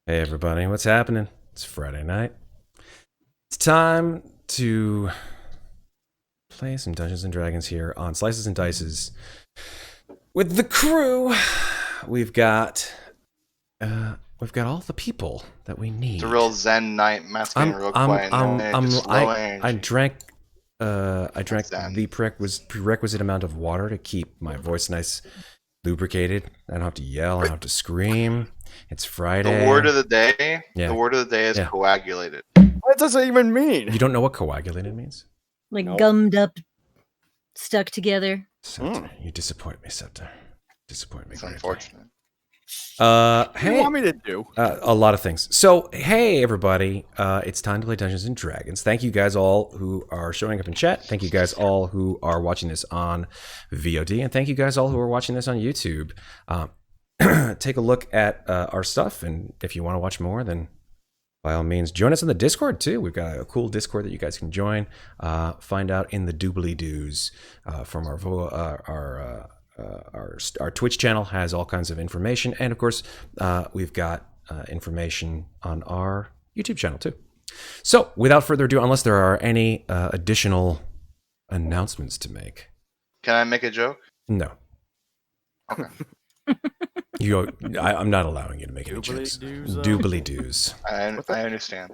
Hey everybody, what's happening? It's Friday night. It's time to play some Dungeons and Dragons here on Slices and Dices with the crew. We've got all the people that we need. It's a real Zen night, masking real quiet. I drank the prerequisite amount of water to keep my voice nice, lubricated. I don't have to yell. I don't have to scream. It's Friday. The word of the day. Yeah. The word of the day is coagulated. What does that even mean? You don't know what coagulated means? Like gummed up, stuck together. Septur, you disappoint me, Septur. Disappoint me. It's unfortunate. What do you want me to do? A lot of things. So, hey everybody, it's time to play Dungeons and Dragons. Thank you guys all who are showing up in chat. Thank you guys all who are watching this on VOD, and thank you guys all who are watching this on YouTube. Take a look at our stuff, and if you want to watch more, then by all means join us in the Discord too. We've got a cool Discord that you guys can join. Find out in the doobly-doos from our Twitch channel has all kinds of information, and of course we've got information on our YouTube channel too. So without further ado, unless there are any additional announcements to make. Can I make a joke? No. Okay. I'm not allowing you to make any jokes. Doobly-doos. I understand.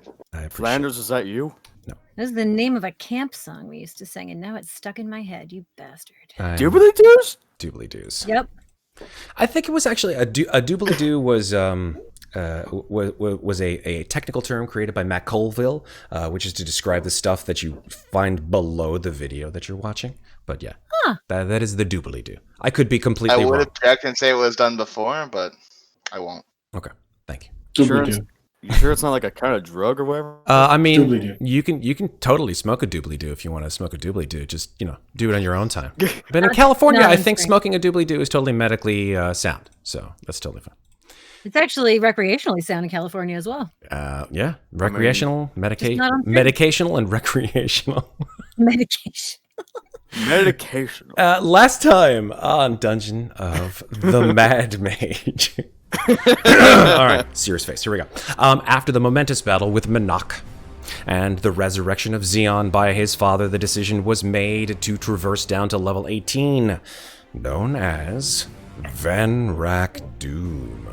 Flanders, is that you? No. That's the name of a camp song we used to sing, and now it's stuck in my head, you bastard. Doobly-doos? Doobly-doos. Yep. I think it was actually a doobly-doo was a technical term created by Matt Colville, which is to describe the stuff that you find below the video that you're watching. But yeah, that is the doobly-doo. I could be completely wrong. I would object and say it was done before, but I won't. Okay, thank you. You sure it's not like a kind of drug or whatever? I mean, you can totally smoke a doobly-doo if you want to smoke a doobly-doo. Just, do it on your own time. But in California, I think smoking a doobly-doo is totally medically sound. So that's totally fine. It's actually recreationally sound in California as well. Yeah, recreational, medicational, and recreational. Medication. Medication. Last time on Dungeon of the Mad Mage. All right, serious face. Here we go. After the momentous battle with Monarch and the resurrection of Xeon by his father, the decision was made to traverse down to level 18, known as Van Rack Doom.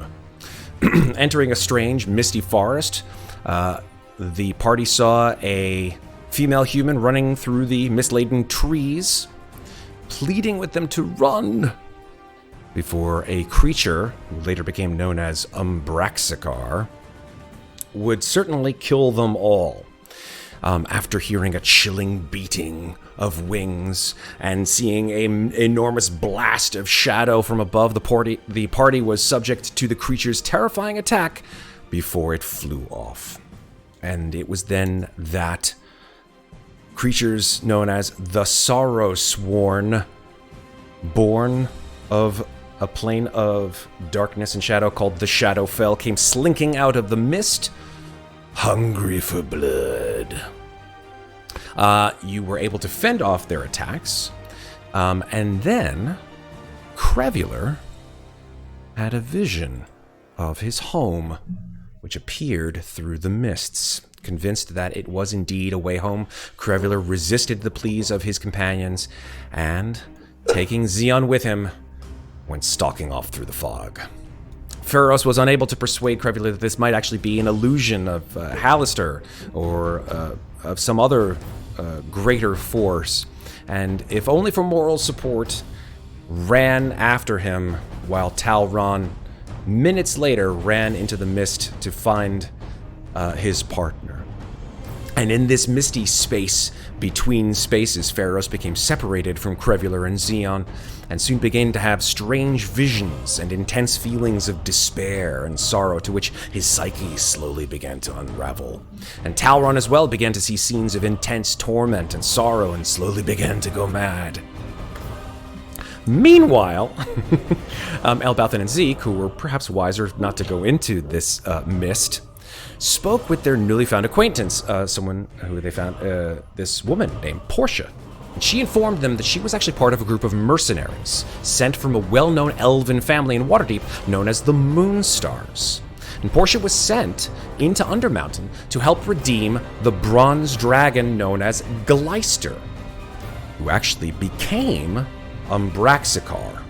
Entering a strange, misty forest, the party saw a female human running through the mist-laden trees, pleading with them to run, before a creature, who later became known as Umbraxicar, would certainly kill them all. After hearing a chilling beating of wings and seeing an enormous blast of shadow from above, the party was subject to the creature's terrifying attack before it flew off. And it was then that creatures known as the Sorrow Sworn, born of a plane of darkness and shadow called the Shadowfell, came slinking out of the mist, hungry for blood. You were able to fend off their attacks, and then Kraw had a vision of his home, which appeared through the mists. Convinced that it was indeed a way home, Kraw resisted the pleas of his companions, and, taking Xeon with him, went stalking off through the fog. Ferros was unable to persuade Kraw that this might actually be an illusion of Hallister or of some other greater force, and if only for moral support, ran after him while Talron, minutes later, ran into the mist to find his partner. And in this misty space between spaces, Ferros became separated from Crevular and Xeon, and soon began to have strange visions and intense feelings of despair and sorrow to which his psyche slowly began to unravel. And Talron as well began to see scenes of intense torment and sorrow and slowly began to go mad. Meanwhile, Elbauthin and Zeke, who were perhaps wiser not to go into this mist, spoke with their newly found acquaintance, someone who they found, this woman named Portia. And she informed them that she was actually part of a group of mercenaries sent from a well-known elven family in Waterdeep known as the Moonstars. And Portia was sent into Undermountain to help redeem the bronze dragon known as Gleister, who actually became Umbraxicar,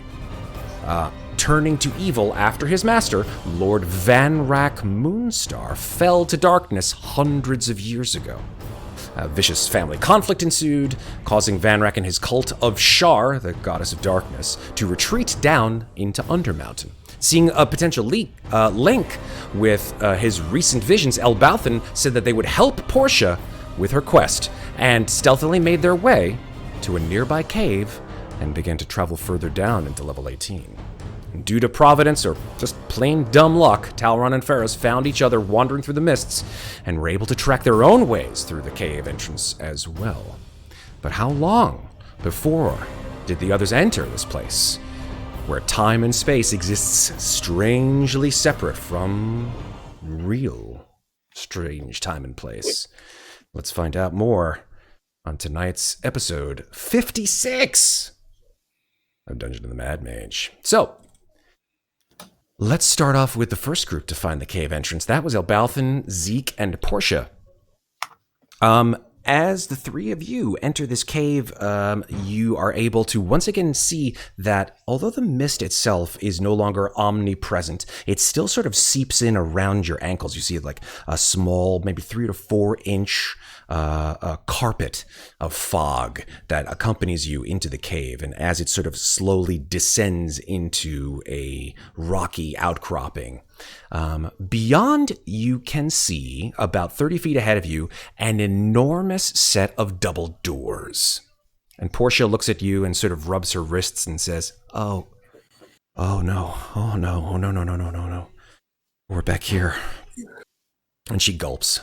turning to evil after his master, Lord Vanrak Moonstar, fell to darkness hundreds of years ago. A vicious family conflict ensued, causing Vanrak and his cult of Shar, the goddess of darkness, to retreat down into Undermountain. Seeing a potential link with his recent visions, Elbauthin said that they would help Portia with her quest, and stealthily made their way to a nearby cave and began to travel further down into level 18. Due to providence or just plain dumb luck, Talron and Ferros found each other wandering through the mists and were able to track their own ways through the cave entrance as well. But how long before did the others enter this place, where time and space exists strangely separate from real strange time and place? Let's find out more on tonight's episode 56 of Dungeon of the Mad Mage. So, let's start off with the first group to find the cave entrance. That was Elbauthin, Zeke, and Portia. As the three of you enter this cave, you are able to once again see that although the mist itself is no longer omnipresent, it still sort of seeps in around your ankles. You see like a small, maybe 3 to 4 inch a carpet of fog that accompanies you into the cave, and as it sort of slowly descends into a rocky outcropping, beyond you can see, about 30 feet ahead of you, an enormous set of double doors. And Portia looks at you and sort of rubs her wrists and says, oh no, we're back here. And she gulps.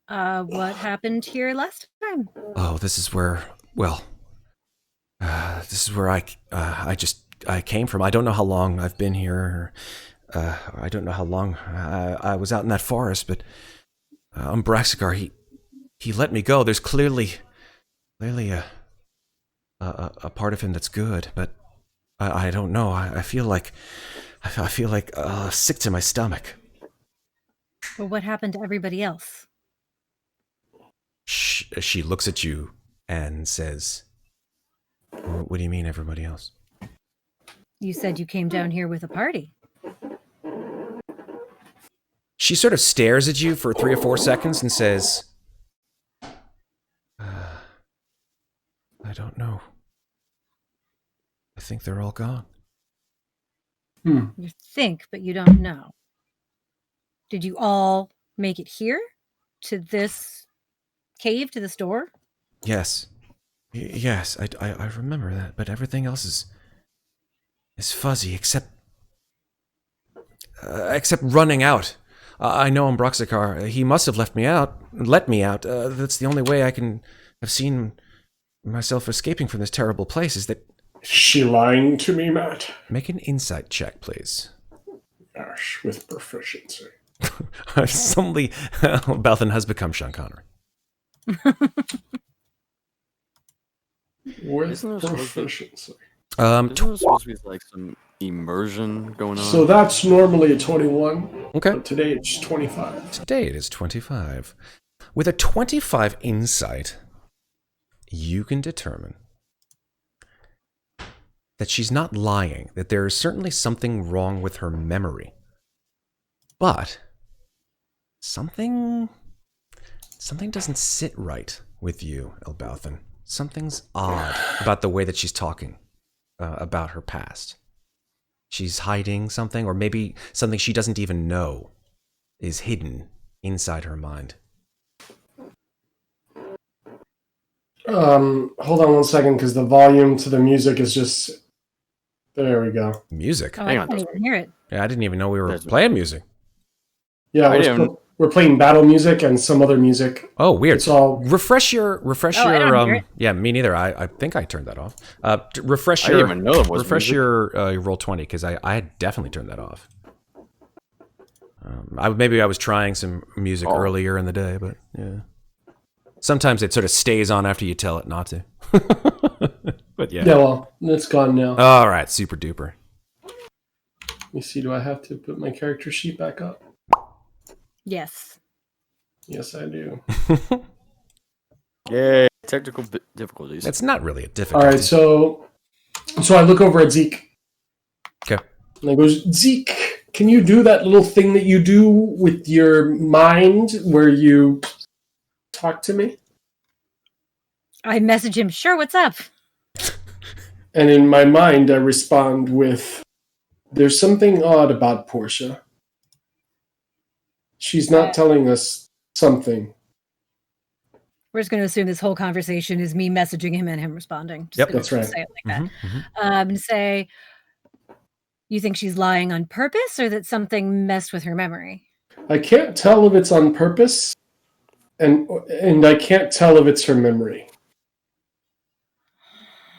What happened here last time? Oh, this is where, I came from. I don't know how long I've been here. I don't know how long I was out in that forest, but Umbraxicar, he let me go. There's clearly a part of him that's good, but I don't know. I feel like sick to my stomach. Well, what happened to everybody else? She looks at you and says, "What do you mean, everybody else?" You said you came down here with a party. She sort of stares at you for 3 or 4 seconds and says, I don't know. I think they're all gone. You think, but you don't know. Did you all make it here? To this cave, to this door? Yes. Yes, I remember that, but everything else is fuzzy, except running out. I know Umbraxicar. He must have let me out. That's the only way I can have seen myself escaping from this terrible place, is that... Is she lying to me, Matt? Make an insight check, please. Gosh, with proficiency. Suddenly, Elbauthin has become Sean Connery. With Isn't there proficiency. Isn't there supposed to be like some immersion going on? So that's normally a 21. Okay. But today it's 25. Today it is 25. With a 25 insight, you can determine that she's not lying, that there is certainly something wrong with her memory. But something doesn't sit right with you, Elbauthin. Something's odd about the way that she's talking about her past. She's hiding something, or maybe something she doesn't even know is hidden inside her mind. Hold on one second, because the volume to the music is just. There we go. Music. Oh, Hang I on, can't that's even hear it. Yeah, I didn't even know we were There's- playing music. Yeah, I didn't- we're playing battle music and some other music. Oh, weird. It's all. Refresh your I don't hear it. yeah, me neither. I think I turned that off. Refresh I didn't your even know there was refresh music. your roll 20 because I had definitely turned that off. Maybe I was trying some music earlier in the day, but yeah. Sometimes it sort of stays on after you tell it not to. But yeah. Yeah, well, it's gone now. All right, super duper. Let me see. Do I have to put my character sheet back up? Yes. Yes, I do. Yay, technical difficulties. It's not really a All difficulty. right, so I look over at Zeke. Okay. And I go, Zeke, can you do that little thing that you do with your mind where you talk to me? I message him, sure, what's up? And in my mind, I respond with, there's something odd about Portia. She's not telling us something. We're just going to assume this whole conversation is me messaging him and him responding. Just Yep. gonna That's right. Say it like Mhm, mhm. that. And say, you think she's lying on purpose or that something messed with her memory? I can't tell if it's on purpose, and I can't tell if it's her memory.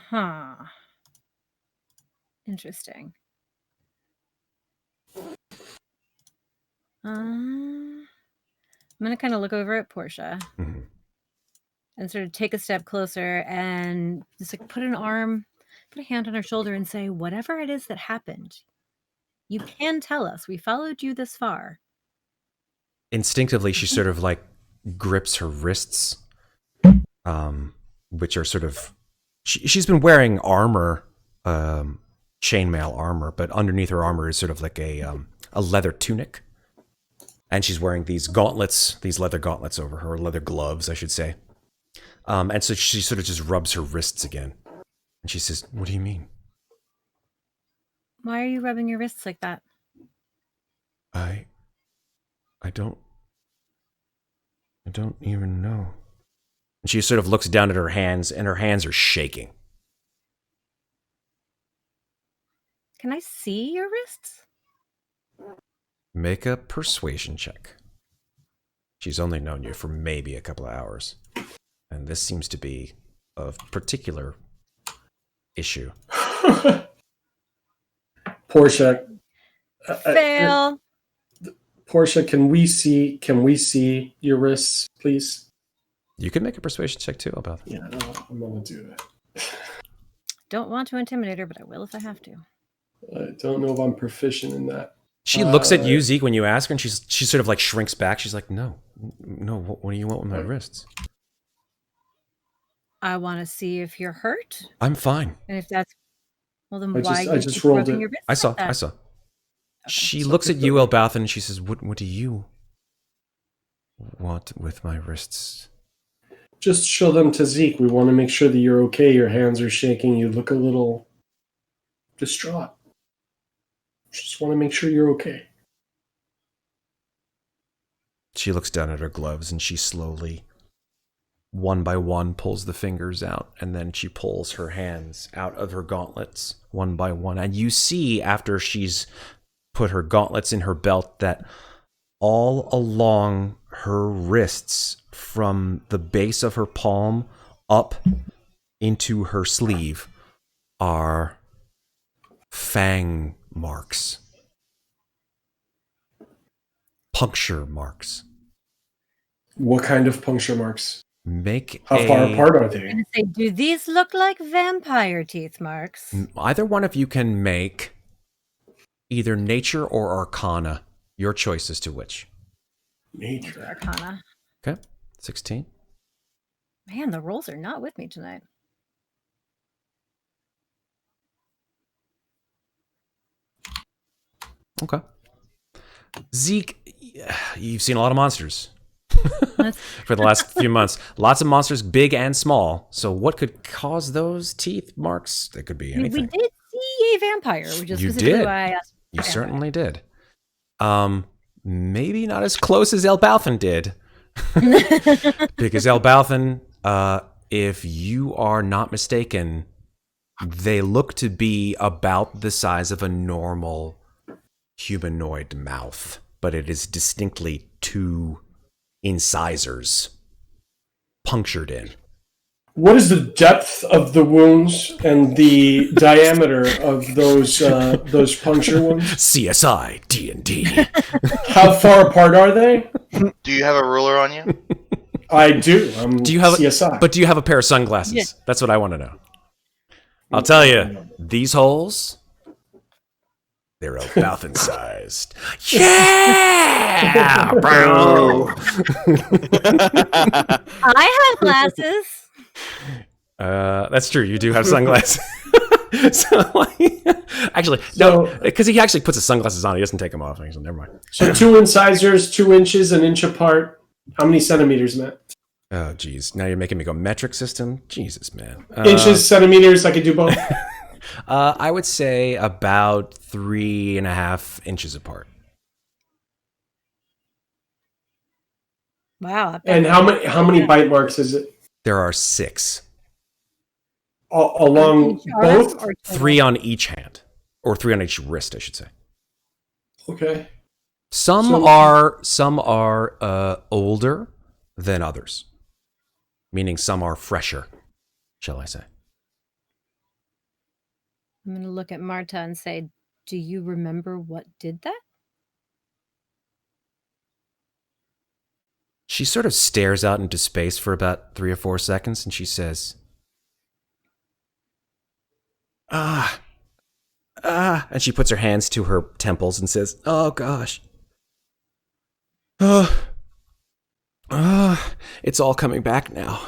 Huh. Interesting. I'm going to kind of look over at Portia Mhm. and sort of take a step closer and just like put a hand on her shoulder and say, whatever it is that happened, you can tell us. We followed you this far. Instinctively, she sort of like grips her wrists, which are sort of. She's been wearing armor, chainmail armor, but underneath her armor is sort of like a leather tunic, and she's wearing these leather gauntlets over her, leather gloves, I should say. And so she sort of just rubs her wrists again, and she says, "What do you mean?" Why are you rubbing your wrists like that? I don't even know. And she sort of looks down at her hands, and her hands are shaking. Can I see your wrists? Make a persuasion check. She's only known you for maybe a couple of hours. And this seems to be a particular issue. Portia. Fail. Portia, can we see your wrists, please? You can make a persuasion check too about that. Yeah, no, I'm gonna do that. Don't want to intimidate her, but I will if I have to. I don't know if I'm proficient in that. She looks at you, Zeke, when you ask her, and she sort of like shrinks back. She's like, no, what do you want with my wrists? I want to see if you're hurt, I'm fine. and if that's well, then I why just- I you just keep rolled rubbing it. your wrists I saw. like that? She looks at you, Elbauthin, and she says, what do you want with my wrists? Just show them to Zeke. We want to make sure that you're okay. Your hands are shaking. You look a little distraught. Just want to make sure you're okay. She looks down at her gloves and she slowly, one by one, pulls the fingers out, and then she pulls her hands out of her gauntlets one by one. And you see, after she's put her gauntlets in her belt, that all along her wrists, from the base of her palm up into her sleeve, are fang marks. Puncture marks. What kind of puncture marks? Make How far apart are they? I'm gonna say, do these look like vampire teeth marks? Either one of you can make either nature or arcana. Your choice as to which. Nature. Arcana. Okay, 16. Man, the rolls are not with me tonight. Okay. Zeke, you've seen a lot of monsters for the last few months. Lots of monsters, big and small. So what could cause those teeth marks? They could be I mean, anything. we did see a vampire, which is You specifically did. why I asked. You certainly did. Maybe not as close as Elbauthin did. Because Elbauthin if you are not mistaken, they look to be about the size of a normal humanoid mouth, but it is distinctly 2 incisors punctured in. What is the depth of the wounds and the diameter of those puncture wounds? CSI D&D. How far apart are they? Do you have a ruler on you? I do. Do you have CSI? But do you have a pair of sunglasses? Yeah. That's what I want to know. I'll tell you, these holes, they're Elbauthin sized. Yeah, bro. I have glasses. That's true. You do have sunglasses. So, like, actually, So- no, because he actually puts his sunglasses on. He doesn't take them off. Actually, never mind. So 2 incisors, 2 inches, an inch apart. How many centimeters, Matt? Oh, geez. Now you're making me go metric system. Jesus, man. Inches, centimeters. I could do both. I would say about 3.5 inches apart. Wow. And how many bite marks is it? There are 6. Along both? 3 on each hand, or 3 on each wrist, I should say. Okay. Some So- are older than others, meaning some are fresher, shall I say? I'm going to look at Marta and say, do you remember what did that? She sort of stares out into space for about 3 or 4 seconds, and she says, and she puts her hands to her temples and says, oh gosh. It's all coming back now.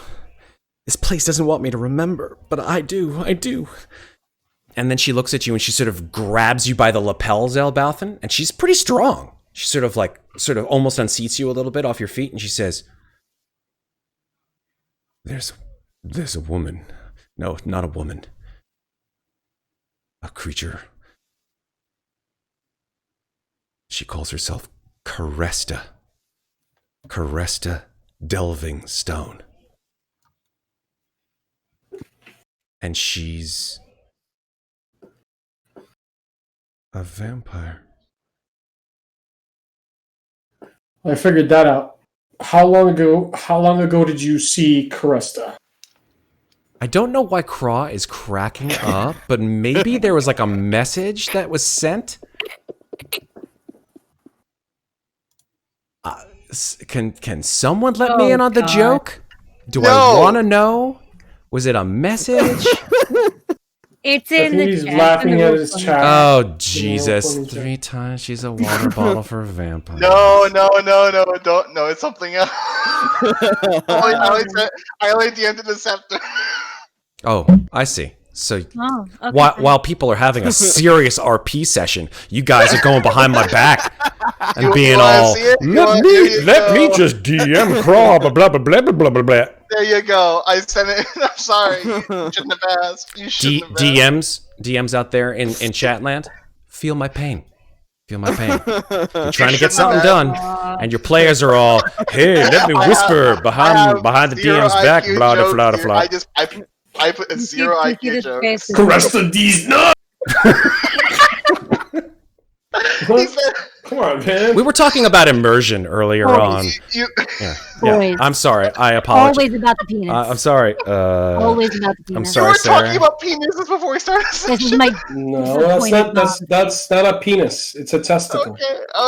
This place doesn't want me to remember, but I do. And then she looks at you and she sort of grabs you by the lapels, Elbauthin, and she's pretty strong. She sort of almost unseats you a little bit off your feet, and she says, There's a woman. No, not a woman. A creature. She calls herself Caresta. Caresta Delving Stone. And she's a vampire. I figured that out. How long ago did you see Caresta? I don't know why Kraw is cracking up, but maybe there was like a message that was sent. Can someone let me in on the God. joke? Do No. I want to know? Was it a message? It's I in think the he's chat. laughing It's in at the his roll chat. Oh, Jesus. funny joke. 3 times she's a water bottle for a vampire. No, don't. No, it's something else. I only DM'd the Septur. Oh, I see. So Oh, okay. while people are having a serious RP session, you guys are going behind my back and You being wanna all, see it? let There me you go." just DM Kraw, blah, blah, blah, blah, blah, blah, blah. There you go. I sent it. I'm sorry. You shouldn't have asked. You shouldn't have asked. DMs out there in Chatland, feel my pain. Feel my pain. You're trying to get shouldn't something have done, and your players are all, hey, let me whisper I behind have the zero DM's back, IQ blah, jokes blah, here. blah. I put a zero You see IQ this joke. face is- Caresta these nuts! He said, Come on, man. We were talking about immersion earlier on. you, Yeah. Boys. I'm sorry. I apologize. Always about the penis. I'm sorry. Always about the penis. I'm you sorry, were Sarah. talking about penises before we started the This is session. my No, that's not a penis. It's a testicle.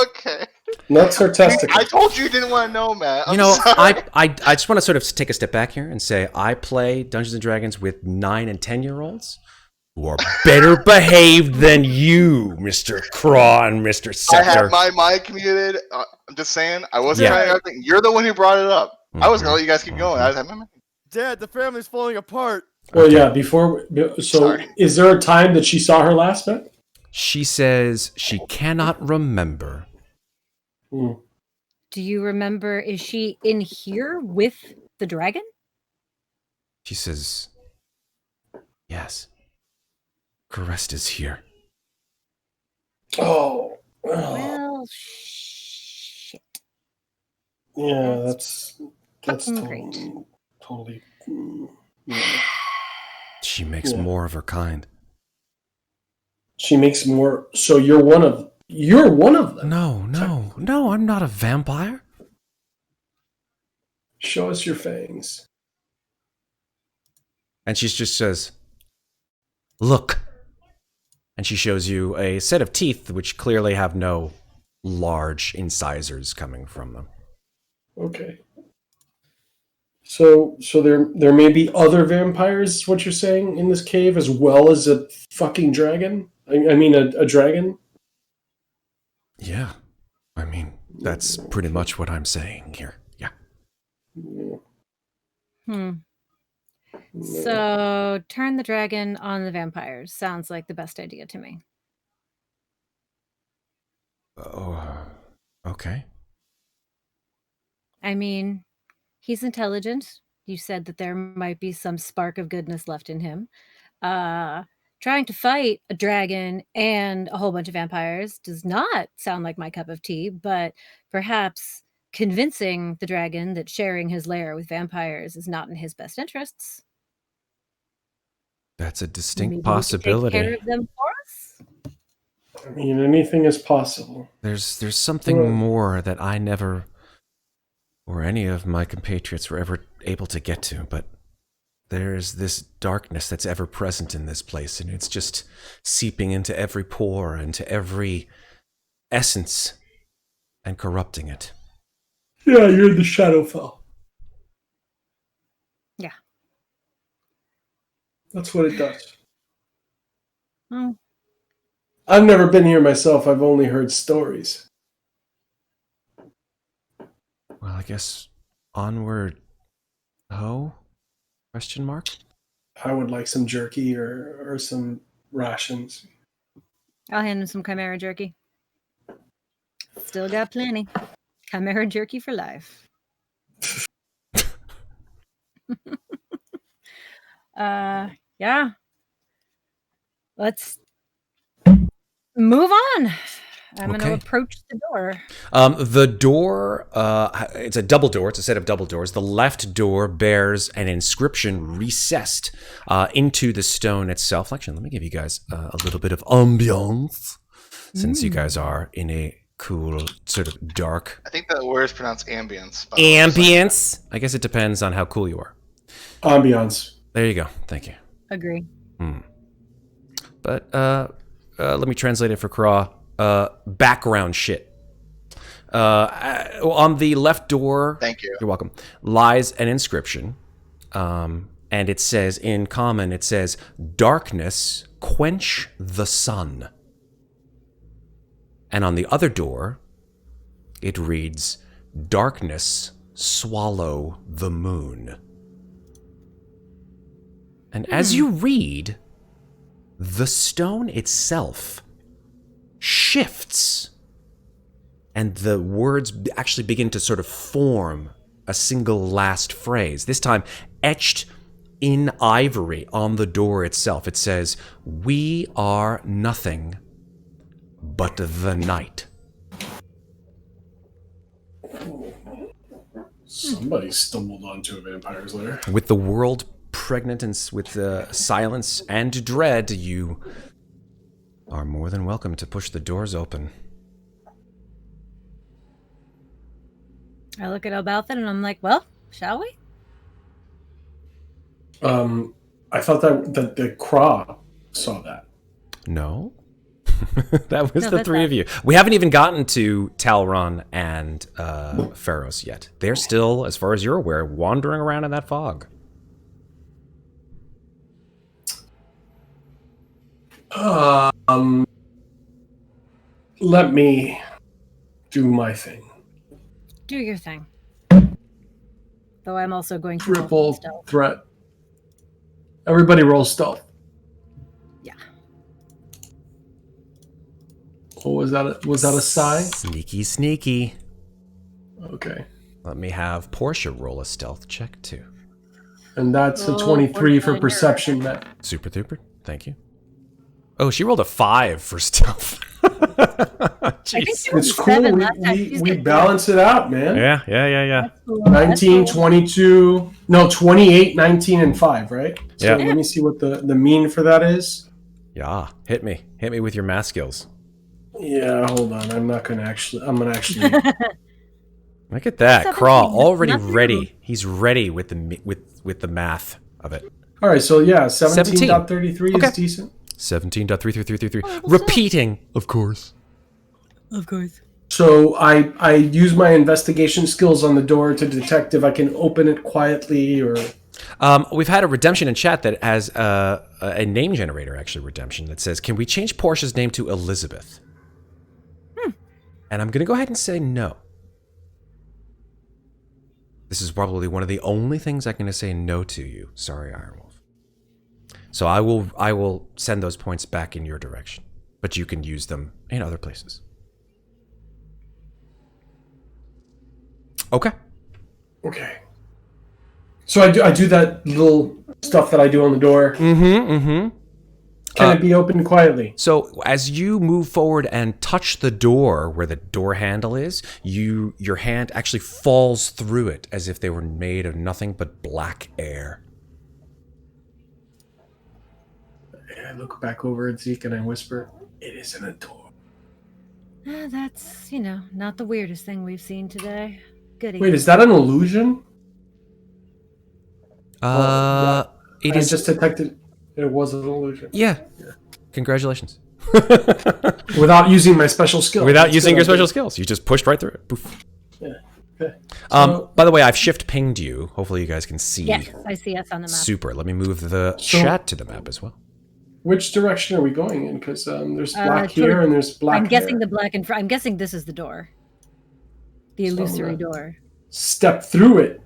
Okay. Nuts are testicles. I told you didn't want to know, Matt. I'm You know, sorry. I just want to sort of take a step back here and say I play Dungeons and Dragons with 9 and 10-year-olds who are better behaved than you, Mr. Kraw and Mr. I Septur. have my mic muted. I'm just saying. I wasn't Yeah. trying to anything. You're the one who brought it up. I was gonna let you guys keep going. I was having Dad, the family's falling apart. Well, Okay. yeah. So, Sorry. is there a time that she saw her last, man? She says she cannot remember. Hmm. Do you remember? Is she in here with the dragon? She says, yes. Caresta's here. Oh. Well, shit. Yeah, that's fucking totally. great. Totally. Yeah. She makes more of her kind. She makes more. So you're one of them. No, I'm not a vampire. Show us your fangs. And she just says, look. And she shows you a set of teeth which clearly have no large incisors coming from them. Okay. So there may be other vampires, is what you're saying, in this cave, as well as a fucking dragon? I mean, a dragon? Yeah. I mean, that's pretty much what I'm saying here. Yeah. So, turn the dragon on the vampires. Sounds like the best idea to me. Oh, okay. I mean, he's intelligent. You said that there might be some spark of goodness left in him. Trying to fight a dragon and a whole bunch of vampires does not sound like my cup of tea, but perhaps convincing the dragon that sharing his lair with vampires is not in his best interests. That's a distinct Maybe possibility. We could take care of them for us? I mean, anything is possible. There's something more that I never, or any of my compatriots were ever able to get to, but there's this darkness that's ever present in this place, and it's just seeping into every pore, into every essence, and corrupting it. Yeah, you're the Shadowfell. Yeah. That's what it does. Oh. I've never been here myself. I've only heard stories. Well, I guess onward, ho? Question mark? I would like some jerky or some rations. I'll hand him some chimera jerky. Still got plenty. Chimera jerky for life. Yeah. Let's move on. I'm going to approach the door. The door, it's a double door. It's a set of double doors. The left door bears an inscription recessed into the stone itself. Actually, let me give you guys a little bit of ambiance, since you guys are in a cool, sort of dark... I think that word is pronounced ambience. Ambience? I guess it depends on how cool you are. Ambiance. There you go. Thank you. Agree. But let me translate it for Kraw. Background shit. On the left door, Thank you. You're welcome, lies an inscription. And it says, in common, it says, darkness, quench the sun. And on the other door, it reads, darkness, swallow the moon. And as you read, the stone itself shifts, and the words actually begin to sort of form a single last phrase. This time etched in ivory on the door itself. It says, we are nothing but the night. Somebody stumbled onto a vampire's lair. With the world pregnant and with silence and dread, you are more than welcome to push the doors open. I look at Elbauthin and I'm like, well, shall we? I thought that the Kraw saw that. No. That was the three of you. We haven't even gotten to Talron and Ferros yet. They're still, as far as you're aware, wandering around in that fog. Let me do my thing. Do your thing. Though I'm also going to Triple stealth. threat. Everybody roll stealth. Yeah. Oh, was that a sigh? Sneaky, sneaky. Okay. Let me have Portia roll a stealth check too. And that's a 23 for perception net. Super duper. Thank you. Oh, she rolled a 5 for stealth. Jeez. It's cool. We balance it out, man. Yeah. 19, 22. No, 28, 19, and 5, right? So Yeah. let me see what the mean for that is. Yeah, hit me. Hit me with your math skills. Yeah, hold on. I'm gonna actually. Look at that. 17, Kraw already nothing. ready. He's ready with the math of it. All right, so yeah, 17. 17.33 Okay. is decent. 17.3333. Oh, what's up? Repeating, of course. Of course. So I use my investigation skills on the door to detect if I can open it quietly or. We've had a redemption in chat that has a name generator, actually, redemption, that says, can we change Portia's name to Elizabeth? And I'm going to go ahead and say no. This is probably one of the only things I'm going to say no to you. Sorry, Ironwolf. So I will send those points back in your direction, but you can use them in other places. Okay. Okay. So I do that little stuff that I do on the door. Can it be opened quietly? So as you move forward and touch the door where the door handle is, your hand actually falls through it as if they were made of nothing but black air. I look back over at Zeke and I whisper, "It isn't a door." That's, not the weirdest thing we've seen today. Goody. Wait, is that an illusion? It I is just detected it was an illusion. Yeah. Congratulations. Without using my special skill. Without That's using good. your special skills, you just pushed right through it. Poof. Yeah. Okay. So, By the way, I've shift pinged you. Hopefully you guys can see. Yes, I see us on the map. Super. Let me move the So- chat to the map as well. which direction are we going in? Because there's black sort here of- and there's black I'm guessing there. the black in front. I'm guessing this is the door. The illusory door. Step through it.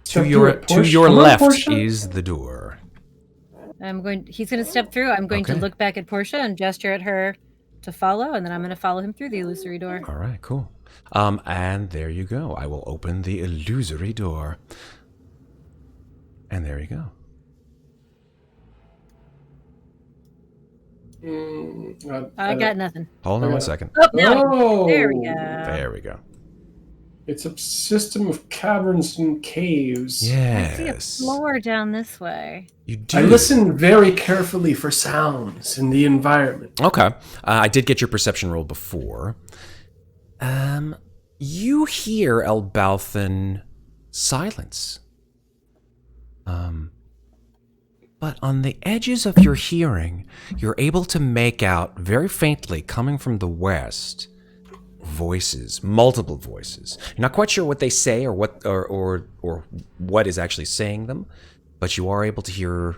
To Step through your it. Portia. to your Come on, left Portia. is the door. He's going to step through. I'm going to Okay. look back at Portia and gesture at her to follow, and then I'm going to follow him through the illusory door. All right, cool. And there you go. I will open the illusory door. And there you go. I got nothing. Hold on one second. Oh, now Oh, there we go. There we go. It's a system of caverns and caves. I see a Yes. floor down this way. You do. I listen very carefully for sounds in the environment. Okay. I did get your perception roll before. You hear Elbauthin silence. But on the edges of your hearing, you're able to make out very faintly, coming from the west, voices, multiple voices. You're not quite sure what they say or what is actually saying them, but you are able to hear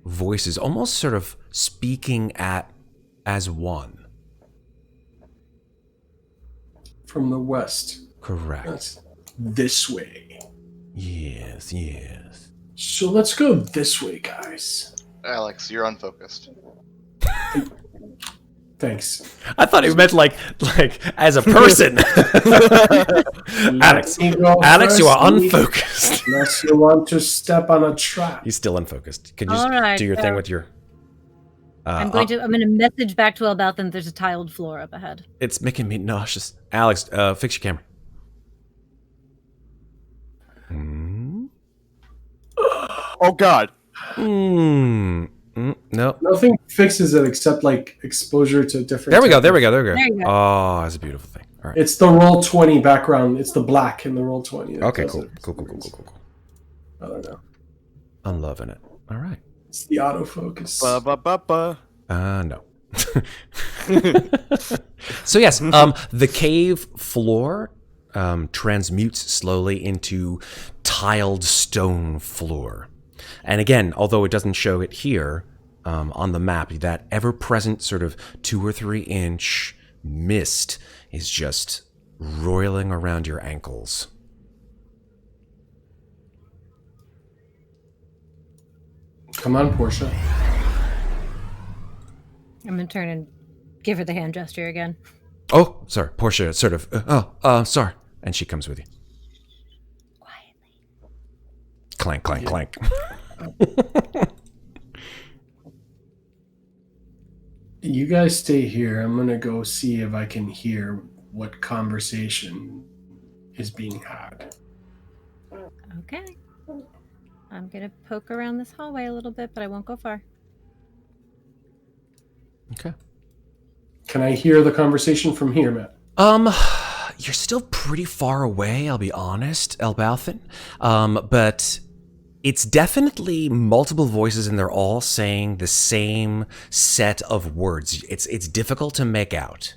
voices almost sort of speaking as one. From the west. Correct. That's this way. Yes, yes. So let's go this way, guys. Alex, you're unfocused. Thanks. I thought he meant like as a person. Alex, Let me go Alex, you are first, unfocused. Unless you want to step on a trap. He's still unfocused. Can you All just right, do your so thing with your? I'm going to message back to Elbauthin that there's a tiled floor up ahead. It's making me nauseous. Alex, fix your camera. Oh God. No. Nothing fixes it except like exposure to different. There we go. types of- There you go. Oh, that's a beautiful thing. All right. It's the roll 20 background. It's the black in the roll 20. that Okay. does Cool. it. Cool. I don't know. I'm loving it. All right. It's the autofocus. Ba ba ba ba. No. So yes, the cave floor transmutes slowly into tiled stone floor. And again, although it doesn't show it here on the map, that ever-present sort of 2 or 3 inch mist is just roiling around your ankles. Come on, Portia. I'm going to turn and give her the hand gesture again. Oh, sorry, Portia sort of, sorry. And she comes with you. Quietly. Clank, clank, clank. You guys stay here. I'm gonna go see if I can hear what conversation is being had. Okay. I'm gonna poke around this hallway a little bit, but I won't go far. Okay. Can I hear the conversation from here, Matt? You're still pretty far away, I'll be honest, Elbauthin. But it's definitely multiple voices and they're all saying the same set of words. It's difficult to make out,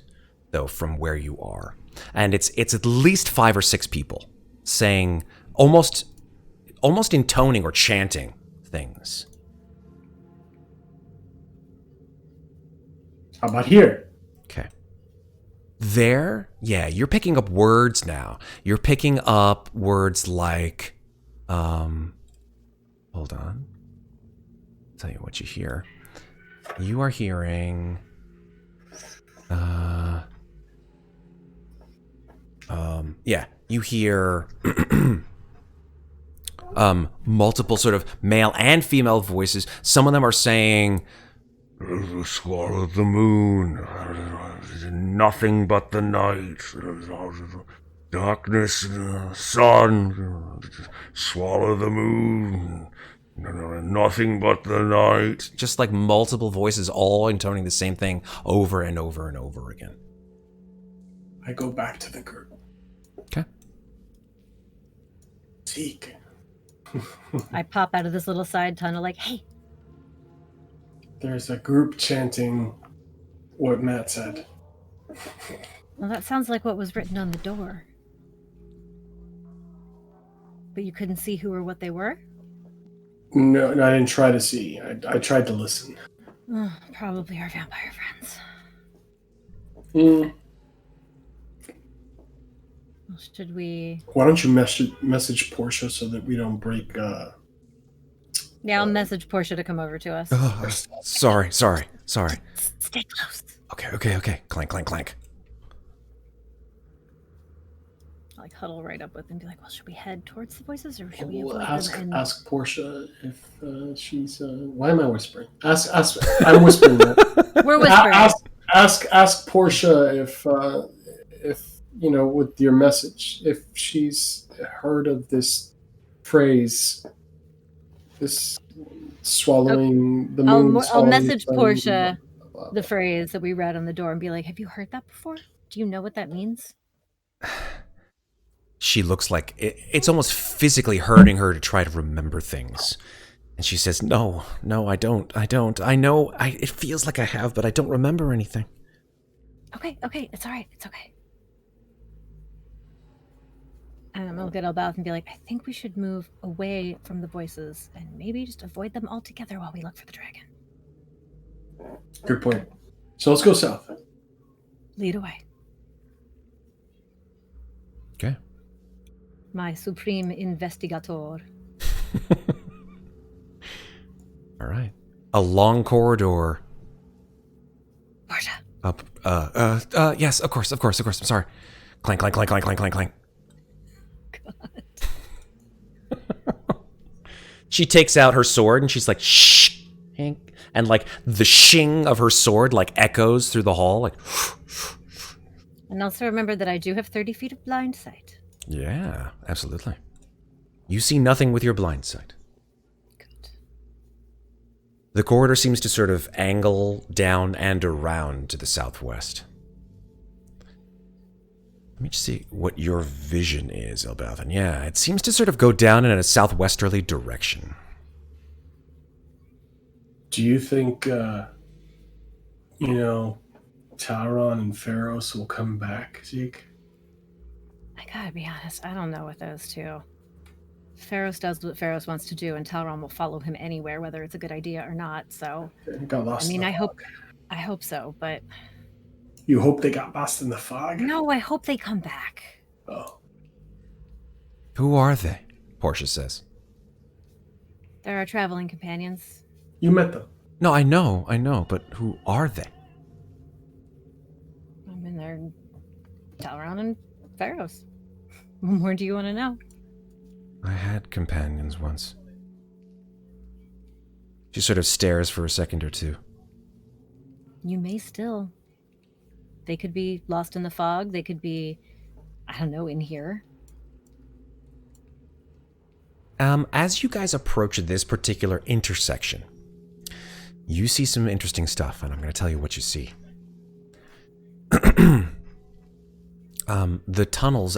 though, from where you are. And it's at least 5 or 6 people saying almost intoning or chanting things. How about here? Okay. There, yeah, you're picking up words now. You're picking up words like, hold on. I'll tell you what you hear. You are hearing, yeah, you hear, multiple sort of male and female voices. Some of them are saying, swallow the moon, nothing but the night, darkness, sun, swallow the moon, nothing but the night. Just like multiple voices all intoning the same thing over and over and over again. I go back to the group. Okay. Zeke. I pop out of this little side tunnel like, hey, There's a group chanting what Matt said. well, that sounds like what was written on the door. But you couldn't see who or what they were? No, I didn't try to see. I tried to listen. Oh, probably our vampire friends. Mm. Well, should we... Why don't you message Portia so that we don't break... Yeah, I'll message Portia to come over to us. Sorry. Stay close. Okay. Clank, clank, clank. I'll like huddle right up with them and be like, well, should we head towards the voices or should we avoid Ask, them? And... ask Portia if she's... why am I whispering? Ask I'm whispering that. We're whispering. Ask Portia if you know, with your message, if she's heard of this phrase, this swallowing the moon. I'll message Portia the phrase that we read on the door and be like, have you heard that before? Do you know what that means? She looks like it's almost physically hurting her to try to remember things. And she says, no, I don't. I know, it feels like I have, but I don't remember anything. Okay, it's all right. It's okay. And I'm going to look at Elbauthin and be like, I think we should move away from the voices and maybe just avoid them altogether while we look for the dragon. Good point. So let's go south. Lead away. Okay. My supreme investigator. All right. A long corridor. Portia. Up. Yes, of course. I'm sorry. Clank, clank, clank, clank, clank, clank, clank. God. She takes out her sword and she's like, shh. And like the shing of her sword like echoes through the hall. Like. And also remember that I do have 30 feet of blind sight. Yeah, absolutely. You see nothing with your blind sight. Good. The corridor seems to sort of angle down and around to the southwest. Let me just see what your vision is, Elbauthin. Yeah, it seems to sort of go down in a southwesterly direction. Do you think, Talron and Ferros will come back, Zeke? I gotta be honest, I don't know with those two. Ferros does what Ferros wants to do, and Talron will follow him anywhere, whether it's a good idea or not. So, Got lost. I mean, in the I hope so, but You hope they got lost in the fog? no, I hope they come back. Oh. Who are they? Portia says. They're our traveling companions. You met them. No, I know, but who are they? I mean, they're Talron and Ferros. What more do you want to know? I had companions once. She sort of stares for a second or two. You may still. They could be lost in the fog. They could be, I don't know, in here. As you guys approach this particular intersection, you see some interesting stuff, and I'm going to tell you what you see. The tunnels,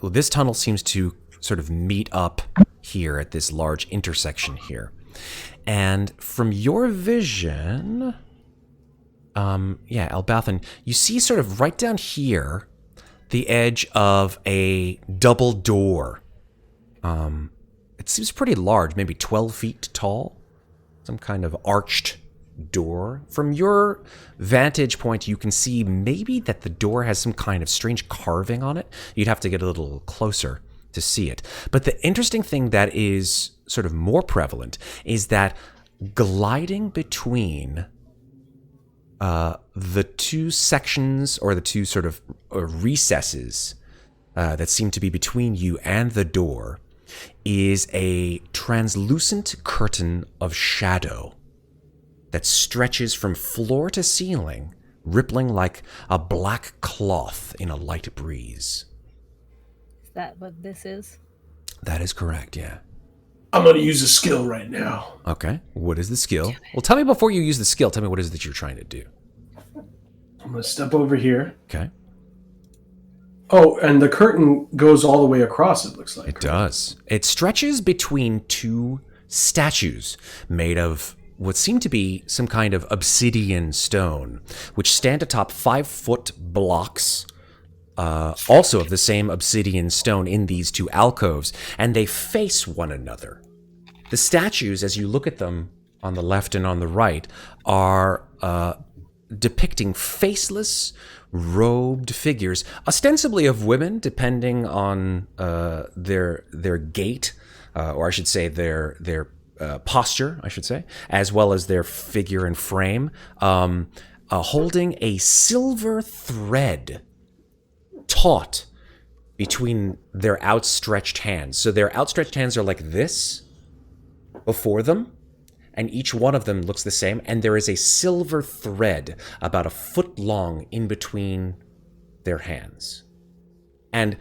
this tunnel seems to sort of meet up here at this large intersection here. And from your vision, Elbauthin, you see sort of right down here, the edge of a double door. It seems pretty large, maybe 12 feet tall. Some kind of arched door. From your vantage point, you can see maybe that the door has some kind of strange carving on it. You'd have to get a little closer to see it. But the interesting thing that is sort of more prevalent is that gliding between the two sections, or the two sort of recesses that seem to be between you and the door, is a translucent curtain of shadow that stretches from floor to ceiling, rippling like a black cloth in a light breeze. Is that what this is? That is correct, yeah. I'm going to use a skill right now. Okay, what is the skill? Well, tell me before you use the skill, tell me what it is that you're trying to do. I'm going to step over here. Okay. Oh, and the curtain goes all the way across, it looks like. It does. It stretches between two statues made of what seem to be some kind of obsidian stone, which stand atop 5-foot blocks, also of the same obsidian stone in these two alcoves, and they face one another. The statues, as you look at them on the left and on the right, are depicting faceless, robed figures, ostensibly of women, depending on their gait, or I should say their posture, I should say, as well as their figure and frame, holding a silver thread taut between their outstretched hands. So their outstretched hands are like this before them, and each one of them looks the same, and there is a silver thread about a foot long in between their hands. And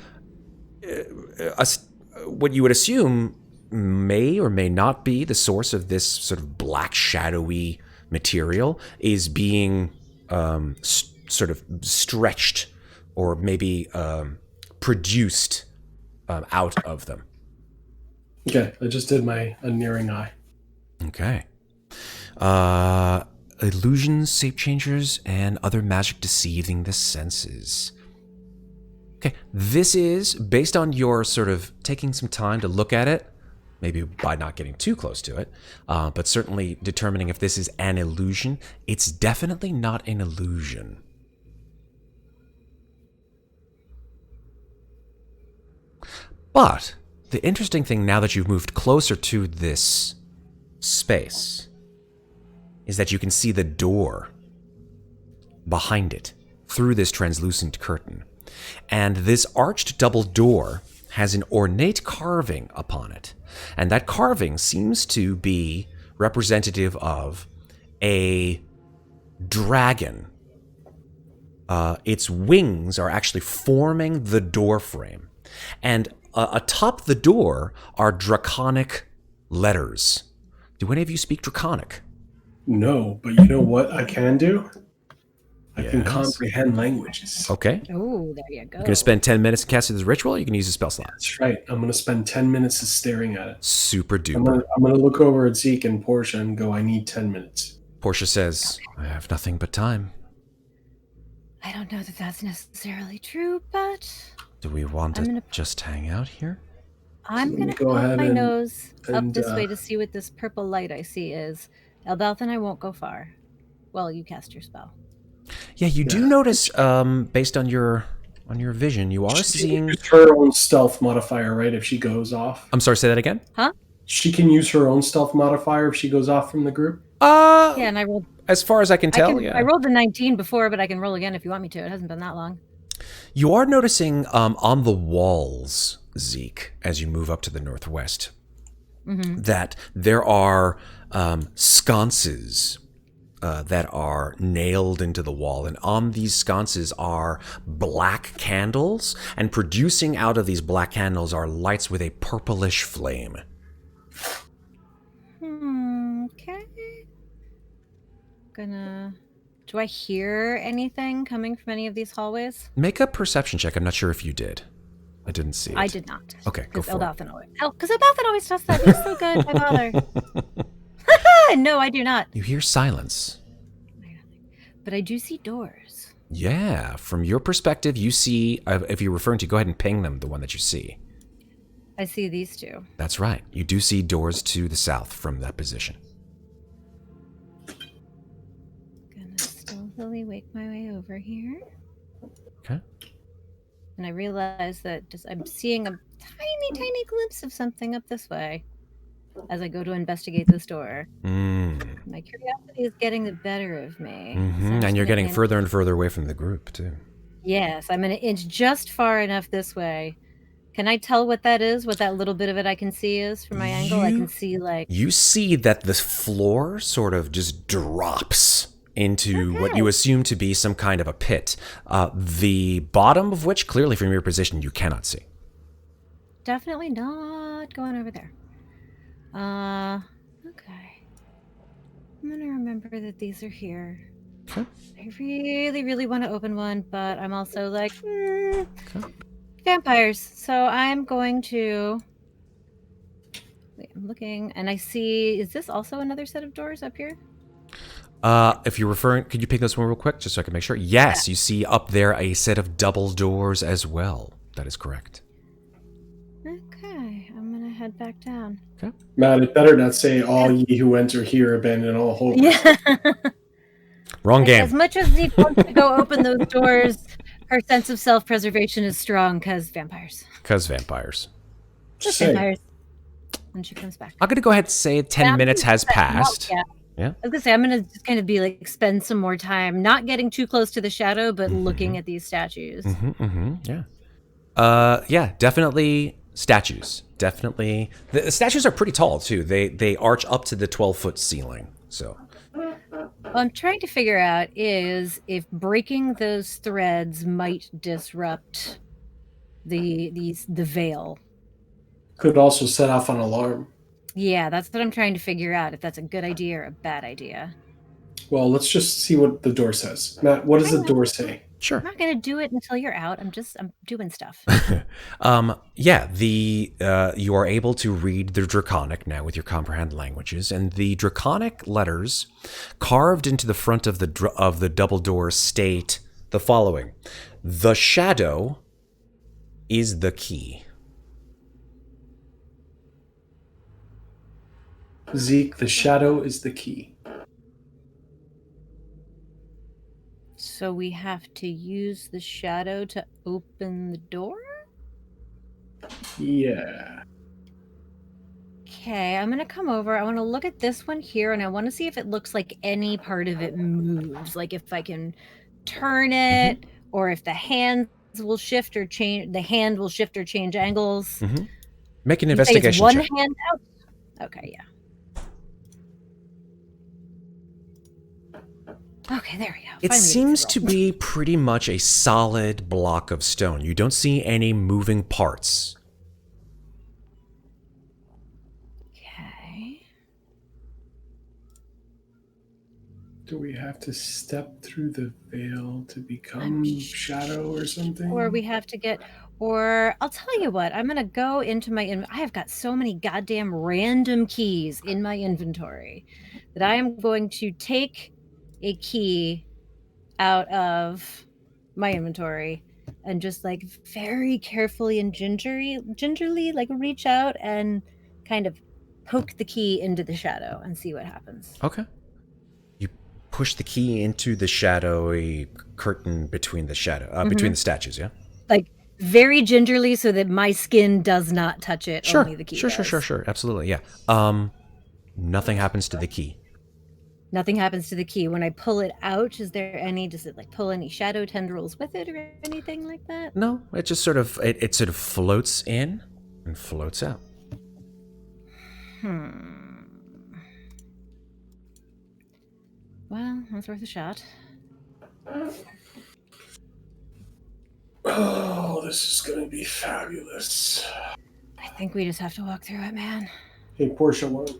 what you would assume may or may not be the source of this sort of black, shadowy material is being sort of stretched or maybe produced out of them. Okay, I just did my unerring eye. Okay. Illusions, shape changers, and other magic deceiving the senses. Okay, this is based on your sort of taking some time to look at it, maybe by not getting too close to it, but certainly determining if this is an illusion. It's definitely not an illusion. But the interesting thing, now that you've moved closer to this space, is that you can see the door behind it through this translucent curtain. And this arched double door has an ornate carving upon it. And that carving seems to be representative of a dragon. Its wings are actually forming the door frame. And atop the door are draconic letters. Do any of you speak Draconic? No, but you know what I can do? I can Yes. comprehend languages. Okay. Oh, there you go. You're going to spend 10 minutes casting this ritual, or you can use a spell slot? That's right. I'm going to spend 10 minutes just staring at it. Super I'm duper. gonna look over at Zeke and Portia and go, I need 10 minutes. Portia says, I have nothing but time. I don't know that that's necessarily true, but Do we want I'm to gonna- just hang out here? I'm going to Go poke ahead my and- nose up and, this way to see what this purple light I see is. Elbauthin, I won't go far. Well, you cast your spell. Yeah, you do notice, based on your vision, you are She can seeing... use her own stealth modifier, right, if she goes off? I'm sorry, say that again? She can use her own stealth modifier if she goes off from the group? Yeah, and I rolled. As far as I can tell, yeah. I rolled a 19 before, but I can roll again if you want me to. It hasn't been that long. You are noticing on the walls, Zeke, as you move up to the northwest, that there are sconces that are nailed into the wall, and on these sconces are black candles, and producing out of these black candles are lights with a purplish flame. Okay. Do I hear anything coming from any of these hallways? Make a perception check. I'm not sure if you did. I didn't see it. I did not. Okay, go for it. Because Elbauthin always does that. He's so good. Why bother? No, I do not. You hear silence. But I do see doors. Yeah, from your perspective, you see, if you're referring to, go ahead and ping them, the one that you see. I see these two. That's right. You do see doors to the south from that position. Gonna stealthily wake my way over here. Okay. And I realize that I'm seeing a tiny glimpse of something up this way as I go to investigate this door. My curiosity is getting the better of me. Mm-hmm. And you're getting further and further away from the group, too. Yes, I'm going to inch just far enough this way. Can I tell what that is? What that little bit of it I can see is from my angle? I can see, like... You see that the floor sort of just drops into what you assume to be some kind of a pit. The bottom of which, clearly from your position, you cannot see. Definitely not going over there. Okay. I'm gonna remember that these are here. Okay. I really want to open one, but I'm also like, vampires. So I'm going to... Wait, I'm looking, and I see... Is this also another set of doors up here? If you're referring... Could you pick this one real quick, just so I can make sure? Yes, you see up there a set of double doors as well. That is correct. Okay, I'm gonna head back down. Okay. Matt, it better not say all ye who enter here abandon all hope. Yeah. Wrong game. As much as Zeke wants to go open those doors, her sense of self-preservation is strong because vampires. Because vampires. Just vampires. And she comes back. I'm going to go ahead and say 10 minutes has passed. Yeah. I was going to say, I'm going to just kind of be like, spend some more time, not getting too close to the shadow, but looking at these statues. Yeah. Yeah, definitely statues. Definitely. The statues are pretty tall, too. They arch up to the 12-foot ceiling. So... What I'm trying to figure out is if breaking those threads might disrupt the veil. Could also set off an alarm. Yeah, that's what I'm trying to figure out, if that's a good idea or a bad idea. Well, let's just see what the door says. Matt, what does the door say? Sure. I'm not going to do it until you're out. I'm doing stuff. Yeah, you are able to read the Draconic now with your comprehend languages, and the Draconic letters carved into the front of the double door state the following: "The shadow is the key." Zeke, the shadow is the key. So we have to use the shadow to open the door? Yeah. Okay, I'm going to come over. I want to look at this one here, and I want to see if it looks like any part of it moves. Like if I can turn it, or if the hands will shift or change. The hand will shift or change angles. Make an You say it's investigation one check. hand out? Okay, yeah. Okay, there we go. It seems to be pretty much a solid block of stone. You don't see any moving parts. Okay. Do we have to step through the veil to become shadow or something? Or we have to get... Or I'll tell you what. I'm going to go into my... I have got so many goddamn random keys in my inventory that I am going to take a key out of my inventory and just like very carefully and gingerly like reach out and kind of poke the key into the shadow and see what happens. Okay. You push the key into the shadowy curtain between the between the statues, yeah? Like very gingerly so that my skin does not touch it. Sure. Only the key Sure. Absolutely, yeah. Nothing happens to the key. Nothing happens to the key. When I pull it out, does it like pull any shadow tendrils with it or anything like that? No, it just sort of it sort of floats in and floats out. Well, that's worth a shot. Oh, this is going to be fabulous. I think we just have to walk through it, man. Hey, Portia, what?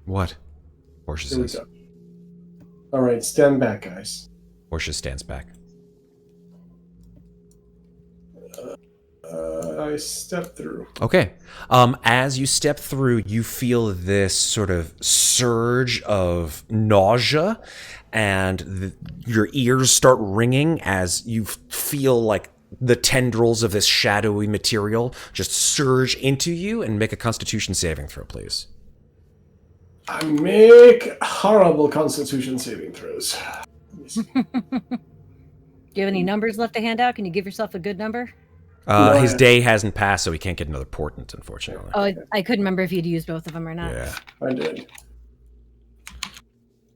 What? Portia Here we says. go. All right, stand back, guys. Portia stands back. I step through. Okay. As you step through, you feel this sort of surge of nausea, and your ears start ringing as you feel like the tendrils of this shadowy material just surge into you. And make a Constitution saving throw, please. I make horrible Constitution saving throws. Let me see. Do you have any numbers left to hand out? Can you give yourself a good number? His day hasn't passed, so he can't get another portent, unfortunately. Oh, I couldn't remember if you'd used both of them or not. Yeah. I did.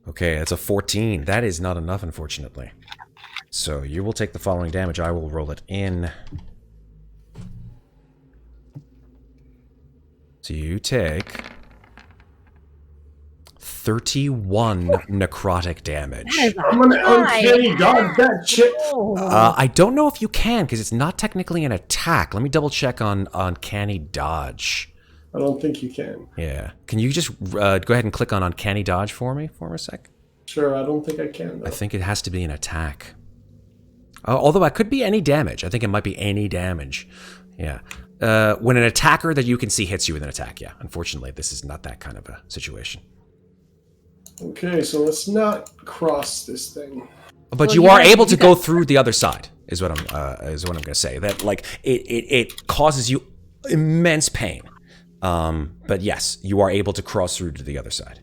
Okay, that's a 14. That is not enough, unfortunately. So you will take the following damage. I will roll it in. So you take 31 necrotic damage. I'm going to uncanny dodge that shit. I don't know if you can, because it's not technically an attack. Let me double check on Uncanny Dodge. I don't think you can. Yeah. Can you just go ahead and click on Uncanny Dodge for me for a sec? Sure, I don't think I can, though. I think it has to be an attack. Although it could be any damage. I think it might be any damage. Yeah. When an attacker that you can see hits you with an attack, yeah. Unfortunately, this is not that kind of a situation. Okay, so let's not cross this thing. But you are able to go through the other side, is what I'm going to say. That like it causes you immense pain. But yes, you are able to cross through to the other side.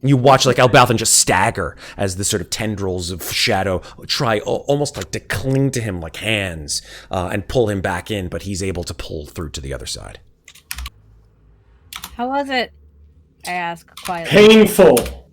You watch like Elbauthin just stagger as the sort of tendrils of shadow try almost like to cling to him like hands and pull him back in, but he's able to pull through to the other side. How was it? I ask quietly. Painful.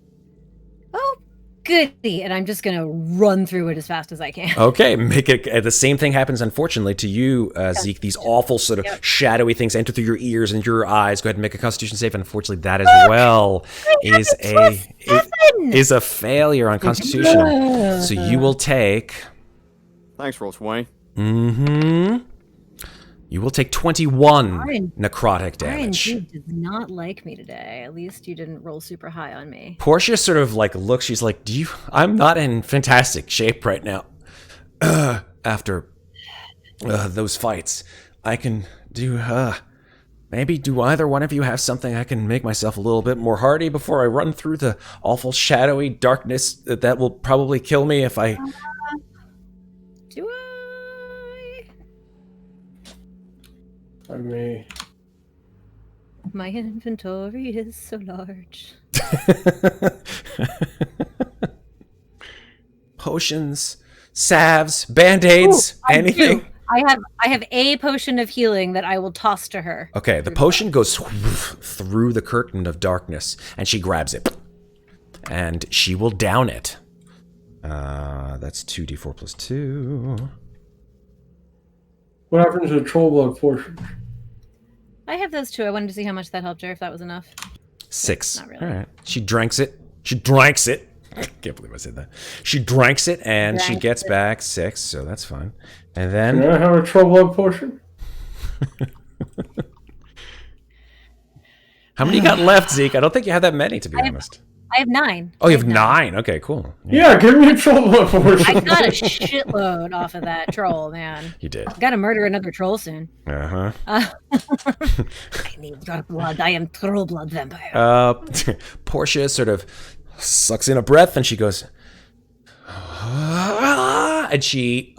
Oh, goody. And I'm just going to run through it as fast as I can. Okay, make it. The same thing happens, unfortunately, to you, Zeke. These awful sort of shadowy things enter through your ears and your eyes. Go ahead and make a Constitution save. And unfortunately, that as well is a failure on Constitution. So you will take. Thanks, Roll20. Mm-hmm. You will take 21 necrotic damage. Ryan does not like me today. At least you didn't roll super high on me. Portia sort of like looks. She's like, I'm not in fantastic shape right now. After those fights, I can do. Maybe do either one of you have something I can make myself a little bit more hardy before I run through the awful shadowy darkness that will probably kill me if I. Do I? I may. My inventory is so large. Potions, salves, band-aids, anything. I have a potion of healing that I will toss to her. Okay, the potion goes through the curtain of darkness, and she grabs it. And she will down it. That's 2d4 plus 2. What happened to the troll blood portion? I have those two. I wanted to see how much that helped her, if that was enough. 6. Not really. All right. She drinks it. I can't believe I said that. She drinks it, and she gets back 6, so that's fine. And then... Can I have a troll blood portion? How many you got left, Zeke? I don't think you have that many, to be honest. I have 9. Oh, you have 9? Okay, cool. Yeah, give me a troll blood portion. I got a shitload off of that troll, man. You did. Gotta murder another troll soon. Uh-huh. I need your blood. I am troll blood vampire. Portia sort of sucks in a breath, and she goes... and she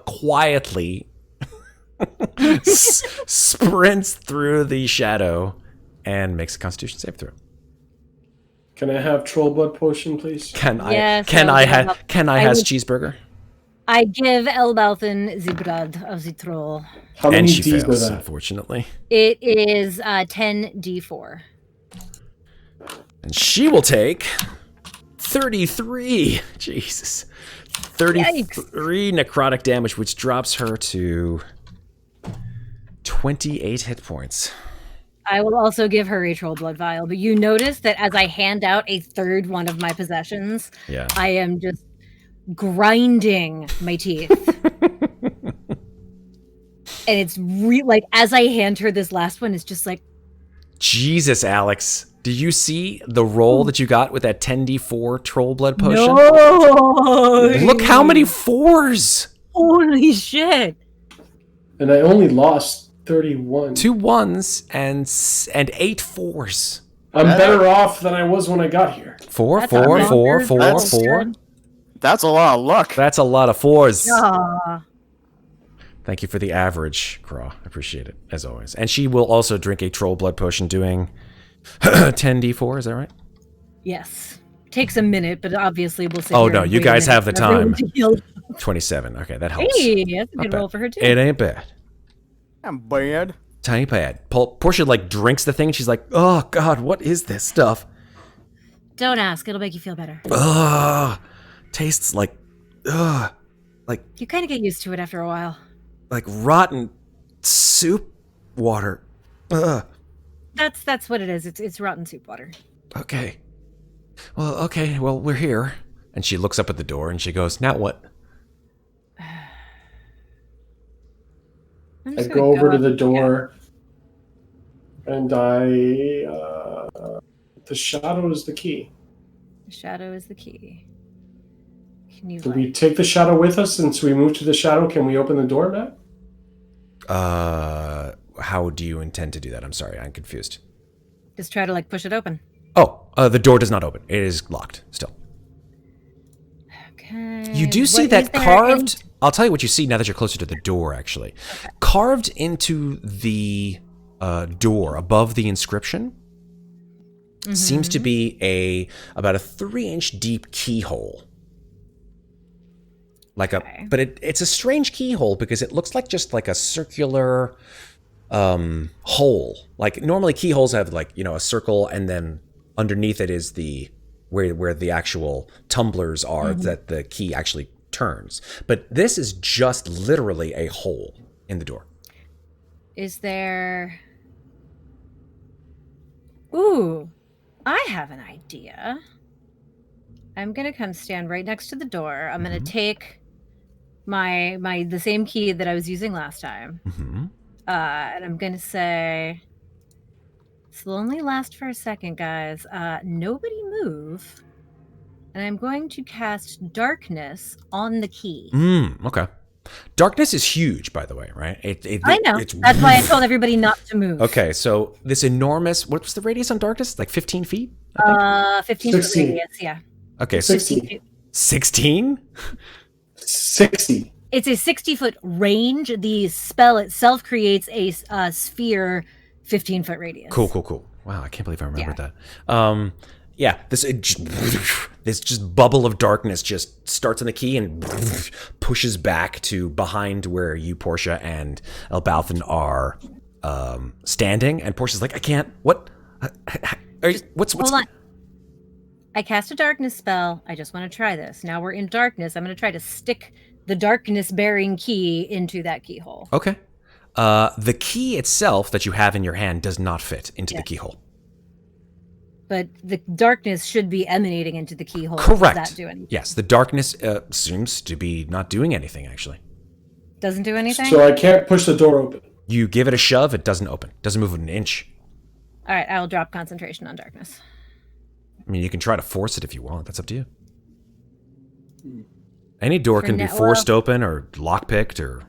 quietly sprints through the shadow and makes a Constitution save throw. Can I have troll blood potion, please? Can I Yes, has would- cheeseburger? I give Elbauthin the blood of the troll. How many And she D's fails, are that? unfortunately. It is 10d4. And she will take 33. Jesus. 33 necrotic damage, which drops her to 28 hit points. I will also give her a troll blood vial, but you notice that as I hand out a third one of my possessions, Yeah. I am just grinding my teeth. And it's like as I hand her this last one, it's just like, Jesus, Alex. Did you see the roll that you got with that 10d4 troll blood potion? no! Look how many 4s! Holy shit! And I only lost 31. 2 1s and 8 4s. I'm better off than I was when I got here. 4, That's 4, a 4, longer 4, battle 4. spread. That's a lot of luck. That's a lot of 4s. Aw. Thank you for the average, Kraw. I appreciate it, as always. And she will also drink a troll blood potion doing 10d4, is that right? Yes. Takes a minute, but obviously we'll sit Oh, here no, and you wait a guys minute have the for everyone time. to heal. 27. Okay, that helps. Hey, that's a Not good bad. roll for her, too. It ain't bad. I'm bad. Tiny pad. Portia, like, drinks the thing, and she's like, oh, God, what is this stuff? Don't ask. It'll make you feel better. Ugh. Tastes like, ugh. You kind of get used to it after a while. Like rotten soup water. Ugh. That's what it is. It's rotten soup water. Okay. Well, we're here. And she looks up at the door and she goes, now what? I'm I just go gonna over to up- the door, and I... the shadow is the key. The shadow is the key. Can you Do we take the shadow with us since we moved to the shadow? Can we open the door, Matt? How do you intend to do that? I'm sorry, I'm confused. just try to like push it open? Oh, the door does not open. It is locked still. Okay. You do see What that is there carved. I'll tell you what you see now that you're closer to the door, actually. Okay. Carved into the door above the inscription seems to be about a 3-inch deep keyhole. Like but it's a strange keyhole because it looks like just like a circular hole. Like normally keyholes have like, a circle and then underneath it is the where the actual tumblers are that the key actually turns. But this is just literally a hole in the door. Is there... Ooh, I have an idea. I'm gonna come stand right next to the door. I'm gonna take the same key that I was using last time. And I'm gonna say, this will only last for a second, guys. Nobody move. And I'm going to cast darkness on the key. Okay. Darkness is huge, by the way, right? I know. That's why I told everybody not to move. Okay, so this enormous... What's the radius on darkness? Like 15 feet? 15 foot radius, yeah. Okay, 60. 16? 60. It's a 60-foot range. The spell itself creates a sphere 15-foot radius. Cool. Wow, I can't believe I remembered that. This just bubble of darkness just starts on the key and pushes back to behind where you, Portia, and Elbauthin are standing. And Portia's like, I can't. What? What's Hold on. I cast a darkness spell. I just want to try this. Now we're in darkness. I'm going to try to stick the darkness-bearing key into that keyhole. Okay. The key itself that you have in your hand does not fit into the keyhole. But the darkness should be emanating into the keyhole. Correct. Does that do anything? Yes, the darkness seems to be not doing anything, actually. Doesn't do anything? So I can't push the door open. You give it a shove, it doesn't open. Doesn't move an inch. All right, I will drop concentration on darkness. I mean, you can try to force it if you want. That's up to you. Any door For can be now- forced open or lockpicked, or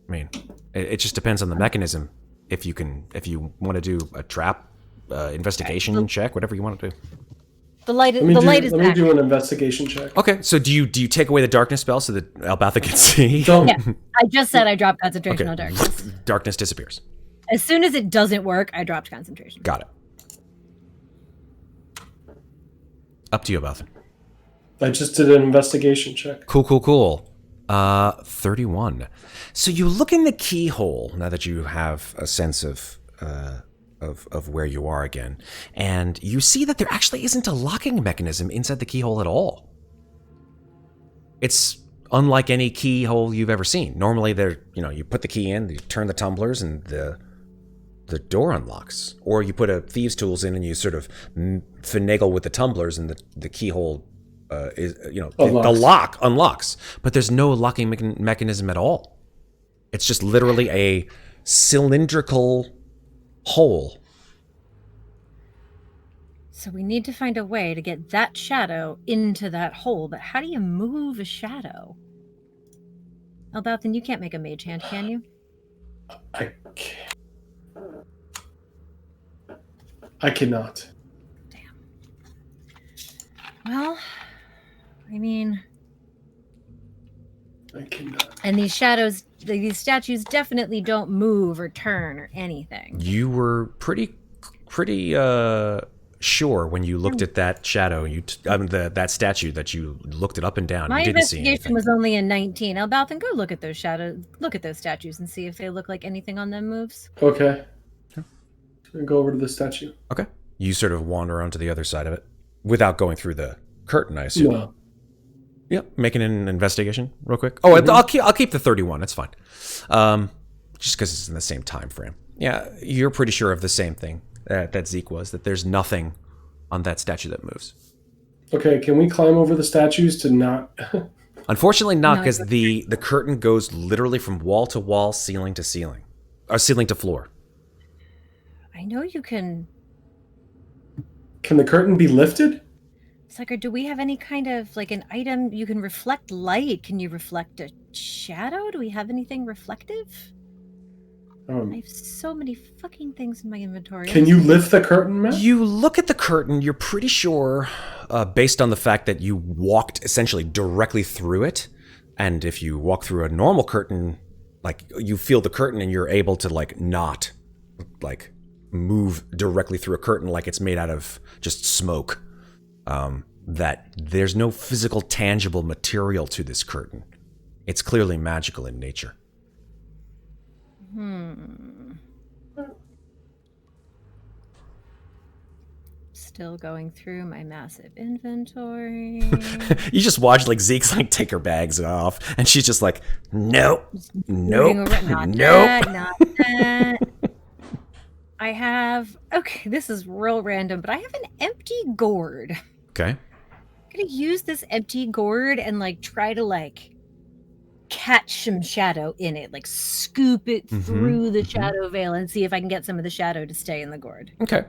I mean, it just depends on the mechanism. If you want to do a trap investigation check, whatever you want to do. The light is Let me active. do an investigation check. Okay, so do you take away the darkness spell so that Elbauthin can see? Don't. Yeah, I just said I dropped concentration Okay. on darkness. Darkness disappears. As soon as it doesn't work, I dropped concentration. Got it. Up to you, Elbauthin. I just did an investigation check. Cool. 31. So you look in the keyhole now that you have a sense of where you are again, and you see that there actually isn't a locking mechanism inside the keyhole at all. It's unlike any keyhole you've ever seen. Normally, you put the key in, you turn the tumblers, and the the door unlocks. Or you put a thieves' tools in and you sort of finagle with the tumblers and the keyhole is, the lock unlocks. But there's no locking mechanism at all. It's just literally a cylindrical hole. So we need to find a way to get that shadow into that hole. But how do you move a shadow? Elbauthin, you can't make a mage hand, can you? I cannot. Damn. Well, I mean... I cannot. And these shadows, these statues definitely don't move or turn or anything. You were pretty sure when you looked at that shadow, that statue, that you looked it up and down. My you didn't see anything. investigation was only in 19. Elbauthin, go look at those shadows. Look at those statues and see if they look like anything on them moves. Okay. Go over to the statue. Okay. You sort of wander onto the other side of it without going through the curtain, I assume. No. Yep. Making an investigation real quick. Oh, I'll keep the 31. It's fine. Just because it's in the same time frame. Yeah, you're pretty sure of the same thing that Zeke was, that there's nothing on that statue that moves. Okay, can we climb over the statues to not... Unfortunately not, because the curtain goes literally from wall to wall, ceiling to ceiling. Or ceiling to floor. I know you can... Can the curtain be lifted? Sucker, do we have any kind of, like, an item you can reflect light? Can you reflect a shadow? Do we have anything reflective? I have so many fucking things in my inventory. Can you lift the curtain, Matt? You look at the curtain, you're pretty sure, based on the fact that you walked essentially directly through it, and if you walk through a normal curtain, like, you feel the curtain and you're able to, like, not, like, move directly through a curtain like it's made out of just smoke. That there's no physical, tangible material to this curtain. It's clearly magical in nature. Still going through my massive inventory. You just watch, like, Zeke's, like, take her bags off, and she's just like, nope, nope, Not nope. that. I have... Okay, this is real random, but I have an empty gourd. Okay. I'm gonna use this empty gourd and, like, try to, like, catch some shadow in it, like scoop it through the shadow veil and see if I can get some of the shadow to stay in the gourd. Okay.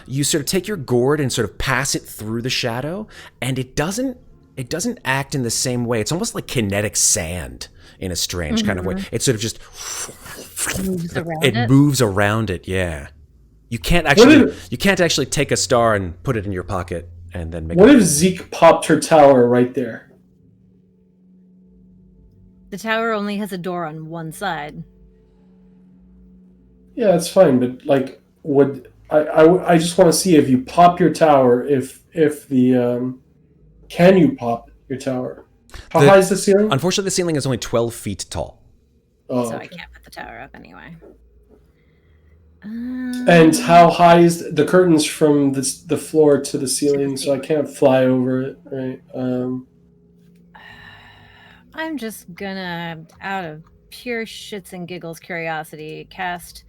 You sort of take your gourd and sort of pass it through the shadow, and it doesn't act in the same way. It's almost like kinetic sand in a strange kind of way. It sort of just moves around it. Yeah. You can't actually take a star and put it in your pocket and then make. What if Zeke popped her tower right there? The tower only has a door on one side. Yeah, that's fine, but like, I just want to see if you pop your tower, if the can you pop your tower? How high is the ceiling? Unfortunately, the ceiling is only 12 feet tall. Oh, so okay. I can't put the tower up anyway. And how high is the curtains from the floor to the ceiling? So I can't fly over it, right? I'm just gonna, out of pure shits and giggles curiosity, cast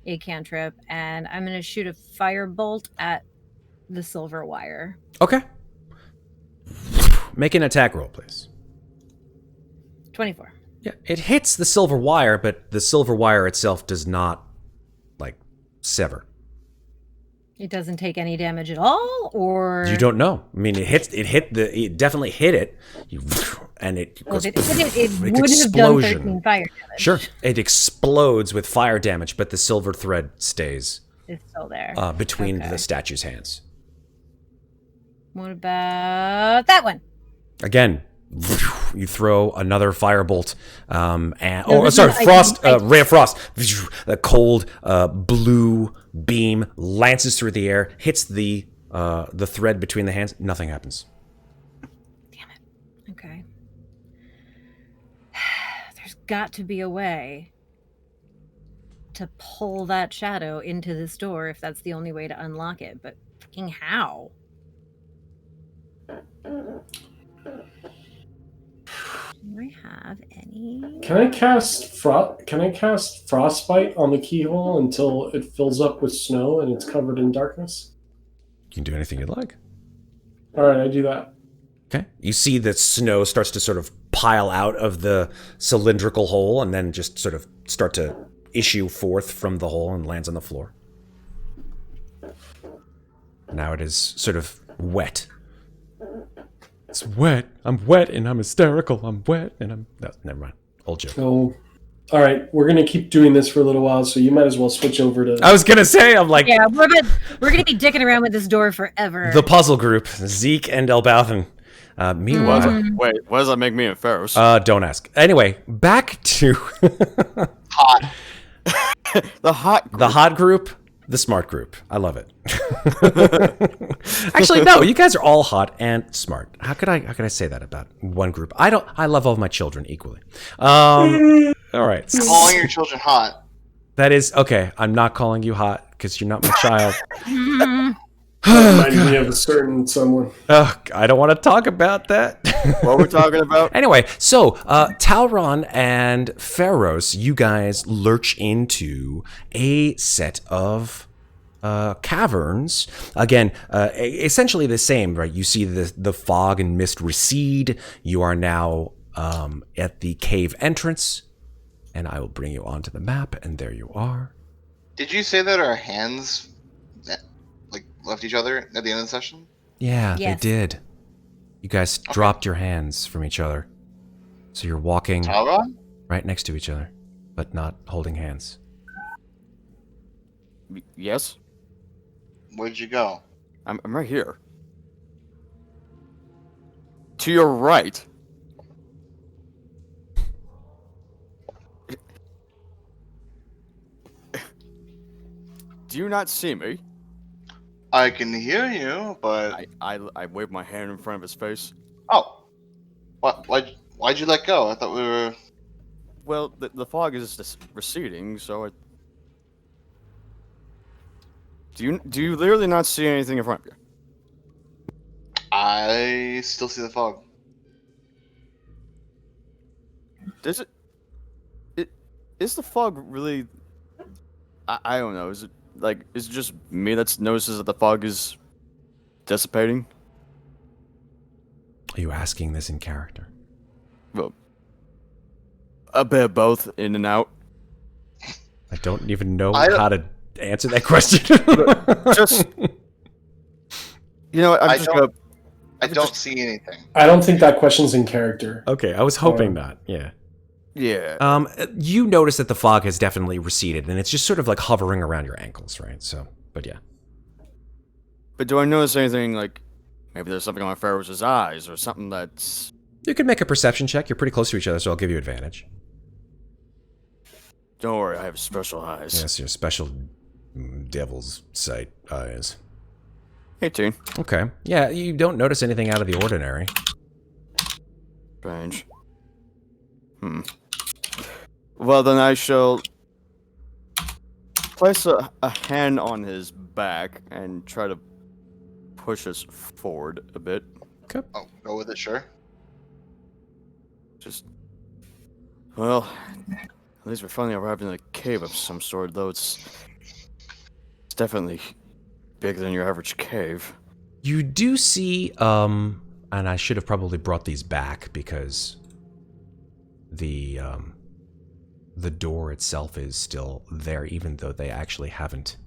a cantrip, and I'm gonna shoot a firebolt at the silver wire. Okay. Make an attack roll, please. 24. Yeah, it hits the silver wire, but the silver wire itself does not, like, sever. It doesn't take any damage at all, or you don't know. I mean, it definitely hit it, and it goes. It would have done 13 fire damage. Sure, it explodes with fire damage, but the silver thread stays. It's still there between the statue's hands. What about that one? Again, you throw another firebolt, ray of frost. A cold blue beam lances through the air, hits the thread between the hands. Nothing happens. Damn it. Okay. There's got to be a way to pull that shadow into this door if that's the only way to unlock it. But fucking how? Do I have any? Can I cast frostbite on the keyhole until it fills up with snow and it's covered in darkness? You can do anything you'd like. All right, I do that. Okay. You see that snow starts to sort of pile out of the cylindrical hole and then just sort of start to issue forth from the hole and lands on the floor. Now it is sort of wet. It's wet. I'm wet and I'm hysterical. I'm wet and I'm... No, never mind. Old joke. So, all right, we're going to keep doing this for a little while, so you might as well switch over to... I was going to say, I'm like... Yeah, we're going to be dicking around with this door forever. The puzzle group, Zeke and Elbauthin. Meanwhile... Wait, what does that make me and Ferros? Don't ask. Anyway, back to... Hot. The hot group. The hot group, the smart group. I love it. Actually, no, you guys are all hot and smart. How could I say that about one group? I love all of my children equally. All right. Calling your children hot. That is okay. I'm not calling you hot because you're not my child. Reminds me of a certain someone. I don't want to talk about that. What we're talking about? Anyway, so Talron and Ferros, you guys lurch into a set of caverns. Again, essentially the same, right? You see the fog and mist recede. You are now at the cave entrance, and I will bring you onto the map, and there you are. Did you say that our hands left each other at the end of the session? Yeah, Yes. they did. You guys dropped your hands from each other. So you're walking Talron? right next to each other, but not holding hands. Yes? Where'd you go? I'm right here. To your right. Do you not see me? I can hear you, but... I waved my hand in front of his face. Oh. Why'd you let go? I thought we were... Well, the fog is just receding, so Do you literally not see anything in front of you? I still see the fog. Is the fog really... I don't know, is it just me that notices that the fog is dissipating? Are you asking this in character? Well, a bit of both, in and out. I don't even know how to answer that question. Just... You know what, I don't see anything. I don't think that question's in character. Okay, I was hoping not. Yeah. Yeah. You notice that the fog has definitely receded, and it's just sort of like hovering around your ankles, right? So, but yeah. But do I notice anything, like, maybe there's something on Ferros' eyes, or something that's... You can make a perception check. You're pretty close to each other, so I'll give you advantage. Don't worry, I have special eyes. Yes, your special devil's sight eyes. 18. Okay. Yeah, you don't notice anything out of the ordinary. Strange. Well, then I shall place a hand on his back and try to push us forward a bit. Okay. Oh, go with it, sure. Just... Well, at least we're finally arrived in a cave of some sort, though it's definitely bigger than your average cave. You do see, and I should have probably brought these back because the door itself is still there, even though they actually haven't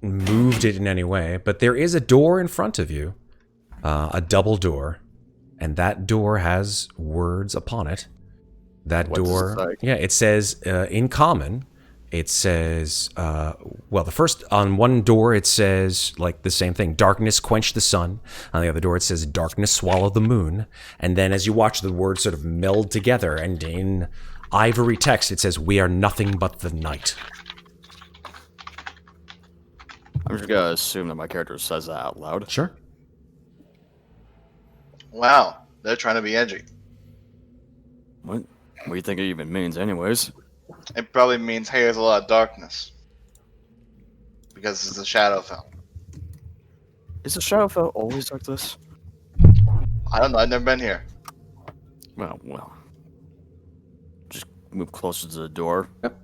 moved it in any way. But there is a door in front of you, a double door, and that door has words upon it. That door, yeah, it says in common. It says, well, the first, on one door it says, like, the same thing, darkness quench the sun. On the other door it says, darkness swallow the moon. And then as you watch the words sort of meld together, and in ivory text it says, we are nothing but the night. I'm just gonna assume that my character says that out loud. Sure. Wow, they're trying to be edgy. What do you think it even means, anyways? It probably means, hey, there's a lot of darkness. Because it's a Shadowfell. Is the Shadowfell always like this? I don't know, I've never been here. Well. Just move closer to the door. Yep.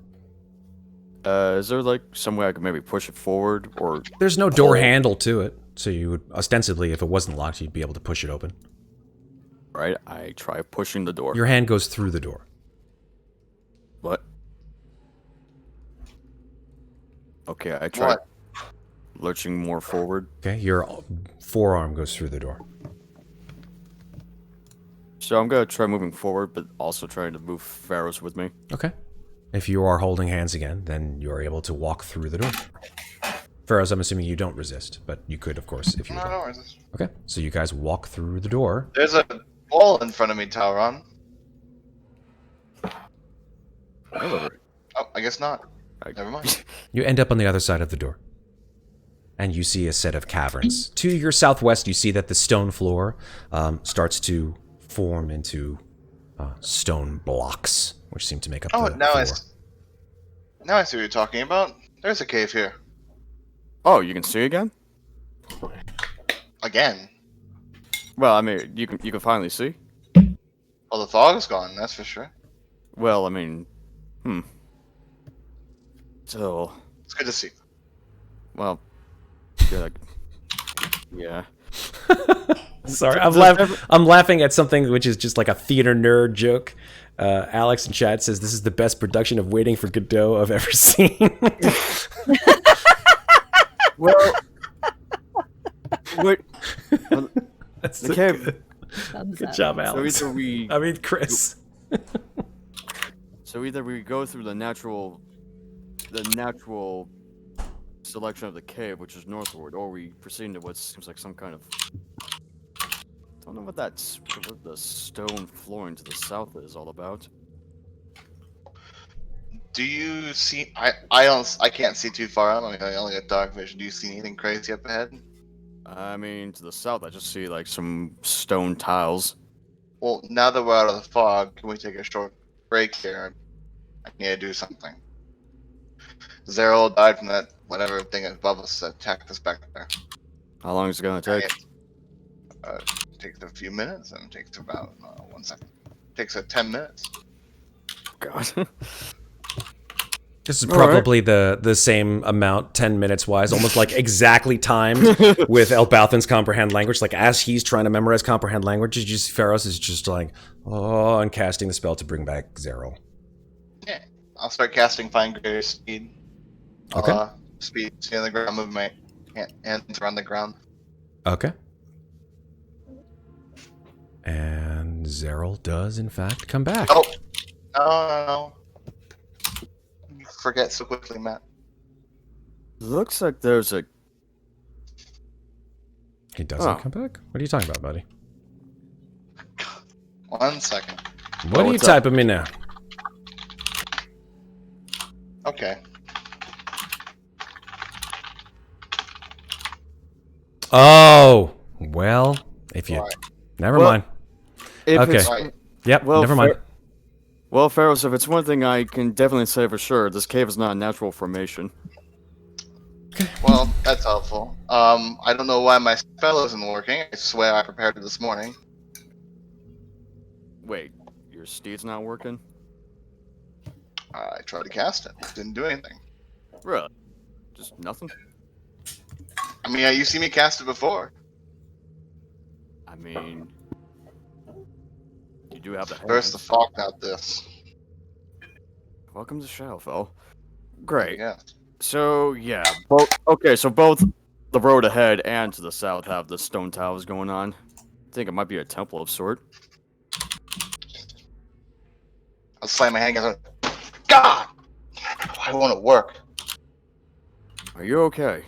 Is there like some way I could maybe push it forward or? There's no door handle to it, so you would ostensibly, if it wasn't locked, you'd be able to push it open. Right. I try pushing the door. Your hand goes through the door. What? Okay, I try What? lurching more forward. Okay, your forearm goes through the door. So I'm gonna try moving forward, but also trying to move Ferros with me. Okay. If you are holding hands again, then you are able to walk through the door. Ferros, I'm assuming you don't resist, but you could, of course, if you No, would. I don't resist. Okay, so you guys walk through the door. There's a wall in front of me, Talron. Elevator. Oh, I guess not. Never mind. You end up on the other side of the door. And you see a set of caverns. To your southwest, you see that the stone floor starts to form into stone blocks, which seem to make up Oh, the now floor. now I see what you're talking about. There's a cave here. Oh, you can see again? Again. Well, I mean, you can finally see. Well, the fog's gone, that's for sure. Well, I mean, So, It's good to see. well, good. Yeah. Sorry, I'm laughing at something which is just like a theater nerd joke. Alex in chat says this is the best production of Waiting for Godot I've ever seen. Well, wait. That's The so cave. good. Thumbs Good up. job, So Alex. either we, I mean, Chris. so either we go through the natural selection of the cave, which is northward, or we proceed into what seems like some kind of. Don't know what what the stone flooring to the south is all about. Do you see? I can't see too far out. I only got dark vision. Do you see anything crazy up ahead? I mean, to the south, I just see like some stone tiles. Well, now that we're out of the fog, can we take a short break here? I need to do something. Zero died from that whatever thing above us that attacked us back there. How long is it gonna take? It takes a few minutes, and it takes about 1 second. It takes 10 minutes. God. This is All right. probably the same amount, 10 minutes wise, almost like exactly timed with Elbauthin's comprehend language. Like as he's trying to memorize comprehend language, Ferros is just like, oh, and casting the spell to bring back Zero. Yeah, I'll start casting Find Greater Speed. Okay. Speed on the ground, move my hands around the ground. Okay. And Zeril does, in fact, come back. Oh! No. You forget so quickly, Matt. Looks like there's a. He doesn't Oh. come back? What are you talking about, buddy? 1 second. What are you what's up? typing me now? Okay. Oh! Well, if you... Alright. Never Well, mind. If Okay. it's- Right. Yep, well, never mind. Well, Ferros, if it's one thing I can definitely say for sure, this cave is not a natural formation. Well, that's helpful. I don't know why my spell isn't working. I swear I prepared it this morning. Wait, your steed's not working? I tried to cast it. Didn't do anything. Really? Just nothing? I mean, you see me cast it before. I mean, you do have the First the hands. fog, not this. Welcome to Shadowfell. Great. Yeah. So yeah, so both the road ahead and to the south have the stone towers going on. I think it might be a temple of sort. I'll slam my hand against it. God! Why won't it work? Are you okay?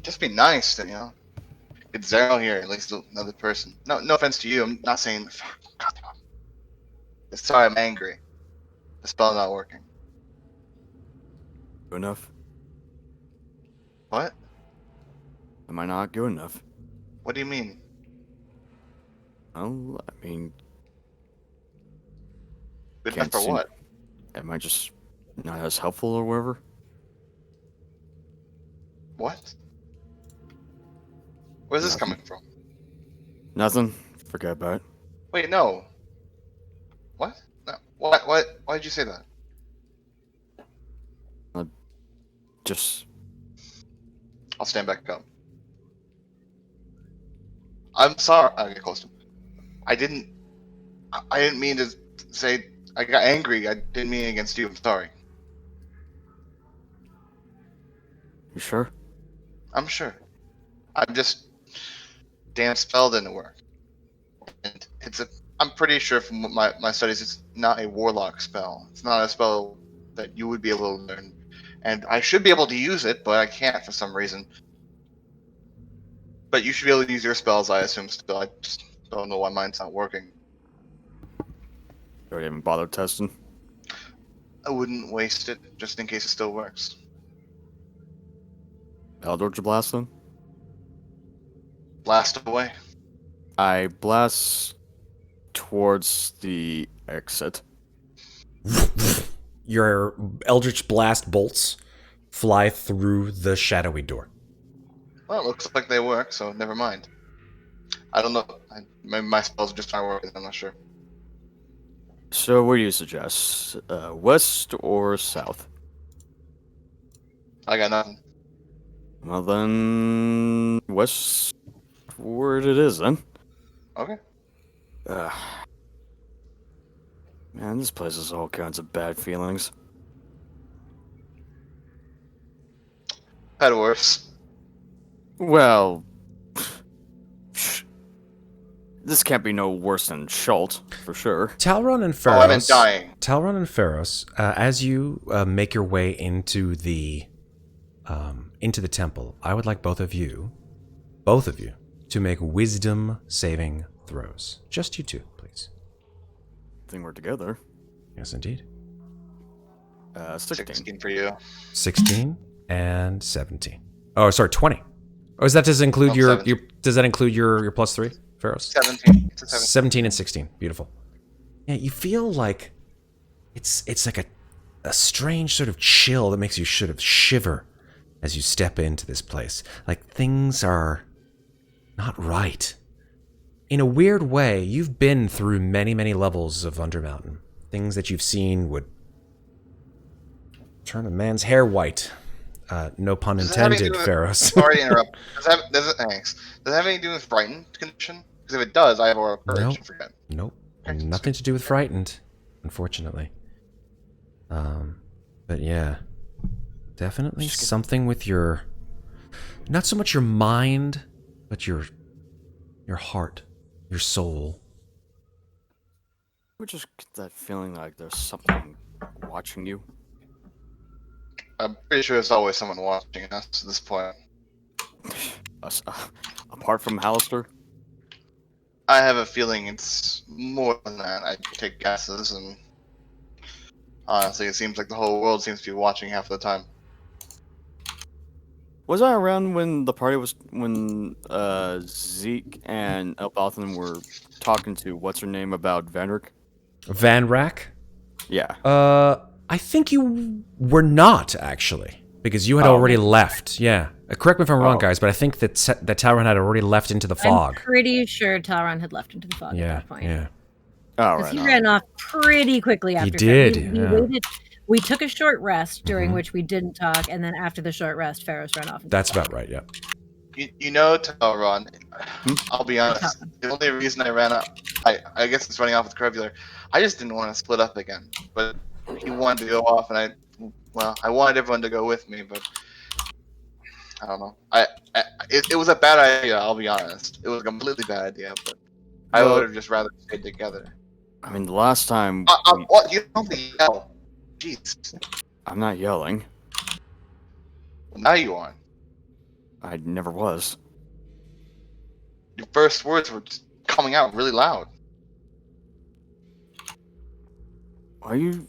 Just be nice, get Zero here, at least another person. No offense to you. I'm not saying. God damn it. Sorry, I'm angry. The spell's not working. Good enough? What? Am I not good enough? What do you mean? Well, I mean, Good Can't enough for see- what? am I just not as helpful or whatever? What? Where's this Nothing. coming from? Nothing. Forget about it. Wait, no. What? No. What? Why did you say that? Just I'll stand back up. I'm sorry. I get close to him. I didn't mean to say. I got angry. I didn't mean against you. I'm sorry. you sure? I'm sure. I'm just. Damn spell didn't work. And I'm pretty sure from my studies, it's not a warlock spell. It's not a spell that you would be able to learn. And I should be able to use it, but I can't for some reason. But you should be able to use your spells, I assume, still. I just don't know why mine's not working. You already haven't bothered testing. I wouldn't waste it, just in case it still works. Eldritch Blast then? Blast away. I blast towards the exit. Your Eldritch Blast bolts fly through the shadowy door. Well, it looks like they work, so never mind. I don't know. Maybe my spells just aren't working, I'm not sure. So, what do you suggest? West or south? I got nothing. Well, then. Westward it is, then. Okay. Man, this place has all kinds of bad feelings. Had worse. Well. This can't be no worse than Schult, for sure. Talron and Oh, I've been Ferros. dying. Talron and Ferros, as you make your way into the temple, I would like both of you, to make wisdom saving throws. Just you two, please. I think we're together. Yes, indeed. 16. 16 for you. 16 and 17. Oh, sorry, 20. Oh, does that include Oh, your 17. does that include your +3, Ferros? 17. It's a 17. 17 and 16. Beautiful. Yeah, you feel like it's like a strange sort of chill that makes you sort of shiver as you step into this place. Like things are not right. In a weird way, you've been through many, many levels of Undermountain. Things that you've seen would turn a man's hair white. No pun Does it have intended, anything to do with- Ferros. Sorry to interrupt. Thanks. Does it have anything to do with frightened condition? Because if it does, I have aura courage. Nope. I forget. Nope. Nothing to do with frightened, unfortunately. But yeah. Definitely something with your... Not so much your mind, but your heart, your soul. We just get that feeling like there's something watching you. I'm pretty sure there's always someone watching us at this point. Us, apart from Hallister? I have a feeling it's more than that. I take guesses, and honestly, it seems like the whole world seems to be watching half the time. Was I around when the party was when Zeke and Elbauthin were talking to what's her name about Vanrik? Van Rack? Yeah. I think you were not, actually. Because you had already left. Yeah. Correct me if I'm wrong, guys, but I think that Talron had already left into the fog. I'm pretty sure Talron had left into the fog at that point. Yeah. Oh, Because right. he on. ran off pretty quickly after. did, We yeah. waited. We took a short rest during Mhm. which we didn't talk, and then after the short rest, Ferros ran off. That's about right, yeah. You know, Talron, I'll be honest. The only reason I ran up, I guess it's running off with Crevular. I just didn't want to split up again. But he wanted to go off, and I wanted everyone to go with me, but I don't know. It was a bad idea. I'll be honest. It was a completely bad idea, but I Well- would have just rather stayed together. I mean, the last time What? You don't yell. Jeez. I'm not yelling. Well, now you are. I never was. Your first words were just coming out really loud. Are you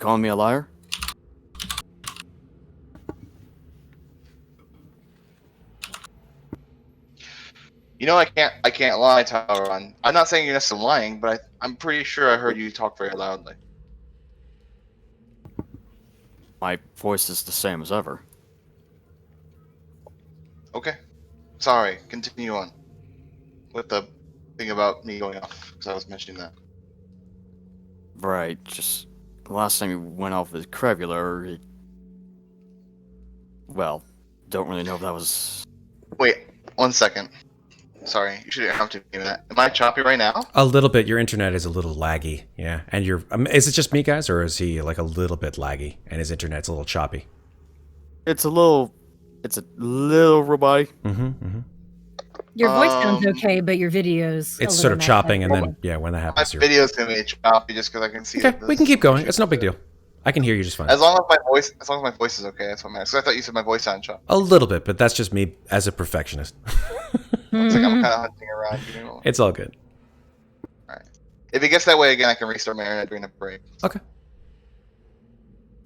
calling me a liar? You know, I can't lie, Talron. I'm not saying you're necessarily lying, but I'm pretty sure I heard you talk very loudly. My voice is the same as ever. Okay. Sorry. Continue on. with the thing about me going off, because I was mentioning that. Right, just the last time you went off with Crebular, well, don't really know if that was... Wait, 1 second. Sorry, you should have to give me that. Am I choppy right now? A little bit. Your internet is a little laggy. Yeah. And you're... is it just me, guys? Or is he like a little bit laggy and his internet's a little choppy? It's a little robotic. Your voice sounds okay, but your video's It's sort of chopping, and then, yeah, when that My happens, you're... video's gonna be choppy just because I can see. Okay, that we can keep going. It's no big deal. I can hear you just fine. As long as my voice is okay, that's what matters. 'Cause I thought you said my voice sounded choppy. A little bit, but that's just me as a perfectionist. It's like I'm kind of hunting around. You know? It's all good. If it gets that way again, I can restart my internet during the break. Okay.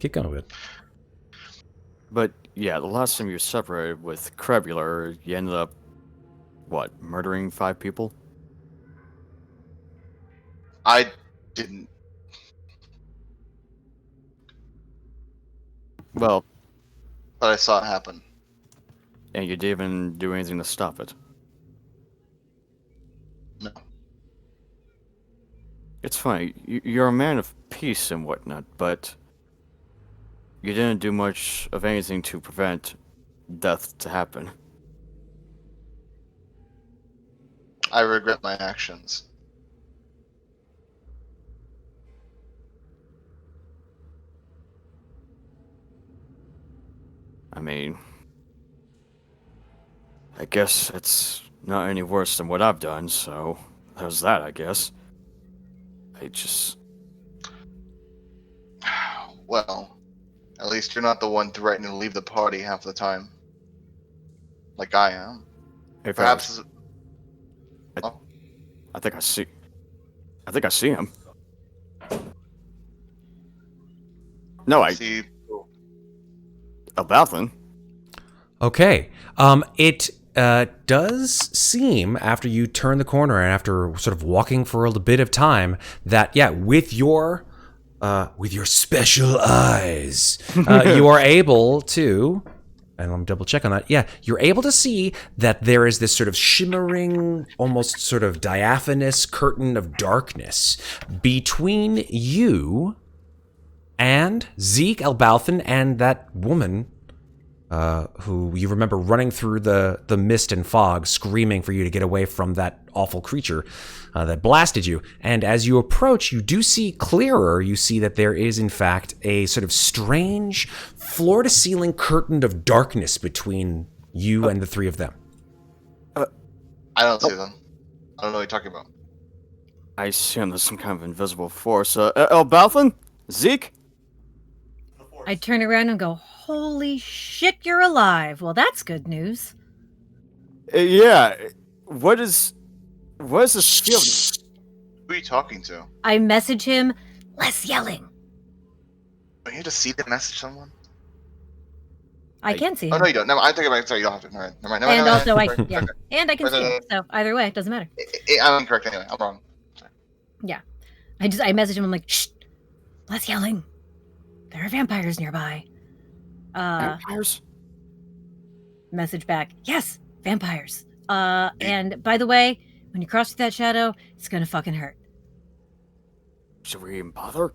Keep going with it. But yeah, the last time you separated with Crebular, you ended up, what, murdering 5 people? I didn't. Well, But I saw it happen. and you didn't even do anything to stop it. No. It's funny, you're a man of peace and whatnot, but you didn't do much of anything to prevent death to happen. I regret my actions. I mean, I guess it's not any worse than what I've done, so there's that, I guess. I just... Well, at least you're not the one threatening to leave the party half the time. Like I am. Hey, Perhaps. I think I see him. No, I... See. Elbauthin. Okay. It does seem, after you turn the corner and after sort of walking for a bit of time, that, yeah, with your special eyes, you are able to, and let me double check on that, yeah, you're able to see that there is this sort of shimmering, almost sort of diaphanous curtain of darkness between you and Zeke, Elbauthin, and that woman who you remember running through the mist and fog, screaming for you to get away from that awful creature that blasted you. And as you approach, you do see clearer. You see that there is, in fact, a sort of strange floor-to-ceiling curtain of darkness between you and the three of them. I don't see them. I don't know what you're talking about. I assume there's some kind of invisible force. Elbauthin? Zeke? I turn around and go, holy shit, you're alive. Well, that's good news. Yeah. What is this field? Who are you talking to? I message him, less yelling. Don't you just see the message someone? I can see him. Oh no, you don't. No, I'm thinking about. Sorry, you don't have to. Never mind. And also, Sorry. and I can see him. So either way, it doesn't matter. I'm incorrect anyway. I'm wrong. Sorry. Yeah. I message him, I'm like, shh, less yelling. There are vampires nearby. Vampires? Message back, yes, vampires. And by the way, when you cross through that shadow, it's gonna fucking hurt. Should we even bother?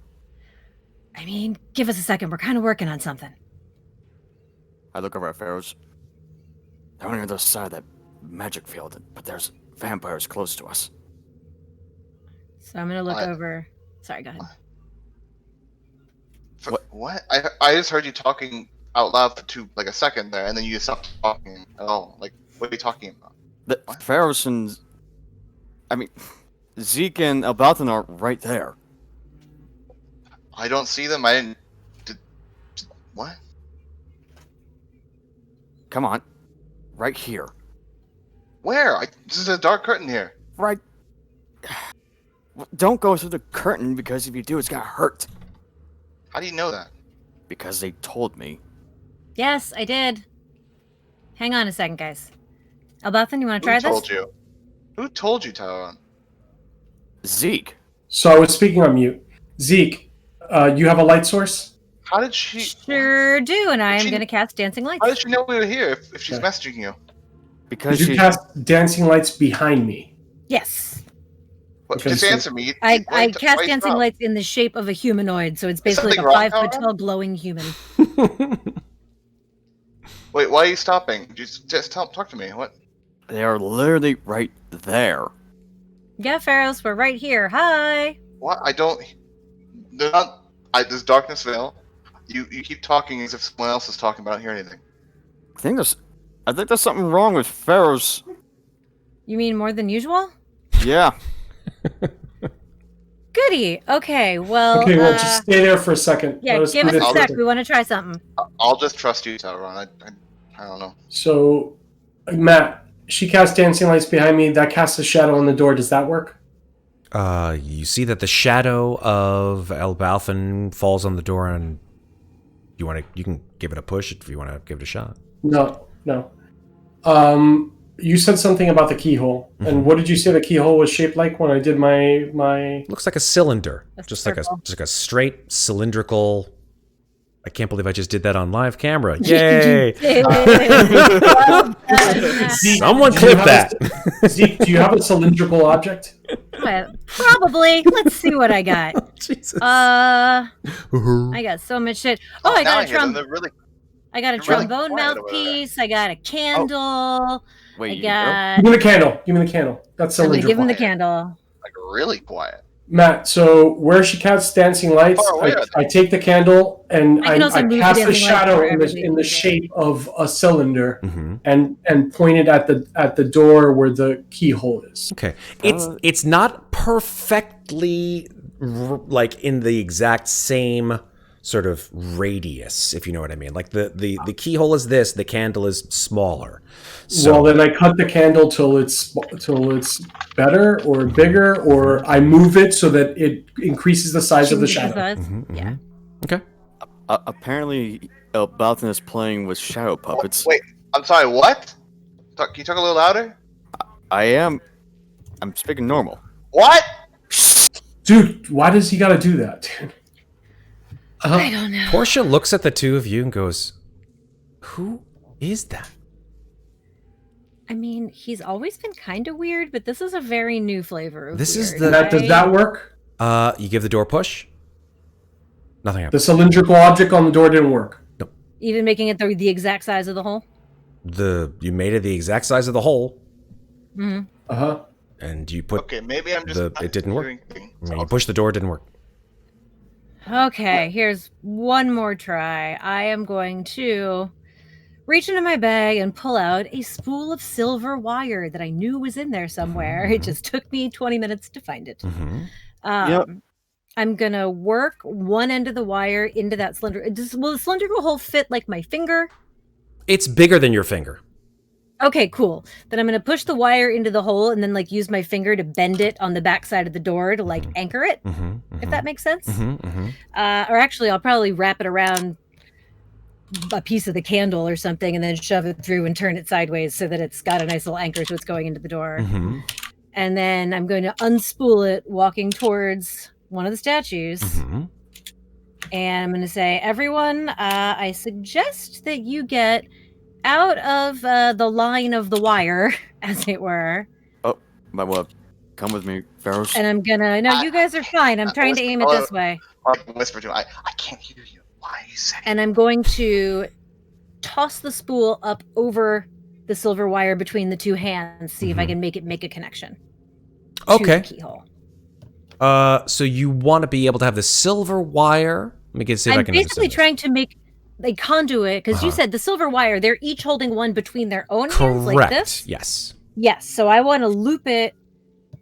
I mean, give us a second. We're kind of working on something. I look over at Ferros. They're on the other side of that magic field, but there's vampires close to us. So I'm gonna look over. Sorry, go ahead. What? I just heard you talking out loud for a second there, and then you just stopped talking at all. Like, what are you talking about? The Ferros and... I mean, Zeke and Elbauthin are right there. I don't see them. I didn't... What? Come on. Right here. Where? This is a dark curtain here. Right... Don't go through the curtain, because if you do, it's gonna hurt. How do you know that? Because they told me. Yes, I did. Hang on a second, guys. Elbauthin, you want to try Who this? told you? Who told you, Talron? Zeke. So I was speaking on mute. Zeke, you have a light source? How did she... Sure do, and I am She- going to cast Dancing Lights. How did she know we were here if she's Okay. messaging you? Because Did you she... cast dancing lights behind me? Yes. What, Okay, just so- answer me. I Why cast stop? dancing lights in the shape of a humanoid, so it's basically like a something wrong, 5 foot tall glowing human. Wait, why are you stopping? Just talk to me. What? They are literally right there. Yeah, Ferros, we're right here. Hi. What? I don't. They're not. Does darkness veil? You keep talking as if someone else is talking, but I don't hear anything. I think there's something wrong with Ferros. You mean more than usual? Yeah. Goody. Okay, well. Okay, well, just stay there for a second. Yeah, Let us give do us this a real sec. quick. We want to try something. I'll just trust you, Talron. I don't know. So, Matt, she cast dancing lights behind me. That casts a shadow on the door. Does that work? You see that the shadow of Elbauthin falls on the door, and you can give it a push if you want to give it a shot. No. You said something about the keyhole, Mm-hmm. and what did you say the keyhole was shaped like when I did my? Looks like a cylinder, A just like circle. a straight cylindrical. I can't believe I just did that on live camera. Yay! Well done. Someone Do you clip have that. Zeke, do you have a cylindrical object? Well, probably. Let's see what I got. Jesus. I got so much shit. Oh, I now got a hear them. trombone. They're really. I got a They're really trombone quiet over there. mouthpiece. I got a candle. Wait, I you got. Give me the candle. Give me the candle. That's I'm gonna cylindrical. give him the candle. Like really quiet. Matt, so where she casts dancing lights, Far away, I take the candle and I can also I move the cast a dancing lights shadow wherever in the they- shape of a cylinder Mm-hmm. and point it at the door where the keyhole is. Okay, it's not perfectly like in the exact same sort of radius, if you know what I mean. Like the keyhole is this, the candle is smaller. So Well, then I cut the candle till it's better or bigger, or I move it so that it increases the size of the Changes shadow. size. Yeah. okay. Apparently, Elbauthin is playing with shadow puppets. Wait, I'm sorry. What? Can you talk a little louder? I'm speaking normal. What? Dude, why does he got to do that, dude? I don't know. Portia looks at the two of you and goes, "Who is that?" I mean, he's always been kind of weird, but this is a very new flavor of This is weird, the- Does right? that work? You give the door a push. Nothing The happens. cylindrical object on the door didn't work. Even making it the exact size of the hole? You made it the exact size of the hole, Mm-hmm. Uh-huh. and you put Okay, maybe I'm just. it didn't work. hearing things. you pushed the door, it didn't work. Okay, here's one more try. I am going to reach into my bag and pull out a spool of silver wire that I knew was in there somewhere. It just took me 20 minutes to find it. Mm-hmm. Yep. I'm gonna work one end of the wire into that cylinder. Will the cylindrical hole fit like my finger? It's bigger than your finger. Okay, cool. Then I'm gonna push the wire into the hole and then like use my finger to bend it on the back side of the door to like anchor it, if that makes sense. Or actually, I'll probably wrap it around a piece of the candle or something and then shove it through and turn it sideways so that it's got a nice little anchor so it's going into the door. Mm-hmm. And then I'm going to unspool it walking towards one of the statues. Mm-hmm. And I'm going to say, everyone, I suggest that you get out of the line of the wire, as it were. Well, come with me, Ferros. And I'm going to, no, you guys are fine. I'm trying to aim it this way. I whisper to him. I can't hear you. Why are you saying? And I'm going to toss the spool up over the silver wire between the two hands, see if I can make a connection. Okay. To the keyhole. So you want to be able to have the silver wire. Let me see if I I'm can basically understand trying to make a conduit because you said the silver wire. They're each holding one between their own hands, like Correct. this. Yes. Yes. So I want to loop it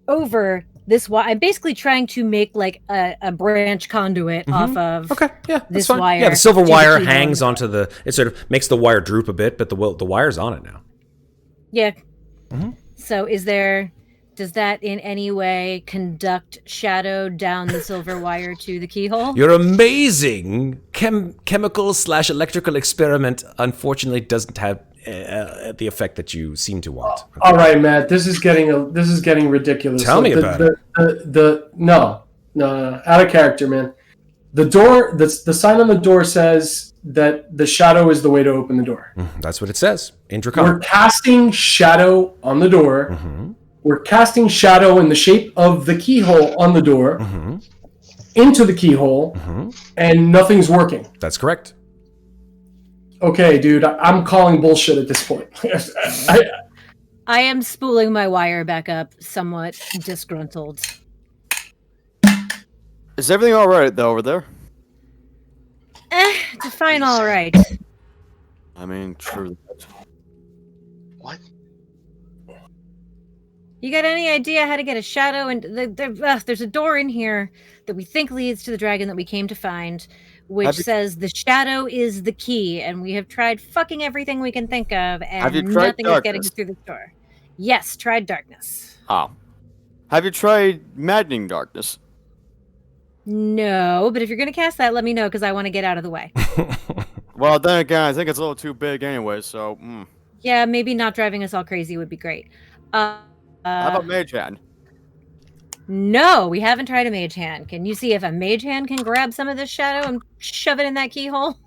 over this wire. I'm basically trying to make like a branch conduit off of. Okay. Yeah. That's This fine. wire Yeah. The silver to the wire keyhole. hangs onto the. It sort of makes the wire droop a bit, but the wire's on it now. Yeah. So does that in any way conduct shadow down the silver wire to the keyhole? Your amazing chemical/electrical experiment unfortunately doesn't have the effect that you seem to want. All right, Matt. This is getting ridiculous. Tell me about it. No, out of character, man. The door, the sign on the door says that the shadow is the way to open the door. That's what it says in We're Draconic. casting shadow on the door. We're casting shadow in the shape of the keyhole on the door into the keyhole, and nothing's working. That's correct. Okay, dude, I'm calling bullshit at this point. I am spooling my wire back up, somewhat disgruntled. Is everything all right though over there? Define all right. I mean, true. What? You got any idea how to get a shadow? And there's a door in here that we think leads to the dragon that we came to find, which says the shadow is the key, and we have tried fucking everything we can think of, and nothing is getting us through this door. Yes, tried darkness. Oh. Have you tried maddening darkness? No, but if you're going to cast that, let me know, because I want to get out of the way. Well, then again, I think it's a little too big anyway, so... Yeah, maybe not driving us all crazy would be great. How about Mage Hand? No, we haven't tried a Mage Hand. Can you see if a Mage Hand can grab some of this shadow and shove it in that keyhole?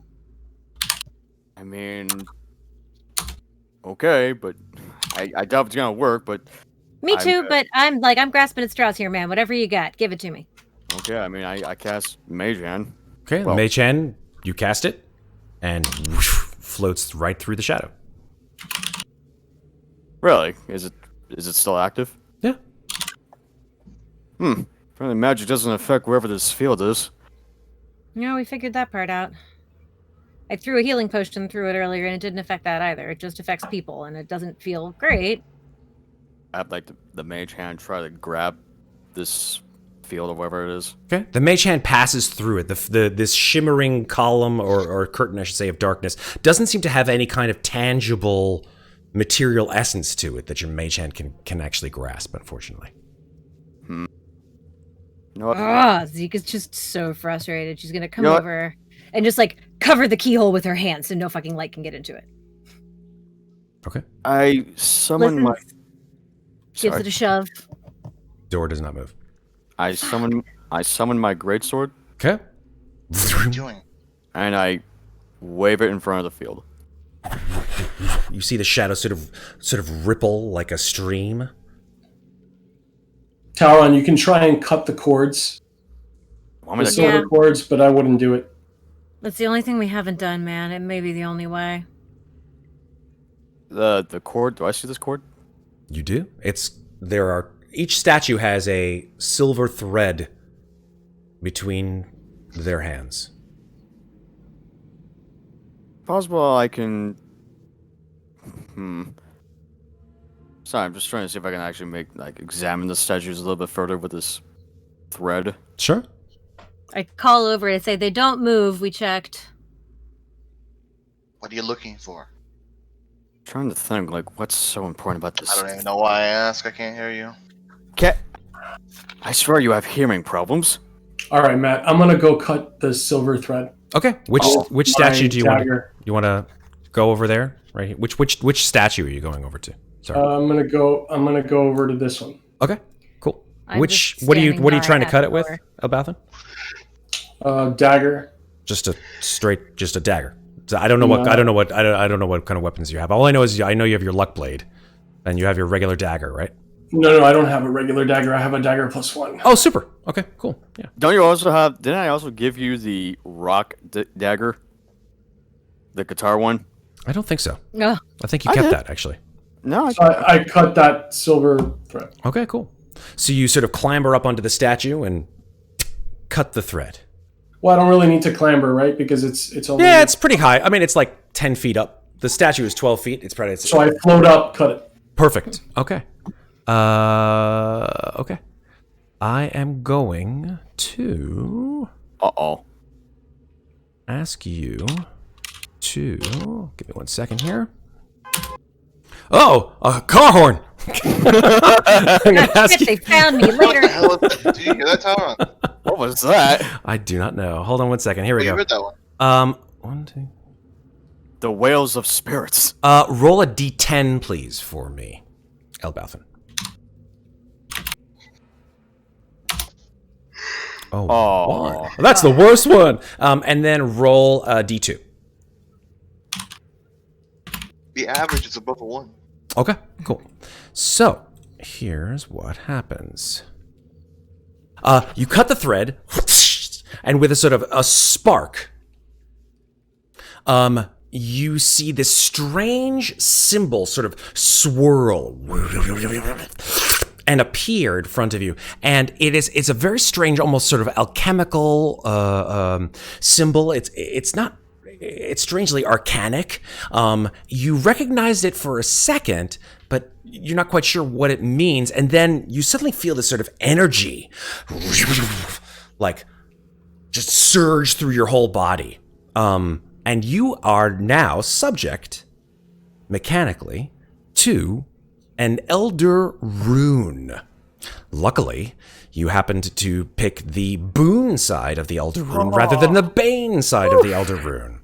I mean... Okay, but... I doubt it's gonna work, but... Me too, but I'm grasping at straws here, man. Whatever you got, give it to me. Okay, I mean, I cast Mage Hand. Okay, well, Mage Hand, you cast it, and whoosh, floats right through the shadow. Really? Is it still active? Yeah. Apparently magic doesn't affect wherever this field is. No, we figured that part out. I threw a healing potion through it earlier, and it didn't affect that either. It just affects people, and it doesn't feel great. I'd like the Mage Hand try to grab this field or whatever it is. Okay. The Mage Hand passes through it. This shimmering column or curtain, I should say, of darkness doesn't seem to have any kind of tangible material essence to it that your Mage Hand can actually grasp, unfortunately. You know what? Zeke is just so frustrated. She's gonna come over and just cover the keyhole with her hand so no fucking light can get into it. Okay. I summon my... Gives it a shove. Door does not move. I summon my greatsword. Okay. What are you doing? And I wave it in front of the field. You see the shadow sort of ripple like a stream. Talron, you can try and cut the cords. The silver cords, but I wouldn't do it. That's the only thing we haven't done, man. It may be the only way. The cord, do I see this cord? You do? Each statue has a silver thread between their hands. Possible I can... Sorry, I'm just trying to see if I can actually examine the statues a little bit further with this thread. Sure. I call over and say, they don't move, we checked. What are you looking for? I'm trying to think, what's so important about this? I don't even know why I ask. I can't hear you. I swear you have hearing problems. All right, Matt, I'm going to go cut the silver thread. Okay. Which statue do you want to... You want to go over there? Right here? Which statue are you going over to? Sorry. I'm gonna go over to this one. Okay, cool. I'm What are you trying to cut it with, door. Elbauthin? Dagger. Just a dagger. So I don't know what kind of weapons you have. All I know is I know you have your luck blade, and you have your regular dagger, right? No, I don't have a regular dagger. I have a dagger +1. Oh, super. Okay, cool. Yeah. Don't you also have... Didn't I also give you the rock dagger? The guitar one? I don't think so. No. I think you kept that, actually. No, I cut that silver thread. Okay, cool. So you sort of clamber up onto the statue and cut the thread. Well, I don't really need to clamber, right? Because it's only... Yeah, it's pretty high. I mean, it's like 10 feet up. The statue is 12 feet. It's probably... So I float up, cut it. Perfect. Okay. Okay. I am going to... ask you to... Give me 1 second here. Oh, a car horn! I'm gonna ask They found me later. Did you hear that, Talron? What was that? I do not know. Hold on 1 second. Here we You go. heard that one? 1, 2... The Whales of Spirits. Roll a d10, please, for me, Elbauthin. Oh, one. That's the worst one. And then roll a d2. The average is above a 1. Okay, cool. So, here's what happens. You cut the thread, and with a sort of a spark, you see this strange symbol sort of swirl and appear in front of you. And it's a very strange, almost sort of alchemical symbol. It's strangely arcanic. You recognized it for a second, but you're not quite sure what it means. And then you suddenly feel this sort of energy, like just surge through your whole body. And you are now subject, mechanically, to an Elder Rune. Luckily, you happened to pick the boon side of the Elder Rune rather than the bane side of the Elder Rune.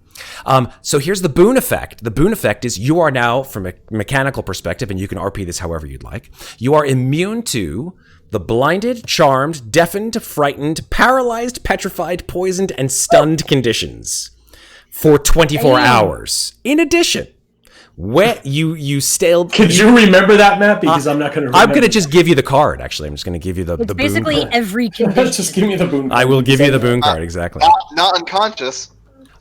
So here's the boon effect. The boon effect is you are now, from a mechanical perspective, and you can RP this however you'd like, you are immune to the blinded, charmed, deafened, frightened, paralyzed, petrified, poisoned, and stunned conditions for 24 hours. In addition, where you stale. Could you remember that, Matt? Because I'm not going to remember. I'm going to just give you the card, actually. I'm just going to give you the boon basically card. every condition. Just give me the boon card. I will give you the boon card, exactly. Not unconscious.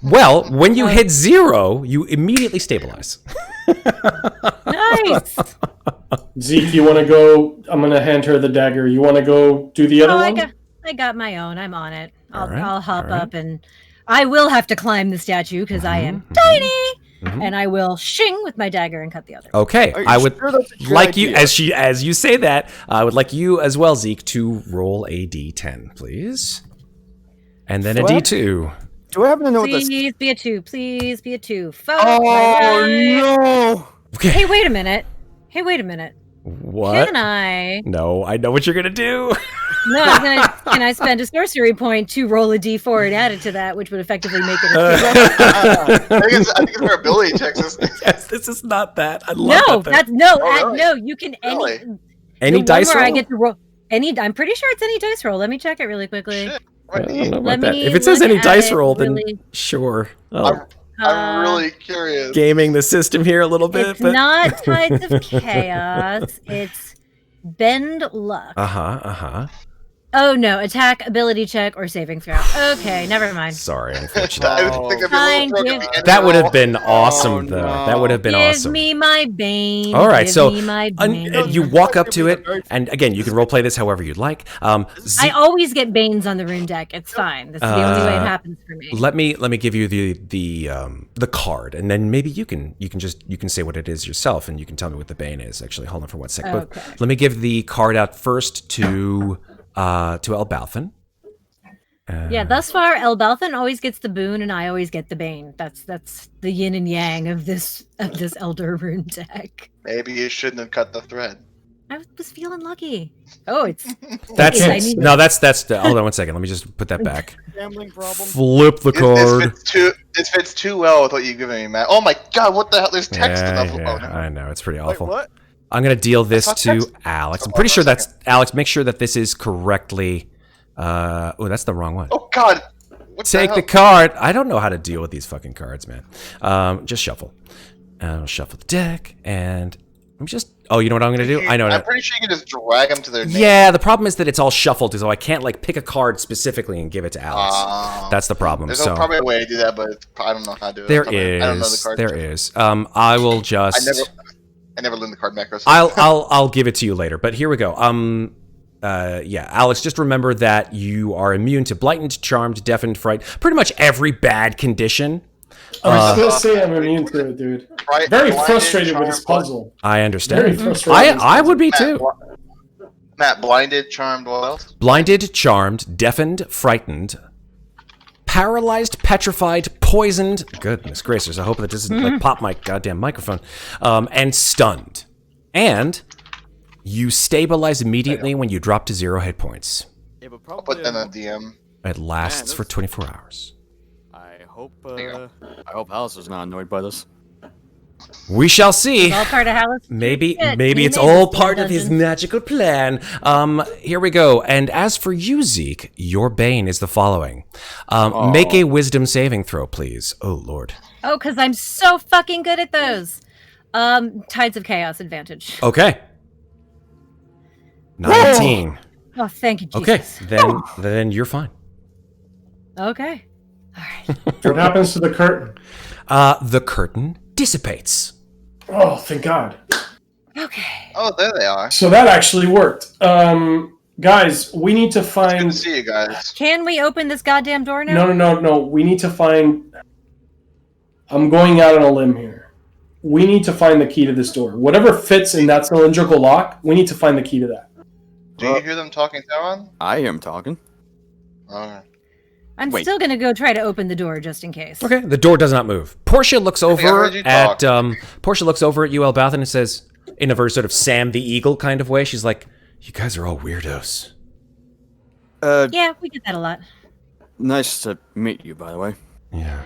Well, when you hit 0, you immediately stabilize. Nice. Zeke, you want to go? I'm going to hand her the dagger. You want to go do the other one? I got my own. I'm on it. All I'll hop up, and I will have to climb the statue because I am tiny. And I will shing with my dagger and cut the other. Okay, I would sure that's a good like idea? you as you say that. I would like you as well, Zeke, to roll a d10, please, and then a d2. Do I happen to know what this? Please be a 2. Please be a 2. Oh no! Okay. Hey, wait a minute. What? Can I? No, I know what you're gonna do. No, can I spend a sorcery point to roll a d4 and add it to that, which would effectively make it a 2? I think it's where ability checks is. Yes, this is not that. I love No, that. that's no, really? no. You can Really? Any the dice one where roll. I get to roll any. I'm pretty sure it's any dice roll. Let me check it really quickly. Shit. I don't know about Let that. me If it says look any at dice it roll, then really- sure. Oh, I'm really curious. gaming the system here a little bit, It's but not Tides of Chaos. It's Bend Luck. Oh no, attack, ability check, or saving throw. Okay, never mind. sorry, I unfortunately. would think I'd be a Fine, little broke give- at the end That of would the have roll. been awesome, Oh, though. no. That would have been Give awesome. me my bane. All right, Give so me my bane. you walk up to it, and again, you can roleplay this however you'd like. I always get banes on the rune deck. It's fine. That's the only way it happens for me. Let me give you the card, and then maybe you can say what it is yourself, and you can tell me what the bane is. Actually, hold on for 1 second. Okay. But let me give the card out first to Elbauthin. Yeah, thus far, Elbauthin always gets the boon, and I always get the bane. That's the yin and yang of this Elder Rune deck. Maybe you shouldn't have cut the thread. I was feeling lucky. Oh, it's That's I need- hold on 1 second. Let me just put that back. Gambling problem. Flip the card. This fits too well with what you've given me, Matt. Oh my god, what the hell? There's text in the Yeah, oh, no. I know it's pretty Wait, awful. what? I'm gonna deal this thought to text- Alex. I'm Hold pretty on sure a that's second. Alex. Make sure that this is correctly. Oh, that's the wrong one. Oh god. What Take the the hell? card. I don't know how to deal with these fucking cards, man. Just shuffle. I'll shuffle the deck, and I'm just. Oh, you know what I'm gonna do? I know. I'm pretty sure you can just drag them to their name. Yeah, the problem is that it's all shuffled, so I can't like pick a card specifically and give it to Alex. That's the problem. There's So probably a way to do that, but I don't know how to do it. there I don't know the is. card. There is. I will just. I never learned the card macros. I'll give it to you later. But here we go. Yeah, Alex, just remember that you are immune to blighted, charmed, deafened, fright, pretty much every bad condition. I was going to say I'm immune to it, dude. Right, Very blinded, frustrated with charmed, this puzzle. I Very understand. frustrated. I would be too. Matt, blinded, charmed, what else? Blinded, charmed, deafened, frightened, paralyzed, petrified, poisoned. Goodness gracious! I hope that doesn't like pop my goddamn microphone. And stunned. And you stabilize immediately when you drop to 0 hit points. Yeah, but I'll probably. put that in the DM. It lasts Man, for this- 24 hours. I hope Alice is not annoyed by this. We shall see. all part of Hallis. Maybe Yeah, maybe he it's made all this part of his dungeon. magical plan. Here we go. And as for you, Zeke, your bane is the following. Make a wisdom saving throw, please. Oh, Lord. Oh, because I'm so fucking good at those. Tides of Chaos advantage. Okay. 19. Oh, thank you, Okay, Jesus. then you're fine. Okay. All right. What happens to the curtain? The curtain dissipates. Oh, thank God. Okay. Oh, there they are. So that actually worked. Guys, we need to Good to find... see you guys. Can we open this goddamn door now? No. We need to find... I'm going out on a limb here. We need to find the key to this door. Whatever fits in that cylindrical lock, we need to find the key to that. Do you hear them talking, Talron? I hear him talking. Alright. I'm Wait. still gonna go try to open the door just in case. Okay, the door does not move. Portia looks I over heard you at talk. Portia looks over at you, Elbauthin, and says, in a very sort of Sam the Eagle kind of way, she's like, "You guys are all weirdos." Yeah, we get that a lot. Nice to meet you, by the way. Yeah.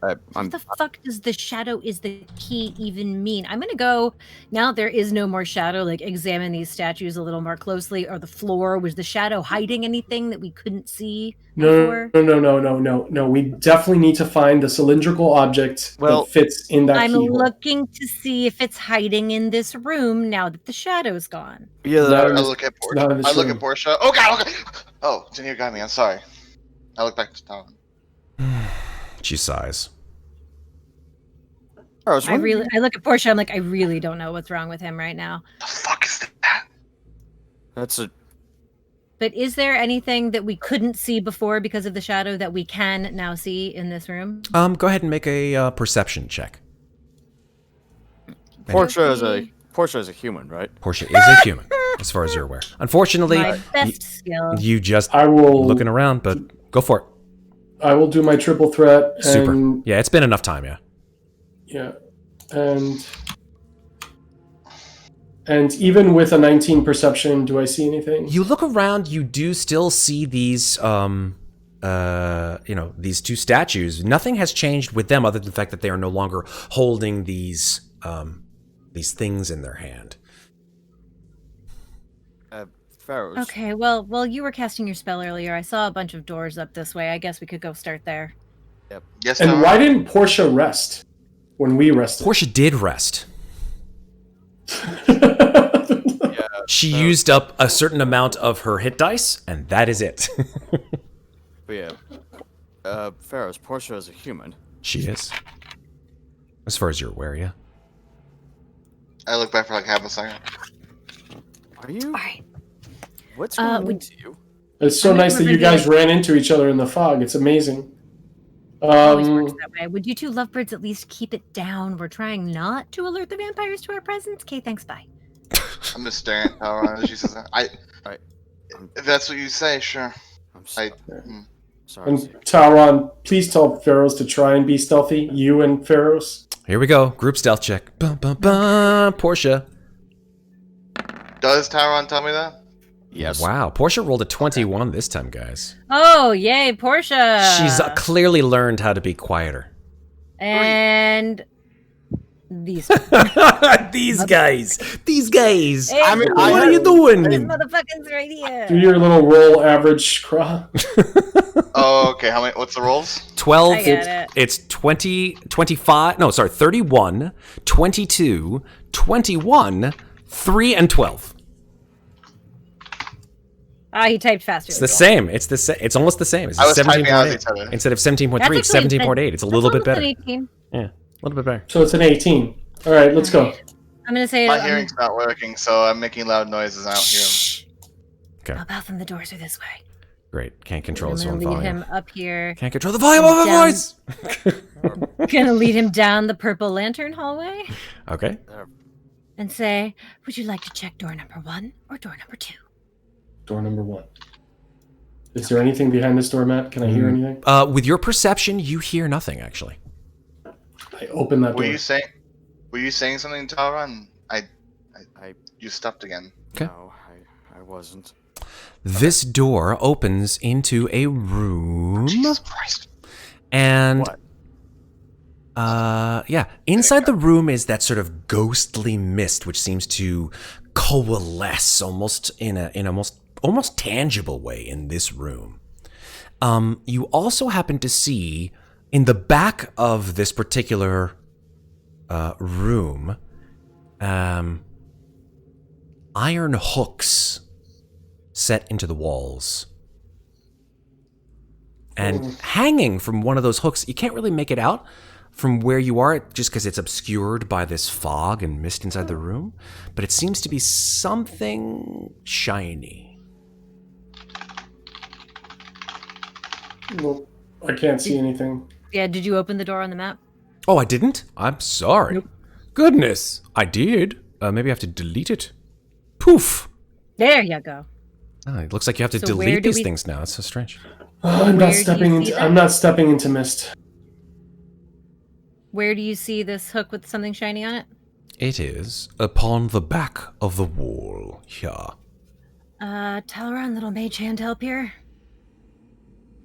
I'm What the fuck does the shadow is the key even mean? I'm gonna go now. There is no more shadow. Like examine these statues a little more closely, or the floor. Was the shadow hiding anything that we couldn't see before? No. We definitely need to find the cylindrical object Well, that fits in that I'm keyhole. looking to see if it's hiding in this room now that the shadow's gone. yeah. That I is- look at not Portia. in this I look room. at Portia. Oh god! Okay. Oh, Janir got me. I'm sorry. I look back to Talron. She sighs. Ferros, I look at Portia. I'm like, I really don't know what's wrong with him right now. The fuck is that? That's a. But is there anything that we couldn't see before because of the shadow that we can now see in this room? Go ahead and make a perception check. Portia is Okay. a human, right? Portia is a human, as far as you're aware. Unfortunately, My best skill. you just I will looking around, but go for it. I will do my triple threat. Super. And, Yeah, it's been enough time, yeah. yeah. And even with a 19 perception, do I see anything? You look around, you do still see these, these two statues. Nothing has changed with them other than the fact that they are no longer holding these things in their hand. Ferros. Okay, well, you were casting your spell earlier. I saw a bunch of doors up this way. I guess we could go start there. Yes, And Talron? why didn't Portia rest when we rested? Portia did rest. Yeah. She used up a certain amount of her hit dice, and that is it. But yeah. Ferros, Portia is a human. She is. As far as you're aware, yeah. I look back for like half a second. Are you? All right. What's going on would- to you? It's so I'm nice gonna that you reveal- guys ran into each other in the fog. It's amazing. Always works that way. Would you two lovebirds at least keep it down? We're trying not to alert the vampires to our presence. Okay, thanks. Bye. I'm just staring at Talron as she says that. If that's what you say, sure. I'm sorry. I- Sorry. And Zeke. Talron, please tell Ferros to try and be stealthy. You and Ferros. Here we go. Group stealth check. Bum, bum, bum. Portia. Does Talron tell me that? Yes. Wow. Portia rolled a 21 this time, guys. Oh, yay, Portia! She's clearly learned how to be quieter. And these These guys. Hey, I mean, What I are you had- doing? these motherfuckers right Do here. your little roll average, Kraw. Oh, okay. How many? What's the rolls? 12. I get it. It's 20, 25. No, sorry. 31, 22, 21, 3, and 12. Ah, he typed faster. It's the same. It's almost the same. It's I was typing out 17.8. each other. Instead of 17.3, That's it's actually- 17.8. It's a little bit That's better. almost an 18. Yeah, a little bit better. So it's an 18. All right, let's go. I'm gonna say My I'm- hearing's not working, so I'm making loud noises. I don't hear them. Elbauthin, the doors are this way. Great. Can't control I'm his gonna own lead volume. him up here. Can't control the volume of my Down. voice. Gonna lead him down the purple lantern hallway Okay. and say, "Would you like to check door number 1 or door number 2?" Door number 1. Is there anything behind this door, Matt? Can I hear anything? With your perception, you hear nothing, actually. I open that Were door. you saying? Were you saying something, Talron? I You stopped again. Okay. No, I wasn't. This door opens into a room. Jesus Christ. And What? yeah, inside the room is that sort of ghostly mist which seems to coalesce almost in a almost tangible way in this room. You also happen to see in the back of this particular room iron hooks set into the walls. And hanging from one of those hooks, you can't really make it out from where you are just because it's obscured by this fog and mist inside the room, but it seems to be something shiny. Well, I can't see anything. Yeah, did you open the door on the map? Oh, I didn't? I'm sorry. Nope. Goodness, I did. Maybe I have to delete it. Poof! There you go. Oh, it looks like you have to So where delete do these we- things now. It's so strange. Oh, I'm Where not do you stepping see into. that? I'm not stepping into mist. Where do you see this hook with something shiny on it? It is upon the back of the wall here. Talron, little mage hand help here.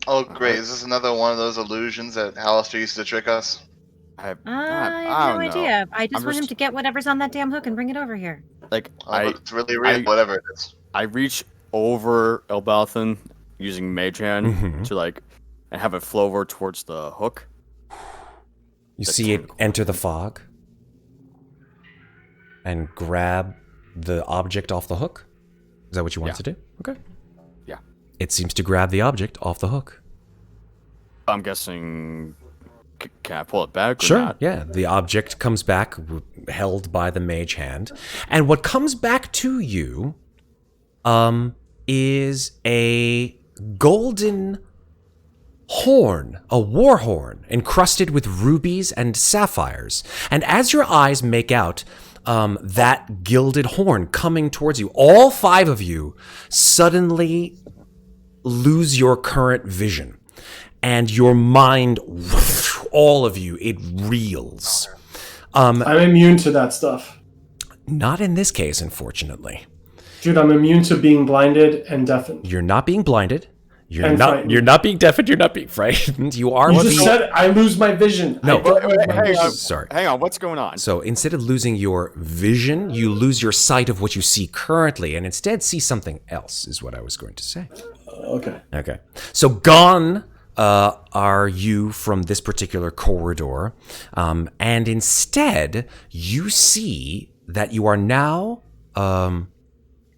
Oh, great. Is this another one of those illusions that Alistair used to trick us? I have I no don't know. idea. I just I'm want him just- to get whatever's on that damn hook and bring it over here. Like Oh, but it's really real, I- whatever it is. I reach over Elbauthin using Mage Hand to and have it flow over towards the hook. You The see it tentacle. enter the fog and grab the object off the hook. Is that what you want Yeah. to do? Okay. Yeah. It seems to grab the object off the hook. I'm guessing. Can I pull it back? Or Sure. Not? Yeah. The object comes back, held by the mage hand, and what comes back to you, is a golden horn, a war horn, encrusted with rubies and sapphires. And as your eyes make out that gilded horn coming towards you, all 5 of you suddenly lose your current vision. And your mind, all of you, it reels. I'm immune to that stuff. Not in this case, unfortunately. Dude, I'm immune to being blinded and deafened. You're not being blinded. You're And not. frightened. You're not being deafened. You're not being frightened. You are You being. just said I lose my vision. No. I don't lose my Hang vision. on. Sorry. Hang on. What's going on? So instead of losing your vision, you lose your sight of what you see currently, and instead see something else. Is what I was going to say. Okay. Okay. So gone are you from this particular corridor, and instead you see that you are now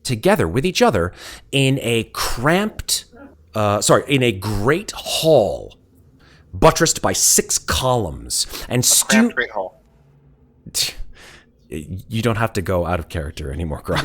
together with each other in a cramped, in a great hall, buttressed by 6 columns, and Cramped Great Hall. You don't have to go out of character anymore, Kraw.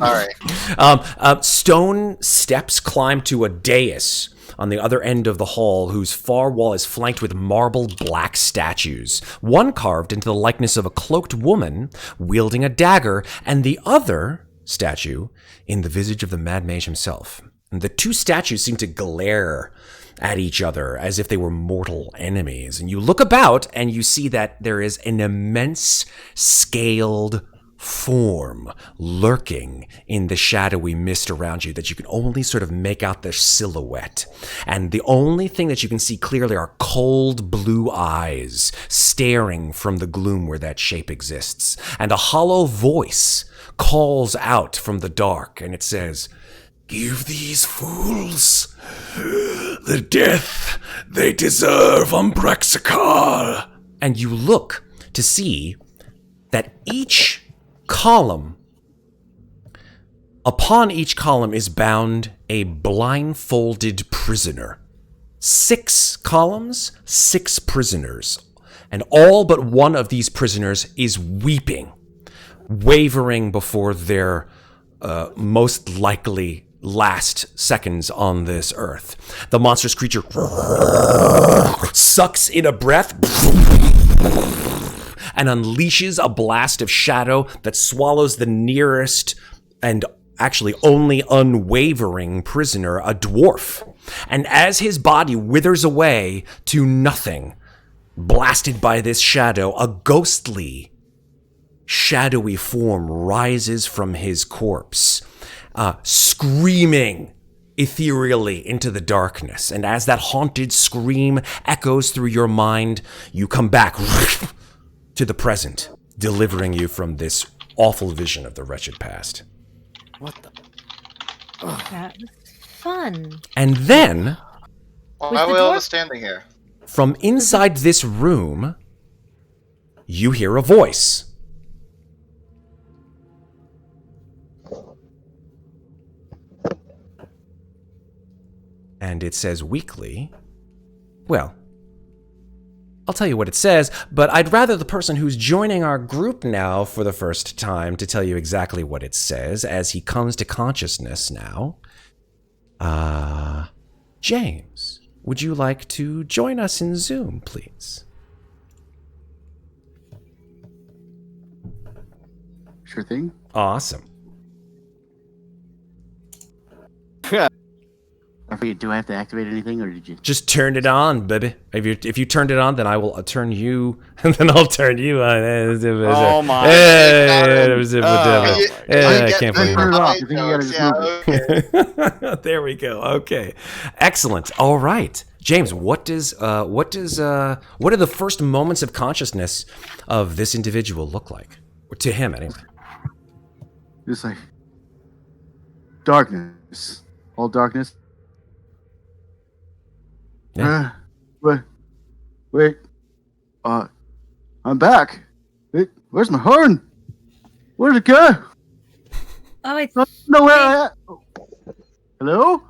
All right. Stone steps climb to a dais on the other end of the hall, whose far wall is flanked with marble black statues, one carved into the likeness of a cloaked woman wielding a dagger, and the other statue in the visage of the Mad Mage himself. And the 2 statues seem to glare at each other as if they were mortal enemies. And you look about and you see that there is an immense scaled form lurking in the shadowy mist around you that you can only sort of make out the silhouette. And the only thing that you can see clearly are cold blue eyes staring from the gloom where that shape exists. And a hollow voice calls out from the dark, and it says, "Give these fools the death they deserve, Umbraxakar." And you look to see that upon each column is bound a blindfolded prisoner. 6 columns, 6 prisoners. And all but one of these prisoners is weeping, wavering before their most likely last seconds on this earth. The monstrous creature sucks in a breath and unleashes a blast of shadow that swallows the nearest and actually only unwavering prisoner, a dwarf. And as his body withers away to nothing, blasted by this shadow, a ghostly, shadowy form rises from his corpse, screaming ethereally into the darkness. And as that haunted scream echoes through your mind, you come back to the present, delivering you from this awful vision of the wretched past. What the? That was fun. And then, Why Was are the we all dwarf- just standing here? from inside this room, you hear a voice. and it says weekly, well, I'll tell you what it says, but I'd rather the person who's joining our group now for the first time to tell you exactly what it says as he comes to consciousness now. James, would you like to join us in Zoom, please? Sure thing. Awesome. I forget, do I have to activate anything, or did you? Just turn it on, baby. If you turned it on, then I will turn you, and then I'll turn you on. Oh my! I can't Turn believe it it. off. You think you gotta just move it? Okay. There we go. Okay, excellent. All right, James. What are the first moments of consciousness of this individual look like? Or to him, anyway. Just like darkness, all darkness. Yeah. Wait. I'm back. Wait, where's my horn? Where'd it go? Oh, I Nowhere I at. Hello?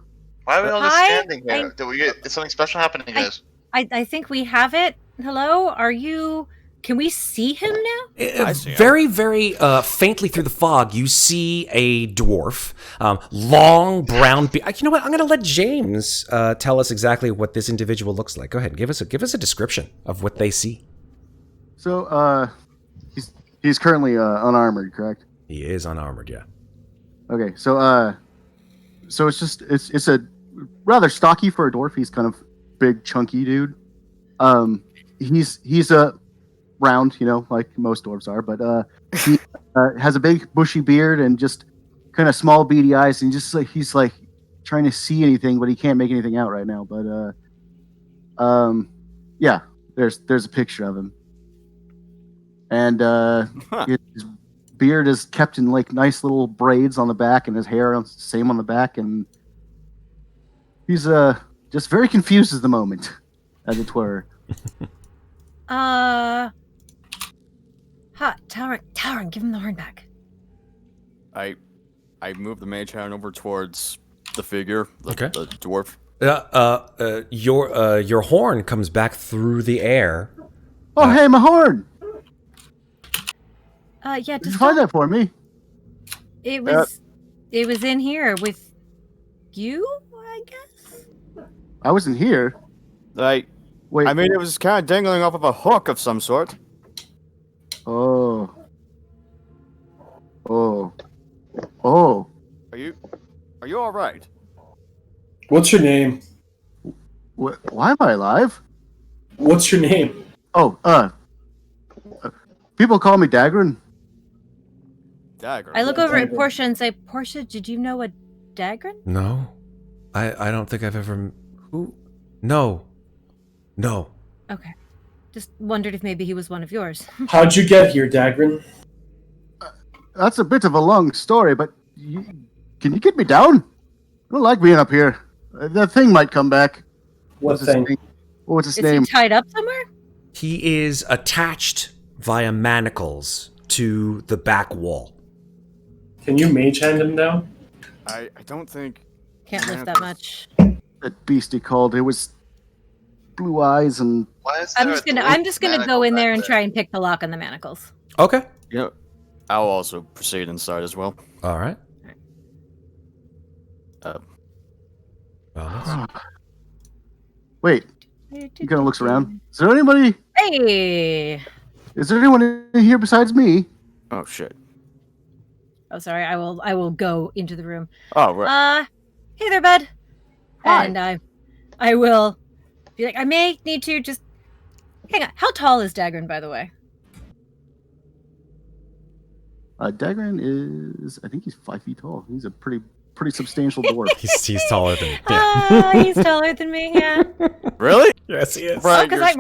Why are we all just Hi, standing here? Is something special happening, guys? I think we have it. Hello, are you? Can we see him now? I see him. Very, very faintly through the fog, you see a dwarf, long brown beard. You know what? I'm going to let James tell us exactly what this individual looks like. Go ahead and give us a description of what they see. So, he's currently unarmored, correct? He is unarmored, yeah. Okay, so it's a rather stocky for a dwarf. He's kind of big, chunky dude. He's a round, like most dwarves are, but he has a big bushy beard and just kind of small beady eyes, and just like he's like trying to see anything, but he can't make anything out right now. But yeah, there's a picture of him, and his beard is kept in like nice little braids on the back, and his hair same on the back, and he's just very confused at the moment, as it were. Talron, give him the horn back. I move the mage hand over towards the figure, the dwarf. Your horn comes back through the air. Oh, hey, my horn! Yeah, Did you find that for me? it was in here with you, I guess. I wasn't here. Wait. I mean, it was kind of dangling off of a hook of some sort. Oh. Are you all right? What's your name? Why am I alive? What's your name? People call me Daggrin. Dagger. I look over at Portia and say, Portia, did you know a Daggrin? No, I don't think I've ever. Who? No. Okay. Just wondered if maybe he was one of yours. How'd you get here, Daggrin? That's a bit of a long story, but can you get me down? I don't like being up here. That thing might come back. What thing? What's his Is name? he tied up somewhere? He is attached via manacles to the back wall. Can you mage hand him down? I don't think. Can't lift that much. That beast he called. It was blue eyes and. Why is I'm there just a gonna dwarf go in manacle there and back try and pick the lock on the manacles. Okay. Yeah. I'll also proceed inside as well. All right. Uh, Well, Wait, he kind of looks around. Is there anybody? Hey! Is there anyone in here besides me? oh shit. Oh, sorry. I will go into the room. Oh right. Hey there, bud. Hi. And I will be like, I may need to just hang on. How tall is Daggrin, by the way? Daggrin is, I think he's 5 feet tall. He's a pretty substantial dwarf. he's taller than me. He's taller than me. Yeah. Really? Yes, he is. Right. Because I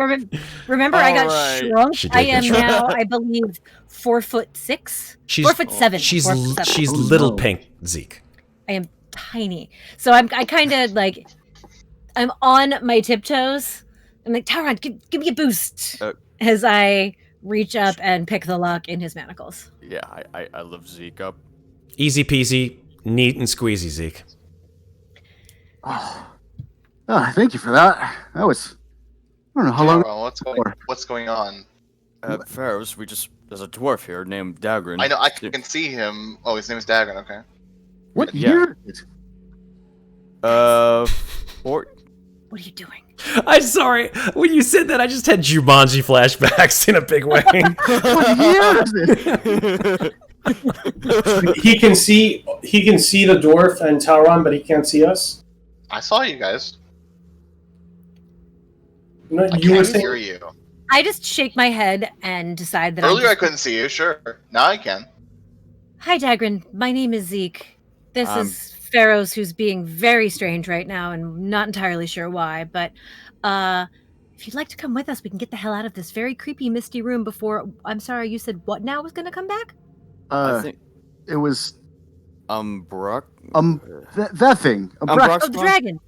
remember I got Alright. shrunk. She did I get am shrunk. now, I believe, 4'6". 4'7". She's 4'7". she's Oh, little no. pink, Zeke. I am tiny. So I kind of like, I'm on my tiptoes. I'm like, Talron, give me a boost as I reach up and pick the lock in his manacles. Yeah, I lift Zeke up. Easy peasy, neat and squeezy, Zeke. Oh, Thank you for that. That was. I don't know how long. Talron, what's going on? Ferros, there's a dwarf here named Daggrin. I know, I can see him. Oh, his name is Daggrin, okay. What Yeah. year is it? 4. What are you doing? I'm sorry. When you said that, I just had Jumanji flashbacks in a big way. What year is it? He can see the dwarf and Talron, but he can't see us. I saw you guys. No, I you were can't saying hear you. I just shake my head and decide that Earlier I I'm just... couldn't see you, sure. Now I can. Hi, Daggrin. My name is Zeke. This is Ferros, who's being very strange right now, and not entirely sure why. But if you'd like to come with us, we can get the hell out of this very creepy, misty room before. I'm sorry, you said what now was going to come back? I think It was Brock. that thing. Brock's Oh, the dragon.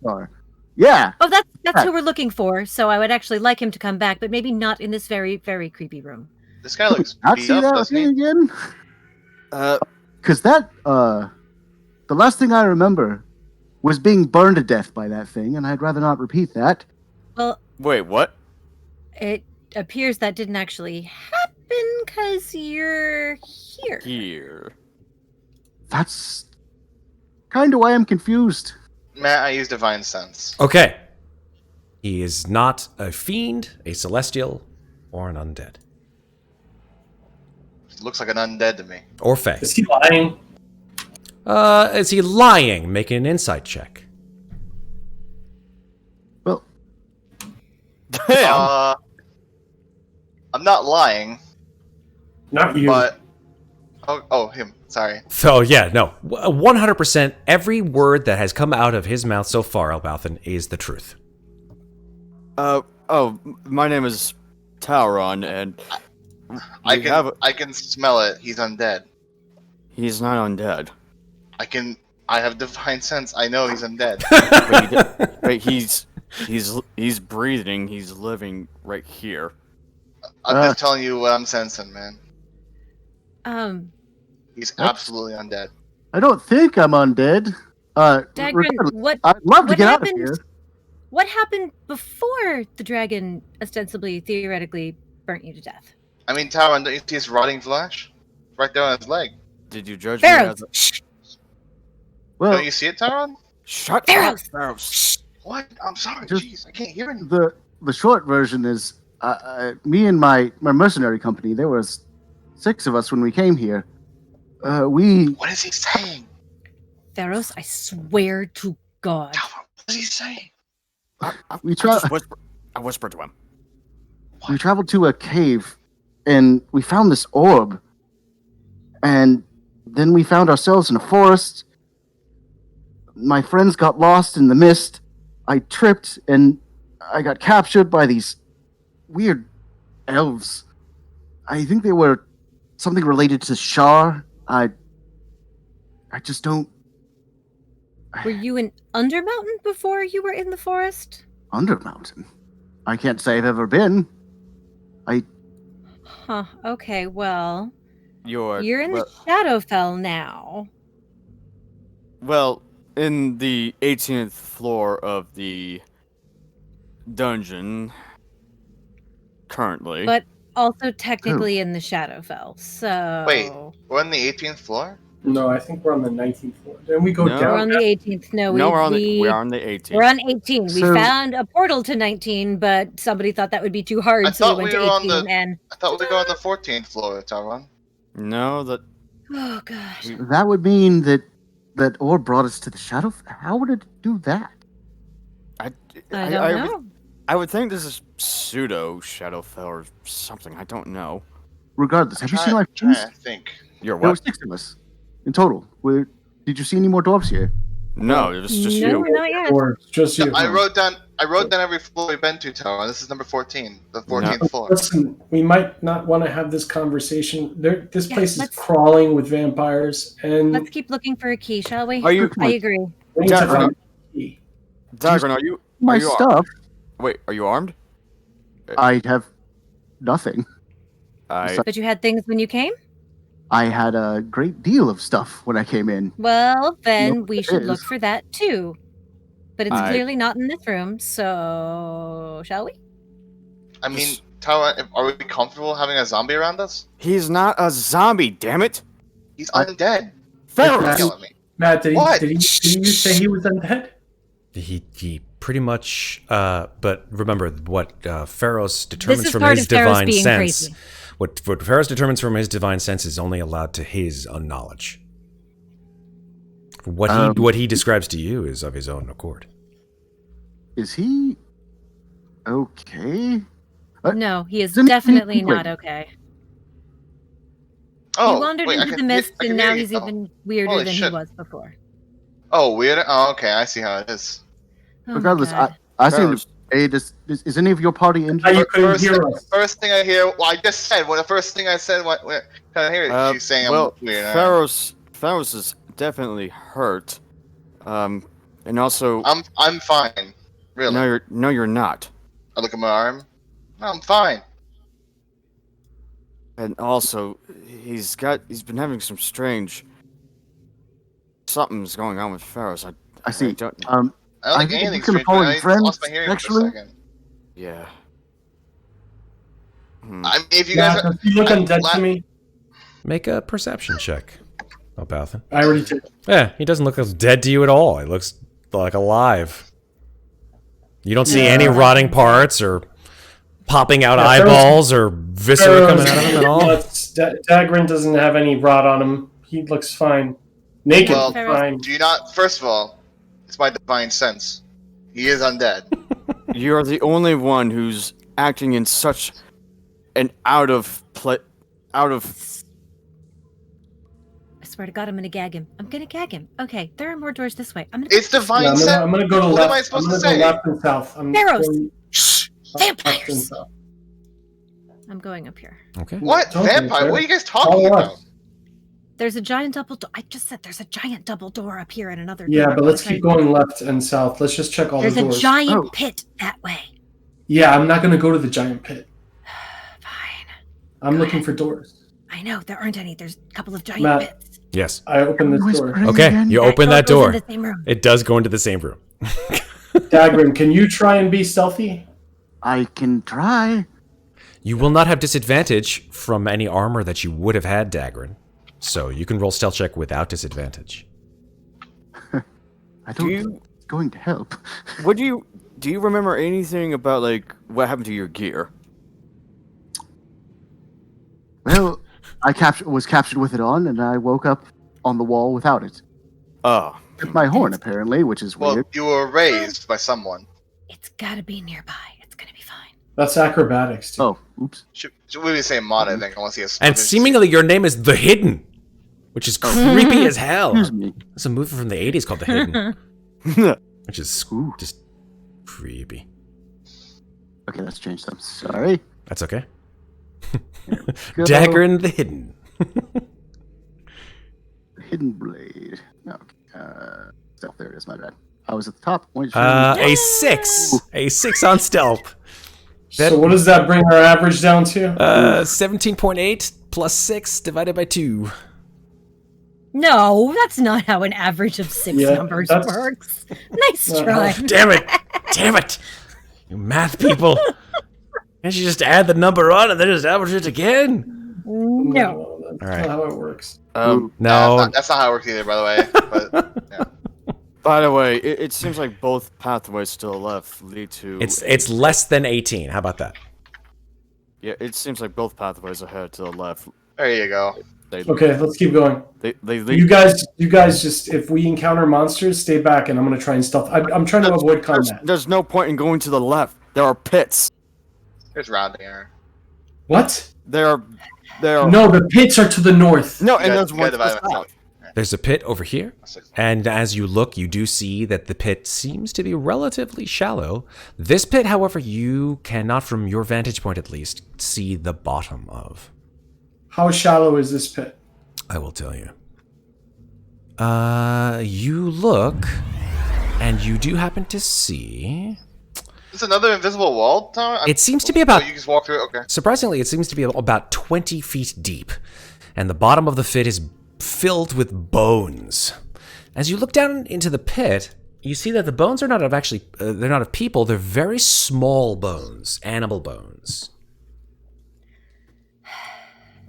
Yeah. Oh, that's who we're looking for. So I would actually like him to come back, but maybe not in this very, very creepy room. This guy looks Not beat see up, that doesn't thing he? again? Because the last thing I remember was being burned to death by that thing, and I'd rather not repeat that. Well, Wait, what? it appears that didn't actually happen because you're here. Here. That's kind of why I'm confused. Matt, I use Divine Sense. Okay. He is not a fiend, a celestial, or an undead. He looks like an undead to me. Or fae. is he lying? Is he lying? Make an insight check. Well, Damn. I'm not lying, Not you. but... Oh, him. Sorry. So, yeah, no. 100% every word that has come out of his mouth so far, Elbauthin, is the truth. My name is Talron, and I can smell it. He's undead. he's not undead. I have Divine Sense. I know he's undead. Wait, he's breathing. He's living right here. I'm just telling you what I'm sensing, man. He's absolutely undead. I don't think I'm undead. Daggrin, regardless, I'd love to what get out of happened? here. What happened before the dragon ostensibly, theoretically, burnt you to death? I mean, Talron, don't you see his rotting flesh? Right there on his leg. Did you judge me Ferros! as a... Shh! Well, Don't you see it, Talron? Shut Ferros! up, Ferros. Shh! What? I'm sorry. Just- Jeez, I can't hear anything. the short version is me and my mercenary company. There was 6 of us when we came here. What is he saying? Ferros, I swear to God. Talron, what is he saying? I whispered to him. We traveled to a cave, and we found this orb. And then we found ourselves in a forest. My friends got lost in the mist. I tripped, and I got captured by these weird elves. I think they were something related to Shar. I just don't... Were you in Undermountain before you were in the forest? Undermountain? I can't say I've ever been. Huh, okay, well, you're in well, the Shadowfell now. well, in the 18th floor of the dungeon currently. But also technically in the Shadowfell, so... Wait, we're on the 18th floor? No, I think we're on the 19th floor. Then we go No. We're down. on the 18th. No, no, we we are on the 18th. We're on 18. We So- found a portal to 19, but somebody thought that would be too hard, I so we thought went we to were on 18. the- And I thought we were on the 14th floor, Talron. No, that oh gosh, That would mean that orb brought us to the shadow. How would it do that? I don't know. I would think this is pseudo Shadowfell or something. I don't know. Regardless, have you seen my Trying friends? to think. You're There were what? 6 of us in total. Did you see any more dwarves here? No, it was just No, you. not yet. Or just you. I wrote down every floor we've been to, Talron. This is number 14. The 14th floor. Listen, we might not want to have this conversation. This Yeah, place is let's- crawling with vampires, and Let's keep looking for a key, shall we? Are you- I agree. we need to Daggrin, find a key. Daggrin, are you? My are you ar- stuff. Wait, are you armed? I have nothing. But you had things when you came? I had a great deal of stuff when I came in. Well, then what we it should is. look for that too. But it's clearly not in this room, so shall we? I mean, Talron, are we comfortable having a zombie around us? He's not a zombie, damn it! He's undead. Ferros! Killing me. Matt, did What? you say he was undead? He pretty much, but remember what Ferros determines This is from part his of Ferros divine being sense. crazy. What Ferros determines from his divine sense is only allowed to his own knowledge. What he describes to you is of his own accord. Is he okay? No, he is Then- definitely wait. not okay. Oh, he wandered wait, I into can- the mist, I can and hear now you. he's Oh. even weirder Holy than shit. he was before. Oh, weird. Oh, okay. I see how it is. Oh my Regardless, God. I seem Ferros. to. Hey, is any of your party How injured? you couldn't First, hear us? first thing I hear, well, I just said, the first thing I said, what can I hear it? She's saying well, I'm weird. Ferros is definitely hurt. And also, I'm fine. Really. no, you're not. I look at my arm. I'm fine. And also, he's been having some strange. Something's going on with Ferros. I see. I don't. I don't I think think anything's we can strange. call I him just friends, lost my hearing actually. for a second. Yeah. I mean, if you guys Matt, are, does he look I'm undead glad- to me? Make a perception check, Elbauthin. I already did. Yeah, he doesn't look as dead to you at all. He looks like alive. You don't see any rotting parts or popping out Yeah, eyeballs or viscera coming out of him at all. Daggrin doesn't have any rot on him. He looks fine. Naked, Well, fine. do you not? First of all, it's my divine sense. He is undead. You're the only one who's acting in such an out of. I swear to God, I'm gonna gag him. I'm gonna gag him. Okay, there are more doors this way. It's divine Yeah, I'm sense. gonna go to What left. am I supposed I'm to gonna say? go left and south. I'm Ferros! going left and Vampires! south. I'm going up here. Okay. What Don't vampire? think What are so. you guys talking All about? left. There's a giant double door. I just said there's a giant double door up here and another Yeah, door. but let's Okay. keep going left and south. Let's just check all There's the a doors. giant Oh. pit that way. Yeah, I'm not gonna go to the giant pit. Fine. I'm looking for doors. I know, there aren't any. There's a couple of giant Matt. pits. Yes. I open this door. Whispering Okay, again? you open that goes door. in the same room. It does go into the same room. Daggrin, can you try and be stealthy? I can try. You will not have disadvantage from any armor that you would have had, Daggrin. So you can roll stealth check without disadvantage. I don't think it's going to help. Do you remember anything about like what happened to your gear? Well, I was captured with it on, and I woke up on the wall without it. Oh, With my horn, apparently, which is Well, weird. you were raised by someone. It's gotta be nearby. It's gonna be fine. That's acrobatics, too. Oh, oops. Should we be saying mod? I think unless he has. And seemingly your name is The Hidden, which is creepy as hell. Excuse me. There's a movie from the 80s called The Hidden, which is Ooh. just creepy. Okay, let's change them. Sorry. That's okay. Go. Daggrin the Hidden. Hidden blade. Okay. Stealth, there it is, my bad. I was at the top. A 6. A 6 on stealth. So what does that bring our average down to? 17.8 plus 6 divided by 2. No, that's not how an average of 6 Yeah, numbers that's- works. Nice try. Damn it! Damn it! You math people. Can't you just add the number on and then just average it again? No. That's All right. not how it works. No. That's not how it works either, by the way. But yeah. by the way, it seems like both pathways to the left lead to. It's less than 18. How about that? Yeah, it seems like both pathways ahead to the left. There you go. Okay, let's keep going. They lead. You guys just, if we encounter monsters, stay back, and I'm gonna try and stealth. I'm trying to avoid combat. There's no point in going to the left. There are pits. There's rounding error. What? There are. No, the pits are to the north. No, You and gotta- there's you one gotta to the divide by south. There's a pit over here, and as you look, you do see that the pit seems to be relatively shallow. This pit, however, you cannot, from your vantage point at least, see the bottom of. How shallow is this pit? I will tell you. You look, and you do happen to see. Is another invisible wall tower? It seems to be about. Oh, you just walk through it? Okay. Surprisingly, it seems to be about 20 feet deep, and the bottom of the pit is filled with bones. As you look down into the pit, you see that the bones are not of they're not of people. They're very small bones, animal bones.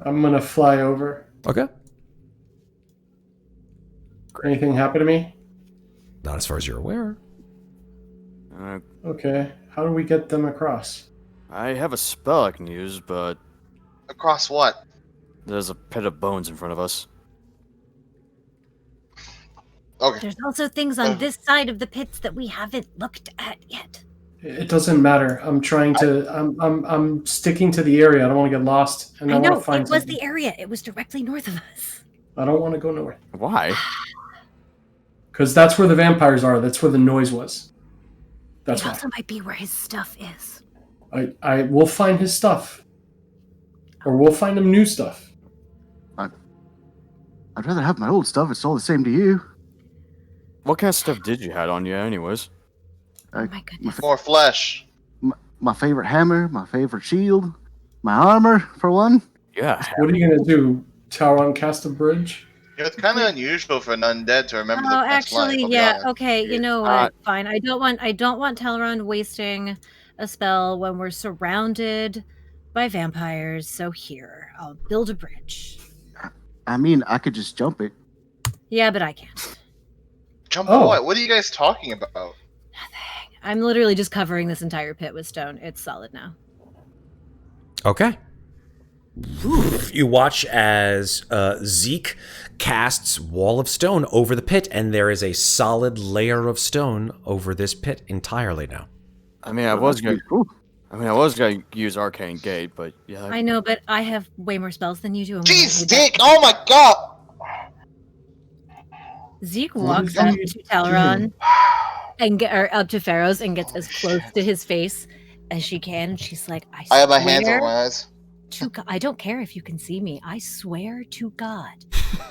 I'm gonna fly over. Okay. Anything happen to me? Not as far as you're aware. Okay. How do we get them across? I have a spell I can use, but Across what? there's a pit of bones in front of us. Okay. There's also things on this side of the pits that we haven't looked at yet. It doesn't matter. I'm trying to. I'm sticking to the area. I don't want to get lost, and I, I want know, to find. it was something. the area. It was directly north of us. I don't want to go north Why? because that's where the vampires are. That's where the noise was. That's It why. also might be where his stuff is. I will find his stuff, or we'll find him new stuff. I'd rather have my old stuff. It's all the same to you. What kind of stuff did you have on you, anyways? Oh my goodness. More flesh. My favorite hammer, my favorite shield, my armor, for one. Yeah. What are you gonna do? Talron cast a bridge? You know, it's kind of unusual for an undead to remember Oh, their past life, actually, I'll be yeah. honest. Okay, you know what? Fine. I don't want Talron wasting a spell when we're surrounded by vampires. So here, I'll build a bridge. I mean, I could just jump it. Yeah, but I can't. Jump Oh. what? What are you guys talking about? I'm literally just covering this entire pit with stone. It's solid now. Okay. You watch as Zeke casts Wall of Stone over the pit, and there is a solid layer of stone over this pit entirely now. I mean, I was gonna use Arcane Gate, but yeah. I know, but I have way more spells than you do. and we Jeez, don't need Dick! Oh my god! that. Zeke What walks is up he to Talron and up to Ferros and gets as close to his face as she can. And she's like, I have my hands swear over my eyes. to God, I don't care if you can see me. I swear to God,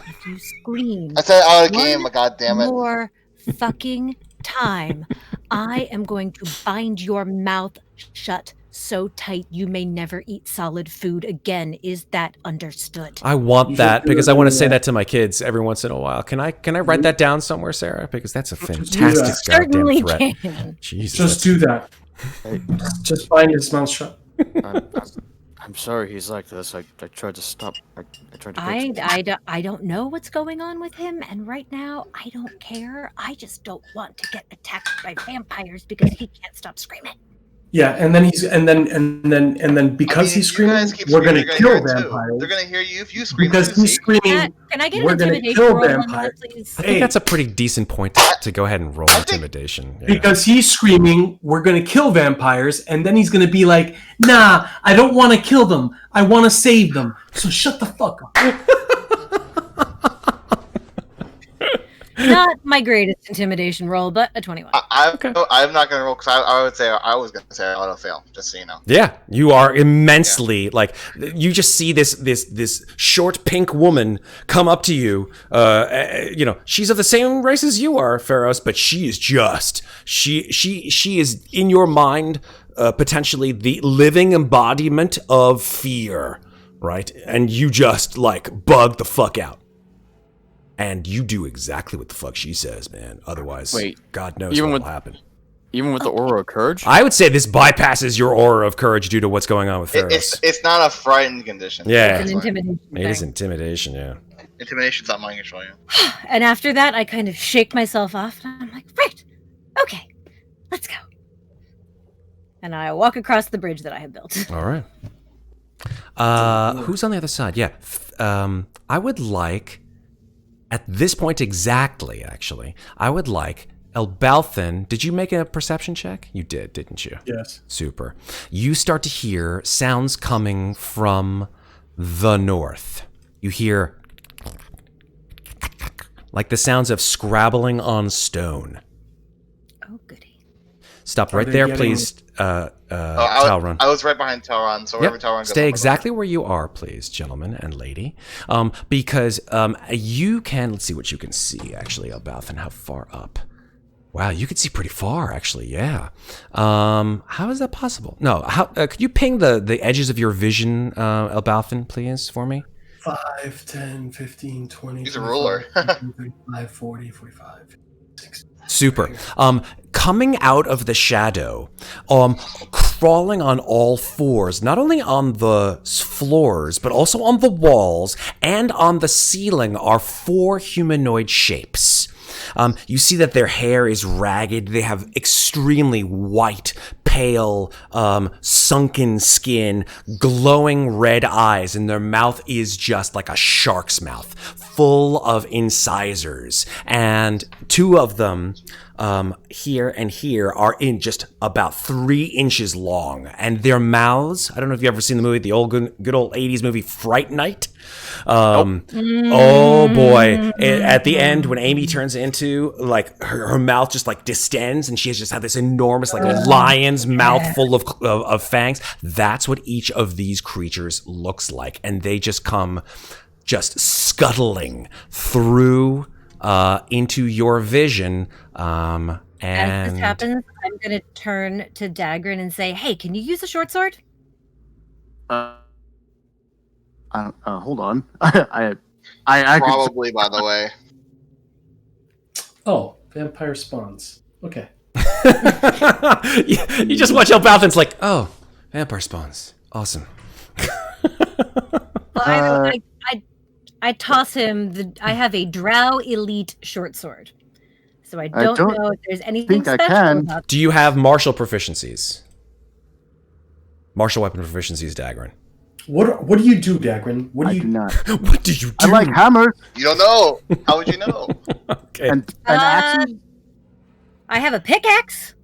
if you scream I said out of the one game, but god damn it. more fucking time, I am going to bind your mouth shut so tight you may never eat solid food again. Is that understood? I want You that should because do I want to that. say that to my kids every once in a while. Can I write that down somewhere, Sarah? Because that's a do fantastic that. Certainly goddamn threat. can. Jesus. Just do that. Just bind his mouth shut. I'm sorry he's like this. I tried to stop. I tried to fix it. I don't know what's going on with him, and right now I don't care. I just don't want to get attacked by vampires because he can't stop screaming. Yeah, and then because he's you screaming, guys keep we're screaming, gonna they're kill gonna hear it too. vampires. They're gonna hear you if you scream Because too, he's Zeke. screaming, Can I get we're an gonna intimidation kill roll on that, vampires. please? I think that's a pretty decent point to go ahead and roll intimidation. Yeah. Because he's screaming, we're gonna kill vampires, and then he's gonna be like, nah, I don't want to kill them. I want to save them. So shut the fuck up. Not my greatest intimidation roll, but a 21. I'm not gonna roll because I would say I was gonna say auto fail, just so you know. Yeah, you are immensely like you just see this short pink woman come up to you. You know, she's of the same race as you are, Ferros, but she is just she is in your mind potentially the living embodiment of fear, right? And you just like bug the fuck out. And you do exactly what the fuck she says, man. Otherwise, Wait, God knows even what with- will happen. Even with the aura of courage. I would say this bypasses your aura of courage due to what's going on with Ferros. It's not a frightened condition. Yeah. It's an intimidation It is thing. intimidation, yeah. Intimidation's not mind control you. And after that, I kind of shake myself off, and I'm like, right, okay, let's go. And I walk across the bridge that I have built. All right. Who's on the other side? Yeah. I would like, at this point exactly, actually, I would like Elbauthin. Did you make a perception check? You did, didn't you? Yes. Super. You start to hear sounds coming from the north. You hear like the sounds of scrabbling on stone. Oh, goody. Stop Are right they there, getting- please, Talron. I was right behind Talron, so wherever Yep. Talron goes. Stay I'm exactly where you are, please, gentlemen and lady. Because you can, let's see what you can see, actually, Elbauthin, how far up. Wow, you can see pretty far, actually, yeah. How is that possible? No, how could you ping the edges of your vision, Elbauthin, please, for me? 5, 10, 15, 20. He's a ruler. 35, 40, 45, 60. Super. Coming out of the shadow, crawling on all fours, not only on the floors, but also on the walls and on the ceiling are 4 humanoid shapes. You see that their hair is ragged. They have extremely white, pale, sunken skin, glowing red eyes, and their mouth is just like a shark's mouth, full of incisors. And 2 of them, here and here, are in just about 3 inches long. And their mouths, I don't know if you've ever seen the movie, the old good old 80s movie Fright Night. Oh boy. At the end, when Amy turns into, like, her mouth just like distends and she has just had this enormous, like, lion's mouth full of fangs. That's what each of these creatures looks like. And they just come just scuttling through into your vision. And as this happens, I'm going to turn to Daggrin and say, hey, can you use a short sword? Hold on. I Probably, by the way. Oh, vampire spawns. Okay. you just watch Elbauthin's like, oh, vampire spawns. Awesome. Well, I toss him I have a Drow Elite short sword. So I don't know if there's anything think I special can. about Do you have martial proficiencies? Martial weapon proficiencies, Daggrin. What do you do, Daggrin? What do I you do not. What did you do? I like hammers You don't know. How would you know? Okay. and axes. I have a pickaxe.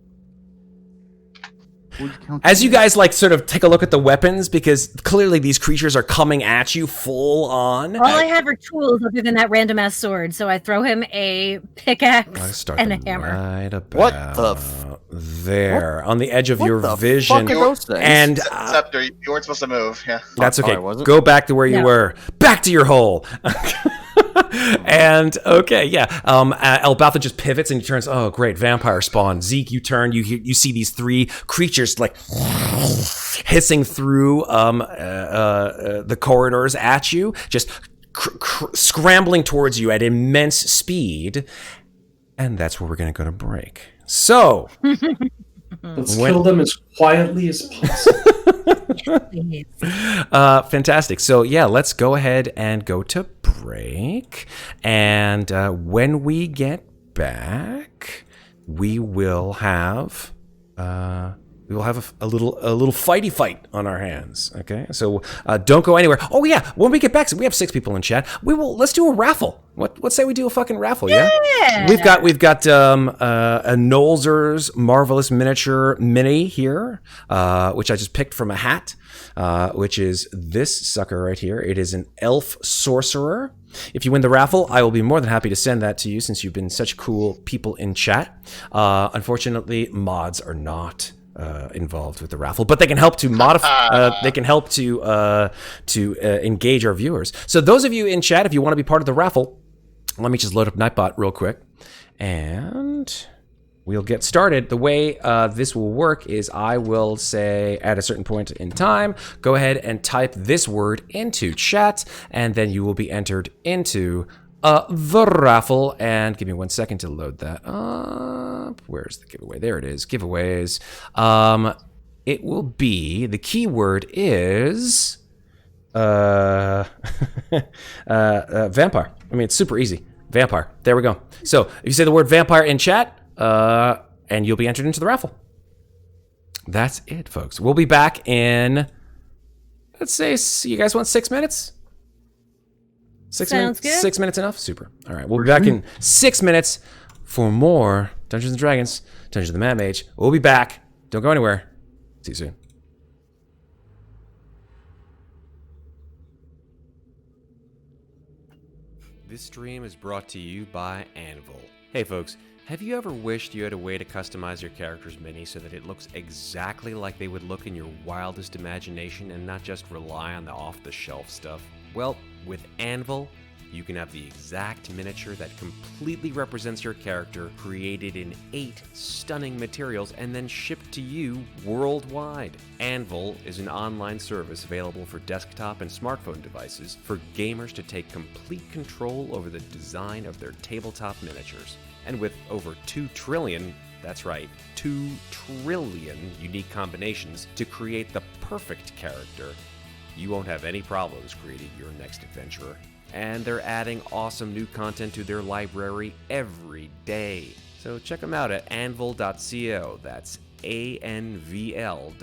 Would you count As that? you guys like sort of take a look at the weapons, because clearly these creatures are coming at you full on. All I have are tools other than that random ass sword. So I throw him a pickaxe and a hammer. Right about What the there on the edge of What your the vision. fuck are those things? And Septur, you weren't supposed to move. Yeah. that's okay. I wasn't? Go back to where you No. were. Back to your hole. And okay, yeah. Elbauthin just pivots and he turns. Oh, great, vampire spawn. Zeke, you turn. You see these 3 creatures like hissing through the corridors at you, just scrambling towards you at immense speed. And that's where we're going to go to break. So Let's kill them as quietly as possible. fantastic. So yeah, let's go ahead and go to break. And when we get back, we will have a little fighty fight on our hands. Okay, so don't go anywhere. Oh yeah, when we get back, so we have 6 people in chat. Let's do a raffle. What say we do a fucking raffle? Yeah. We've got a Nolzer's Marvelous Miniature Mini here, which I just picked from a hat, which is this sucker right here. It is an elf sorcerer. If you win the raffle, I will be more than happy to send that to you, since you've been such cool people in chat. Unfortunately, mods are not involved with the raffle, but they can help to modify. They can help to engage our viewers. So those of you in chat, if you want to be part of the raffle, let me just load up Nightbot real quick, and we'll get started. The way this will work is I will say at a certain point in time, go ahead and type this word into chat, and then you will be entered into the raffle. And give me 1 second to load that up. Where's the giveaway? There it is. Giveaways. It will be, the keyword is vampire. I mean, it's super easy. Vampire. There we go. So if you say the word vampire in chat, and you'll be entered into the raffle. That's it, folks. We'll be back in, let's say, you guys want 6 minutes? Sounds minutes? good. 6 minutes enough? Super. All right. We'll be back in 6 minutes for more Dungeons & Dragons, Dungeons of the Mad Mage. We'll be back. Don't go anywhere. See you soon. This stream is brought to you by Anvil. Hey folks, have you ever wished you had a way to customize your character's mini so that it looks exactly like they would look in your wildest imagination and not just rely on the off-the-shelf stuff? Well, with Anvil, you can have the exact miniature that completely represents your character, created in 8 stunning materials, and then shipped to you worldwide. Anvil is an online service available for desktop and smartphone devices for gamers to take complete control over the design of their tabletop miniatures. And with over 2 trillion, that's right, 2 trillion unique combinations to create the perfect character, you won't have any problems creating your next adventurer. And they're adding awesome new content to their library every day. So check them out at anvil.co, that's anvl.co.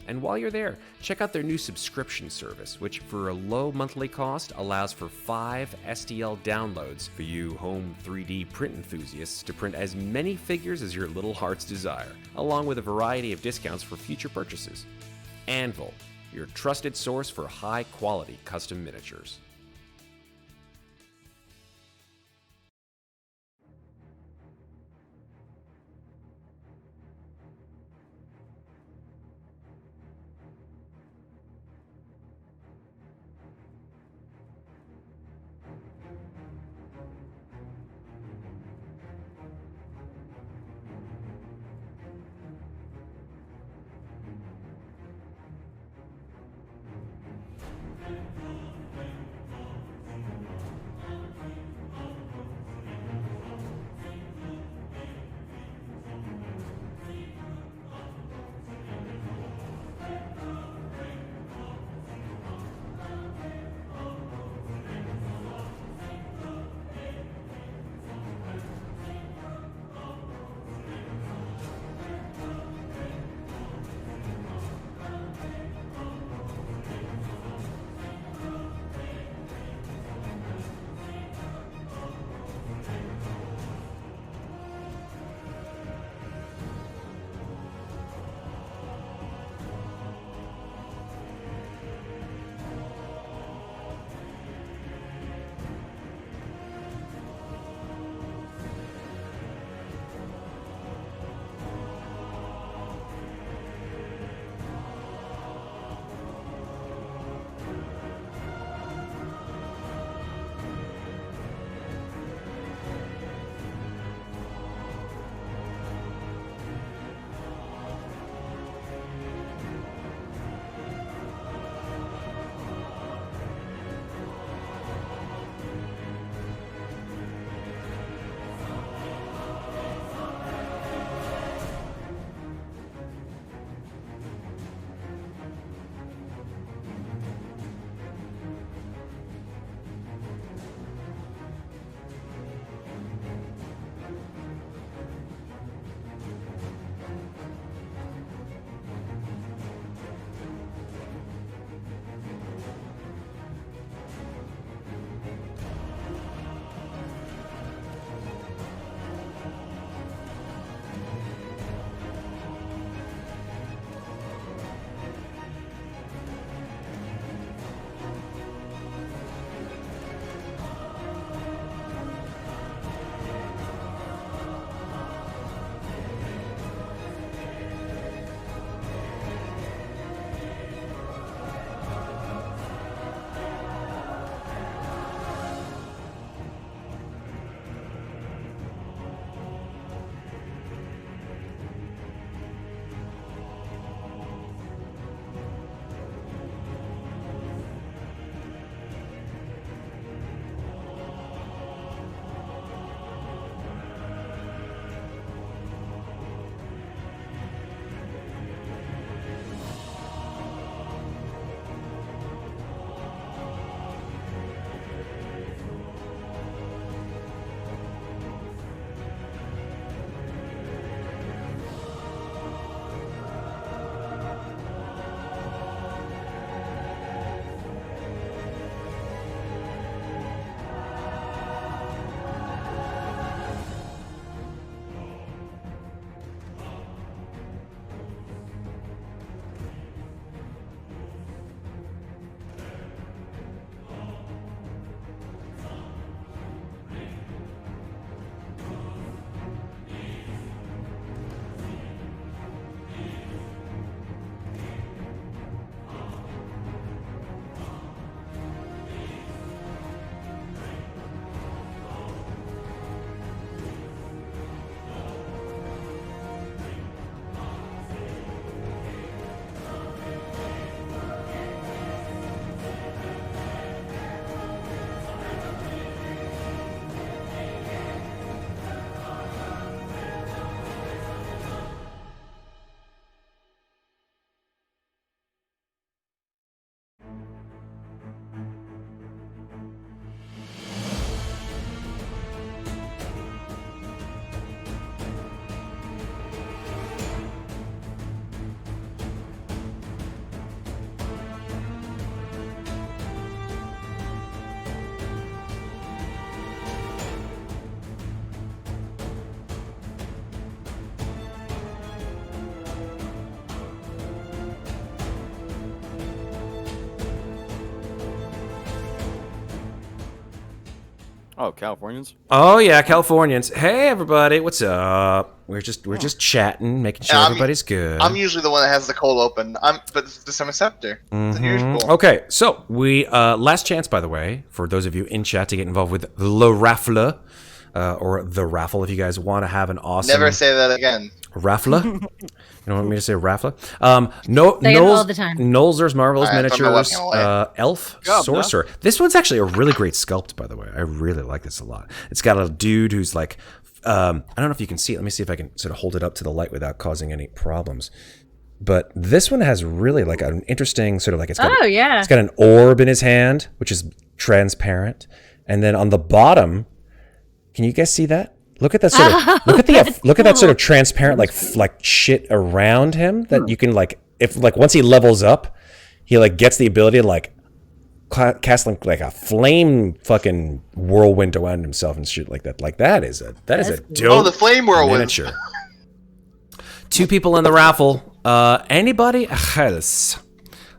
And while you're there, check out their new subscription service, which for a low monthly cost allows for 5 STL downloads for you home 3D print enthusiasts to print as many figures as your little heart's desire, along with a variety of discounts for future purchases. Anvil, your trusted source for high-quality custom miniatures. Oh, Californians. Oh yeah, Californians. Hey everybody, what's up? We're just chatting, making sure everybody's good. I'm usually the one that has the cold open. But this time a Septur. It's unusual. Okay, so we last chance, by the way, for those of you in chat to get involved with Le Raffle, or the raffle, if you guys want to have an awesome. Never say that again. Raffle. You don't want me to say raffle? Say it all the time. Nolzur's Marvelous All right, throw my Miniatures, weapon away. Elf Job, Sorcerer. This one's actually a really great sculpt, by the way. I really like this a lot. It's got a dude who's like, I don't know if you can see it. Let me see if I can sort of hold it up to the light without causing any problems. But this one has really like an interesting sort of like, it's got an orb in his hand, which is transparent. And then on the bottom, can you guys see that? Look at that sort of look at that sort of transparent like shit around him that you can like if like once he levels up, he like gets the ability to like cast like a flame fucking whirlwind around himself and shit like that. Like that is a dope the flame whirlwind miniature. 2 people in the raffle. Anybody else?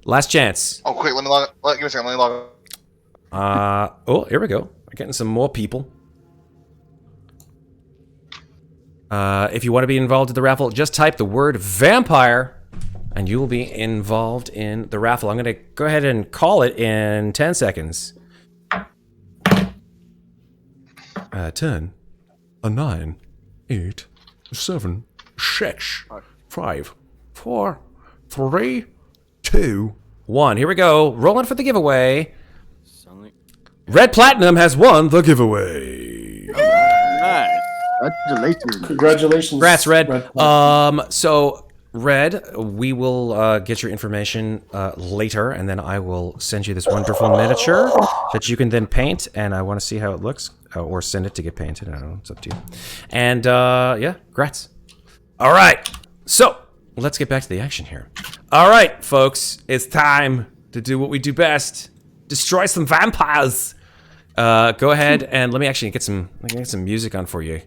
Last chance. Oh, quick, give me a second. Let me log. Oh, here we go. We're getting some more people. If you want to be involved in the raffle, just type the word vampire and you will be involved in the raffle. I'm going to go ahead and call it in 10 seconds. 10, 9, 8, 7, 6, 5, 4, 3, 2, 1. Here we go. Rolling for the giveaway. Red Platinum has won the giveaway. Nice. Congratulations. Congrats, Red. So, Red, we will get your information later, and then I will send you this wonderful miniature that you can then paint, and I want to see how it looks, or send it to get painted. I don't know. It's up to you. And, yeah, congrats. All right. So, let's get back to the action here. All right, folks. It's time to do what we do best. Destroy some vampires. Go ahead and let me actually get some music on for you.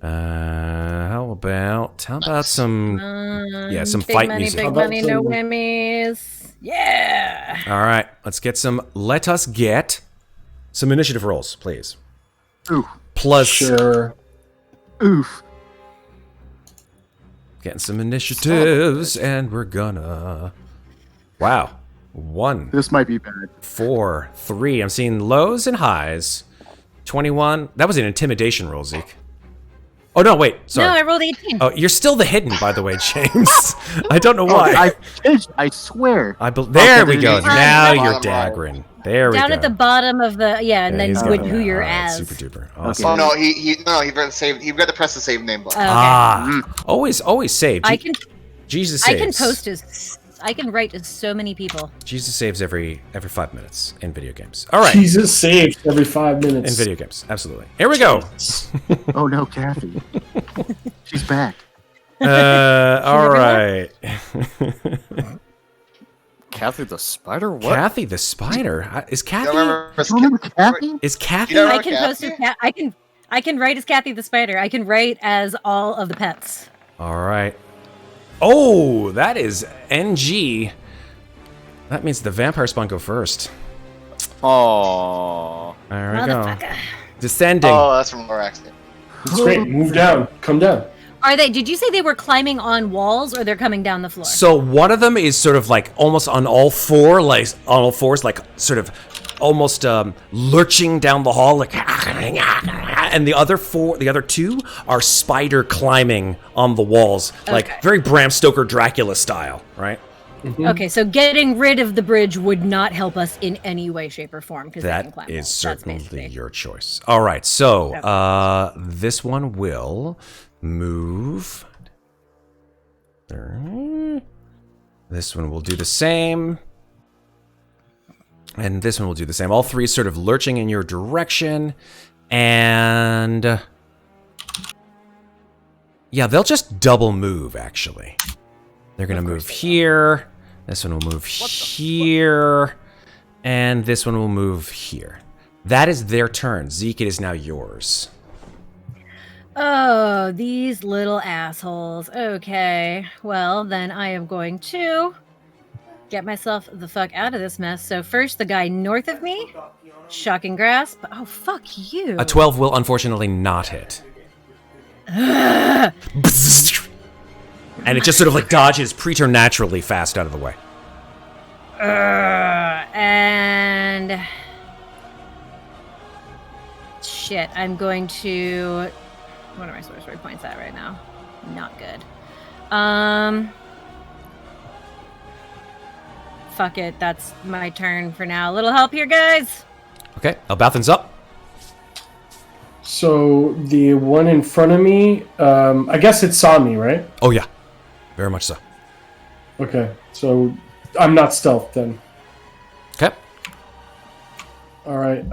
How about some fight music. Big money, no whammies. Yeah. All right, let us get some initiative rolls, please. Ooh. Plus, Sure. Oof. getting some initiatives, and we're gonna. Wow, 1. This might be bad. 4, 3. I'm seeing lows and highs. 21. That was an intimidation roll, Zeke. Oh, no, wait. Sorry. No, I rolled 18. Oh, you're still the hidden, by the way, James. I don't know why. I swear. There we go. Okay, now bottom you're Daggrin. There we go. Down at the bottom of the and then he's with got who it. you're All right, as. super duper. Okay. Oh no, he got to save. You've got to press the save name button. Okay. Always save. Jesus saves. I can post as I can write to so many people. Jesus saves every 5 minutes in video games. All right. Jesus saves every 5 minutes. In video games, absolutely. Here we go. Oh no, Kathy. She's back. All right. Kathy the Spider? What? Kathy the Spider. Is You Kathy? don't remember You remember Kathy? Is Kathy? You don't I remember can post Kathy? as I can write as Kathy the Spider. I can write as all of the pets. All right. Oh, that is NG. That means the vampire spawn go first. Oh. There we go. Motherfucker. Descending. Oh, that's from Lorax. It's great. Move down. Come down. Did you say they were climbing on walls or they're coming down the floor? So one of them is sort of like almost on all fours, like sort of almost lurching down the hall, like, and the other 2 are spider climbing on the walls, like very Bram Stoker Dracula style, right? Mm-hmm. Okay, so getting rid of the bridge would not help us in any way, shape, or form because they can That climb is walls. That's certainly basically- your choice. All right, so this one will move. This one will do the same. And this one will do the same. All 3 sort of lurching in your direction. And yeah, they'll just double move, actually. They're going to move here. This one will move here. And this one will move here. That is their turn. Zeke, it is now yours. Oh, these little assholes. Okay, well, then I am going to get myself the fuck out of this mess. So first, the guy north of me, shocking grasp. Oh, fuck you. A 12 will unfortunately not hit. And it just sort of like dodges preternaturally fast out of the way. And shit, I'm going to. What are my sorcery points at right now? Not good. Fuck it, that's my turn for now. A little help here, guys. Okay, Elbauthin's up. So the one in front of me, I guess it saw me, right? Oh yeah, very much so. Okay, so I'm not stealth then. Okay. All right.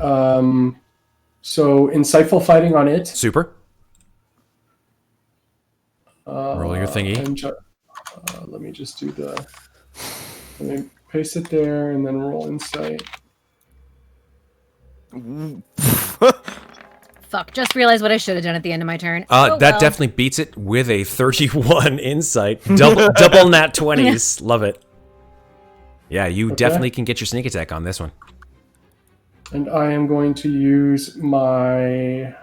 So insightful fighting on it. Super. Roll your thingy. Let me just do the. Let me paste it there and then roll insight. Fuck, just realized what I should have done at the end of my turn. That definitely beats it with a 31 insight. Double nat 20s. Love it. Yeah, you definitely can get your sneak attack on this one. And I am going to use my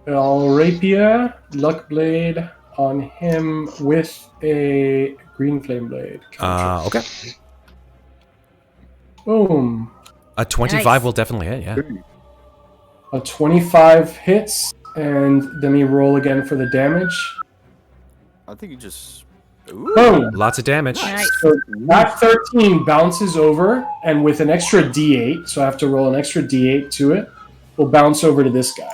Rapier Luck Blade on him with a Green Flame Blade. Okay. Boom. A 25 Nice. will definitely hit, yeah. A 25 hits, and then we roll again for the damage. I think you just. Boom. Lots of damage. Nice. So that 13 bounces over, and with an extra D8, so I have to roll an extra D8 to it, will bounce over to this guy.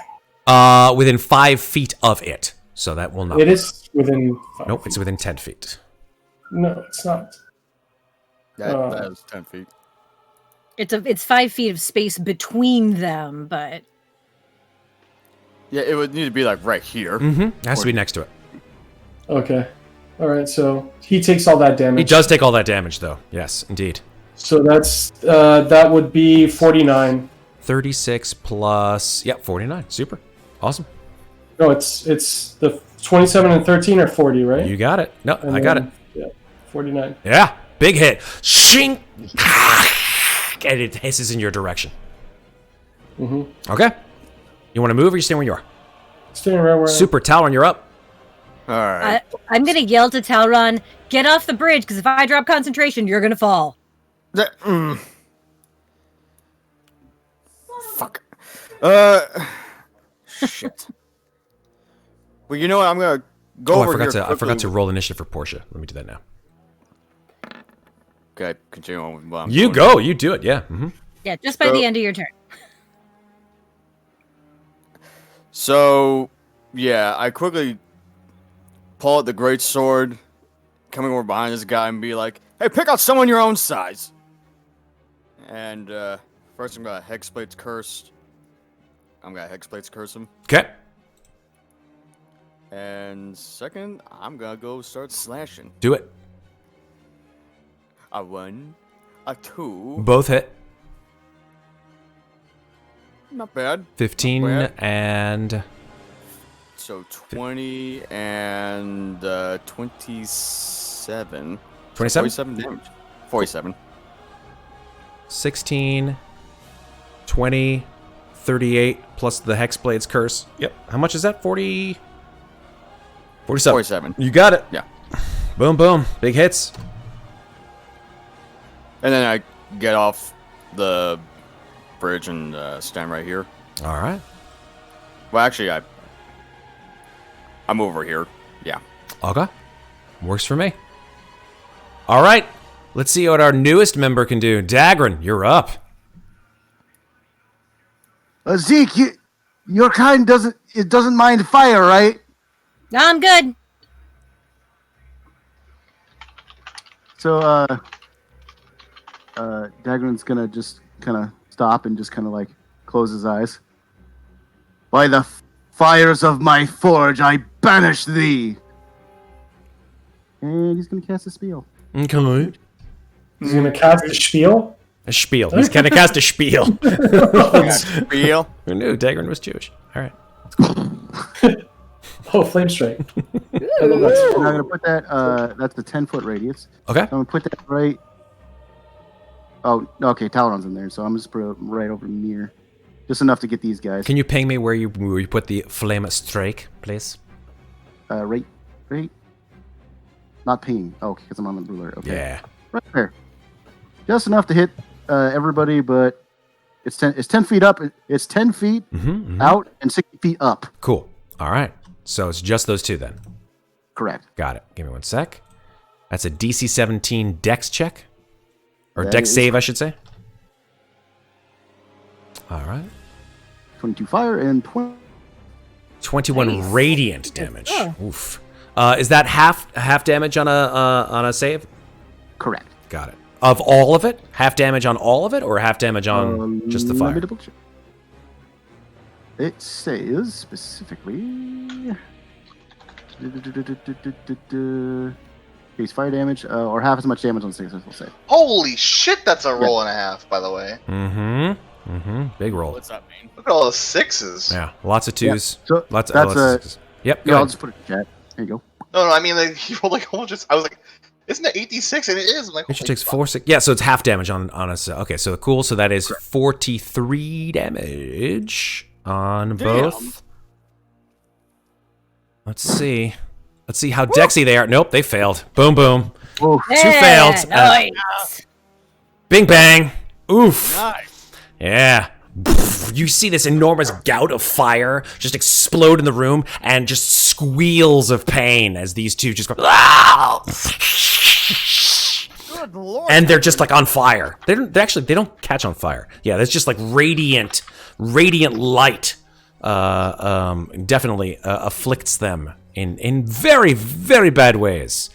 Within 5 feet of it. So that will not. It is within 5 Nope, feet. it's within 10 feet. No, it's not. That is 10 feet. It's 5 feet of space between them, but Yeah, it would need to be like right here. Mm-hmm. It has to be next to it. Okay. All right, so he takes all that damage. He does take all that damage, though. Yes, indeed. So that's that would be 49. 36 plus... Yep, 49. Super. Awesome. No, it's the 27 and 13 or 40, right? You got it. No, And I got it. then, Yeah, 49. Yeah, big hit. Shink! And it hisses in your direction. Mm-hmm. Okay. You want to move or you stay where you are? Staying right where Super. Talron, you're up. All right. I'm gonna yell to Talron, get off the bridge, because if I drop concentration, you're gonna fall. Fuck. Shit. Well, you know what? I'm gonna go over here. I forgot to roll initiative for Portia. Let me do that now. Okay, continue on with what I'm You doing. go. You do it. Yeah. Mm-hmm. Yeah, just by the end of your turn. So, yeah, I quickly pull out the great sword, coming over behind this guy and be like, "Hey, pick out someone your own size." And first, I'm gonna Hexblade's Curse. I'm gonna Hexblade's Curse him. Okay. And second, I'm gonna go start slashing. Do it. A 1, a 2. Both hit. Not bad. 15 Not and... So 20 and 27. 27? 47 damage. 47. 16, 20, 38, plus the Hexblade's Curse. Yep. How much is that? 40... 47. 47. You got it. Yeah. Boom, boom. Big hits. And then I get off the bridge and stand right here. All right. Well, actually, I'm over here. Yeah. Okay. Works for me. All right. Let's see what our newest member can do. Daggrin, you're up. Zeke, your kind doesn't mind fire, right? No, I'm good. So, Daggrin's gonna just kind of stop and just kind of like close his eyes. By the fires of my forge, I banish thee. And he's gonna cast a spell. Okay. He's going to cast a spiel. A spiel. He's going to cast a spiel. Real. Who knew Daggrin was Jewish? All right. Oh, flame strike. And I'm gonna put that. That's the 10-foot radius. Okay. So I'm gonna put that right. Oh, okay. Talron's in there, so I'm just put it right over near, just enough to get these guys. Can you ping me where you put the flame strike, please? Right. Not pinging. Oh, because I'm on the ruler. Okay. Yeah. Right there. Just enough to hit everybody, but it's 10 feet up. It's 10 feet out and 60 feet up. Cool. All right. So it's just those two then. Correct. Got it. Give me 1 sec. That's a DC 17 Dex check. Or That Dex is- save, I should say. All right. 22 fire and 20. 21 Nice. radiant damage. Oh. Oof. Is that half damage on a save? Correct. Got it. Of all of it? Half damage on all of it, or half damage on just the Let me fire? double check. It says specifically. Case fire damage, or half as much damage on successful save. Holy shit, that's a roll and a half, by the way. Big roll. What's that mean? Look at all the sixes. Yeah, lots of twos. So Lots that's of sixes. Yep, go Yeah, I'll ahead. just put it in chat. There you go. No, I mean, like, he rolled like almost. I was like, isn't it 86? And it is. I'm like, Nature holy takes fuck. 4, 6. Yeah, so it's half damage on us. Okay, so cool. So that is 43 damage on both. Let's see how dexy they are. Nope, they failed. Boom, boom. Oh, Two failed. Nice. Bing, bang. Oof. Nice. Yeah. You see this enormous gout of fire just explode in the room and just squeals of pain as these two just go. "Ah!" Good lord. And they're just like on fire. They don't catch on fire. Yeah, that's just like radiant light. Definitely afflicts them in very, very bad ways.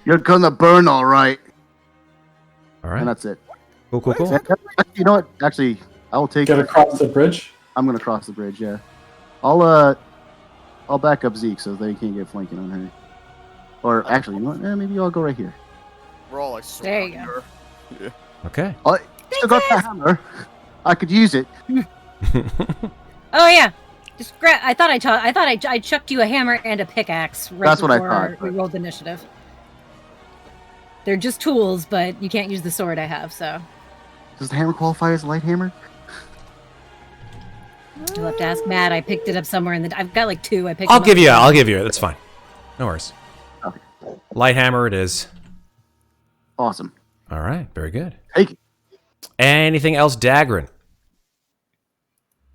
you're gonna burn all right. All right. And that's it. Cool. You know what? Actually, I'll take. Get across the bridge. I'm gonna cross the bridge. Yeah. I'll back up Zeke so they can't get flanking on her. Or actually, you know what? Maybe I'll go right here. We're all like, There you go. surrounding her. Okay. Oh, still got that hammer. I could use it. Oh yeah. Just I thought I chucked you a hammer and a pickaxe right That's what I before thought, we but- rolled initiative. They're just tools, but you can't use the sword I have, so Does the hammer qualify as a light hammer? you'll have to ask Matt. I picked it up somewhere in the. I've got like 2. I picked. I'll them give up. you. I'll give you it. That's fine. No worries. Okay. Light hammer it is. Awesome. All right. Very good. Take it. Anything else, Daggrin?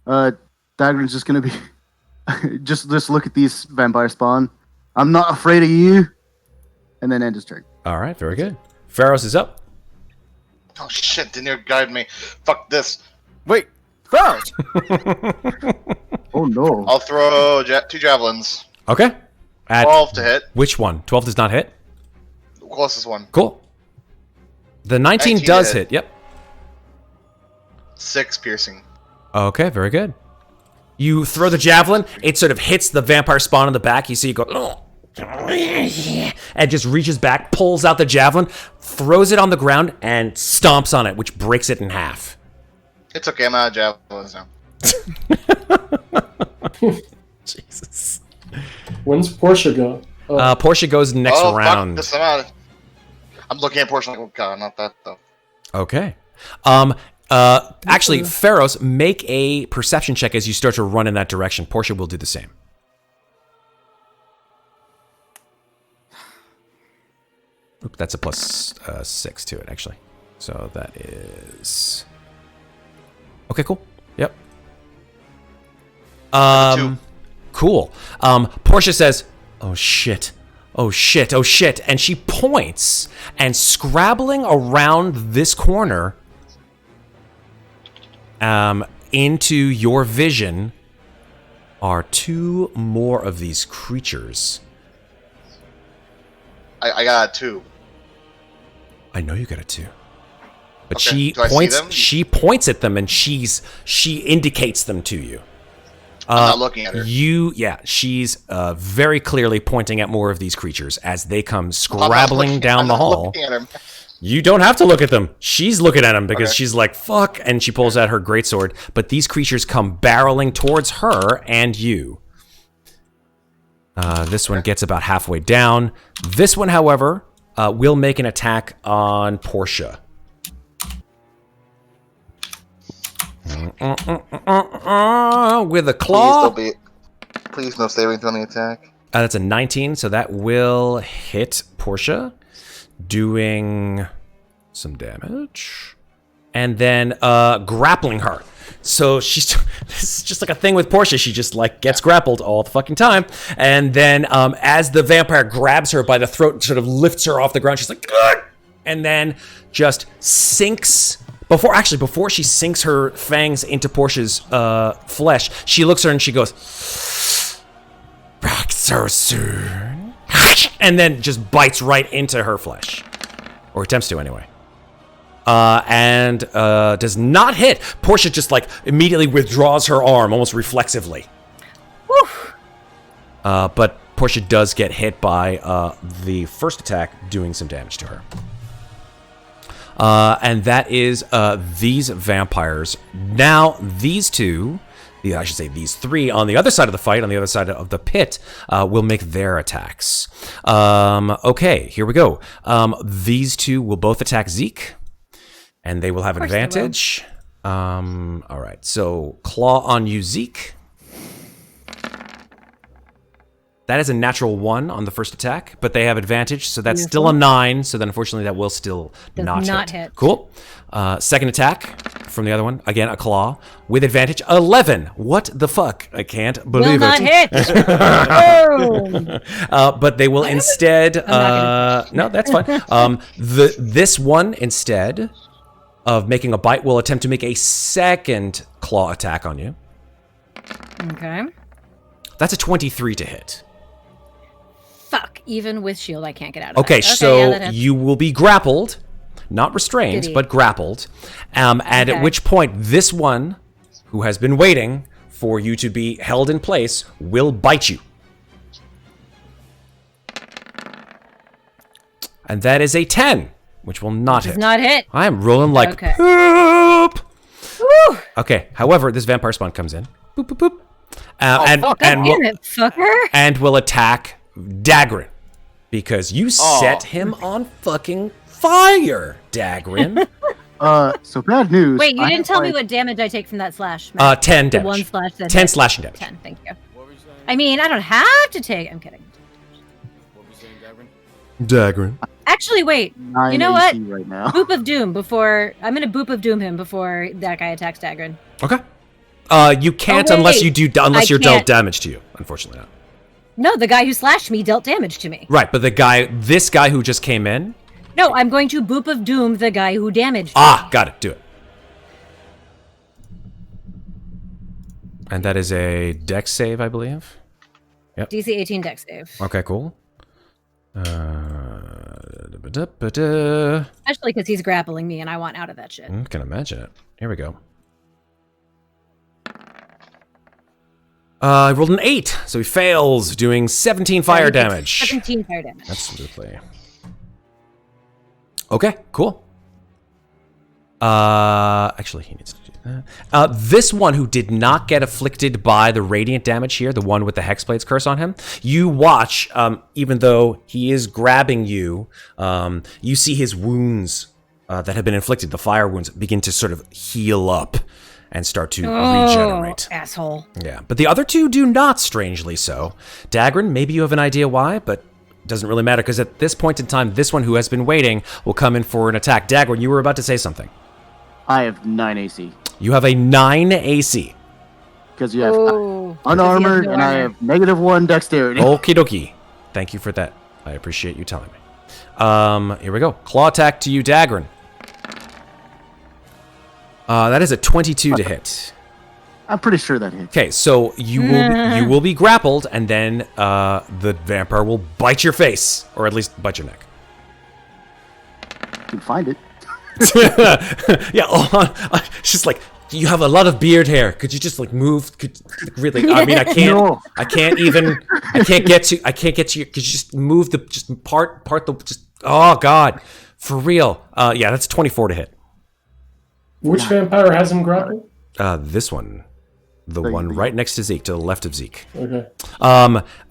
Daggrin's just gonna be just look at these vampire spawn. I'm not afraid of you. And then end his turn. All right. Very good. Ferros is up. Oh shit, didn't you guide me? Fuck this. Wait, Ferros! Oh no. I'll throw 2 javelins. Okay. At 12 to hit. which one? 12 does not hit. Closest one. Cool. The 19 19 does hit. hit. Yep. 6 piercing. Okay, very good. You throw the javelin, it sort of hits the vampire spawn in the back. You see it go, "Ugh," and just reaches back, pulls out the javelin, throws it on the ground, and stomps on it, which breaks it in half. It's okay, I'm out of javelins now. Jesus. When's Portia go? Oh, Portia goes next oh, round. fuck this, I'm out. I'm looking at portion like, oh god, not that though. Okay. Actually, Ferros, make a perception check as you start to run in that direction. Portia will do the same. Oop, that's a plus 6 to it, actually. So that is... Okay, cool. Yep. 2. Cool. Portia says, "Oh shit. Oh shit. Oh shit." And she points, and scrabbling around this corner into your vision are 2 more of these creatures. I got a 2. I know you got a 2. But Okay, she do I see points them? she points at them and she indicates them to you. I'm not looking at her. She's very clearly pointing at more of these creatures as they come I'm not scrabbling looking- down I'm the not hall. looking at her. You don't have to look at them. She's looking at them because Okay. she's like, fuck, and she pulls out her greatsword. But these creatures come barreling towards her and you. This one gets about halfway down. This one, however, will make an attack on Portia. With a claw. Please no saving throw on the attack. That's a 19, so that will hit Portia, doing some damage. And then grappling her. So she's this is just like a thing with Portia. She just like gets grappled all the fucking time. And then as the vampire grabs her by the throat and sort of lifts her off the ground, she's like, "Ugh!" And then just sinks. Before she sinks her fangs into Portia's flesh, she looks at her and she goes, "Back so soon," and then just bites right into her flesh, or attempts to anyway. And does not hit. Portia just like immediately withdraws her arm almost reflexively. Whew. But Portia does get hit by the first attack, doing some damage to her. And that is these vampires. Now these two, I should say these three on the other side of the fight, on the other side of the pit, will make their attacks. Okay, here we go. These two will both attack Zeke. And they will have advantage. All right, so claw on you, Zeke. That is a natural 1 on the first attack, but they have advantage, so that's still a 9. So then, unfortunately, that will still not hit. Cool. Second attack from the other one. Again, a claw with advantage. 11. What the fuck? I can't believe will it. Not hit. But they will instead. No, that's fine. This one instead of making a bite will attempt to make a second claw attack on you. Okay. That's a 23 to hit. Fuck. Even with shield, I can't get out of Okay, that. so yeah, you will be grappled. Not restrained, but grappled. And at which point, this one, who has been waiting for you to be held in place, will bite you. And that is a 10. Which will not hit. Does not hit. I am rolling like poop. Woo. Okay. However, this vampire spawn comes in. Boop boop boop. And will attack Daggrin because you set him on fucking fire, Daggrin. So bad news. Wait, you didn't tell me what damage I take from that slash. 10 damage. 1 slash. 10 slashing damage. 10. Thank you. I mean, I don't have to take. I'm kidding. What were you saying, Daggrin. Actually, wait. 9 You know AC what? right now. Boop of Doom before... I'm going to Boop of Doom him before that guy attacks Daggrin. Okay. You can't unless you're dealt damage to you. Unfortunately not. No, the guy who slashed me dealt damage to me. Right, but this guy who just came in. No, I'm going to Boop of Doom the guy who damaged me. Got it. Do it. And that is a dex save, I believe. Yep. DC 18 dex save. Okay, cool. Especially because he's grappling me and I want out of that shit. I can imagine it. Here we go. I rolled an 8, so he fails, doing 17 fire damage. 17 fire damage. Absolutely. Okay, cool. Actually, he needs to do that. This one who did not get afflicted by the radiant damage here, the one with the Hexblade's curse on him, you watch, even though he is grabbing you, you see his wounds that have been inflicted, the fire wounds, begin to sort of heal up and start to regenerate. Asshole. Yeah, but the other two do not, strangely so. Daggrin, maybe you have an idea why, but it doesn't really matter, because at this point in time, this one who has been waiting will come in for an attack. Daggrin, you were about to say something. I have 9 AC. You have a 9 AC. Because you have unarmored and I have -1 dexterity. Okie dokie. Thank you for that. I appreciate you telling me. Here we go. Claw attack to you, Daggrin. That is a 22 to hit. I'm pretty sure that hits. Okay, so you will be grappled, and then the vampire will bite your face, or at least bite your neck. You can find it. Yeah, she's like, you have a lot of beard hair. Could you just like move? Really? I mean, I can't. No. I can't get to you. Could you just move part the? Oh God, for real. Yeah, that's 24 to hit. Which vampire has him grappled? This one. The one right next to Zeke, to the left of Zeke. Okay.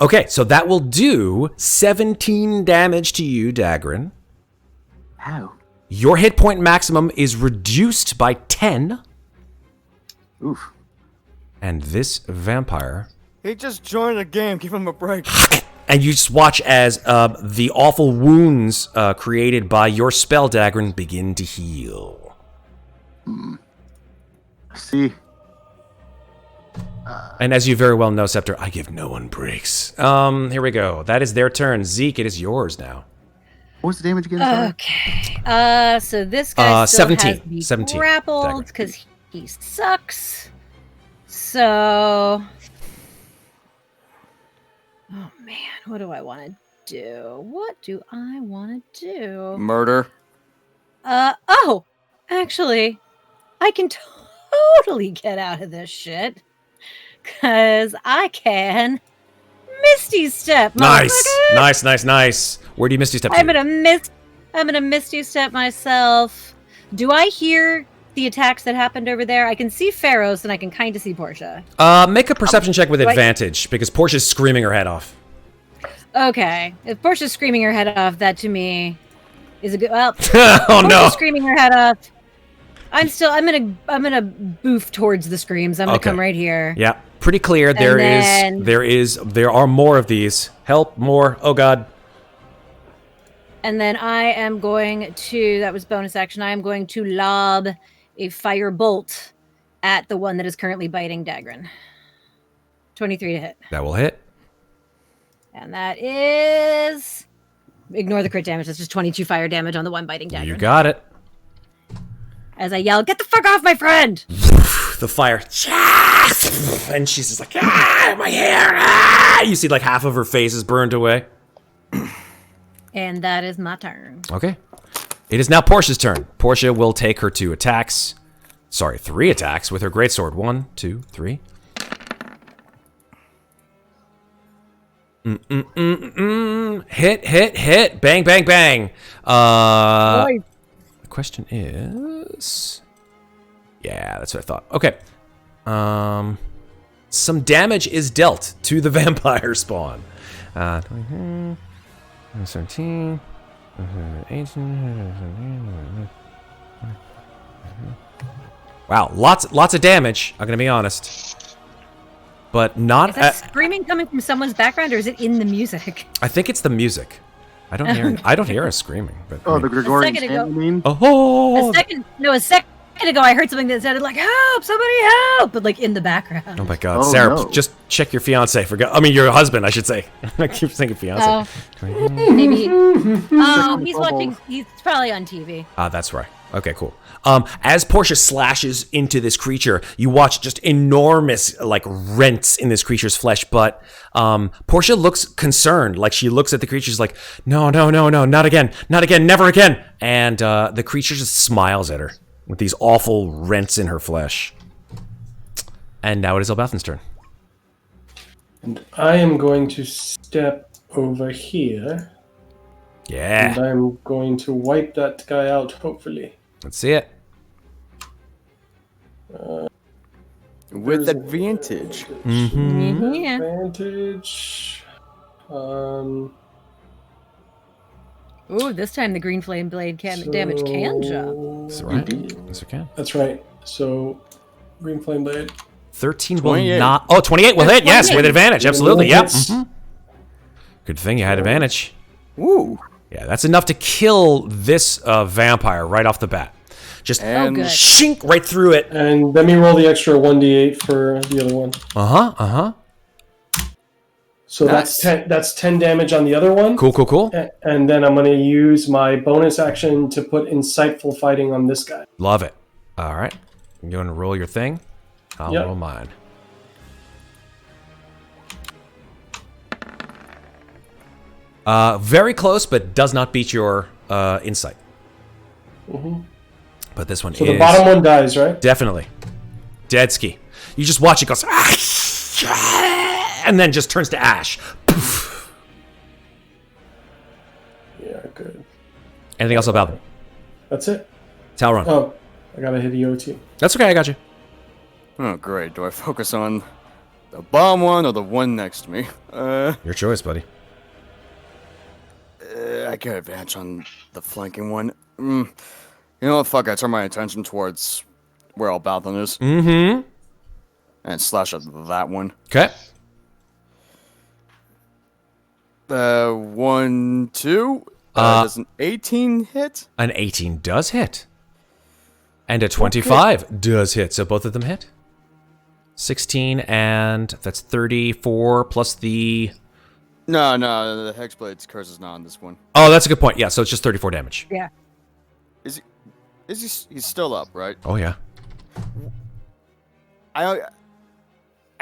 Okay, so that will do 17 damage to you, Daggrin. How? Your hit point maximum is reduced by 10. Oof. And this vampire... He just joined the game. Give him a break. And you just watch as the awful wounds created by your spell, Daggrin, begin to heal. See. And as you very well know, Septur, I give no one breaks. Here we go. That is their turn. Zeke, it is yours now. What was the damage again? Sorry? Okay. So this guy still 17. has to be 17. grappled because he sucks. So... Oh, man. What do I want to do? What do I want to do? Murder. Oh! Actually, I can totally get out of this shit. Because I can... Misty Step, Nice. motherfucker! Nice. Where do you Misty Step to? I'm gonna Misty Step myself. Do I hear the attacks that happened over there? I can see Ferros and I can kind of see Portia. Make a perception check with advantage, because Portia's screaming her head off. Okay, if Portia's screaming her head off, that to me is a good. Well, Oh no! Portia's screaming her head off. I'm gonna boof towards the screams. I'm gonna come right here. Yeah, pretty clear. There are more of these. Help, more. Oh god. And then I am going to, that was bonus action, I am going to lob a fire bolt at the one that is currently biting Daggrin. 23 to hit. That will hit. And that is... Ignore the crit damage, that's just 22 fire damage on the one biting Daggrin. You got it. As I yell, get the fuck off my friend! The fire. And she's just like, my hair! You see like half of her face is burned away. And that is my turn. Okay. It is now Portia's turn. Portia will take her 2 attacks. Sorry, 3 attacks with her greatsword. 1, 2, 3. Hit. Bang. The question is... Yeah, that's what I thought. Okay. Some damage is dealt to the vampire spawn. 17, 18. Wow, lots of damage. I'm gonna be honest, but not. Is that screaming coming from someone's background, or is it in the music? I think it's the music. I don't hear us screaming. But Oh, the Gregorian chant, you mean? Oh. A second ago, I heard something that sounded like "Help! Somebody help!" but like in the background. Oh my God, Oh, Sarah, no. just check your fiance. Your husband, I should say. I keep thinking fiance. Oh, maybe. Oh, he's watching. He's probably on TV. That's right. Okay, cool. As Portia slashes into this creature, you watch just enormous like rents in this creature's flesh. But Portia looks concerned. Like she looks at the creature, she's like, no, not again, never again. And the creature just smiles at her with these awful rents in her flesh. And now it is Elbauthin's turn. And I am going to step over here. Yeah. And I'm going to wipe that guy out, hopefully. Let's see it. With advantage. Mm-hmm. Yeah. Advantage. Ooh, this time the green flame blade damage can jump. That's right. Yes, it can. That's right. So, green flame blade. 13 will 28. not... Oh, 28 will hit. Yes, with advantage. Absolutely. Yep. Hits. Mhm. Good thing you had advantage. Woo. Yeah, that's enough to kill this vampire right off the bat. Just And good. shink right through it. And let me roll the extra 1d8 for the other one. So Nice. that's 10 damage on the other one. Cool. And then I'm going to use my bonus action to put Insightful Fighting on this guy. Love it. All right. You're going to roll your thing. I'll Yep. roll mine. Very close, but does not beat your insight. Mm-hmm. But this one So is... the bottom one dies, right? Definitely. Dead ski. You just watch it goes... And then just turns to ash. Poof. Yeah, good. Anything else about them? That's it. Talron. Oh, I got to hit the OT. That's okay, I got you. Oh, great. Do I focus on the bomb one or the one next to me? Your choice, buddy. I get advantage on the flanking one. You know what? Fuck, I turn my attention towards where Elbauthin is. Mm-hmm. And slash at that one. Okay. 1, 2. Does an 18 hit? An 18 does hit. And a 25 does hit. So both of them hit. 16 and that's 34 plus the... No, the Hexblade's curse is not on this one. Oh, that's a good point. Yeah, so it's just 34 damage. Yeah. Is he's still up, right? Oh, yeah. I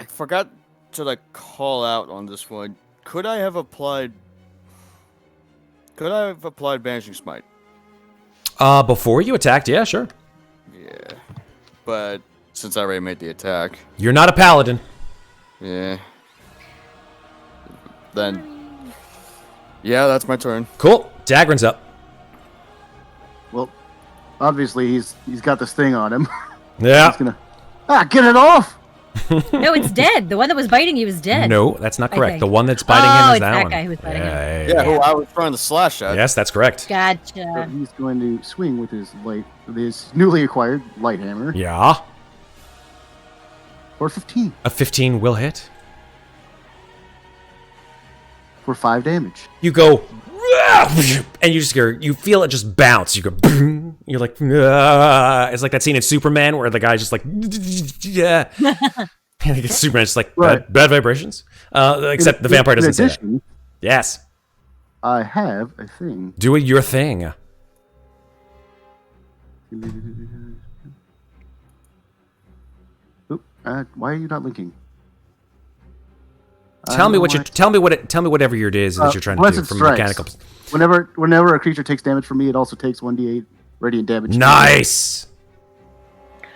forgot to like call out on this one. Could I have applied Banishing Smite? Before you attacked, yeah, sure. Yeah. But since I already made the attack, You're not a paladin. yeah. Then yeah, that's my turn. Cool. Daggrin's up. Well, obviously he's got this thing on him. Yeah. He's gonna get it off. No, it's dead. The one that was biting you is dead. No, that's not correct. Okay. The one that's biting Oh, him is it's that that one. guy who's biting him. Yeah, who I was trying to slash at. Yes, that's correct. So Gotcha. he's going to swing with his newly acquired light hammer Yeah. for 15 A 15 will hit. for 5 damage. You go, and you feel it just bounce. You go, you're like, it's like that scene in Superman where the guy's just like, yeah. And Superman's just like, Right. bad vibrations. Except the vampire doesn't say that. In addition, Yes. I have a thing. Do it your thing. Oop, why are you not linking? Tell me whatever it is that you're trying to do Blessed from Strikes. mechanical. Whenever a creature takes damage from me, it also takes 1d8 radiant damage. Nice.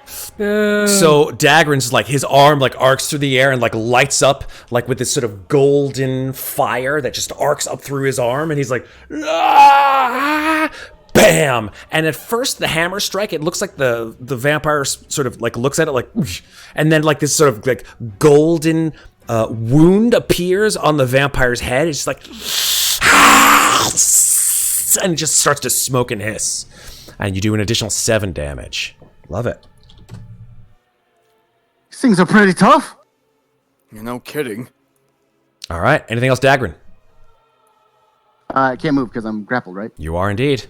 So Daggrin's like his arm like arcs through the air and like lights up like with this sort of golden fire that just arcs up through his arm, and he's like, "Ah!" Bam! And at first the hammer strike, it looks like the vampire sort of like looks at it like, "Whoosh," and then like this sort of like golden wound appears on the vampire's head. It's just like, and it just starts to smoke and hiss, and you do an additional 7 damage. Love it. These things are pretty tough. You're no kidding. All right. Anything else, Daggrin? I can't move because I'm grappled, right? You are indeed.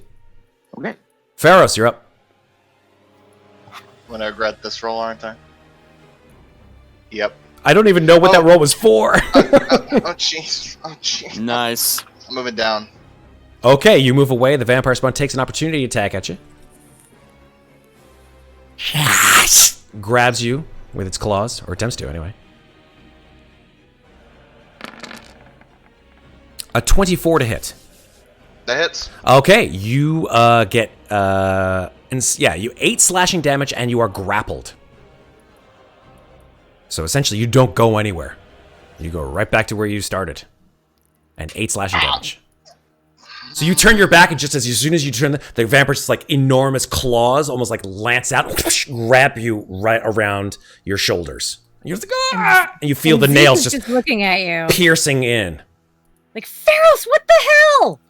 Okay. Ferros, you're up. I'm gonna regret this roll, aren't I? Yep. I don't even know what that roll was for. Oh jeez. Oh jeez. Nice. I'm moving down. Okay, you move away. The vampire spawn takes an opportunity attack at you. Grabs you with its claws, or attempts to anyway. A 24 to hit. That hits. Okay, you get you 8 slashing damage and you are grappled. So essentially you don't go anywhere. You go right back to where you started. And 8 slashing damage. So you turn your back and just as soon as you turn the vampire's just like enormous claws almost like lance out, grab you right around your shoulders. And you're just like, ah! And you feel the Zeke nails is just looking at you. piercing in. Like, Ferros, what the hell?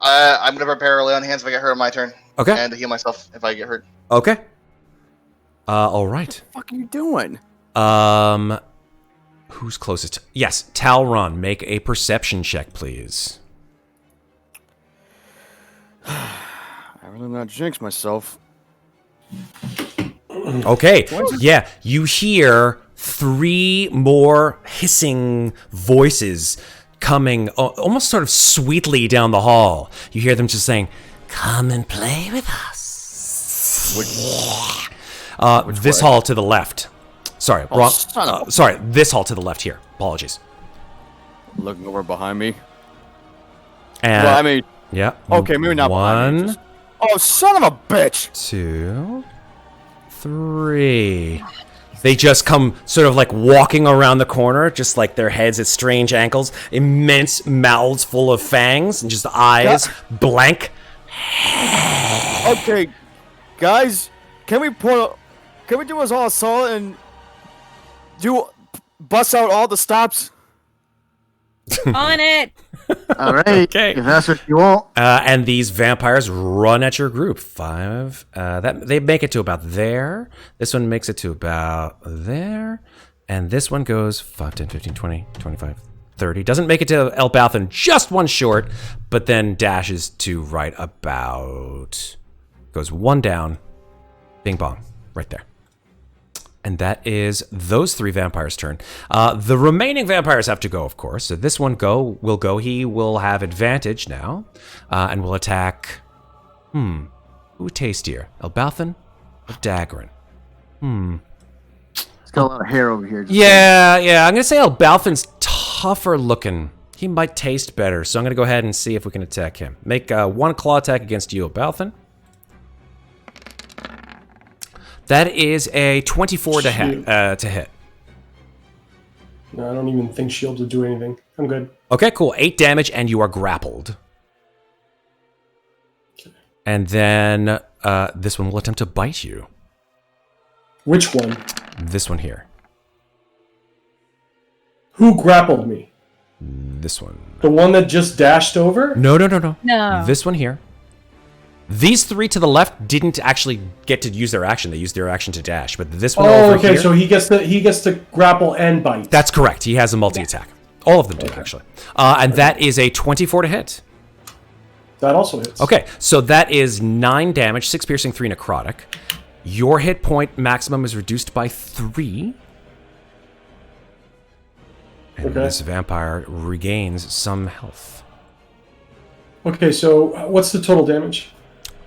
I'm gonna prepare a lay on hands if I get hurt on my turn. Okay. And to heal myself if I get hurt. Okay. All right. What the fuck are you doing? Who's closest? Yes, Talron. Make a perception check, please. I really not jinx myself. Okay. Yeah, you hear 3 more hissing voices coming almost sort of sweetly down the hall. You hear them just saying, "Come and play with us." This way? hall to the left. Sorry, Oh, wrong. son of a- Sorry, this hall to the left here. Apologies. Looking over behind me. And Well, I mean, yeah. okay, maybe not behind me, 1, just- Oh, son of a bitch! 2, 3. They just come sort of like walking around the corner, just like their heads at strange ankles, immense mouths full of fangs, and just eyes blank. Okay, Guys, can we do us all a solid and bust out all the stops? On it. All right. Okay. If that's what you want. And these vampires run at your group. 5. That they make it to about there. This one makes it to about there. And this one goes 5, 10, 15, 20, 25, 30. Doesn't make it to Elbauthin, just one short, but then dashes to right about. Goes one down. Bing bong. Right there. And that is those 3 vampires' turn. The remaining vampires have to go, of course. So this one will go. He will have advantage now. And will attack. Who tastier? Elbauthin or Daggrin? It's got a lot of hair over here. Yeah. I'm going to say Elbauthin's tougher looking. He might taste better. So I'm going to go ahead and see if we can attack him. Make 1 claw attack against you, Elbauthin. That is a 24 to hit. No, I don't even think shield will do anything. I'm good. Okay, cool. 8 damage, and you are grappled. And then this one will attempt to bite you. Which one? This one here. Who grappled me? This one. The one that just dashed over? No. No. This one here. These 3 to the left didn't actually get to use their action. They used their action to dash. But this one over okay. here... So he gets to grapple and bite. That's correct. He has a multi-attack. All of them do, actually. And that is a 24 to hit. That also hits. Okay, so that is 9 damage, 6 piercing, 3 necrotic. Your hit point maximum is reduced by 3. And this vampire regains some health. Okay, so what's the total damage?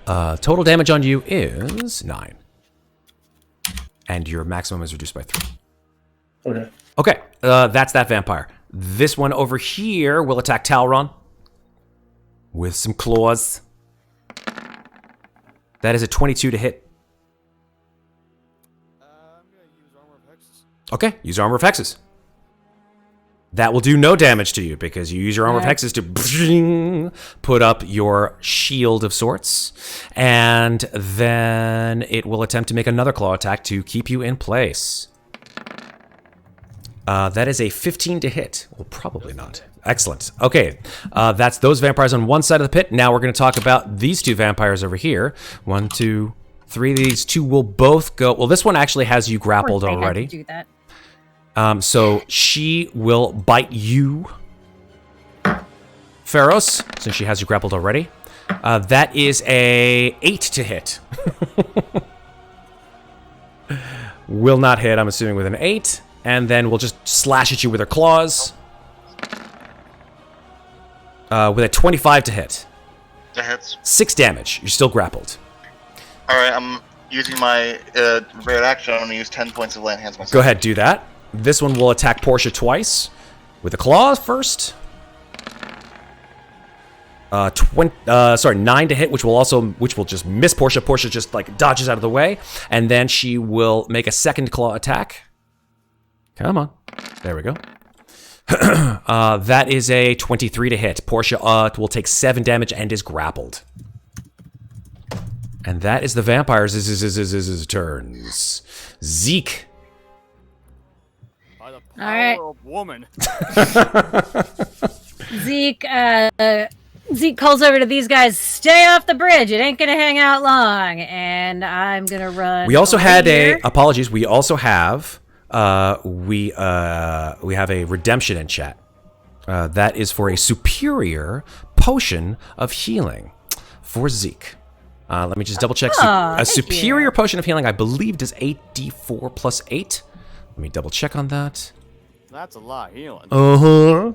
Total damage on you is 9. And your maximum is reduced by 3. Okay. Okay, that's that vampire. This one over here will attack Talron with some claws. That is a 22 to hit. I'm going to use Armor of Hexes. Okay, use Armor of Hexes. That will do no damage to you because you use your Armor of Hexes to put up your shield of sorts. And then it will attempt to make another claw attack to keep you in place. That is a 15 to hit. Well, probably not. Excellent. Okay, that's those vampires on one side of the pit. Now we're going to talk about these 2 vampires over here. 1, 2, 3. These 2 will both go... Well, this one actually has you grappled already. Had to do that. So she will bite you, Ferros, since she has you grappled already. That is a 8 to hit. Will not hit, I'm assuming, with an 8. And then we'll just slash at you with her claws. With a 25 to hit. That hits. 6 damage. You're still grappled. Alright, I'm using my rare action. I'm going to use 10 points of land hands myself. Go ahead, do that. This one will attack Portia twice. With a claw first. 9 to hit, which will just miss Portia. Portia just like dodges out of the way. And then she will make a second claw attack. Come on. There we go. That is a 23 to hit. Portia will take 7 damage and is grappled. And that is the vampires' turns. Zeke. By the All right. power of woman. Zeke calls over to these guys, stay off the bridge. It ain't going to hang out long. And I'm going to run. We also had here. apologies. We also have, we have a redemption in chat. That is for a superior potion of healing for Zeke. Let me just double check. A superior potion of healing, I believe, does 8d4 plus 8. Let me double check on that. That's a lot of healing.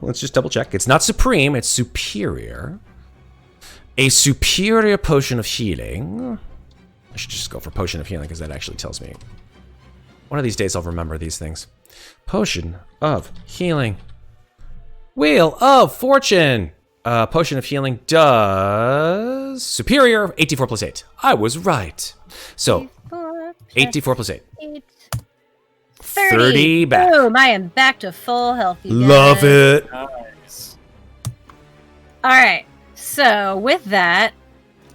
Let's just double check. It's not supreme, it's superior. A superior potion of healing. I should just go for potion of healing because that actually tells me. One of these days I'll remember these things. Potion of healing. Wheel of fortune. Potion of healing does superior 8d4 plus 8. I was right. So 8d4 plus 8. 30 back. Boom, I am back to full health. You guys. Love it. Nice. All right. So with that,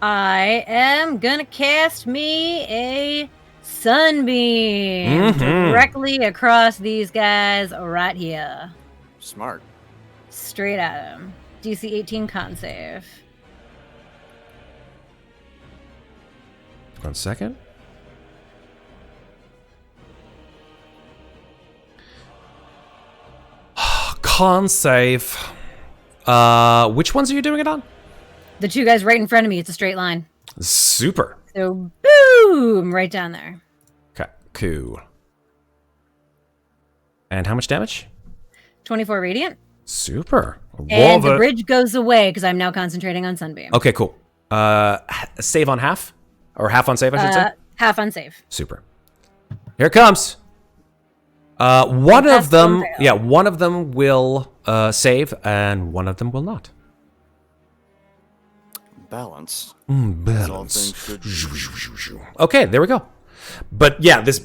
I am gonna cast me a sunbeam directly across these guys right here. Smart. Straight at him. DC 18 con save. 1 second. Con save. Which ones are you doing it on? The two guys right in front of me. It's a straight line. Super. So boom, right down there. Okay, cool. And how much damage? 24 radiant. Super. And the bridge goes away because I'm now concentrating on Sunbeam. Okay, cool. Save on half? Or half on save, I should say? Half on save. Super. Here it comes. One of them will save, and one of them will not. Balance. Balance. Okay, there we go. But yeah, this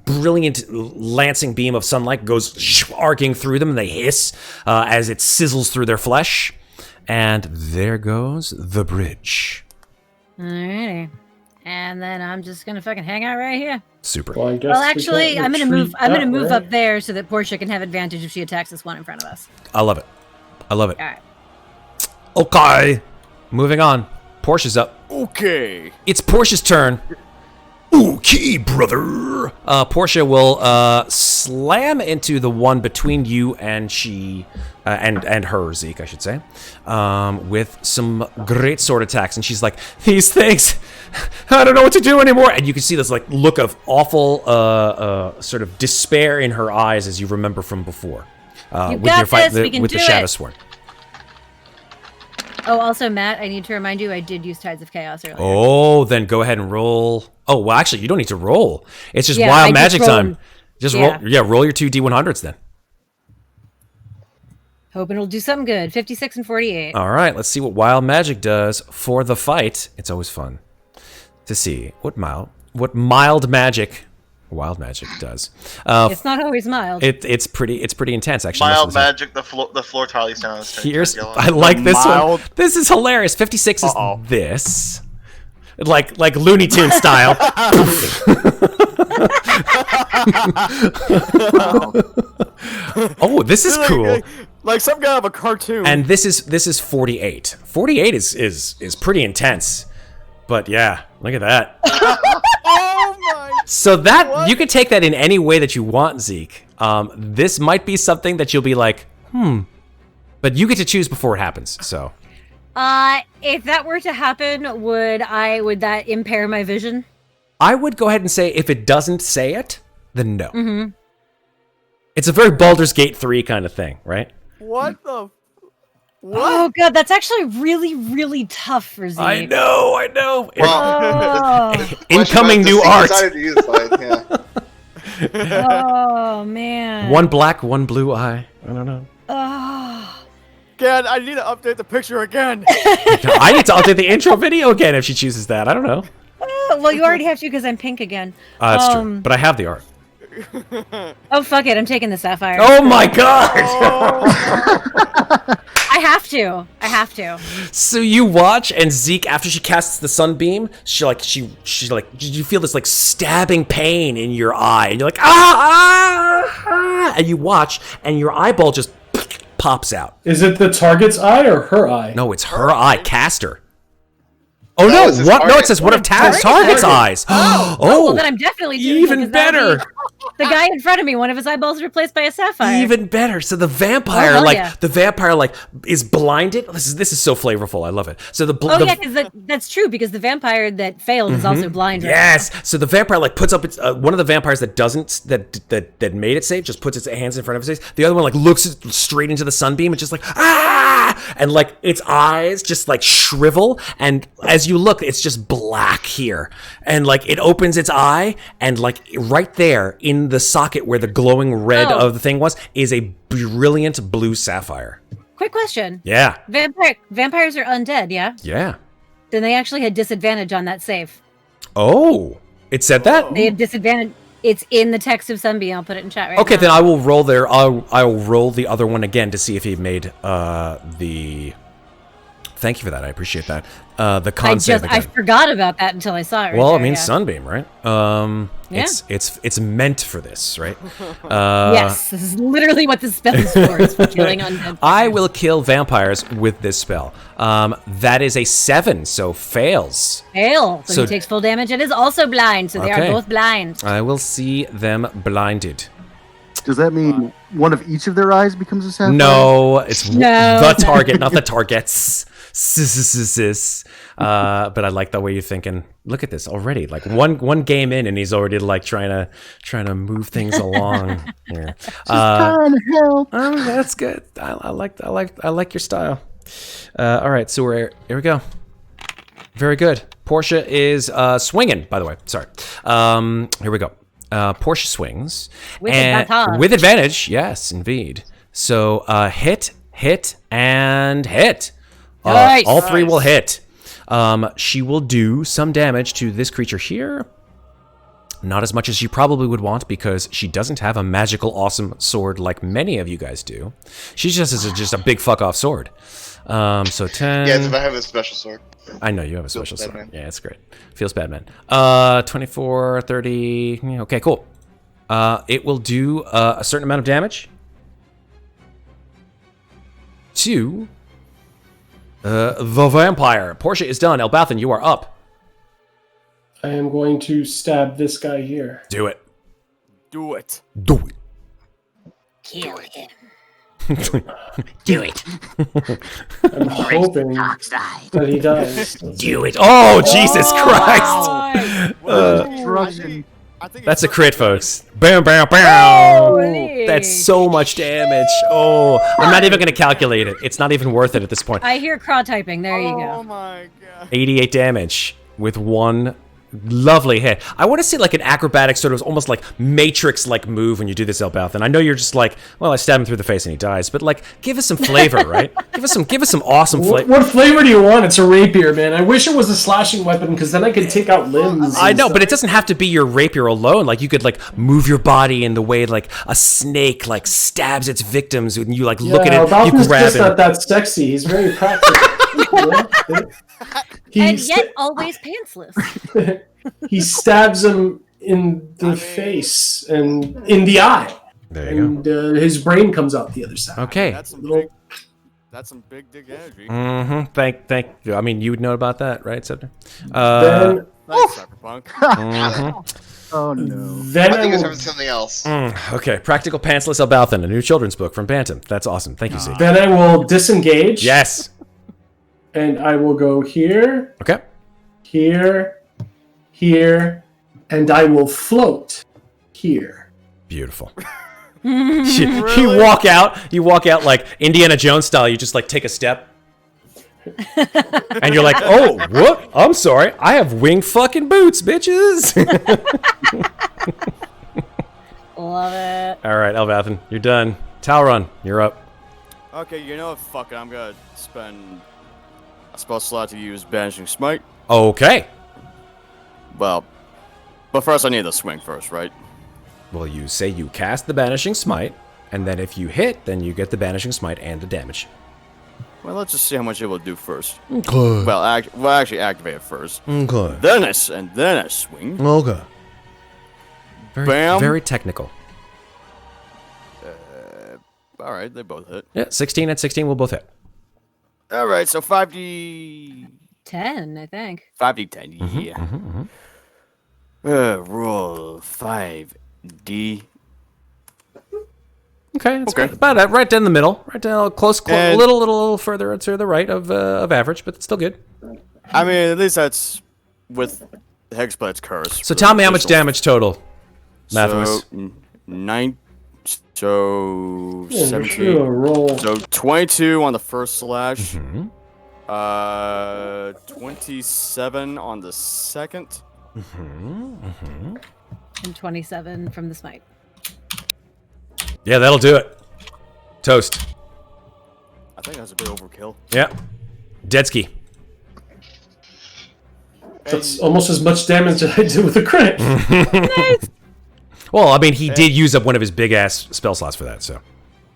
brilliant lancing beam of sunlight goes arcing through them, and they hiss as it sizzles through their flesh. And there goes the bridge. Alrighty. And then I'm just gonna fucking hang out right here. Super. Well, I guess Well, actually, I'm gonna move. I'm gonna move right? up there so that Portia can have advantage if she attacks this one in front of us. I love it. I love it. All right. Okay. Moving on. Portia's up. Okay. It's Portia's turn. Okay, brother. Portia will slam into the one between you and she, and her, Zeke, I should say, with some great sword attacks. And she's like, these things, I don't know what to do anymore. And you can see this like look of awful sort of despair in her eyes as you remember from before. With your fight with the Shadow Sworn. Oh, also, Matt, I need to remind you, I did use Tides of Chaos earlier. Oh, then go ahead and roll. Oh, well, actually, you don't need to roll. It's just Yeah, wild I magic just time. rolled. Just Yeah. roll your 2 D100s then. Hoping it'll do something good. 56 and 48. All right, let's see what wild magic does for the fight. It's always fun to see what mild magic wild magic does. It's not always mild. It's pretty intense actually. Mild magic, the floor tile you stand on is Here's yellow. I like this Mild- one. This is hilarious. 56 is this. Like Looney Tune style. Oh, this is cool. Like some guy of a cartoon. And this is 48. 48 is pretty intense. But yeah, look at that. oh my! So that you can take that in any way that you want, Zeke. This might be something that you'll be like, but you get to choose before it happens. So, if that were to happen, would that impair my vision? I would go ahead and say if it doesn't say it, then no. Mm-hmm. It's a very Baldur's Gate 3 kind of thing, right? What the? What? Oh god, that's actually really, really tough for Zeke. I know. Well, Incoming new art. To use, like, yeah. Oh man. One black, one blue eye. I don't know. Oh. God, I need to update the picture again. I need to update the intro video again if she chooses that. I don't know. Well, you already have to because I'm pink again. That's true. But I have the art. Oh fuck it, I'm taking the sapphire. Oh my god! I have to. So you watch, and Zeke, after she casts the sunbeam, she you feel this like stabbing pain in your eye, and you're like and you watch, and your eyeball just pops out. Is it the target's eye or her eye? No, it's her eye, Caster. Oh That was his what? No, it target. says one of Target's Target. eyes. Oh, well, then I'm definitely doing it, even 'cause that'll better. be The guy in front of me, one of his eyeballs replaced by a sapphire. Even better. So the vampire, Oh, hell yeah. is blinded. This is so flavorful. I love it. So Yeah, because that's true, because the vampire that failed is also blind. Right yes. So the vampire puts up its one of the vampires that made it safe just puts its hands in front of its face. The other one looks straight into the sunbeam and just and its eyes just shrivel, and as you look, it's just black here, and it opens its eye, and right there in the socket where the glowing red of the thing is a brilliant blue sapphire. Quick question. Yeah. Vampires are undead, yeah? Yeah. Then they actually had disadvantage on that save. Oh, it said that? They had disadvantage. It's in the text of Sunbeam. I'll put it in chat right Okay, now. then I will roll I will roll the other one again to see if he made the thank you for that. I appreciate that. The con save I again. forgot about that until I saw it. Right Well, there, I mean, yeah. Sunbeam, right? Yeah. It's meant for this, right? Yes, this is literally what this spell is for. It's for killing undead. I will kill vampires with this spell. That is a 7, so fails. Fail. So So- he takes full damage and is also blind. So they Okay. are both blind. I will see them blinded. Does that mean one of each of their eyes becomes a sapphire? No, it's No. the target, not the targets. But I like the way you're thinking. Look at this already. Like one game in, and he's already like trying to move things along here. Trying to help. That's good. I like your style. All right, so here we go. Very good. Portia is swinging. By the way, sorry. Here we go. Portia swings With advantage. With advantage, yes, indeed. So hit, and hit. Nice. All three will hit. She will do some damage to this creature here. Not as much as you probably would want because she doesn't have a magical, awesome sword like many of you guys do. She's just a big fuck off sword. So 10. Yeah, I have a special sword. I know you have a Feels special bad, sword. man. Yeah, it's great. Feels bad, man. 24, 30. Yeah, okay, cool. It will do a certain amount of damage to the vampire. Portia is done. Elbauthin, you are up. I am going to stab this guy here. Do it. Do it. Do it. Kill him. Do it. I'm hoping that he does. Do it. Oh, Jesus Christ. Destruction. I think That's a it's crit, folks. Bam, bam, bam. Holy. That's so much damage. Oh, I'm not even going to calculate it. It's not even worth it at this point. I hear Kraw typing. There you Oh go. my god. 88 damage with one lovely hit. I want to see like an acrobatic sort of almost like Matrix-like move when you do this, Elbauthin. I know you're just like, well, I stab him through the face and he dies, but like, give us some flavor, right? Give us some awesome flavor. What flavor do you want? It's a rapier, man. I wish it was a slashing weapon because then I could take out limbs. I and know, stuff. but it doesn't have to be your rapier alone. Like you could like move your body in the way like a snake like stabs its victims, and you like look at it, Elbauthin's you grab just it. not that sexy. He's very practical. And yet always pantsless. He stabs him in the face and in the eye. There you go. And his brain comes out the other side. Okay. That's some Little- big. That's some big dick energy. Mm-hmm. Thank you. I mean, you would know about that, right, Septur? Then, Thanks, Cyberpunk. Oh no. then I think I it's will, having something else. Okay, Practical Pantsless Elbauthin, a new children's book from Bantam. That's awesome. Thank you, Zeke. then I will disengage. Yes. And I will go here, Okay. here, and I will float here. Beautiful. You walk out like Indiana Jones style. You just like take a step, and you're like, "Oh, what? I'm sorry. I have wing fucking boots, bitches." Love it. All right, Elbauthin, you're done. Talron, you're up. Okay, you know what? Fuck it. I'm gonna spend a spell slot to use Banishing Smite. Okay. Well, but first I need the swing first, right? Well, you say you cast the Banishing Smite, and then if you hit, then you get the Banishing Smite and the damage. Well, let's just see how much it will do first. Okay. Well, actually activate it first. Okay. Then I swing. Okay. Very, Bam. very technical. All right, they both hit. Yeah, 16 and 16 will both hit. All right, so 5d 10, I think. 5d10. Yeah. Roll 5d. Okay, it's Okay. about that, right down the middle, right down close, a And- little further to the right of average, but it's still good. I mean, at least that's with the Hexblade's curse. So for tell me how much additional- damage total, Matthews. So 9. So Yeah, 17. do a roll. So 22 on the first slash. Mm-hmm. 27 on the second. And 27 from the smite. Yeah, that'll do it. Toast. I think that's a bit overkill. Yeah. Deadski. That's almost as much damage as I did with the crit. Well, I mean, he did use up one of his big ass spell slots for that, so.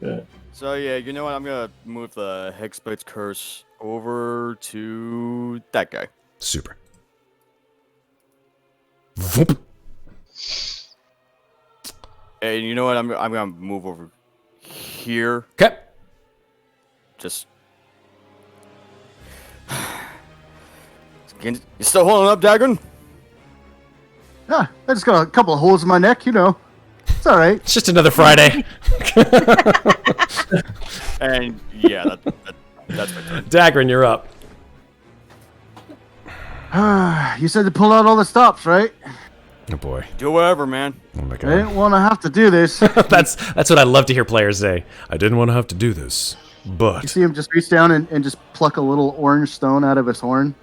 Yeah. So yeah, you know what? I'm gonna move the Hexblade's Curse over to that guy. Super. Voop. And you know what? I'm gonna move over here. Okay. Just. You still holding up, Daggrin? Yeah, I just got a couple of holes in my neck, you know. It's all right. It's just another Friday. And yeah, that's my turn. Daggrin, you're up. You said to pull out all the stops, right? Oh boy. Do whatever, man. Oh my I god. didn't want to have to do this. That's what I love to hear players say. I didn't want to have to do this, You but see him just reach down and just pluck a little orange stone out of his horn.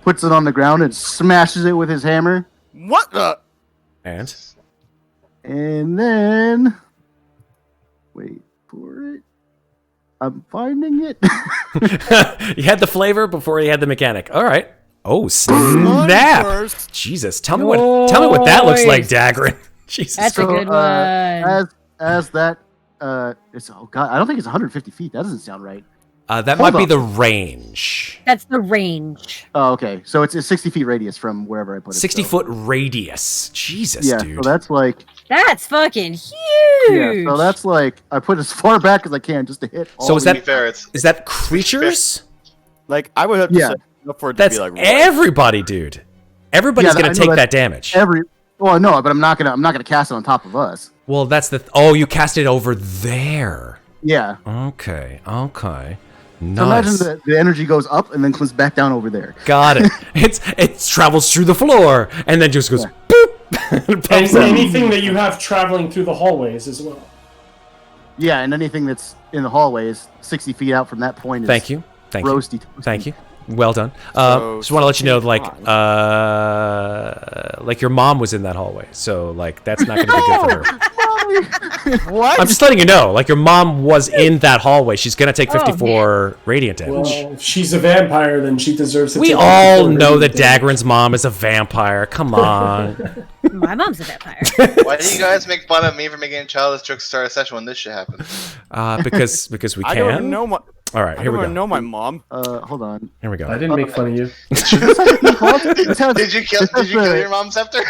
Puts it on the ground and smashes it with his hammer. What the? and And then... Wait for it. I'm finding it. you had the flavor before you had the mechanic. All right. Oh One snap! first. Jesus, tell me what that looks like, Daggrin. Jesus. That's a good one. As that... it's oh god, I don't think it's 150 feet. That doesn't sound right. That Hold might be on. the range. That's the range. Oh, okay. So it's a 60 feet radius from wherever I put it. 60 so. foot radius. Jesus, Yeah, dude. so that's like... That's fucking huge. Yeah, so that's like... I put as far back as I can just to hit all So is the- To be that fair, it's is that creatures? Like I would have to Yeah. say enough for it to That's be like. everybody, dude. Everybody's Yeah, I gonna know take that that damage. Well, no, but I'm not gonna cast it on top of us. Well, that's the. Oh, you cast it over there. Yeah. Okay. Nice. So imagine the energy goes up and then comes back down over there. Got it. It travels through the floor and then just goes boop. and pumps And out. anything that you have traveling through the hallways as well. Yeah, and anything that's in the hallway is 60 feet out from that point. Is Thank you. Roasty. Thank you. Well done. So, Just want to let you know, like, 65. like your mom was in that hallway, so like that's not going to be good for her. What? I'm just letting you know, like your mom was in that hallway. She's going to take Oh, 54 radiant damage. Well, if she's a vampire, then she deserves to We take all 54 know that damage. Daggrin's mom is a vampire. Come on. My mom's a vampire. why do you guys make fun of me for making childish jokes to start a session when this shit happens? Because we I don't even can. know my. All right, I here we don't even go. know my mom. Hold on. Here we I go. didn't make fun of you. Did you kill your mom, Septur?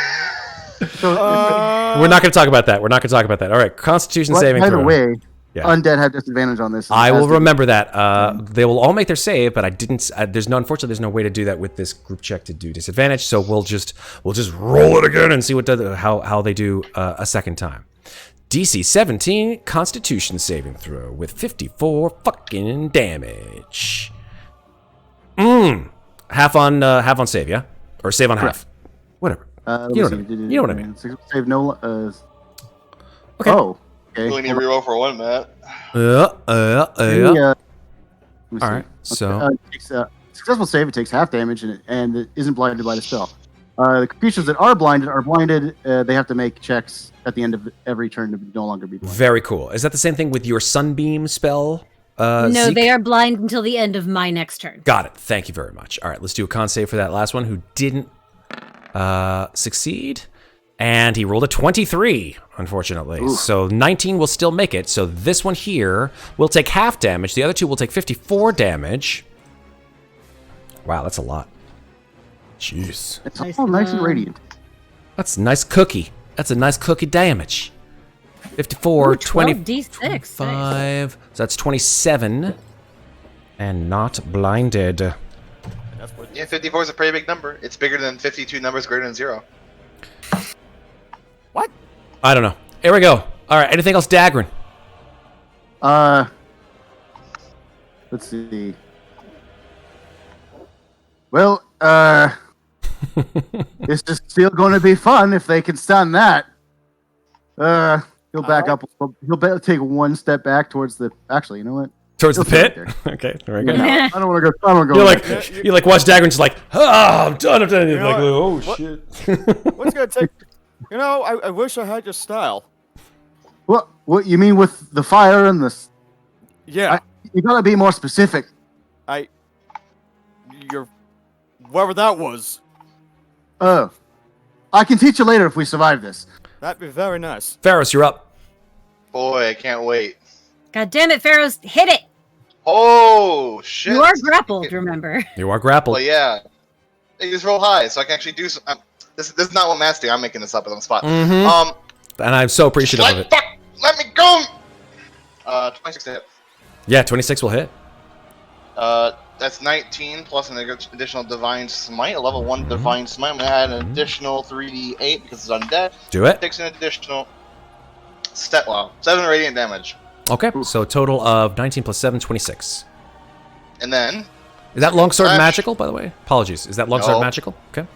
So, We're not going to talk about that. All right, Constitution saving by the throw. way, Yeah. undead have disadvantage on this. I will As do- remember that. They will all make their save, but I didn't. Unfortunately, there's no way to do that with this group check to do disadvantage. So we'll just roll it again and see how they do a second time. DC 17 Constitution saving throw with 54 fucking damage. Half on save, yeah, or save on half, whatever. let You me know see. you know what I mean. Save no. Okay. Oh. Okay. Really need to reroll for one, Matt. Let me All see. right, so It takes, successful save, it takes half damage, and it isn't blinded by the spell. The creatures that are blinded. They have to make checks at the end of every turn to no longer be blind. very cool. Is that the same thing with your sunbeam spell? No, Zeke? they are blind until the end of my next turn. Got it. Thank you very much. All right, let's do a con save for that last one who didn't succeed. And he rolled a 23, unfortunately. Ooh. So 19 will still make it. So this one here will take half damage. The other two will take 54 damage. Wow, that's a lot. Jeez. It's Nice all nice and one. radiant. That's a nice cookie. That's a nice cookie damage. 54, Ooh, 20, 12d6. 25. So that's 27. And not blinded. That's what. Yeah, 54 is a pretty big number. It's bigger than 52 numbers greater than 0. What? I don't know. Here we go. All right, anything else, Daggrin? Let's see. Well, it's just still going to be fun if they can stand that. He'll back up. He'll take one step back towards the. Actually, you know what? Towards the He'll stay pit? right Okay, there we go. I don't want to go. I don't You're want to go. like, you like watch Daggrin just like, I'm done. You're know like, what? oh What? shit. What's it gonna take? You know, I wish I had your style. What you mean with the fire and the? Yeah, You gotta be more specific. you're whoever that was. I can teach you later if we survive this. That'd be very nice. Ferros, you're up. Boy, I can't wait. God damn it, Ferros, hit it! Oh, shit. You are grappled, remember? You are grappled. Well, yeah. They just roll high, so I can actually do some... This is not what Matt's doing. I'm making this up on the spot. And I'm so appreciative of it. Fuck! Let me go! 26 to hit. Yeah, 26 will hit. That's 19 plus an additional Divine Smite, a level 1 Divine Smite. I'm going to add an additional 3d8 because it's undead. Do it. Takes an additional 7 radiant damage. Okay, so a total of 19 plus 7, 26. And then... Is that longsword Slash. magical, by the way? Apologies. Is that longsword No. magical? Okay.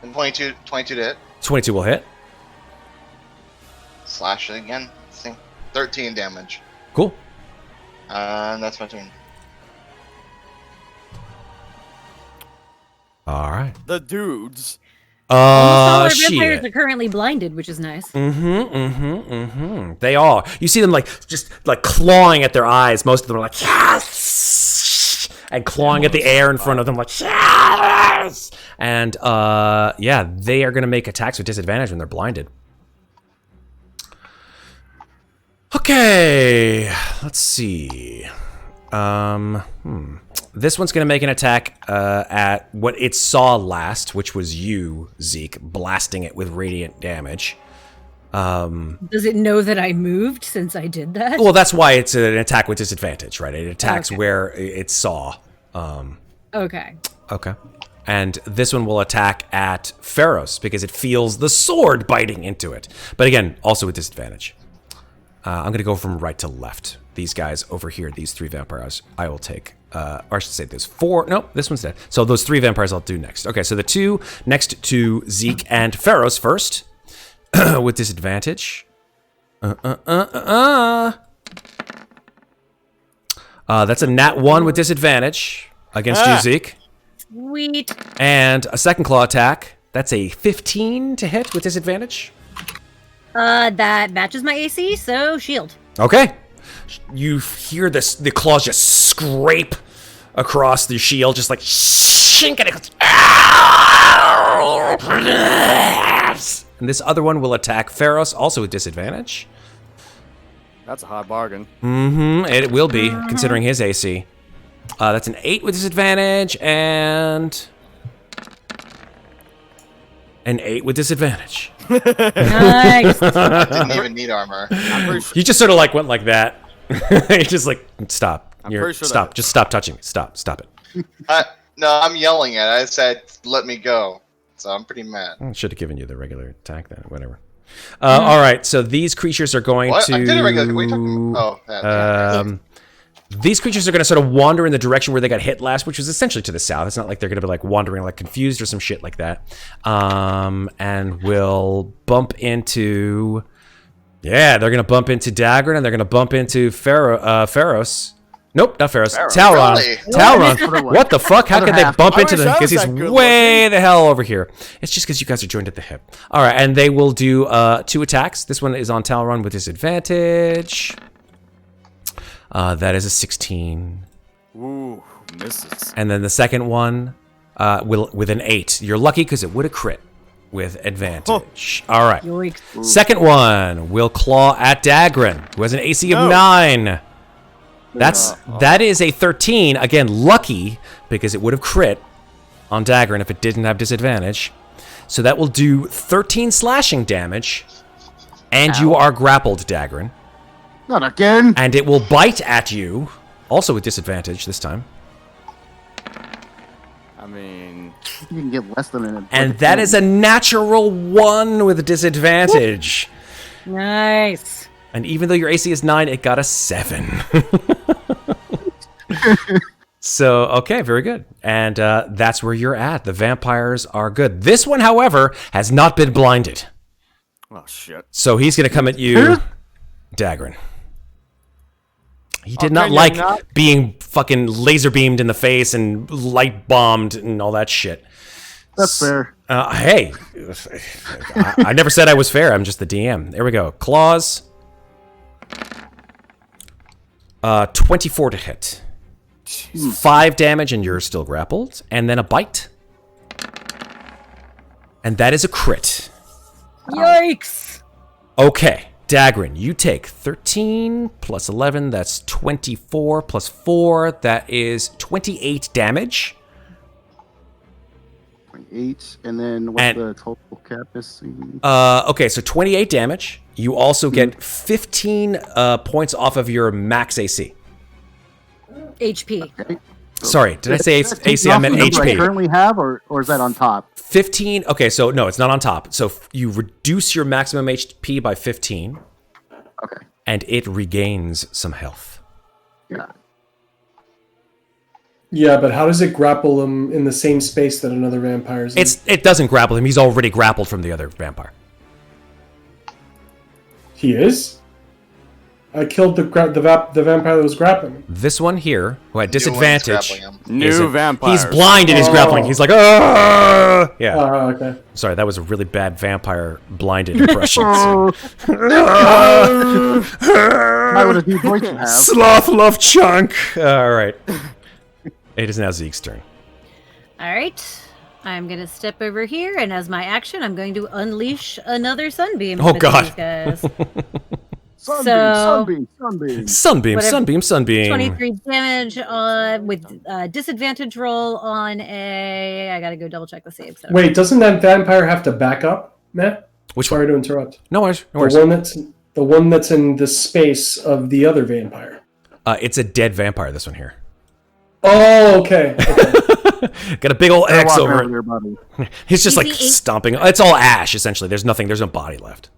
And 22 to hit. 22 will hit. Slash it again. Let's see. 13 damage. Cool. And that's my turn. All right. The dudes. All our Shit. vampires are currently blinded, which is nice. They are. You see them just clawing at their eyes. Most of them are like, yes! And clawing at the air in front of them like, yes! And, yeah, they are going to make attacks with disadvantage when they're blinded. Okay. Let's see. This one's going to make an attack at what it saw last, which was you, Zeke, blasting it with radiant damage. Does it know that I moved since I did that? Well, that's why it's an attack with disadvantage, right? It attacks where it saw. Okay. Okay. And this one will attack at Ferros because it feels the sword biting into it. But again, also with disadvantage. I'm going to go from right to left. These guys over here, these 3 vampires, I will take. Or I should say there's 4. Nope, this one's dead. So those 3 vampires I'll do next. Okay, so the 2 next to Zeke and Ferros first with disadvantage. That's a nat 1 with disadvantage against you, Zeke. Sweet. And a second claw attack. That's a 15 to hit with disadvantage. That matches my AC, so shield. Okay. You hear the claws just scrape across the shield, just like shink, and it goes. And this other one will attack Ferros, also with disadvantage. That's a hard bargain. It will be, considering his AC. That's an 8 with disadvantage, and an 8 with disadvantage. Nice. I didn't even need armor. You just sort of went like that. You're just like, stop. pretty sure Stop. that- Just stop touching me. Stop it. No, I'm yelling at it. I said, let me go. So I'm pretty mad. I should have given you the regular attack then. Whatever. All right. So these creatures are going What? to. I did a regular. What are you talking about? Oh, that. These creatures are going to sort of wander in the direction where they got hit last, which was essentially to the south. It's not like they're going to be wandering confused or some shit like that. And we'll bump into. Yeah, they're going to bump into Daggrin and they're going to bump into Ferros. Nope, not Ferros. Talron. Really? Talron. What the fuck? How Other could they half. bump I into wish them? I Because was he's that good way the hell over here. It's just because you guys are joined at the hip. All right, and they will do 2 attacks. This one is on Talron with disadvantage. That is a 16. Ooh, misses. And then the second one will with an 8. You're lucky because it would have crit with advantage. All right. Yoink. Second one will claw at Daggrin, who has an AC of No. 9. That is a 13. Again, lucky because it would have crit on Daggrin if it didn't have disadvantage. So that will do 13 slashing damage, and you are grappled, Daggrin. Not again. And it will bite at you, also with disadvantage this time. I mean, You can get less than an. And that is a natural 1 with disadvantage. Nice. And even though your AC is 9, it got a 7. So, okay, very good. And that's where you're at. The vampires are good. This one, however, has not been blinded. oh shit. So he's going to come at you, Daggrin. He did not Okay, like you're not- being fucking laser beamed in the face and light bombed and all that shit. That's fair. Hey, I never said I was fair. I'm just the DM. There we go. Claws. 24 to hit. 5 damage and you're still grappled. And then a bite. And that is a crit. Yikes. Okay. Daggrin, you take 13 plus 11, that's 24 plus 4, that is 28 damage. 28, and then what's the total cap? Okay, so 28 damage. You also get 15 points off of your max AC. HP. Okay. Sorry, did I say AC? I meant I HP. currently have, or is that on top? 15. Okay, so no, it's not on top. So you reduce your maximum HP by 15. Okay. And it regains some health. Yeah. Yeah, but how does it grapple him in the same space that another vampire is in? It doesn't grapple him. He's already grappled from the other vampire. He is? I killed the vampire that was grappling him. This one here, who had New one's disadvantage, grappling him. New vampire. he's blind and he's grappling. He's like, oh, yeah. Okay. Sorry, that was a really bad vampire blinded impression. How would a deep voice you have? Sloth love chunk. All right. It is now Zeke's turn. All right. I'm going to step over here, and as my action, I'm going to unleash another sunbeam. Oh, with God. these guys. Sunbeam. Sunbeam, Whatever. sunbeam, sunbeam. 23 damage with disadvantage roll on a... I got to go double check the save. So. Wait, doesn't that vampire have to back up, Matt? Which Sorry one? to interrupt. No worries. No The worries. one that's in the space of the other vampire. It's a dead vampire, this one here. Oh, okay. Got a big old X Walk over it. there, buddy. He's just like DC 8. stomping. It's all ash, essentially. There's no body left.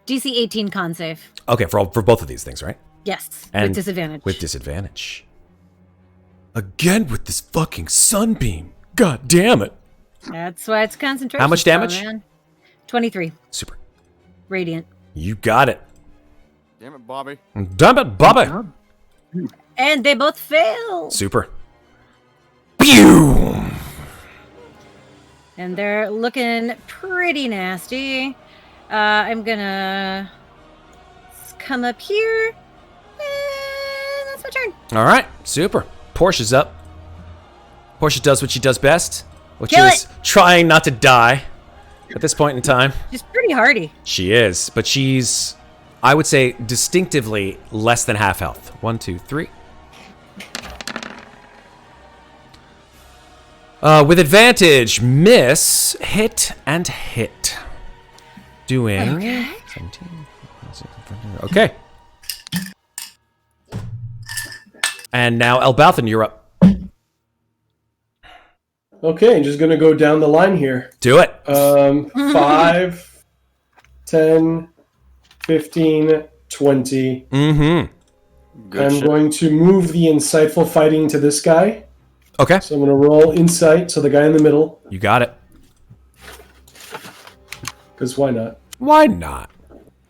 DC 18 con save. Okay, for both of these things, right? Yes, And with disadvantage. With disadvantage. Again with this fucking sunbeam. God damn it. That's why it's concentration. How much spell, damage? man. 23. Super. Radiant. You got it. Damn it, Bobby. Damn it, Bubba. And they both fail. Super. Pew! And they're looking pretty nasty. I'm gonna come up here. And that's my turn. All right, super. Portia's up. Portia does what she does best, which Kill is trying not to die at this point in time. She's pretty hardy. She is, but she's, I would say, distinctively less than half health. 1, 2, 3. With advantage, miss, hit, and hit. Doing... Okay. 17. Okay. And now, Elbauthin, you're up. Okay, just gonna go down the line here. Do it. 5, 10, 15, 20. Mm-hmm. Good I'm shit. going to move the insightful fighting to this guy. Okay. So I'm going to roll insight, so the guy in the middle, You got it. because why not? Why not?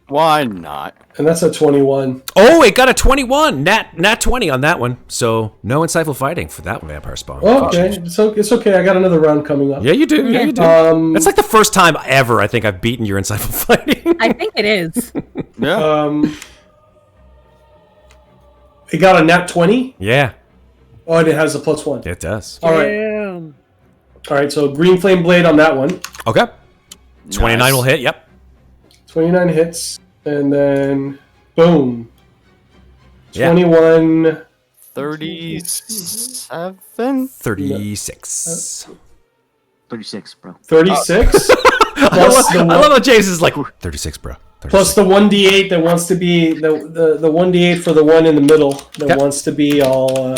Why not? And that's a 21. Oh, it got a 21. Nat 20 on that one. So no insightful fighting for that vampire spawn. Okay, so it's okay. I got another round coming up. Yeah, you do. Yeah, you do. That's like the first time ever I think I've beaten your insightful fighting. I think it is. Yeah. It got a nat 20. Yeah, Oh, and it has a +1. it does. All right. Damn. All right, so green flame blade on that one. Okay. 29 Nice. will hit. Yep. 29 hits, and then boom. Yeah. 21. 37? 36. 36, bro. 36. I love how James is like 36, bro. 36. Plus the 1d8 that wants to be the 1d8 for the one in the middle that Yep. wants to be all.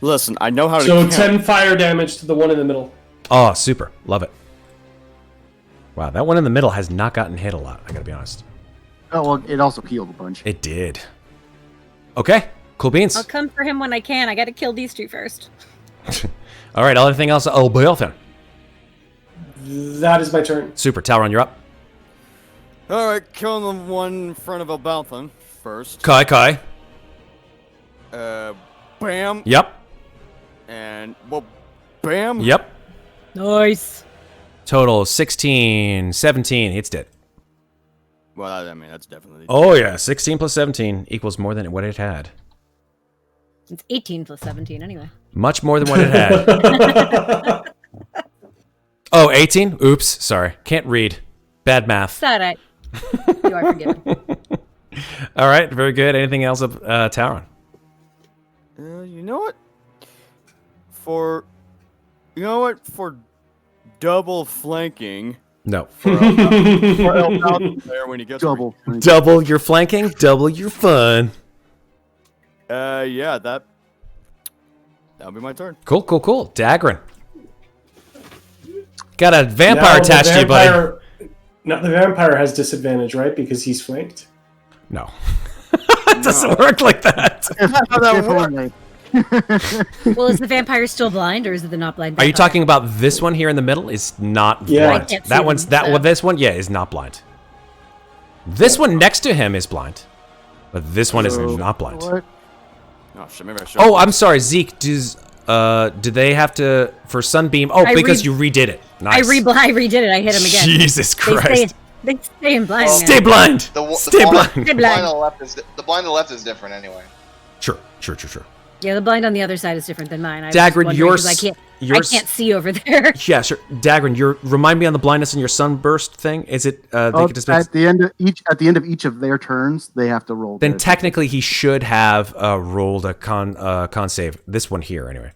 Listen, I know how to So count. 10 fire damage to the one in the middle. Oh, super. Love it. Wow, that one in the middle has not gotten hit a lot, I gotta be honest. Oh, well, it also healed a bunch. It did. Okay, cool beans. I'll come for him when I can. I got to kill these two first. All right, anything else? Oh, Elbauthin. That is my turn. Super. Talron, you're up. Alright, killing the one in front of Elbauthin first. Kai. Bam. Yep. And, well, bam. Yep. Nice. Total 16, 17. It's dead. Well, I mean, that's definitely... Oh, yeah. 16 plus 17 equals more than what it had. It's 18 plus 17 anyway. Much more than what it had. Oh, 18? Oops. Sorry. Can't read. Bad math. It's all right. You are forgiven. All right, very good. Anything else of Talron? You know what? For double flanking No. for Elbauthin there when he gets Double your flanking, double your fun. Yeah, that'll be my turn. Cool. Daggrin. Got a vampire attached to you, buddy. No, the vampire has disadvantage, right? Because he's flanked. No. It doesn't work like that. Well, is the vampire still blind, or is it the not blind vampire? Are you talking about this one here in the middle? Is not Yeah. blind. I can't see That one's them, that so- one. This one, yeah, is not blind. This one next to him is blind, but this one is not blind. What? Oh shit, maybe I should. Oh, I'm sorry, Zeke. Do they have to for Sunbeam? Oh, because you redid it. Nice. I redid it. I hit him again. Jesus Christ. They stay in blind. Stay now. blind. Stay blind. The blind on the left is different anyway. Sure. Yeah, the blind on the other side is different than mine. I was Daggrin, wondering, yours. 'cause I can't see over there. Yeah, sure. Daggrin, remind me on the blindness in your sunburst thing. Is it? They Oh, could dispense- at the end of each of their turns, they have to roll. Then their- technically he should have rolled a con save. This one here, anyway,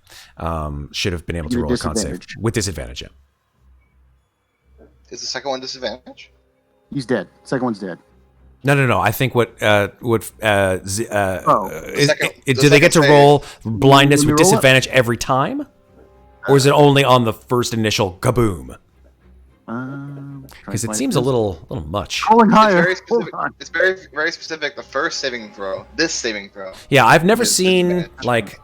should have been able to With roll a con save disadvantage. with disadvantage. Yeah. Is the second one disadvantage? He's dead. Second one's dead. No. I think what The do they get to second roll blindness When with we roll it- disadvantage every time, or is it only on the first initial kaboom? Because it seems a little much. Rolling It's higher. very Hold specific. on. It's very very specific. The first saving throw. This saving throw. Yeah, I've never With seen disadvantage. like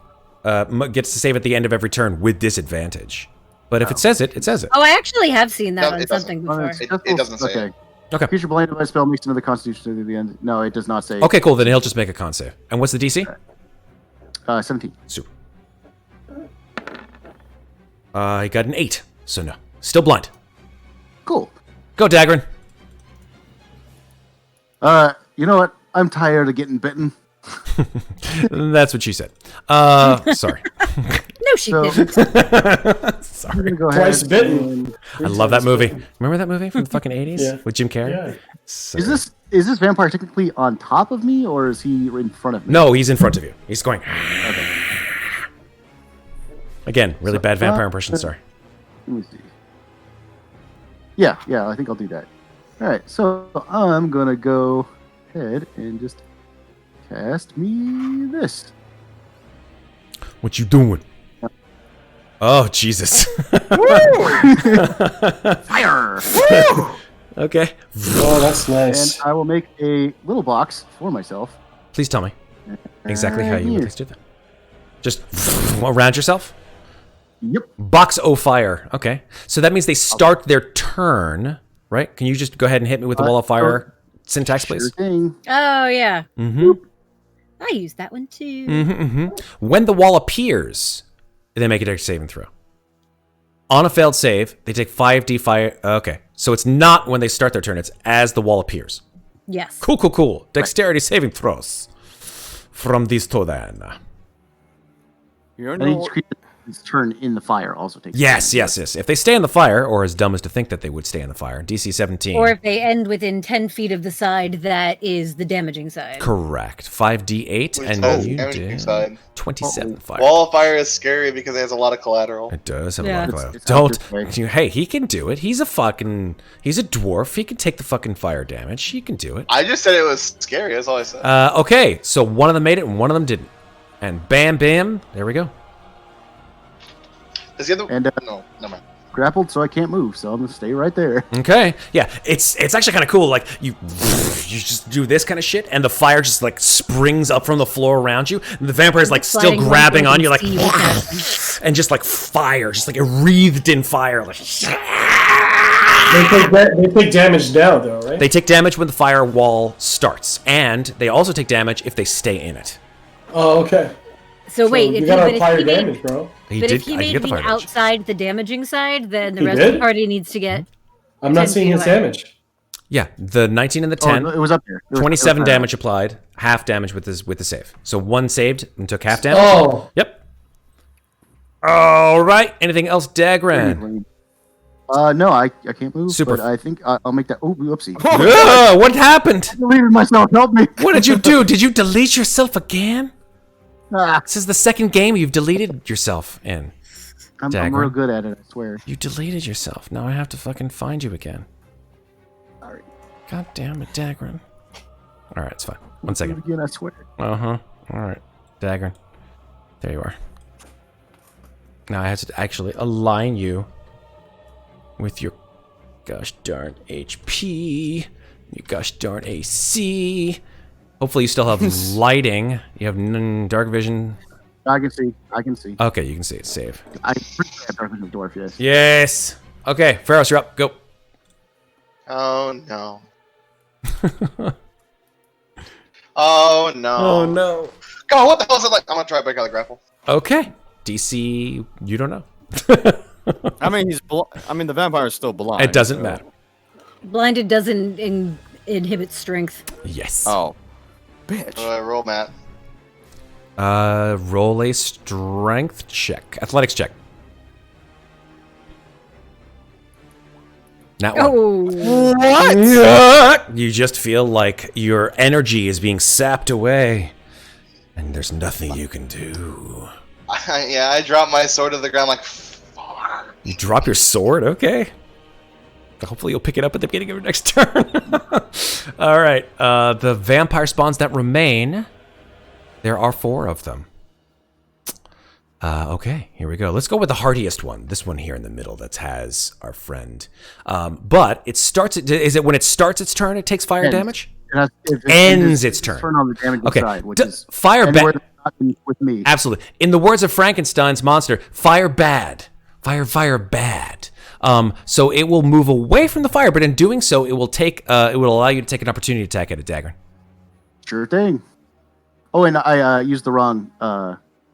gets to save at the end of every turn with disadvantage. But if it says it, it says it. Oh, I actually have seen that No, on it doesn't. something Oh, before. it's- It doesn't say okay. it. Okay. Creature blinded by a spell makes another Constitution to the end. No, it does not say. Okay, cool. Then he'll just make a con save. And what's the DC? 17. Super. He got an 8, so no. Still blind. Cool. Go, Daggrin. You know what? I'm tired of getting bitten. That's what she said. Sorry. No, she So- didn't. I'm Sorry. gonna go Twice ahead. bitten. I love that movie. Remember that movie from the fucking 80s? Yeah. With Jim Carrey? Yeah. So Is this vampire technically on top of me, or is he in front of me? No, he's in front of you. He's going. Again, really bad vampire impression. Sorry. Let me see. Yeah, I think I'll do that. All right, so I'm gonna go ahead and just cast me this. What you doing? Oh, Jesus. Fire! Okay. Oh, that's nice. And I will make a little box for myself. Please tell me exactly how you Here. would do that. Just around yourself? Yep. Box o' fire. Okay. So that means they start their turn, right? Can you just go ahead and hit me with the wall of fire syntax, Sure please? thing. Oh, yeah. Mm-hmm. I used that one too. Mm-hmm. When the wall appears, they make a dex saving throw. On a failed save, they take 5d fire. Okay. So it's not when they start their turn, it's as the wall appears. Yes. Cool. Dexterity saving throws from these two then. You're And no, each creature's turn in the fire also takes. Yes. If they stay in the fire, or as dumb as to think that they would stay in the fire, DC 17. Or if they end within 10 feet of the side that is the damaging side. Correct. 5d8, Which and has you damaging did side. 27 fire. Wall of fire is scary because it has a lot of collateral. It does have a Yeah. lot of collateral. It's out this way. Don't. Hey, he can do it. He's a dwarf. He can take the fucking fire damage. He can do it. I just said it was scary. That's all I said. Okay, so one of them made it and one of them didn't. And bam, bam, there we go. Is the other? And, no, never mind. Grappled, so I can't move, so I'm gonna stay right there. Okay, yeah, it's actually kind of cool. Like you just do this kind of shit, and the fire just like springs up from the floor around you, and the vampire is like still Sliding one grabbing way on you, like, see what happens. and just like fire, just like a wreathed in fire. Like They take damage now, though, right? they take damage when the firewall starts, and they also take damage if they stay in it. Oh, okay. So wait, you if gotta he, apply but if your he damage, made, bro. but if he I did made get the me fire damage. outside the damaging side, then the He rest of did? the party needs to get. I'm not 10 seeing feet his away. damage. Yeah, the 19 and the 10. Oh, it was up there. It was- 27 it was- damage applied, half damage with the save. So one saved and took half damage. Oh, Yep. All right. Anything else, Daggrin? No, I can't move. Super. But I think I'll make that. Oh, whoopsie! What happened? I deleted myself. Help me! What did you do? Did you delete yourself again? Ah, This is the second game you've deleted yourself in. I'm Daggrin. real good at it. I swear. You deleted yourself. Now I have to fucking find you again. Sorry. God damn it, Daggrin. Alright, it's fine. 1 second. Again, I swear. Uh-huh. Alright. Daggrin. There you are. Now I have to actually align you with your gosh darn HP, your gosh darn AC. Hopefully you still have lighting. You have dark vision. I can see. I can see. Okay, you can see it. Save. I pretty sure I have dark vision of dwarf. Yes. Yes. Okay, Ferros, you're up. Go. Oh no. Oh no. no. God, what the hell is it like? I'm gonna try to break out the grapple. Okay. DC, you don't know. I mean, the vampire is still blind. It doesn't so- matter. Blinded doesn't inhibit strength. Yes. Oh, bitch. Roll, Matt. Roll a strength check. Athletics check. Not one. Oh, What? You just feel like your energy is being sapped away. And there's nothing you can do. Yeah, I dropped my sword to the ground like, fuck. You drop your sword? Okay. Hopefully you'll pick it up at the beginning of your next turn. All right. The vampire spawns that remain, there are 4 of them. Okay, here we go. Let's go with the hardiest one. This one here in the middle that has our friend. But it starts. Is it when it starts its turn, it takes fire Ends. damage? It Ends its turn. Turn on the damage Okay. side, which D- is fire anywhere ba- that's not with me. Absolutely. In the words of Frankenstein's monster, fire bad. Fire bad. So it will move away from the fire, but in doing so, it will allow you to take an opportunity attack at a dagger. Sure thing. Oh, and I used the wrong.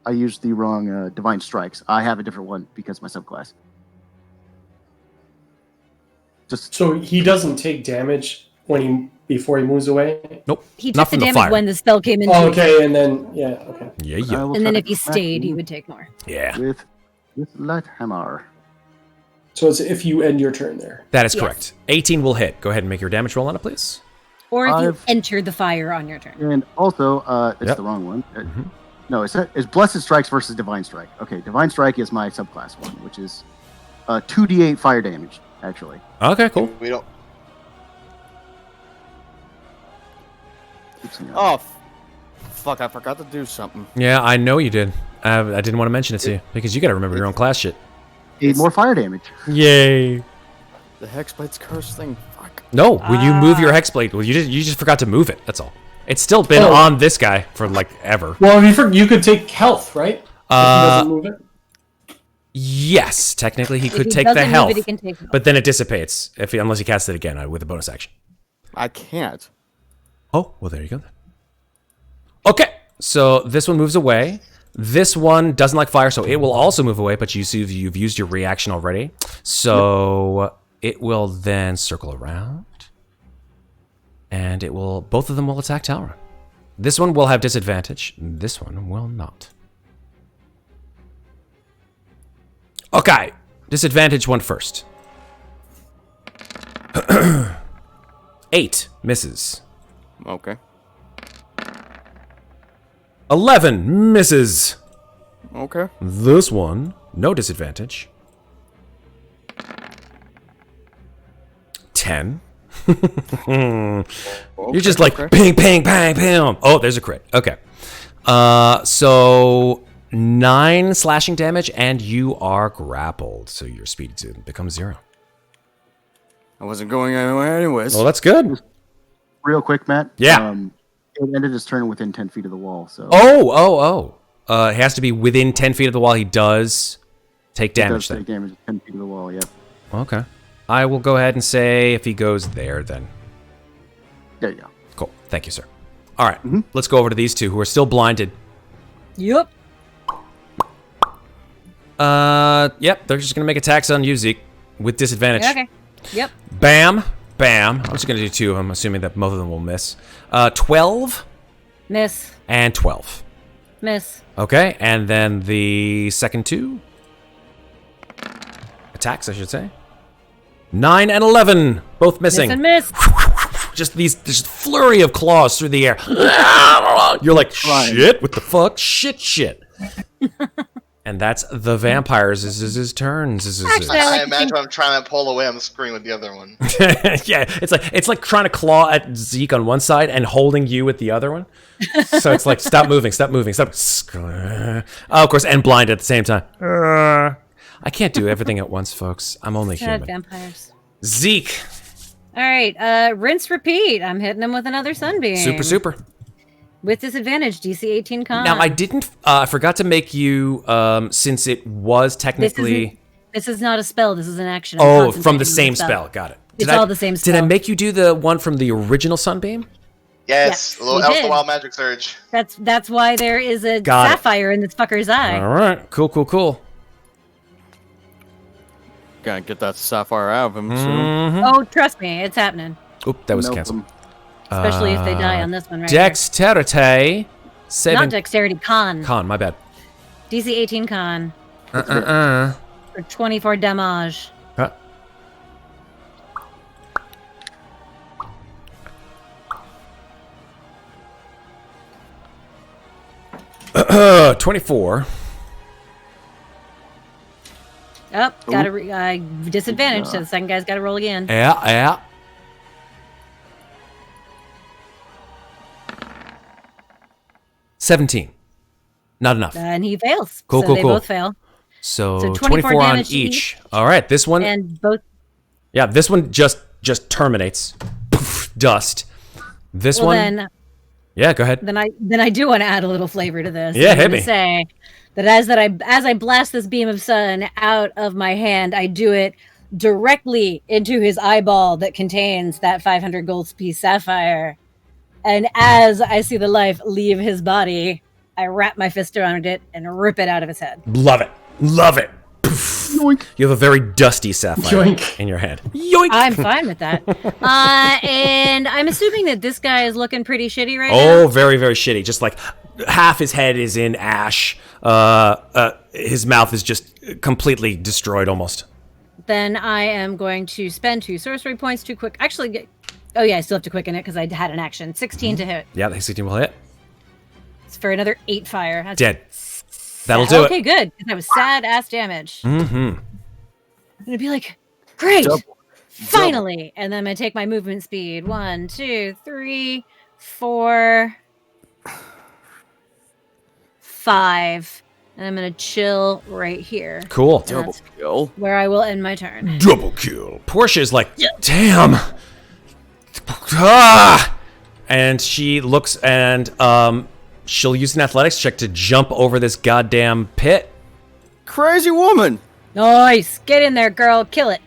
I used the wrong divine strikes. I have a different one because of my subclass. Just So he doesn't take damage before he moves away. Nope. he Not took the from the damage fire. when the spell came into Oh, okay, and then okay. Yeah, I yeah. will And then try if he to smack stayed, he you would take more. Yeah. with light hammer. So it's if you end your turn there. That is Yes. correct. 18 will hit. Go ahead and make your damage roll on it, please. Or if you I've- entered the fire on your turn. And also, it's Yep. the wrong one. No, it's Blessed Strikes versus Divine Strike. Okay, Divine Strike is my subclass one, which is 2d8 fire damage, actually. Okay, cool. We don't. Oops, hang on. Oh, fuck! I forgot to do something. Yeah, I know you did. I didn't want to mention it to you because you got to remember your own class shit. 8 more fire damage. Yay. The Hexblade's curse thing. Fuck. No, when you move your hexblade, well, you just forgot to move it. That's all. It's still been Oh. on this guy for like ever. Well, you could take health, right? If he doesn't move it. Yes, technically he If could he take doesn't the move health, it, he can take more. but then it dissipates unless he casts it again with a bonus action. I can't. Oh, well, there you go then. Okay, so this one moves away. This one doesn't like fire, so it will also move away, but you've used your reaction already. So it will then circle around. And both of them will attack Talron. This one will have disadvantage. This one will not. Okay, disadvantage one first. 8 misses. Okay. 11 misses. Okay. This one, no disadvantage. 10. You're just like ping, ping, bang, bam. Oh, there's a crit. Okay. So 9 slashing damage, and you are grappled. So your speed becomes 0. I wasn't going anywhere anyways. Well, that's good. Real quick, Matt. Yeah. It ended his turn within 10 feet of the wall, so... Oh. It has to be within 10 feet of the wall. He does take He damage does take then. damage at 10 feet of the wall, yep. Okay. I will go ahead and say if he goes there, then. There you go. Cool. Thank you, sir. All right. Let's go over to these two who are still blinded. Yep. Yep. They're just going to make attacks on you, Zeke, with disadvantage. Okay. Yep. Bam. Bam. I'm just going to do 2 of them, assuming that both of them will miss. 12 Miss. and 12. Miss. Okay. And then the second 2 attacks, I should say. 9 and 11, both missing. Miss and miss. Just this flurry of claws through the air. You're like, shit, what the fuck? Shit. And that's the vampires. His turns. I imagine I'm trying to pull away. I'm screaming with the other one. Yeah, it's like trying to claw at Zeke on one side and holding you with the other one. So it's like, stop moving, stop. Oh, of course, and blind at the same time. I can't do everything at once, folks. I'm only human. Vampires. Zeke. All right, rinse, repeat. I'm hitting him with another sunbeam. Super. With disadvantage, DC 18 con. Now, I didn't. I forgot to make you, since it was technically. This is not a spell. This is an action. From the same spell. Got it. It's all the same spell. Did I make you do the one from the original Sunbeam? Yes, that was the Wild Magic Surge. That's why there is a sapphire in this fucker's eye. All right. Cool. Gotta get that sapphire out of him soon. Mm-hmm. Oh, trust me, it's happening. Oop, that was canceled. Especially if they die on this one right Dexterity. Not dexterity, con. Con, my bad. DC 18 con. For 24 damage. 24. Oh, got a disadvantage, so the second guy's got to roll again. Yeah. 17. Not enough. And he fails. Cool. They both fail. So 24 on each. All right, this one. And both. Yeah, this one just terminates. Poof, dust. This one. Then, yeah, go ahead. Then I do want to add a little flavor to this. Yeah, I'm hit gonna me. Say that as I blast this beam of sun out of my hand, I do it directly into his eyeball that contains that 500 gold piece sapphire. And as I see the life leave his body, I wrap my fist around it and rip it out of his head. Love it. Poof. Yoink. You have a very dusty sapphire Yoink. in your head. Yoink. I'm fine with that. And I'm assuming that this guy is looking pretty shitty right now. Oh, very, very shitty. Just like half his head is in ash. His mouth is just completely destroyed almost. Then I am going to spend 2 sorcery points too quick. Actually, oh yeah, I still have to quicken it because I had an action. 16 to hit. Yeah, the 16 will hit. It's for another 8 fire. That's Dead. That'll do okay, good. Because that was sad ass damage. Mm-hmm. I'm gonna be like, great, finally. And then I'm gonna take my movement speed. 1, 2, 3, 4, 5. And I'm gonna chill right here. Cool. Double kill. Where I will end my turn. Double kill. Portia's like, damn. Ah! And she looks and she'll use an athletics check to jump over this goddamn pit. Crazy woman. Nice. Get in there, girl. Kill it.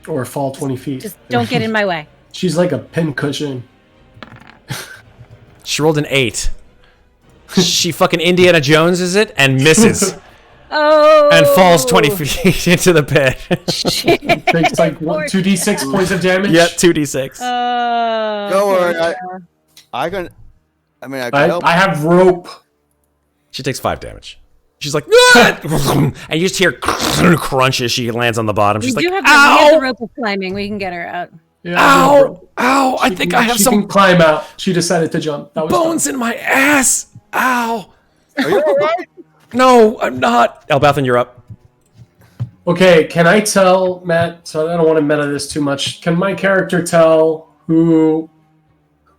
Or fall 20 feet. Just don't get in my way. She's like a pincushion. She rolled an 8. She fucking Indiana Jones is it and misses Oh. and falls 20 feet into the pit. Shit. Takes like 2d6 points of damage. Yeah, 2d6. Oh. Don't worry. okay. I can help. I have rope. She takes 5 damage. She's like, "Ah!" And you just hear crunch as she lands on the bottom. We She's do like, have the ow, rope of climbing. We can get her out. Yeah, I have ow, rope. ow. I She think can- I have she some can climb out. She decided to jump. That was bones in my ass. Ow. Are you alright? No, I'm not. Elbauthin, you're up. Okay, can I tell, Matt, so I don't want to meta this too much, can my character tell who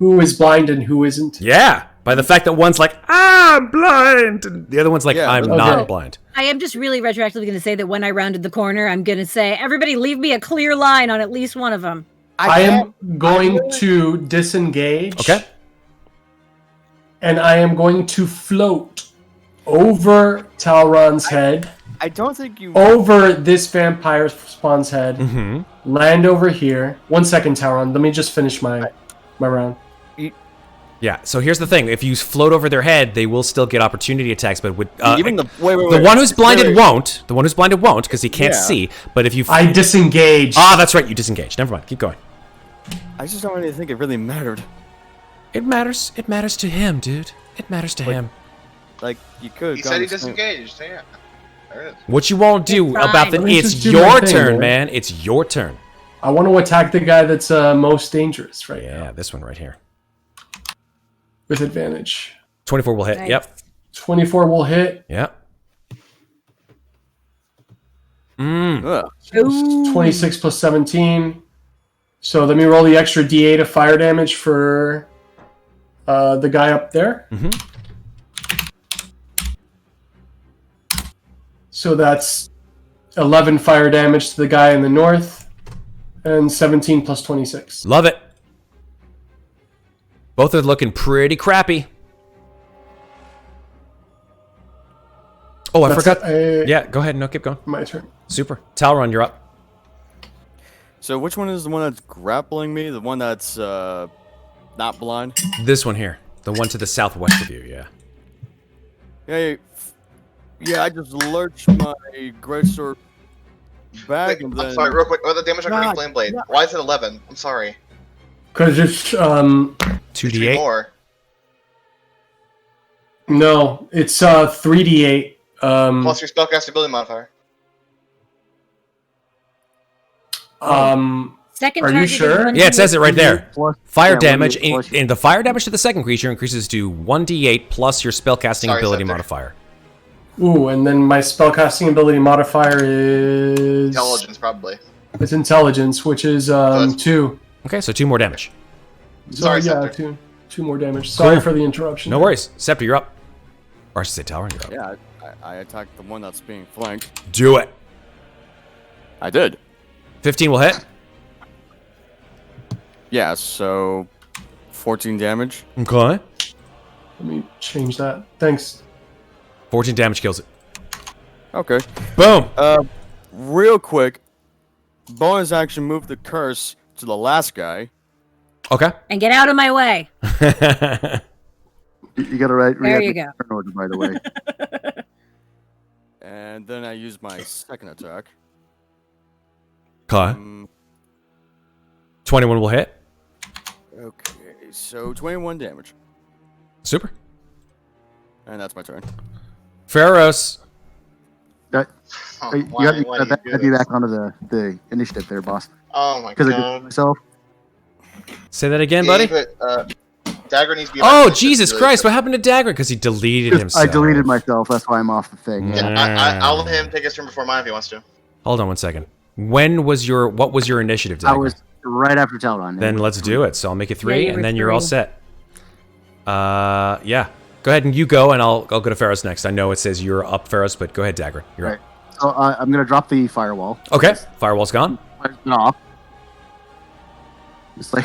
is blind and who isn't? Yeah. By the fact that one's like, I'm blind. And the other one's like, Yeah, I'm okay. not blind. I am just really retroactively going to say that when I rounded the corner, I'm going to say, everybody leave me a clear line on at least one of them. I am going to disengage. Okay. And I am going to float over Talron's head, I don't think you. over this vampire spawn's head, Mm-hmm. land over here. 1 second, Talron. Let me just finish my round. Yeah. So here's the thing. If you float over their head, they will still get opportunity attacks. But with Even the wait. the one who's blinded won't. The one who's blinded won't because he can't Yeah. see. But if you... I disengaged. that's right. You disengage. Never mind. Keep going. I just don't really think it really mattered. It matters. It matters to him, dude. It matters to him. Like you could. He said he disengaged. Yeah. There it is. What you won't do It's fine. about Let me it's just do my your thing, turn, man. man. It's your turn. I want to attack the guy that's most dangerous right now Yeah, this one right here. with advantage. 24 will hit. Nice. Yep. 24 will hit. Yep. Ugh. 26 plus 17. So let me roll the extra D8 of fire damage for the guy up there. Mm-hmm. So that's 11 fire damage to the guy in the north, and 17 plus 26. Love it. Both are looking pretty crappy. Oh, I That's forgot. it. Yeah, go ahead. No, keep going. My turn. Super. Talron, you're up. So which one is the one that's grappling me? The one that's not blind? This one here. The one to the southwest of you, yeah. Yeah, I just lurched my greatsword back and then... I'm sorry, real quick. Oh, the damage on Green God, Flame Blade. Why is it 11? I'm sorry. Because it's 2d8. More. no, it's 3d8. Plus your spellcasting ability modifier. Second Are you target is sure? 1d8. Yeah, it says it right there. Plus- Fire yeah, damage, 1d8 plus- and the fire damage to the second creature increases to 1d8 plus your spellcasting Sorry, ability Septur. modifier. Ooh, and then my spellcasting ability modifier is Intelligence, probably. It's intelligence, which is that's- 2. Okay, so 2 more damage. Sorry, yeah, Septur. two more damage. Sorry Cool. for the interruption. No worries. Septur, you're up. Or I should say Talron, you're up. Yeah, I attacked the one that's being flanked. Do it. I did. 15 will hit. Yeah, so 14 damage. Okay. Let me change that. Thanks. 14 damage kills it. Okay. Boom. Real quick, bonus action move the curse to the last guy. Okay. And get out of my way. You got to write. There you go. Turn order, by the way. And then I use my second attack. Okay. 21 will hit. Okay, so 21 damage. Super. And that's my turn. Ferros. That, Oh, you why got do you to do be this? back onto the initiative there, boss. Oh my Because I did god. myself. Say that again, buddy. Daggrin needs to be Oh, back. Jesus Really Christ. quick. What happened to Daggrin? Because he deleted himself. I deleted myself. That's why I'm off the thing. Yeah. Yeah. I'll let him take his turn before mine if he wants to. Hold on one second. What was your initiative, Daggrin? I was right after Talron. Then let's do it. So I'll make it 3, you and were then you're all 3. set. Yeah. Go ahead and you go, and I'll go to Ferros next. I know it says you're up, Ferros, but go ahead, Daggrin. You're Right. So I'm going to drop the firewall. up. Okay. Firewall's gone. Fire's been off. It's like,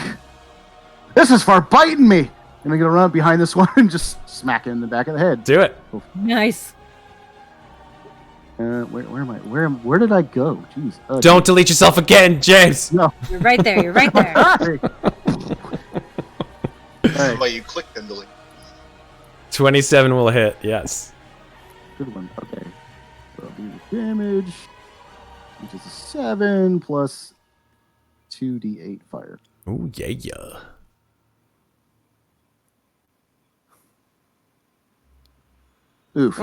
this is for biting me. And I'm going to run up behind this one and just smack it in the back of the head. Do it. Nice. Where am I? Where did I go? Jeez. Don't delete yourself again, James. No. You're right there. You're right there. Hey. This Hey. is why you clicked and delete. 27 will hit. Yes. Good one. Okay. So I'll do the damage, which is a 7 plus 2d8 fire. Oh, yeah. Oof.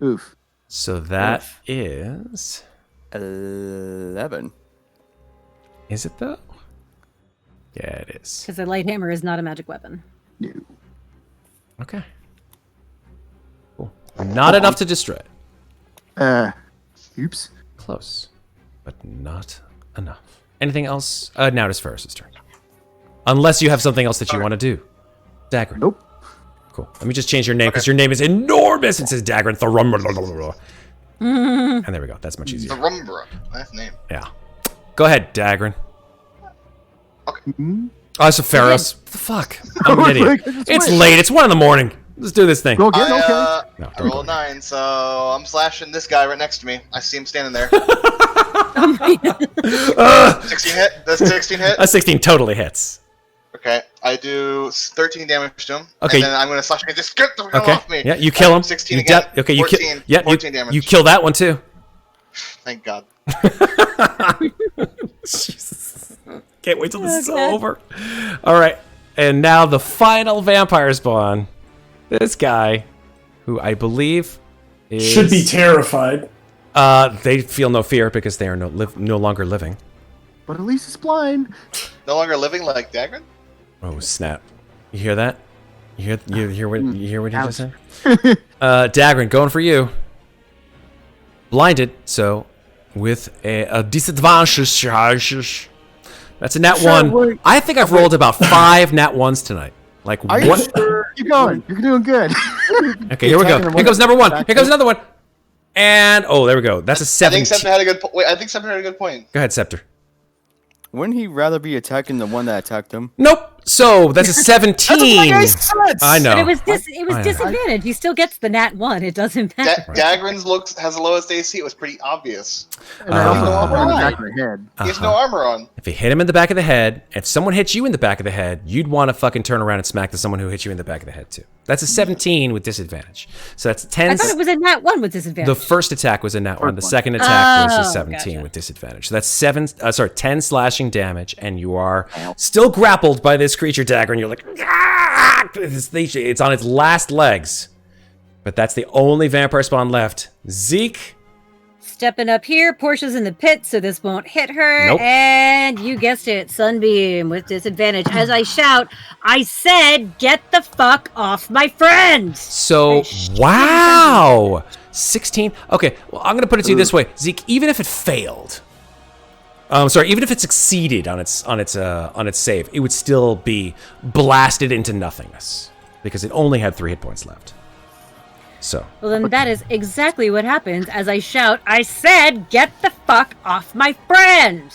Oof. So that is... 11. Is it, though? Yeah, it is. Because a light hammer is not a magic weapon. No. Okay. Cool. Not enough to destroy it. Oops. Close. But not enough. Anything else? Now it is Ferris' turn. Unless you have something else that you want to do. Daggrin. Nope. Cool. Let me just change your name because your name is enormous. It says Daggrin. And there we go. That's much easier. Zarumbra. Nice name. Yeah. Go ahead, Daggrin. Hmm? Oh, it's a Ferris. What the fuck? I'm an idiot. It's late. It's 1 in the morning. Let's do this thing. Go again? Okay. No, I don't rolled a 9, so I'm slashing this guy right next to me. I see him standing there. 16 hit? Does 16 hit? A 16 totally hits. Okay, I do 13 damage to him. Okay. And then I'm going to slash him. Just get the hell Okay. off me. Yeah, you kill him. 16 You again. okay, you 14, kill. Yeah, 14 damage. you kill that one too. Thank God. Jesus. Can't wait till this is over. All right, and now the final vampire spawn. This guy, who I believe is Should be terrified. They feel no fear because they are no longer living. But at least it's blind. No longer living like Daggrin? Oh snap! You hear that? You hear what he just said? Ouch. Daggrin, going for you. Blinded, so with a disadvantage. That's a nat Sure, one. wait. I think I've rolled about 5 nat ones tonight. Like Are you what? sure? Keep going. You're doing good. Okay, here we go. attacking Here goes number 1. back Here goes to- another one. And oh, there we go. That's a I 17. think Septur had a good point. Wait, I think Septur had a good point. Go ahead, Septur. Wouldn't he rather be attacking the one that attacked him? Nope. So that's a 17. I know. But it was I know. disadvantage. He still gets the nat 1. It doesn't matter. Daggrin's has the lowest AC. It was pretty obvious. And I also Uh, hit him in the back of the head. He has no armor on. If you hit him in the back of the head, if someone hits you in the back of the head, you'd want to fucking turn around and smack the someone who hit you in the back of the head too. That's a 17 with disadvantage. So that's 10. I thought it was a nat 1 with disadvantage. The first attack was a nat 1. The one. second attack was a Oh, 17 gotcha. with disadvantage. So that's 10 slashing damage, and you are still grappled by this creature dagger, and you're like, "Ah!" It's on its last legs. But that's the only vampire spawn left. Zeke. Stepping up here, Portia's in the pit, so this won't hit her. Nope. And you guessed it, Sunbeam with disadvantage. As I shout, I said, get the fuck off my friend! So, wow! 16. Okay, well, I'm going to put it to you this way. Zeke, even if it failed, even if it succeeded on its save, it would still be blasted into nothingness because it only had 3 hit points left. So, Well, then that is exactly what happens as I shout, I said, get the fuck off my friend!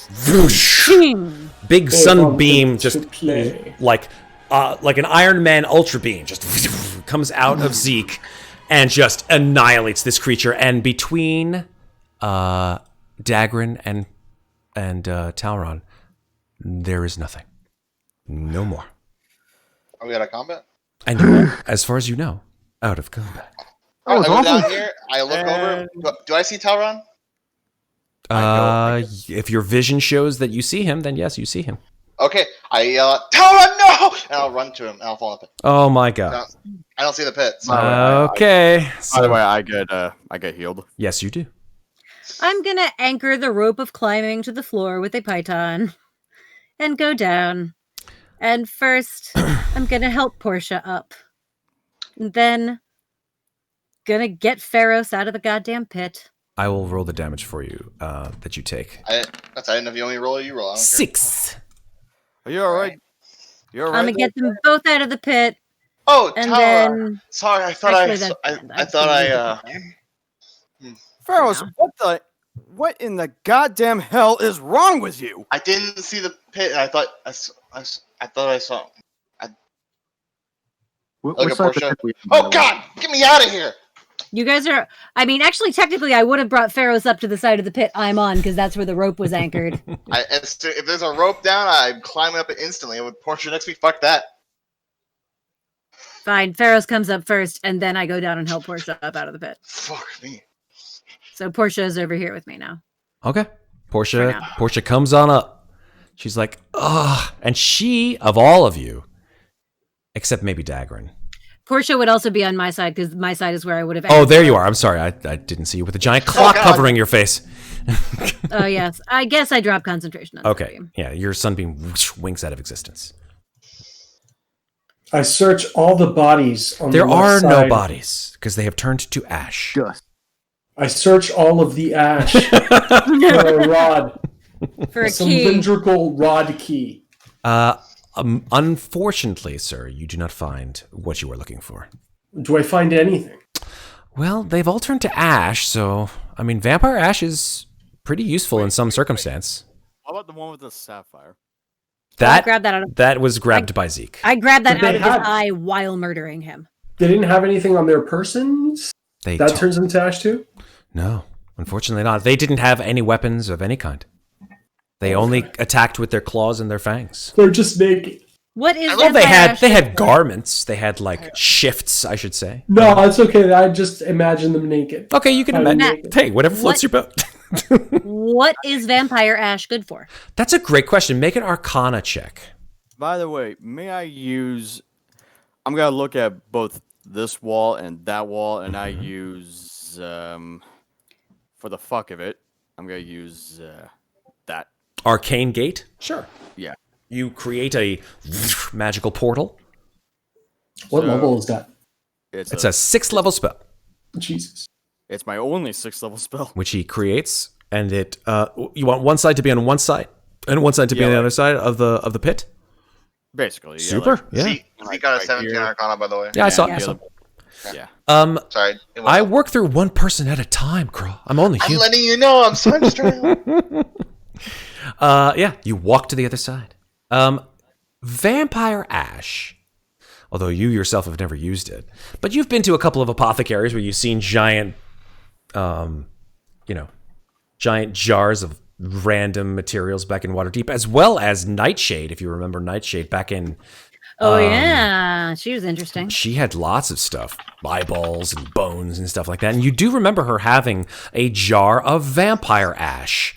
Ching. big They sunbeam wanted just to play. like an Iron Man Ultra Beam just comes out of Zeke and just annihilates this creature. And between Daggrin and Talron, there is nothing. No more. Are we out of combat? And you are, as far as you know, out of combat. That was I go awful. down here. I look over. Do I see Talron? If your vision shows that you see him, then yes, you see him. Okay. I yell out, Talron, no! And I'll run to him. And I'll fall in the pit. Oh my god. No, I don't see the pit. So Okay. By the way, I get healed. Yes, you do. I'm gonna anchor the rope of climbing to the floor with a python and go down. And first, I'm gonna help Portia up. And then, gonna get Ferros out of the goddamn pit. I will roll the damage for you that you take. I didn't know if you only roll or you roll. I don't care. 6. Are you alright? You're alright. I'm gonna get them both out of the pit, Oh, and Talron. then Sorry, I thought actually, I thought I Ferros, what in the goddamn hell is wrong with you? I didn't see the pit. I thought I thought I saw. What Look at side of the Portia. pit we in, by the Oh way? God! Get me out of here! you guys are. I mean, actually, technically, I would have brought Ferros up to the side of the pit I'm on because that's where the rope was anchored. If there's a rope down, I'm climbing up it instantly. And with Portia next week, fuck that. Fine, Ferros comes up first, and then I go down and help Portia up out of the pit. Fuck me. So Portia is over here with me now. Okay. For Portia now. comes on up. She's like, ugh. And she, of all of you, except maybe Daggrin. Portia would also be on my side because my side is where I would have. Oh, there you are. I'm sorry. I didn't see you with a giant clock God. covering your face. Oh yes, I guess I dropped concentration on Okay. Sunbeam. Yeah, your sunbeam winks out of existence. I search all the bodies on There the left are no side. bodies because they have turned to ash. Just. I search all of the ash for a rod, For a some key. cylindrical rod key. Unfortunately, sir, you do not find what you are looking for. Do I find anything? Well, they've all turned to ash, so I mean, vampire ash is pretty useful in some circumstance. How about the one with the sapphire? That grab that out of- that was grabbed by Zeke. I grabbed that But out they of his had- eye while murdering him. They didn't have anything on their persons? They That to- turns into ash too? No, unfortunately not. They didn't have any weapons of any kind. They only attacked with their claws and their fangs. They're just naked. What is Well, Well, they vampire had ash they good had for? garments. They had like shifts, I should say. No, it's okay. I just imagine them naked. Okay, you can I'm imagine. naked. Hey, whatever floats What- your boat. What is vampire ash good for? That's a great question. Make an Arcana check. By the way, may I use... I'm going to look at both this wall and that wall, and I use... for the fuck of it, I'm going to use that. Arcane gate? Sure. Yeah. You create a magical portal. What So- level is that? It's a 6th level spell, Jesus. It's my only 6th level spell. which he creates, and it you want one side to be on one side and one side to be Yeah, on the like- other side of the pit. Basically. Yeah, Super. like- Yeah. Zeke got a 17 here. Arcana, by the way. Yeah, I saw. Yeah. I saw. Yeah. Sorry. it I was- work through one person at a time, Kraw. I'm only I'm human. letting you know. I'm sorry. Just trying- Yeah, you walk to the other side. Vampire Ash. Although you yourself have never used it, but you've been to a couple of apothecaries where you've seen giant, giant jars of random materials back in Waterdeep, as well as Nightshade. If you remember Nightshade back in, Oh yeah, she was interesting. she had lots of stuff, eyeballs and bones and stuff like that. And you do remember her having a jar of vampire ash.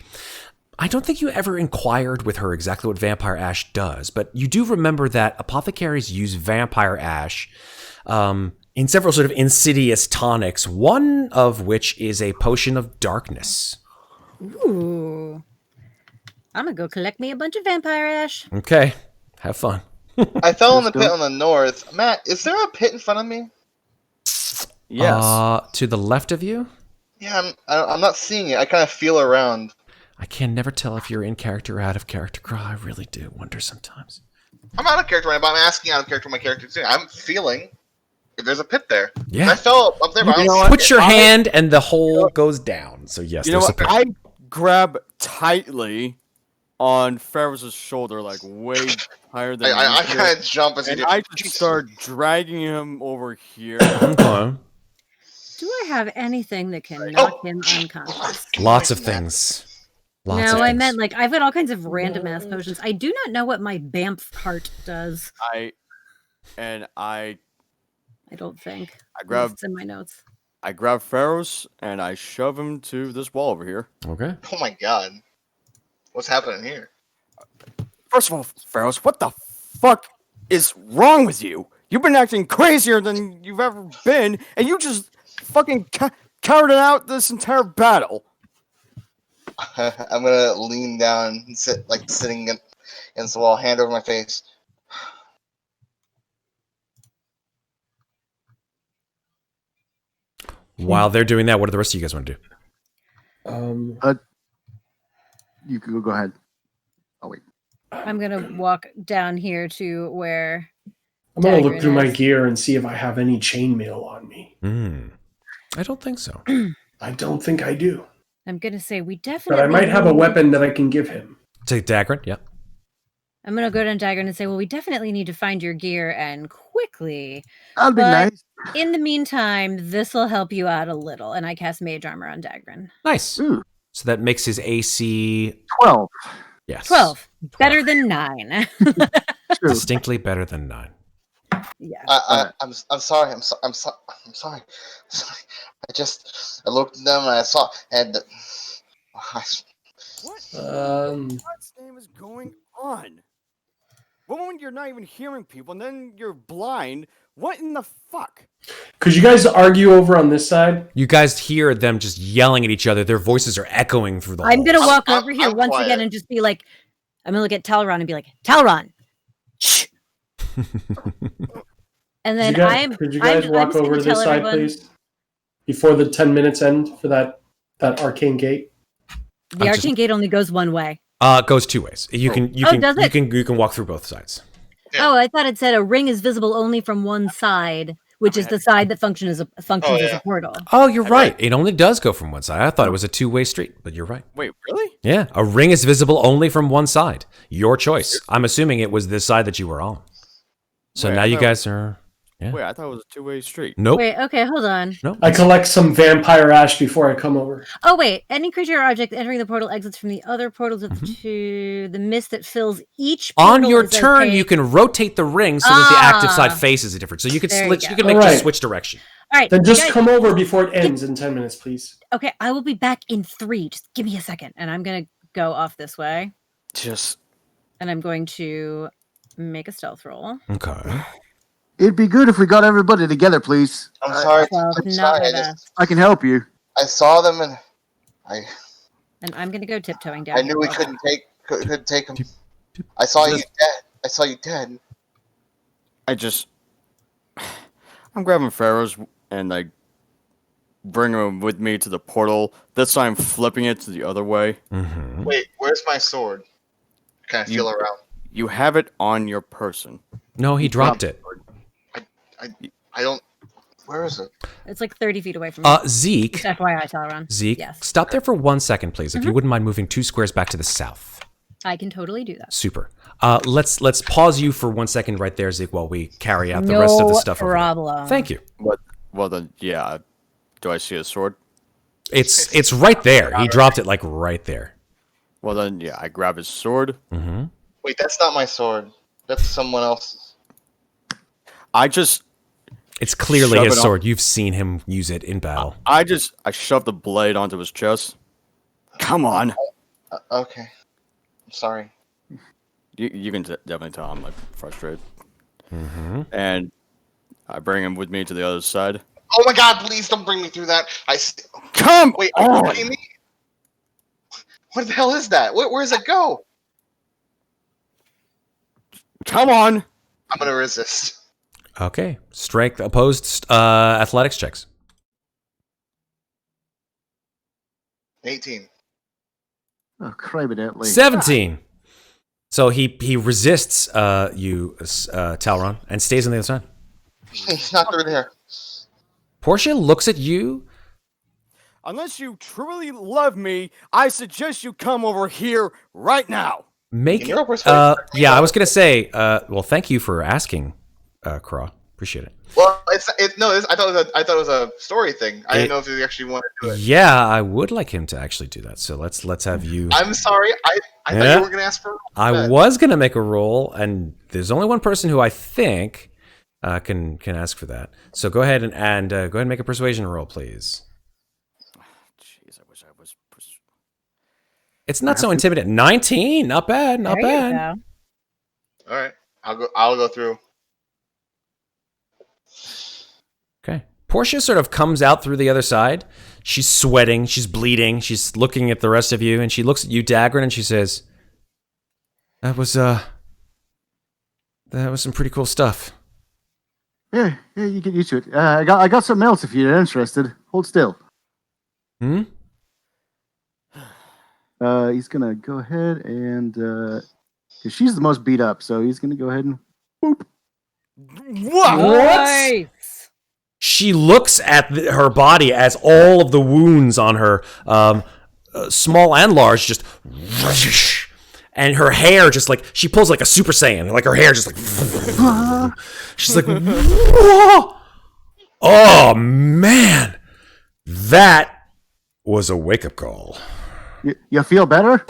I don't think you ever inquired with her exactly what vampire ash does, but you do remember that apothecaries use vampire ash in several sort of insidious tonics, one of which is a potion of darkness. Ooh. I'm gonna go collect me a bunch of vampire ash. Okay, have fun. I fell in the Let's pit go. on the north. Matt, is there a pit in front of me? Yes. To the left of you? Yeah, I'm not seeing it. I kind of feel around. I can never tell if you're in character or out of character, Kraw. I really do wonder sometimes. I'm out of character right now, but I'm asking out of character my character too. I'm feeling if there's a pit there. Yeah. I fell up there, but I You don't know see what? Put your hand and the hole goes down. So yes, You know there's a what? pit. I grab tightly on Ferros' shoulder, like way higher than I usual, kind of jump as you and do. I just start dragging him over here. Okay. Do I have anything that can knock him unconscious? Lots of things. Lots of No, I things. meant like I've got all kinds of random ass potions. I do not know what my Bamf heart does. I I don't think. grab It's in my notes. Ferros and I shove him to this wall over here. Okay. Oh my god, what's happening here? First of all, Ferros, what the fuck is wrong with you? You've been acting crazier than you've ever been, and you just fucking cowered it out this entire battle. I'm gonna lean down and sit, like sitting against the wall, hand over my face. While they're doing that, what do the rest of you guys want to do? You can go ahead. Oh wait. I'm gonna walk down here to where I'm gonna look Daggrin through my is. gear and see if I have any chainmail on me. I don't think so. I don't think I do, I'm gonna say we definitely. but I might have a need- weapon that I can give him. Take Daggrin. Yeah. I'm gonna go down Daggrin and say, well, we definitely need to find your gear and quickly. That'd be But- nice. In the meantime, this will help you out a little, and I cast Mage Armor on Daggrin. Nice. Ooh, So that makes his AC 12. yes 12, better than 9. True. distinctly better than 9. Yeah. I'm sorry. I'm sorry. Sorry. I looked at them and I saw and What? What's name is going on? One moment you're not even hearing people, and then you're blind. What in the fuck? Could you guys argue over on this side? You guys hear them just yelling at each other. Their voices are echoing through the I'm gonna halls. walk I'm- over here I'm once quiet. again and just be like, I'm gonna look at Talron and be like, Talron, shh. And then Could you guys walk just gonna over to tell this side, everyone- please? Before the 10 minutes end for that arcane gate. The I'm arcane just- gate only goes one way. It goes 2 ways. You can does it? you can walk through both sides. Yeah. Oh, I thought it said a ring is visible only from one side, which is the side that functions as yeah. a portal. Oh, you're right. It only does go from one side. I thought it was a 2-way street, but you're right. Wait, really? Yeah, a ring is visible only from one side. Your choice. I'm assuming it was this side that you were on. So Wait, now I you thought- guys are. Yeah. Wait, I thought it was a two-way street. Nope. Wait, okay, hold on. No. I collect some vampire ash before I come over. Oh wait, any creature or object entering the portal exits from the other portals Mm-hmm. to the mist that fills each On portal your is turn, opaque. you can rotate the ring so that the active side Ah. faces a different. So you could There you switch. go. You can make Alright. just switch direction. All right, Then you just guys- come over before it ends in 10 minutes, please. Okay, I will be back in 3. Just give me a second, and I'm gonna go off this way, Just and I'm going to make a stealth roll. Okay. It'd be good if we got everybody together, please. I'm sorry. Well, I'm not sorry. my I best. I can help you. saw them and And I'm gonna go tiptoeing down. I knew we here. couldn't take Could take him. I saw you dead. I saw you dead. I'm grabbing Ferros and I bring him with me to the portal. This time flipping it to the other way. Mm-hmm. Wait, where's my sword? Can I feel around? You have it on your person. No, he dropped it. I don't. Where is it? It's like 30 feet away from me. Zeke. Just FYI, Talron. Zeke, Yes. stop there for 1 second, please. If you wouldn't mind moving 2 squares back to the south. I can totally do that. Super. Let's pause you for 1 second right there, Zeke, while we carry out the rest of the stuff. No problem. Thank you. Well then, yeah. Do I see a sword? It's right there. He dropped it like right there. Well then, yeah. I grab his sword. Mm-hmm. Wait, that's not my sword. That's someone else's. It's clearly Shove his it sword. You've seen him use it in battle. I shove the blade onto his chest. Come on. Okay. I'm sorry. You can definitely tell I'm like frustrated. Mm-hmm. And I bring him with me to the other side. Oh my God! Please don't bring me through that. Come Wait, are you on! kidding me? What the hell is that? Where does it go? Come on! I'm gonna resist. Okay. Strength opposed athletics checks. 18. Oh, cribidently. 17. So he resists you, Talron, and stays on the other side. He's not through there. Portia looks at you. Unless you truly love me, I suggest you come over here right now. Make You're a persuasion. yeah, I was gonna say. Well, thank you for asking, Kraw. Appreciate it. Well, I thought it was a story thing. I didn't know if you actually wanted to do it. Yeah, I would like him to actually do that. So let's have you. I'm sorry. I thought you were gonna ask for. I was gonna make a roll, and there's only one person who I think can ask for that. So go ahead and go ahead and make a persuasion roll, please. Jeez, I wish I was. It's not so intimidating. 19, not bad, not There bad. you go. All right, I'll go through. Okay. Portia sort of comes out through the other side. She's sweating. She's bleeding. She's looking at the rest of you, and she looks at you, Daggrin, and she says, "That was some pretty cool stuff." Yeah, you get used to it. I got something else if you're interested. Hold still. Hmm? He's gonna go ahead and because she's the most beat up, so he's gonna go ahead and boop. What? Nice. She looks at her body as all of the wounds on her, small and large, just, and her hair just like she pulls like a Super Saiyan, like her hair just like, she's like, whoa! Oh man, that was a wake up call. You feel better?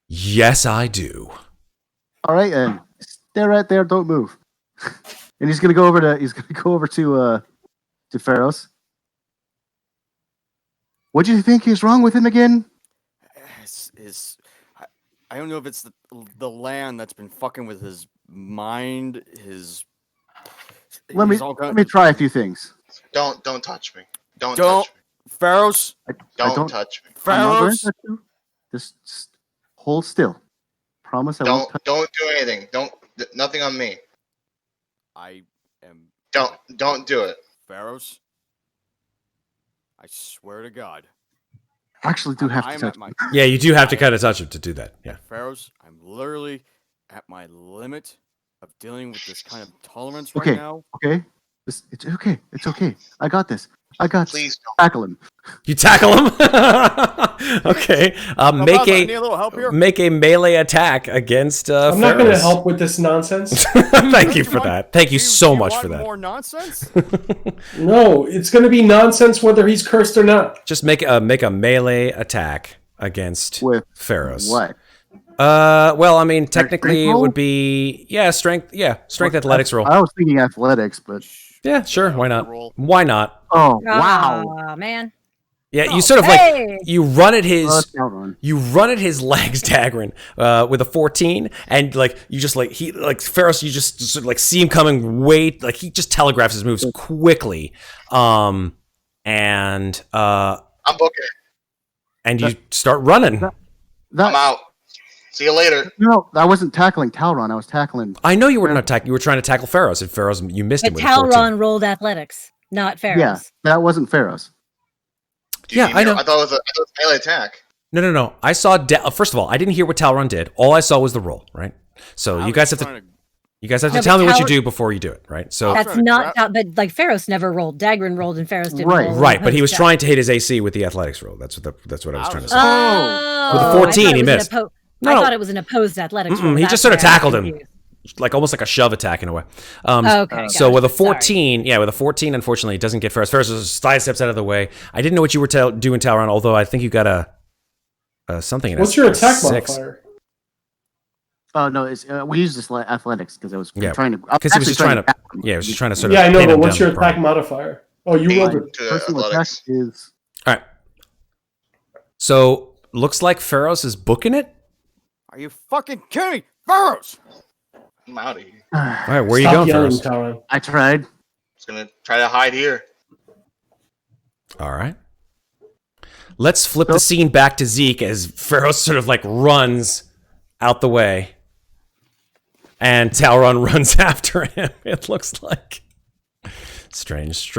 Yes, I do. All right, and stay right there. Don't move. And he's gonna go over to Ferros. What do you think is wrong with him again? I don't know if it's the land that's been fucking with his mind. Let me try a few things. Don't touch me. Don't touch me. Ferros. Don't touch me. I'm not going Ferros. to touch you. Just hold still. Promise I won't touch. Don't do anything. Nothing on me. I am. Don't do it. Ferros. I swear to God. Actually, do have to I'm touch. at my. Yeah, you do have to kind of touch him to do that. Yeah. Ferros, I'm literally at my limit of dealing with this kind of tolerance Okay. right now. Okay, it's okay. It's okay. I got this. I got. Please don't. Tackle him. You tackle him. Okay. Make a melee attack against. I'm not going to Ferros. help with this nonsense. Thank you for that. Thank you so much for that. More nonsense? No, it's going to be nonsense whether he's cursed or not. Just make a melee attack against With Ferros. What? Well, I mean, technically it roll? would be strength athletics roll. I was thinking athletics, but Yeah, sure, why not? Roll. Why not? oh wow. Aw, man. Yeah, you sort of Hey! like you run at his Talron. legs, Daggrin, with a 14, and like you just like he like Ferros, you just sort of like see him coming. Wait, like he just telegraphs his moves quickly, and I'm booking it. you start running. I'm out. See you later. No, I wasn't tackling Talron. I was tackling. I know you were not you were trying to tackle Ferros, and Ferros, you missed him But with a 14. Talron rolled athletics, not Ferros. Yeah, that wasn't Ferros. Yeah, I know. I thought it was a melee attack. No. I saw. First of all, I didn't hear what Talron did. All I saw was the roll, right? So you guys have to. You guys have to No, tell but me what you do before you do it, right? So That's not, but like Ferros never rolled. Daggrin rolled and Ferros didn't Right. roll. right, but he was Opposed trying to hit his AC with the athletics roll. That's what I was trying to say. Oh, With the 14, he missed. I thought it was an opposed athletics roll. He That's just sort of where I tackled was him, confused. like almost like a shove attack in a way. Okay. So with a gotcha. Sorry. 14, with a 14, unfortunately, it doesn't get Ferros. Ferros just side steps out of the way. I didn't know what you were doing, Talron, although I think you got a something. What's your attack 6. modifier? Oh no, it's we used this athletics because I was trying to. Because he was just trying to. Yeah, he was just trying to sort of. Yeah, I know, pin but him what's down your the front. attack modifier? Oh, you rolled it. To Personal attack athletics. is. All right. So looks like Ferros is booking it. Are you fucking kidding me? Ferros! I'm out of here. All right, where are you Stop going, yelling, Ferros? Talron. I tried. Just gonna try to hide here. All right. Let's flip the scene back to Zeke as Ferros sort of like runs out the way, and Talron runs after him. It looks like. Strange.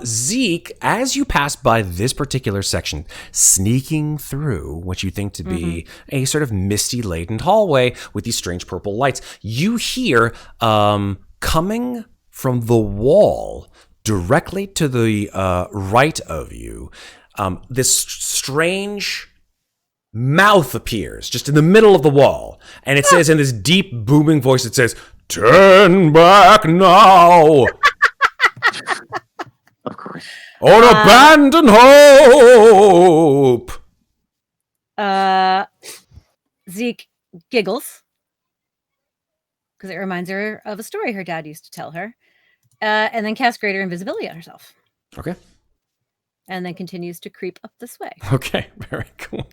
Zeke, as you pass by this particular section, sneaking through what you think to be a sort of misty-laden hallway with these strange purple lights, you hear coming from the wall directly to the right of you, this strange mouth appears just in the middle of the wall, and it says in this deep booming voice, it says, "Turn back now." Of course. Or abandon hope. Zeke giggles because it reminds her of a story her dad used to tell her, and then casts greater invisibility on herself, Okay. and then continues to creep up this way. Okay. Very cool.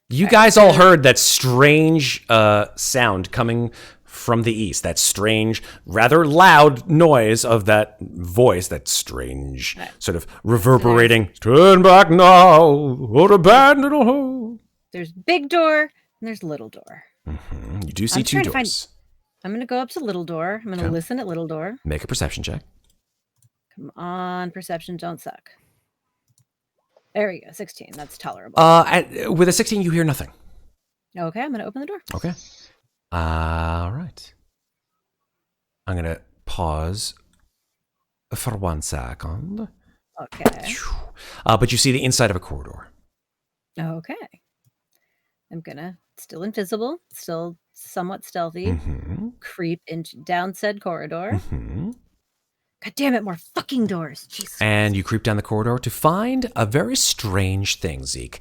You guys all heard that strange sound coming from the east. That strange, rather loud noise of that voice. That strange, sort of reverberating. Turn back now, or abandon hope. There's big door and there's little door. You do see I'm two trying to find- doors. I'm going to go up to little door. I'm going to Okay. listen at little door. Make a perception check. Come on, perception, don't suck. There we go, 16. That's tolerable. With a 16, you hear nothing. Okay, I'm going to open the door. Okay. All right. I'm going to pause for 1 second. Okay. But you see the inside of a corridor. Okay. I'm going to, still invisible, still somewhat stealthy, Mm-hmm. creep down said corridor. Mm-hmm. God damn it, more fucking doors. Jesus. And you creep down the corridor to find a very strange thing, Zeke.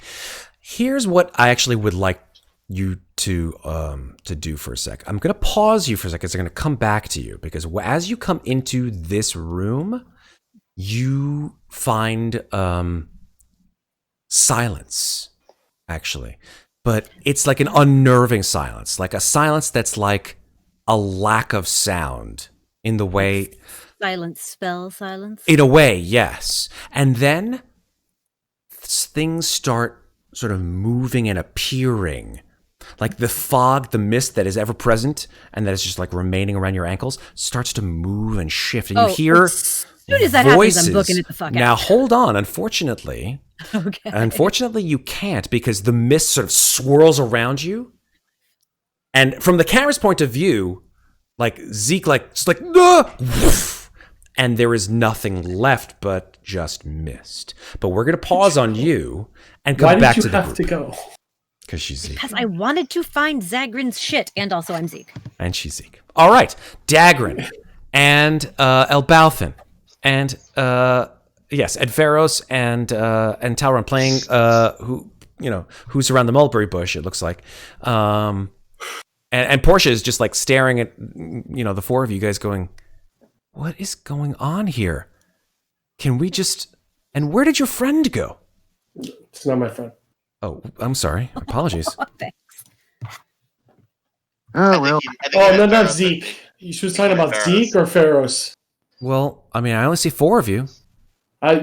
Here's what I actually would like you to do for a sec. I'm going to pause you for a second. I'm going to come back to you because as you come into this room, you find silence, actually. But it's like an unnerving silence, like a silence that's like a lack of sound in the way... Silence spell silence. In a way, yes. And then things start sort of moving and appearing. Like the fog, the mist that is ever present and that is just like remaining around your ankles starts to move and shift. And you hear as soon as that voices. happens, I'm booking it the fuck out. Now, hold on. Unfortunately, Okay. you can't because the mist sort of swirls around you. And from the camera's point of view, like Zeke, like, just like, woof, and there is nothing left but just mist. But we're going to pause on you and come Why back did to you the have to group. go? Because she's Zeke. Because I wanted to find Daggrin's shit, and also I'm Zeke. And she's Zeke. All right. Daggrin and Elbauthin and, yes, and Ferros and Talron playing, who's around the mulberry bush, it looks like. And Portia is just like staring at, the four of you guys going, what is going on here? Can we just... And where did your friend go? It's not my friend. Oh, I'm sorry. Apologies. Oh, thanks. Oh well. Oh, no, not Zeke. She was talking about Zeke or Ferros. Well, I mean, I only see four of you.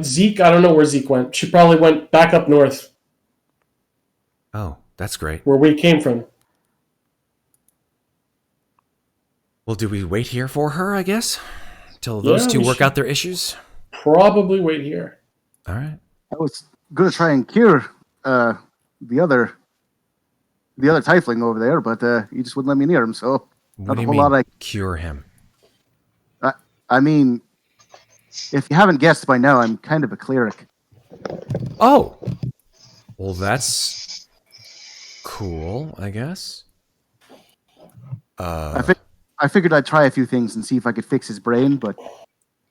Zeke, I don't know where Zeke went. She probably went back up north. Oh. That's great. where we came from. Well, do we wait here for her, I guess? Till Yeah, those two we work should. out their issues? Probably wait here. All right. I was gonna try and cure the other tiefling over there, but he just wouldn't let me near him. So What not do a you whole mean, lot. cure him? I mean, if you haven't guessed by now, I'm kind of a cleric. Oh! Well, that's cool, I guess. I figured I'd try a few things and see if I could fix his brain, but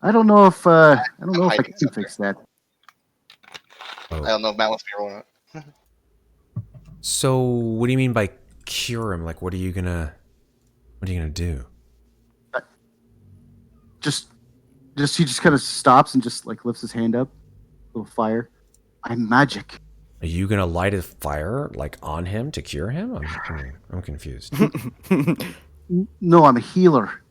I don't know if I hiding can fix that. I don't know if Matt wants me rolling it. So, what do you mean by cure him? Like, what are you gonna do? Just he just kind of stops and just like lifts his hand up, little fire. I'm magic. Are you gonna light a fire like on him to cure him? I'm confused. No, I'm a healer.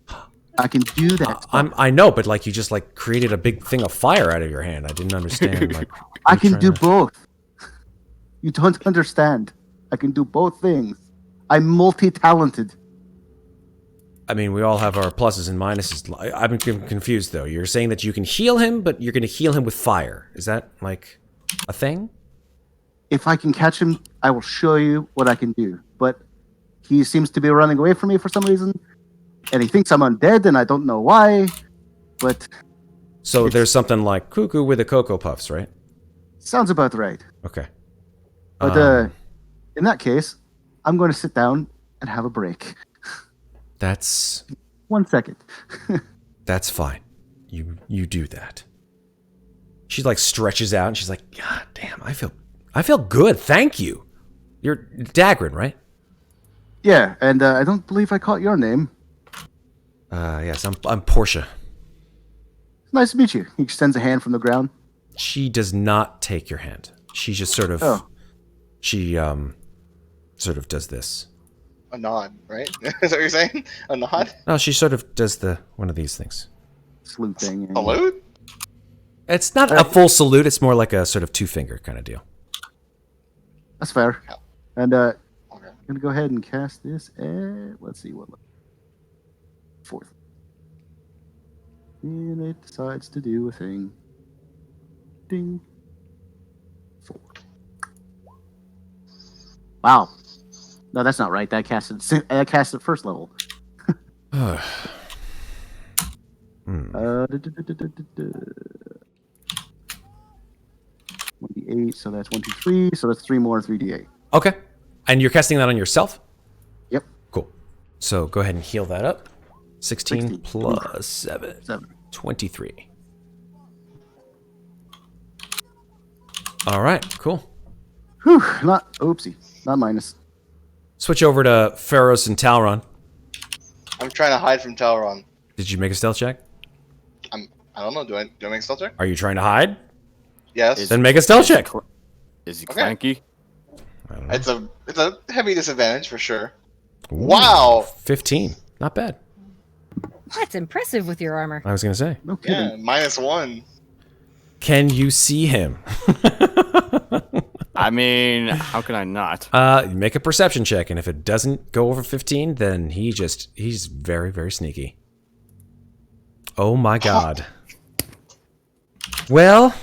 I can do that. I know, but like you just like created a big thing of fire out of your hand. I didn't understand. Like, I you're can trying do to- both. You don't understand. I can do both things. I'm multi-talented. I mean, we all have our pluses and minuses. I'm confused though. You're saying that you can heal him, but you're going to heal him with fire. Is that like a thing? If I can catch him, I will show you what I can do. But he seems to be running away from me for some reason. And he thinks I'm undead, and I don't know why. But So there's something like cuckoo with the Cocoa Puffs, right? sounds about right. Okay. But in that case, I'm going to sit down and have a break. That's 1 second. That's fine. You do that. She like stretches out and she's like, God damn, I feel good. Thank you. You're Daggrin, right? Yeah, and I don't believe I caught your name. Yes, I'm Portia. Nice to meet you. He extends a hand from the ground. She does not take your hand. She just sort of she sort of does this. A nod, right? Is that what you're saying? A nod? No, she sort of does the one of these things. Salute thing. and- Salute? It's not a full salute, it's more like a sort of two-finger kind of deal. That's fair. And Okay. I'm going to go ahead and cast this at, let's see, what level? 4th. And it decides to do a thing. Ding. 4. Wow. No, that's not right. That casted first level. Hmm. 1d8, so that's 1, 2, 3. So that's 3 more, 3d8. Okay. And you're casting that on yourself? Yep. Cool. So go ahead and heal that up. 16 16. plus 7. 7. 23. All right, cool. Whew, oopsie, not minus. Switch over to Ferros and Talron. I'm trying to hide from Talron. Did you make a stealth check? I don't know. Do I make a stealth check? Are you trying to hide? Yes. Then make a stealth check. Is he Okay. cranky? I don't know. It's a heavy disadvantage for sure. Ooh, Wow. 15. Not bad. That's impressive with your armor. I was going to say. No kidding. Yeah, -1. Can you see him? I mean, how can I not? Make a perception check, and if it doesn't go over 15, then he's very, very sneaky. Oh my god. Well,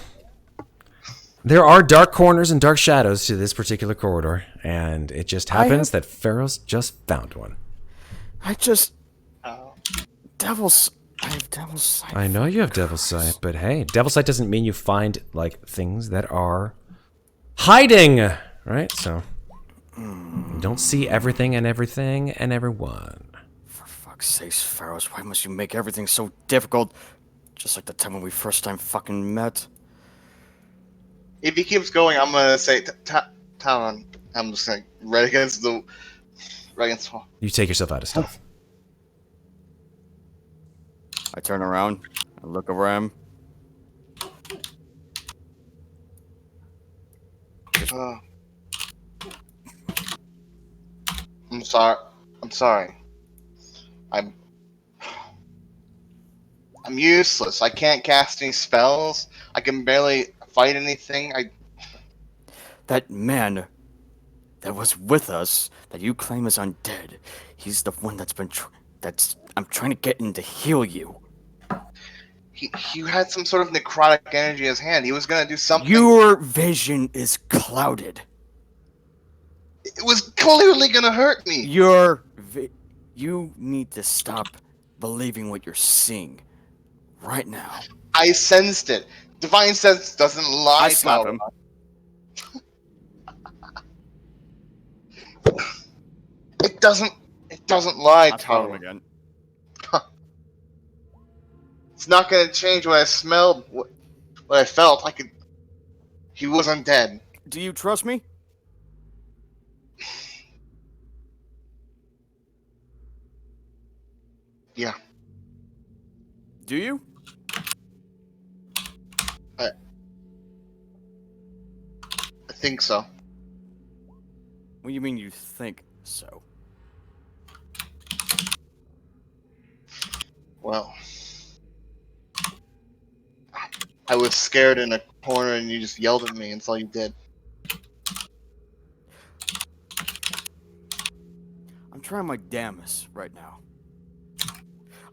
there are dark corners and dark shadows to this particular corridor, and it just happens that Ferros just found one. I just Oh. I have devil's sight. I know you have Devil's Sight, but hey, Devil's Sight doesn't mean you find, like, things that are hiding, right? So, you don't see everything and everyone. For fuck's sakes, Ferros, why must you make everything so difficult? Just like the time when we first time fucking met. If he keeps going, I'm gonna say Talon. I'm just like right against the wall. You take yourself out of stealth. I turn around, I look around. Oh. I'm sorry. I'm sorry. I'm useless. I can't cast any spells. I can barely fight anything. That man that was with us that you claim is undead. He's the one that's been I'm trying to get in to heal you. He had some sort of necrotic energy in his hand. He was gonna do something. Your vision is clouded. It was clearly gonna hurt me. You need to stop believing what you're seeing right now. I sensed it. Divine sense doesn't lie. I slap him. It doesn't lie, I slap him Talron. again. It's not gonna change what I smelled, what I felt. He was undead. Do you trust me? Yeah. Do you? I think so. What do you mean you think so? Well, I was scared in a corner and you just yelled at me, and that's all you did. I'm trying my damnest right now.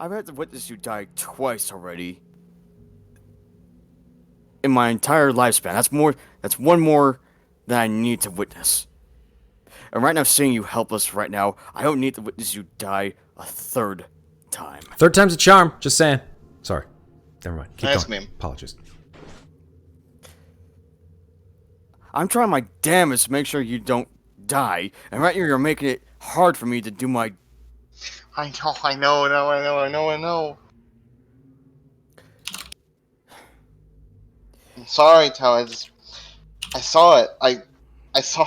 I've had to witness you die twice already in my entire lifespan. That's one more than I need to witness. And right now, seeing you helpless right now, I don't need to witness you die a third time. Third time's a charm. Just saying. Sorry. Never mind. Keep Nice going. meme. Apologies. I'm trying my damnest to make sure you don't die, and right now you're making it hard for me to do my... I know. I'm sorry, Tao. I saw it. I saw.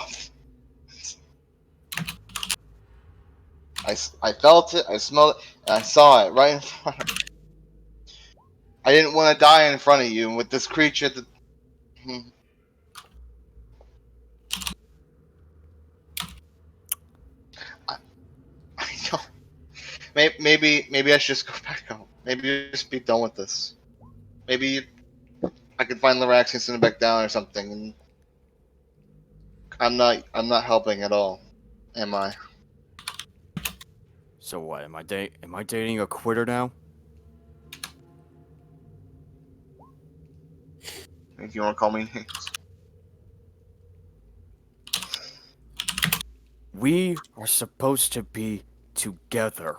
I felt it. I smelled it. And I saw it right in front of me. I didn't want to die in front of you with this creature that. I know. Maybe I should just go back home. Maybe just be done with this. Maybe I could find Lyrax and send it back down or something. And I'm not helping at all, am I? So what, am I dating a quitter now? If you want to call me names. We are supposed to be together.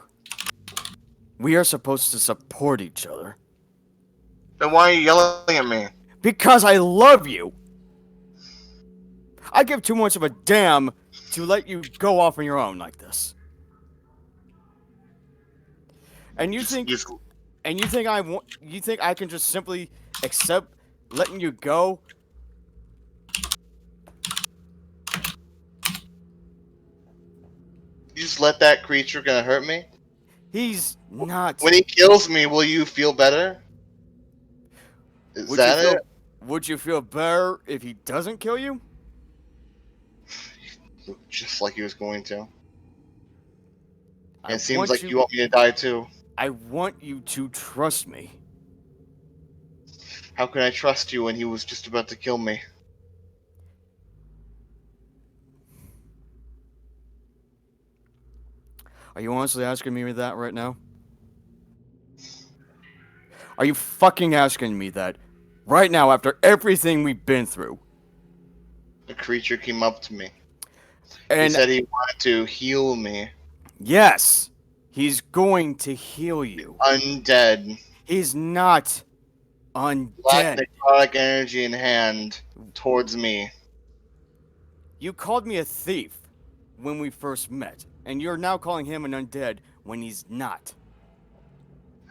We are supposed to support each other. Then why are you yelling at me? Because I love you! I give too much of a damn to let you go off on your own like this. And you think I can just simply accept letting you go? You just let that creature gonna hurt me? He's not. When he kills me, will you feel better? Is that it? Would you feel better if he doesn't kill you? Just like he was going to. It seems like you want me to die too. I want you to trust me. How can I trust you when he was just about to kill me? Are you honestly asking me that right now? Are you fucking asking me that right now after everything we've been through? The creature came up to me. And he said he wanted to heal me. Yes, he's going to heal you. Undead. He's not undead. Black necrotic energy in hand towards me. You called me a thief when we first met, and you're now calling him an undead when he's not.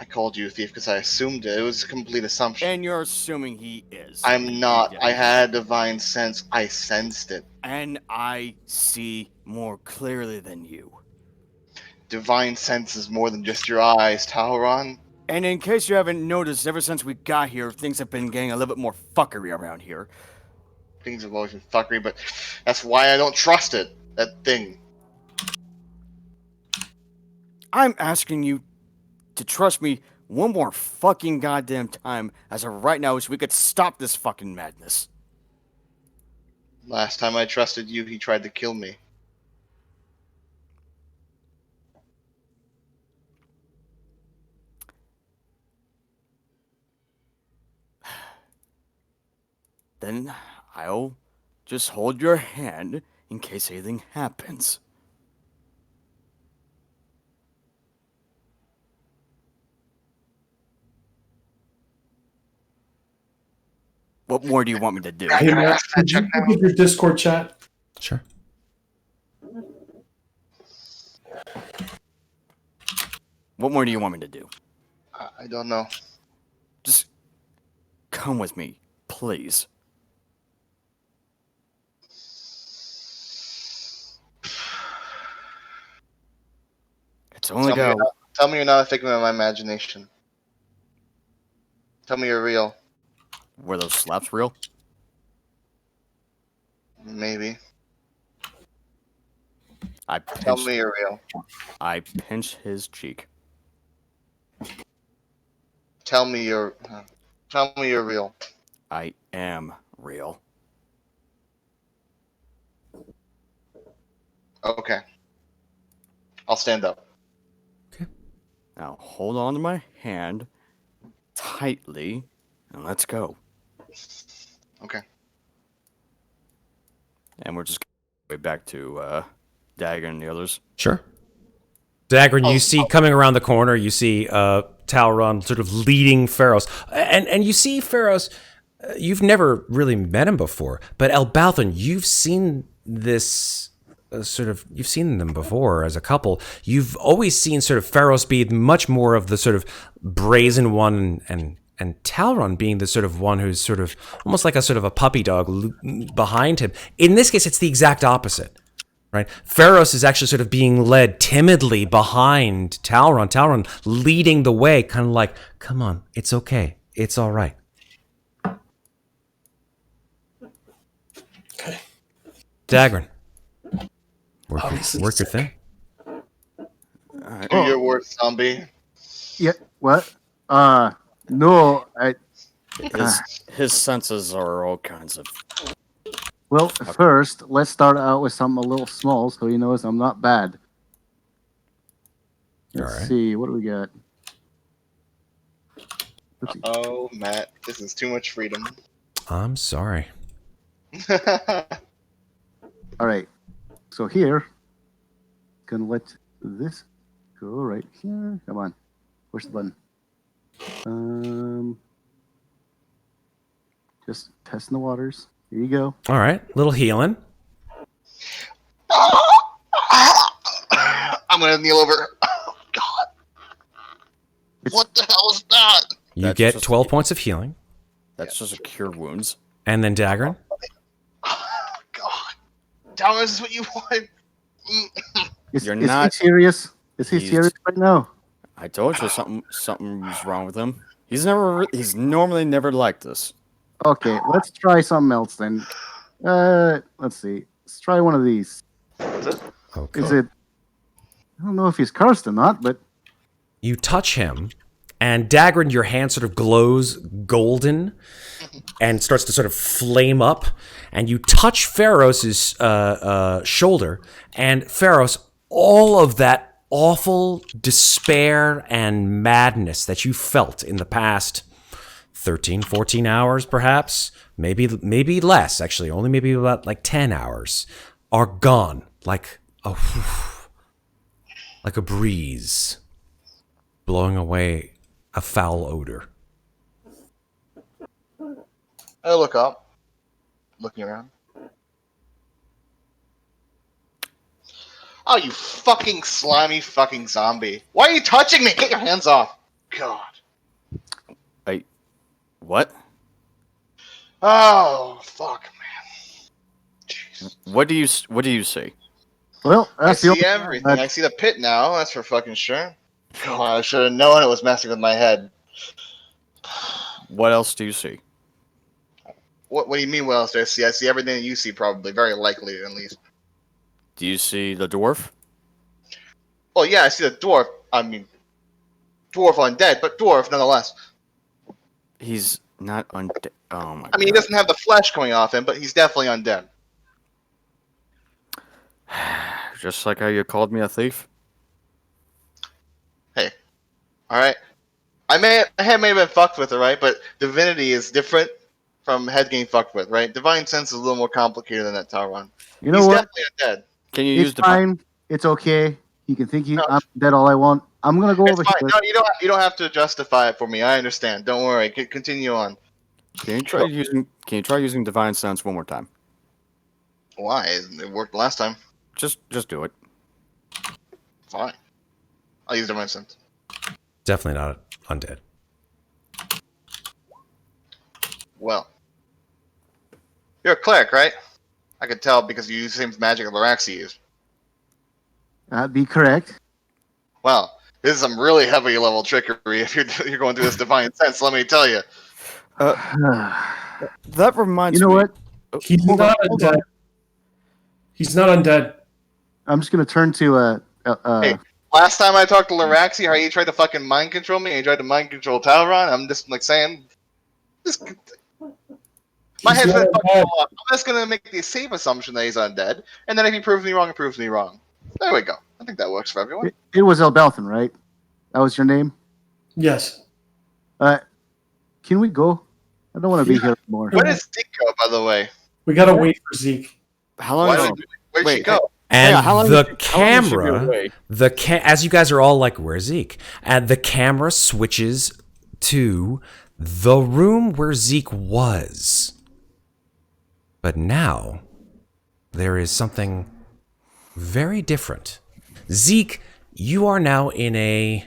I called you a thief because I assumed it. It was a complete assumption. And you're assuming he is. I'm not. I had a divine sense. I sensed it. And I see more clearly than you. Divine sense is more than just your eyes, Talron. And in case you haven't noticed, ever since we got here, things have been getting a little bit more fuckery around here. Things have always been fuckery, but that's why I don't trust it. That thing. I'm asking you to trust me one more fucking goddamn time as of right now so we could stop this fucking madness. Last time I trusted you, he tried to kill me. Then I'll just hold your hand in case anything happens. What more do you want me to do? Hey, Matt, could you look at your Discord chat? Sure. What more do you want me to do? I don't know. Just come with me, please. It's only got. Tell me you're not a figment of my imagination. Tell me you're real. Were those slaps real? Maybe. Tell me you're real. I pinch his cheek. Tell me you're real. I am real. Okay. I'll stand up. Now hold on to my hand tightly and let's go. Okay. And we're just going back to Daggrin and the others. Sure. Daggrin, you see coming around the corner, you see Talron sort of leading Ferros. And you see Ferros, you've never really met him before, but Elbauthin, you've seen this you've seen them before as a couple. You've always seen sort of Ferros be much more of the sort of brazen one and Talron being the sort of one who's sort of almost like a sort of a puppy dog behind him. In this case, it's the exact opposite. Right, Ferros is actually sort of being led timidly behind Talron. Talron leading the way, kind of like, "Come on, it's okay, it's all right." Okay. Daggrin, work your thing. Do your work, zombie. Yeah. What? No. His senses are all kinds of. Well, first, let's start out with something a little small so he knows I'm not bad. Let's see. What do we got? Oh, Matt, this is too much freedom. I'm sorry. All right. So here, gonna let this go right here. Come on. Push the button. Just testing the waters. Here you go. All right, little healing. I'm gonna kneel over. Oh God! What the hell is that? You get 12 points of healing. That's just a cure wounds. And then Daggrin. Oh God! Talron, is this what you want? Is You're he not- serious? Is he serious right now? I told you something's wrong with him. He's normally never like this. Okay, let's try something else then. Let's see. Let's try one of these. Okay. Is it? I don't know if he's cursed or not, but You touch him, and Daggrin, your hand sort of glows golden and starts to sort of flame up. And you touch Ferros's shoulder, and Ferros, all of that awful despair and madness that you felt in the past 13, 14 hours, perhaps, maybe less, actually, only maybe about like 10 hours, are gone like a breeze blowing away a foul odor. I look up, looking around. Oh, you fucking slimy fucking zombie! Why are you touching me? Get your hands off! God. What? Oh, fuck, man. Jeez. What do you see? well, I that's the see everything. I see the pit now. That's for fucking sure. God, I should have known it was messing with my head. What else do you see? What do you mean, what else do I see? I see everything that you see, probably. Very likely, at least. Do you see the dwarf? Oh, yeah, I see the dwarf. I mean, dwarf undead, but dwarf nonetheless. He's not undead. Oh my! I mean, he doesn't have the flesh coming off him, but he's definitely undead. Just like how you called me a thief. Hey, all right. I may have been fucked with it, right? But divinity is different from head getting fucked with, right? Divine sense is a little more complicated than that, Talron. You know He's what? definitely undead. Can you use It's the fine. It's okay. You can think No. I'm dead all I want. I'm gonna go It's over fine. here. No, you don't have to justify it for me. I understand. Don't worry. Continue on. Can you try using divine sense one more time? Why? It worked last time. Just do it. Fine. I'll use divine sense. Definitely not undead. Well, you're a cleric, right? I could tell because you use the same magic that Loraxi used. That'd be correct. Well, this is some really heavy level trickery if you're going through this divine sense. Let me tell you. That reminds You know me. what? He's Hold not on. undead. He's not undead. I'm just gonna turn to Hey. Last time I talked to Loraxi, how he tried to fucking mind control me, and he tried to mind control Talron. I'm just like saying, my He's head's not been fucking undead. all up. I'm just gonna make the safe assumption that he's undead, and then if he proves me wrong, he proves me wrong. There we go. I think that works for everyone. it was Elbauthin, right? That was your name. Yes. Can we go? I don't want to be here anymore. Where does Zeke go, by the way? We gotta wait for Zeke. How long? Where'd she Wait, go? And how long the did- how long did she be camera, away? as you guys are all like, where's Zeke? And the camera switches to the room where Zeke was. But now, there is something very different. Zeke, you are now in a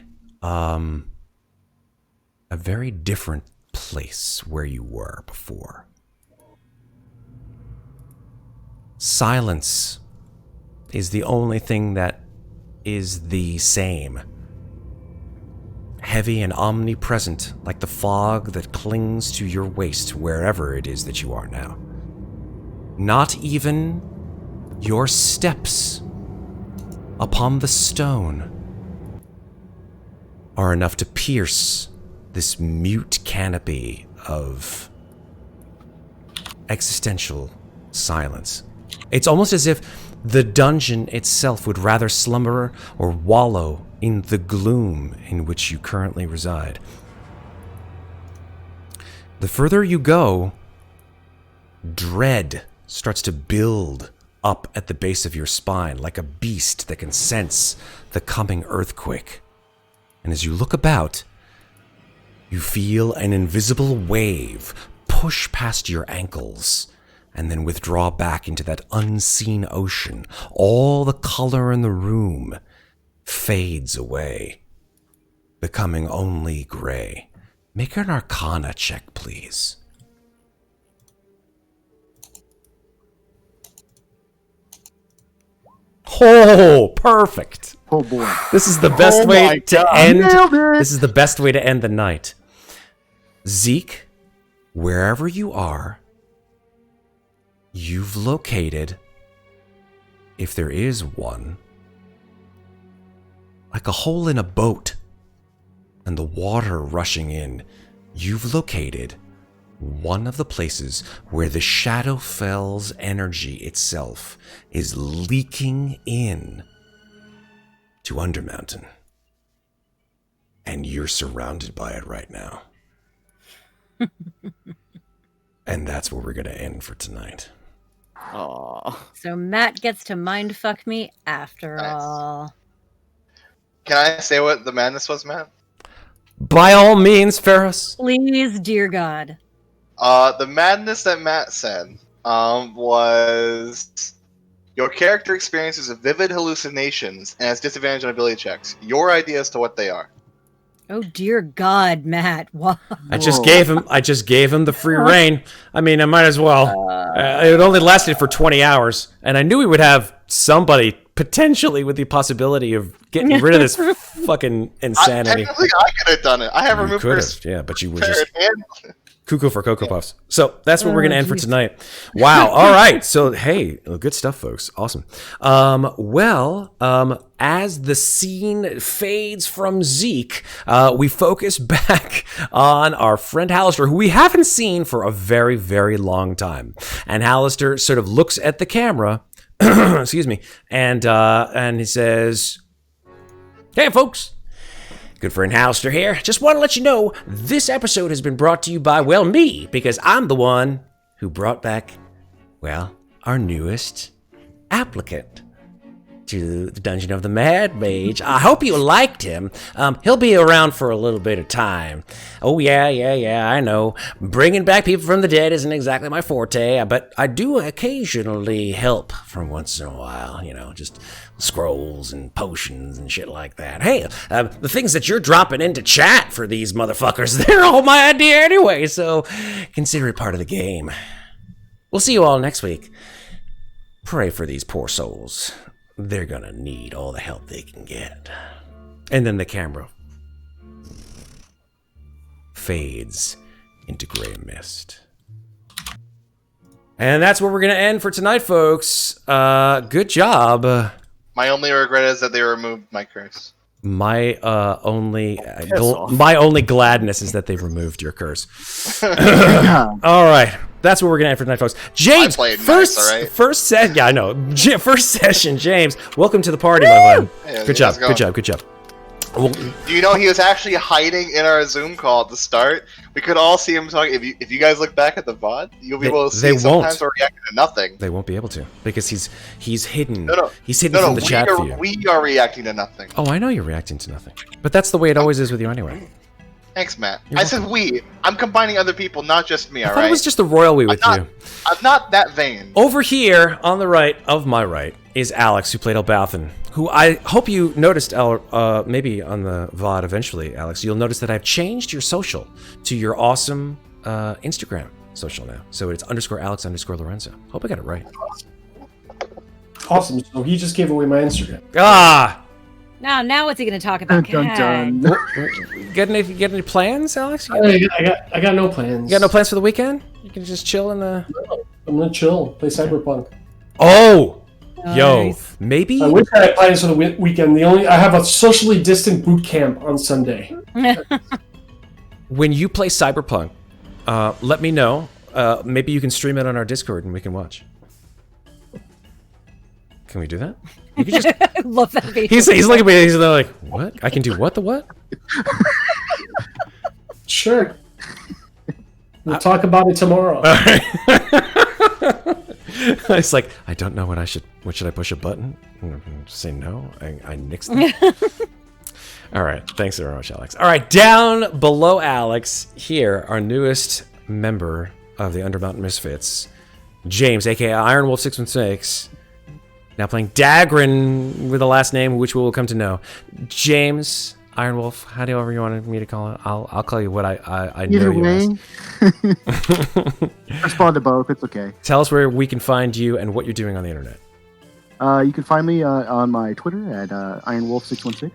very different place where you were before. Silence is the only thing that is the same. Heavy and omnipresent, like the fog that clings to your waist wherever it is that you are now. Not even your steps upon the stone are enough to pierce this mute canopy of existential silence. It's almost as if the dungeon itself would rather slumber or wallow in the gloom in which you currently reside. The further you go, dread starts to build up at the base of your spine like a beast that can sense the coming earthquake. And as you look about, you feel an invisible wave push past your ankles and then withdraw back into that unseen ocean. All the color in the room fades away, becoming only gray. Make an Arcana check, please. Oh, perfect. Oh boy. This is the best Oh way my to God. end. Nailed it. This is the best way to end the night. Zeke, wherever you are, you've located, if there is one, like a hole in a boat and the water rushing in. You've located one of the places where the Shadowfell's energy itself is leaking in to Undermountain. And you're surrounded by it right now. And that's where we're going to end for tonight. Aw. So Matt gets to mind fuck me after Nice. all. Can I say what the madness was, Matt? By all means, Ferros. Please, dear God. The madness that Matt said was your character experiences vivid hallucinations and has disadvantage on ability checks. Your idea as to what they are. Oh dear God, Matt. What? I just Whoa. gave him the free reign. I mean, I might as well. It only lasted for 20 hours, and I knew we would have somebody potentially with the possibility of getting rid of this fucking insanity. Technically, I could have done it. I have You removed could Chris. have, yeah, but you were just And cuckoo for Cocoa Puffs. So that's what we're going to end for geez. tonight. Wow. All right. So, hey, good stuff, folks. Awesome. As the scene fades from Zeke, we focus back on our friend Hallister, who we haven't seen for a very, very long time. And Hallister sort of looks at the camera, Excuse me. And he says, "Hey, folks. Good friend Halster here. Just want to let you know this episode has been brought to you by, well, me, because I'm the one who brought back, well, our newest applicant to the Dungeon of the Mad Mage. I hope you liked him. He'll be around for a little bit of time. Oh, yeah, I know. Bringing back people from the dead isn't exactly my forte, but I do occasionally help from once in a while, you know, just scrolls and potions and shit like that. Hey, the things that you're dropping into chat for these motherfuckers, they're all my idea anyway, so consider it part of the game. We'll see you all next week. Pray for these poor souls. They're gonna need all the help they can get." And then the camera fades into gray mist. And that's where we're gonna end for tonight, folks. Good job. My only regret is that they removed my curse. My only gladness is that they removed your curse. All right. That's what we're gonna end for tonight, folks. James, I played nice, all right? first session. Yeah, I know. First session, James. Welcome to the party, my friend. Hey, Good job. Good job. Well, Do you know he was actually hiding in our Zoom call at the start? We could all see him talking. If you guys look back at the VOD, you'll be able to see sometimes we're reacting to nothing. they won't be able to because he's hidden. No. He's hidden from the chat view. We are reacting to nothing. Oh, I know you're reacting to nothing, but that's the way it always is with you anyway. Thanks, Matt. You're I said we. I'm combining other people, not just me, I all thought right? it was just the royal we with you. I'm not that vain. Over here, on the right of my right, is Alex, who played Elbauthin, who I hope you noticed, maybe on the VOD eventually, Alex, you'll notice that I've changed your social to your awesome Instagram social now. So it's _Alex_Lorenzo. Hope I got it right. Awesome. So he just gave away my Instagram. Ah! Now what's he going to talk about? Dun, dun, dun. Get any plans, Alex? You I got no plans. got no plans for the weekend? You can just chill in the... I'm gonna chill, play Cyberpunk. Oh! Nice. Yo, maybe... I wish I had plans for the weekend. I have a socially distant boot camp on Sunday. When you play Cyberpunk, let me know. Maybe you can stream it on our Discord and we can watch. Can we do that? You can just... I love that video. He's looking at me. He's like, "What? I can do what? The what?" Sure. We'll talk about it tomorrow. All right. It's like, I don't know what should I push a button? Say no. I nixed it. All right. Thanks very much, Alex. All right. Down below Alex, here, our newest member of the Undermountain Misfits, James, aka Ironwolf 616. Now playing Daggrin with a last name, which we will come to know. James, Ironwolf, however you want me to call it. I'll call you what I know Either you way, as. respond to both. It's okay. Tell us where we can find you and what you're doing on the internet. You can find me on my Twitter at IronWolf616.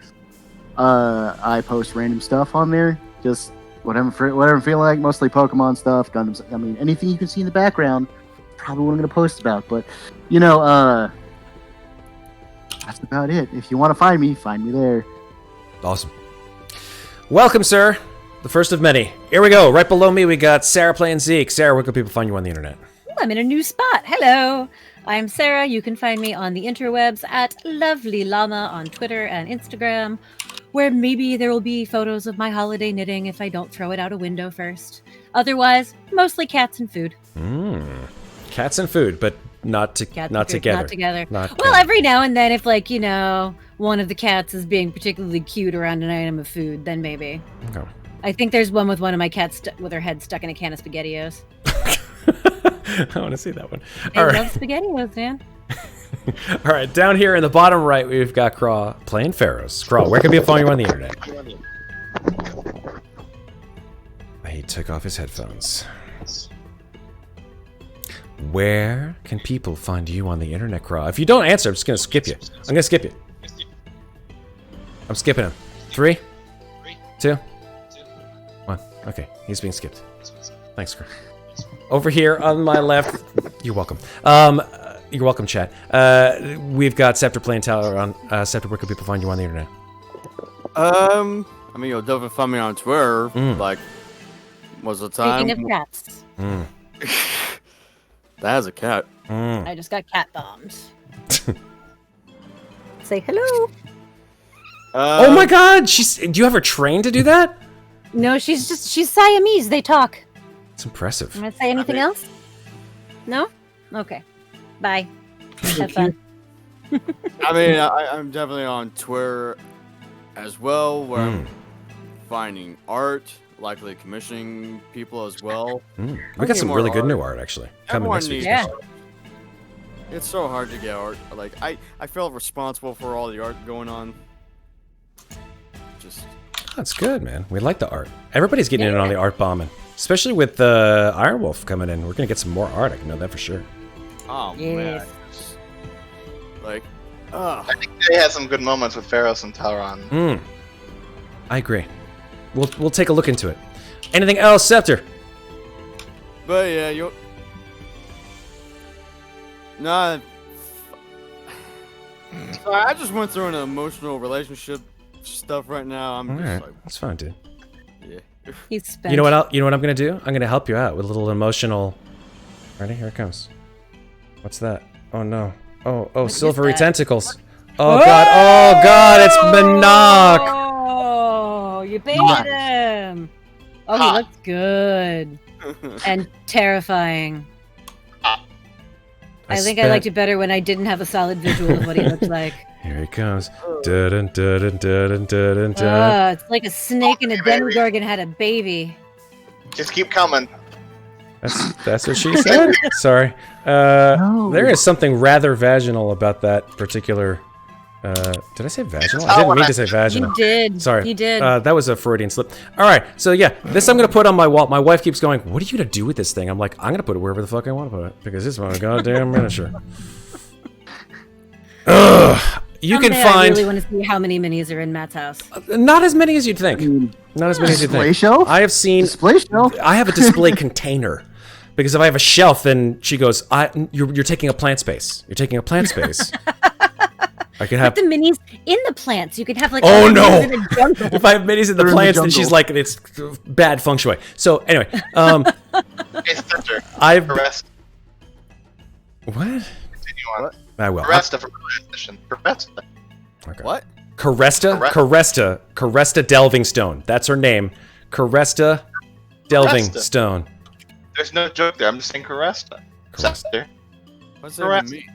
I post random stuff on there, just whatever I'm feeling like. Mostly Pokemon stuff, Gundams. I mean, anything you can see in the background, probably what I'm going to post about. But that's about it. If you want to find me there. Awesome. Welcome, sir. The first of many. Here we go. Right below me, we got Sarah playing Zeke. Sarah, where can people find you on the internet? I'm in a new spot. Hello. I'm Sarah. You can find me on the interwebs at Lovely Llama on Twitter and Instagram, where maybe there will be photos of my holiday knitting if I don't throw it out a window first. Otherwise, mostly cats and food. Cats and food, but not together. Not together. Not Well, together. every now and then, if one of the cats is being particularly cute around an item of food, then maybe. Okay. I think there's one with one of my cats with her head stuck in a can of SpaghettiOs. I want to see that one. I All love right. SpaghettiOs, man. All right. Down here in the bottom right, we've got Kraw playing Ferros. Kraw, where can people find you on the internet? He took off his headphones. Where can people find you on the internet, Kraw? If you don't answer, I'm just going to skip you. I'm going to skip you. I'm skipping him. 3, 2, 1. Okay, he's being skipped. Thanks, Kraw. Over here on my left, you're welcome. You're welcome, chat. We've got Septur playing Talron. Septur, where can people find you on the internet? I mean, you'll definitely find me on Twitter. Like, most of the time. Speaking of cats, That has a cat. I just got cat bombed. Say hello. Oh my God! Do you have her trained to do that? No, she's Siamese. They talk. It's impressive. You want to say anything else? No? Okay. Bye. Have fun. I mean, I'm definitely on Twitter as well, where I'm finding art, likely commissioning people as well. We got some really good new art, actually, coming next week. Yeah. It's so hard to get art. Like, I feel responsible for all the art going on. Just... That's good, man. We like the art. Everybody's getting in on the art bombing. Especially with the Iron Wolf coming in. We're going to get some more art, I can know that for sure. Oh, Yes. man. Like, ugh. I think they had some good moments with Ferros and Talron. I agree. We'll take a look into it. Anything else, Septur? But yeah, Nah. Sorry, I just went through an emotional relationship stuff right now. I'm just Alright, like, that's fine, dude. yeah. He's spent. You know what? You know what I'm gonna do? I'm gonna help you out with a little emotional. Ready? Here it comes. What's that? Oh no! Oh! Silvery that? tentacles. Oh god! Oh god! It's Manak. Oh, you baited him. Oh, he looks good and terrifying. I think I liked it better when I didn't have a solid visual of what he looked like. Here he comes. Dun, dun, dun, dun, dun, dun. It's like a snake and a demogorgon had a baby. Just keep coming. That's what she said. Sorry. No. There is something rather vaginal about that particular. Did I say vaginal? I didn't mean to say vaginal. You did. Sorry. You did. That was a Freudian slip. All right. So yeah, this I'm gonna put on my wall. My wife keeps going, "What are you gonna do with this thing?" I'm like, "I'm gonna put it wherever the fuck I want to put it because it's my goddamn miniature." Ugh. You can Someday find. I really want to see how many minis are in Matt's house. Not as many as you'd think. Not as many as you'd Display think. shelf? I have seen. Display shelf? I have a display container. Because if I have a shelf, then she goes, you're taking a plant space. You're taking a plant space. I could have Put the minis in the plants. You could have like. Oh, all the no. minis in a jungle. if I have minis in the They're in the plants, then she's jungle. like, it's bad feng shui. So anyway, Hey, Septur. I've Arrest. what? Continue on. What? I will. Arresta from the session. Arresta. Okay. What? Caresta Delving Stone. That's her name. Caresta Delving Caresta. Stone. There's no joke there. I'm just saying Arresta. Caresta. Septur. What's that Correct. even mean?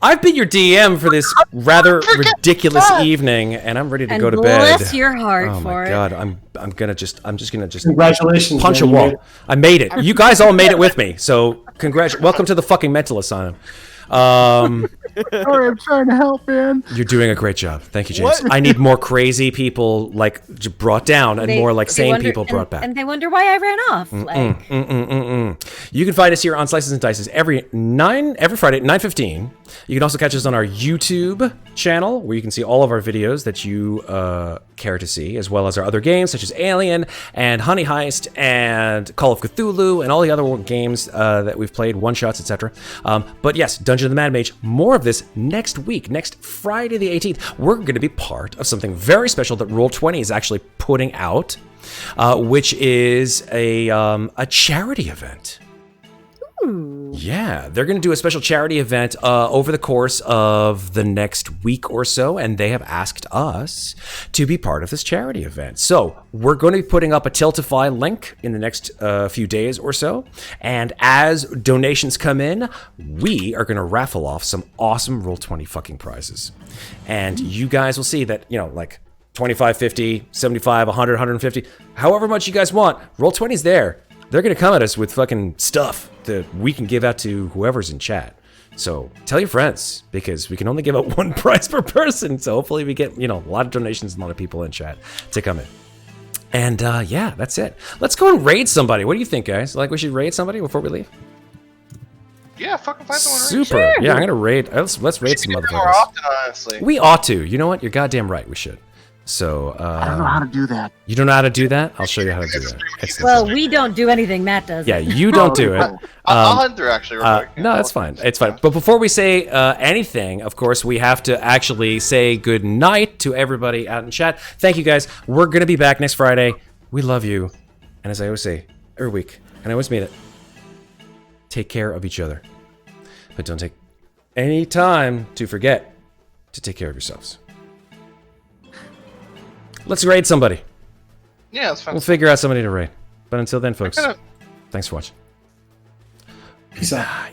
I've been your DM for this rather ridiculous evening, and I'm ready to And go to bed. bless your heart Oh for my it. god, I'm just gonna Congratulations. punch a man. You wall. made it. I made it. You guys all made it with me. So welcome to the fucking mental asylum. Sorry, I'm trying to help, man. You're doing a great job. Thank you, James. What? I need more crazy people like brought down and more like They sane wonder- people brought back. And they wonder why I ran off. Like, You can find us here on Slices and Dices every Friday at 9:15. You can also catch us on our YouTube channel where you can see all of our videos that you care to see, as well as our other games such as Alien and Honey Heist and Call of Cthulhu and all the other games that we've played, one-shots, etc. But yes, Dungeon of the Mad Mage, more of this next week, next Friday the 18th. We're going to be part of something very special that Roll20 is actually putting out, which is a charity event. Yeah, they're going to do a special charity event over the course of the next week or so, and they have asked us to be part of this charity event. So we're going to be putting up a Tiltify link in the next few days or so, and as donations come in, we are going to raffle off some awesome Roll20 fucking prizes. And you guys will see that, like 25, 50, 75, 100, 150, however much you guys want, Roll20's there. They're going to come at us with fucking stuff that we can give out to whoever's in chat. So tell your friends, because we can only give out one prize per person. So hopefully we get, a lot of donations and a lot of people in chat to come in. And yeah, that's it. Let's go and raid somebody. What do you think, guys? Like we should raid somebody before we leave? Yeah, fucking find someone. Super. Yeah, I'm going to raid. Let's raid some More motherfuckers. often, honestly. We ought to. You know what? You're goddamn right. We should. So I don't know how to do that. you don't know how to do that? I'll show you how to do that. It's well, we don't do anything Matt does. yeah, you don't do it. I'll hunt through actually. Real quick. No, that's fine. It's fine. But before we say anything, of course, we have to actually say good night to everybody out in chat. Thank you, guys. We're going to be back next Friday. We love you. And as I always say, every week, and I always mean it, take care of each other. But don't take any time to forget to take care of yourselves. Let's raid somebody. Yeah, that's fine. We'll figure out somebody to raid. But until then, folks, thanks for watching. Peace out.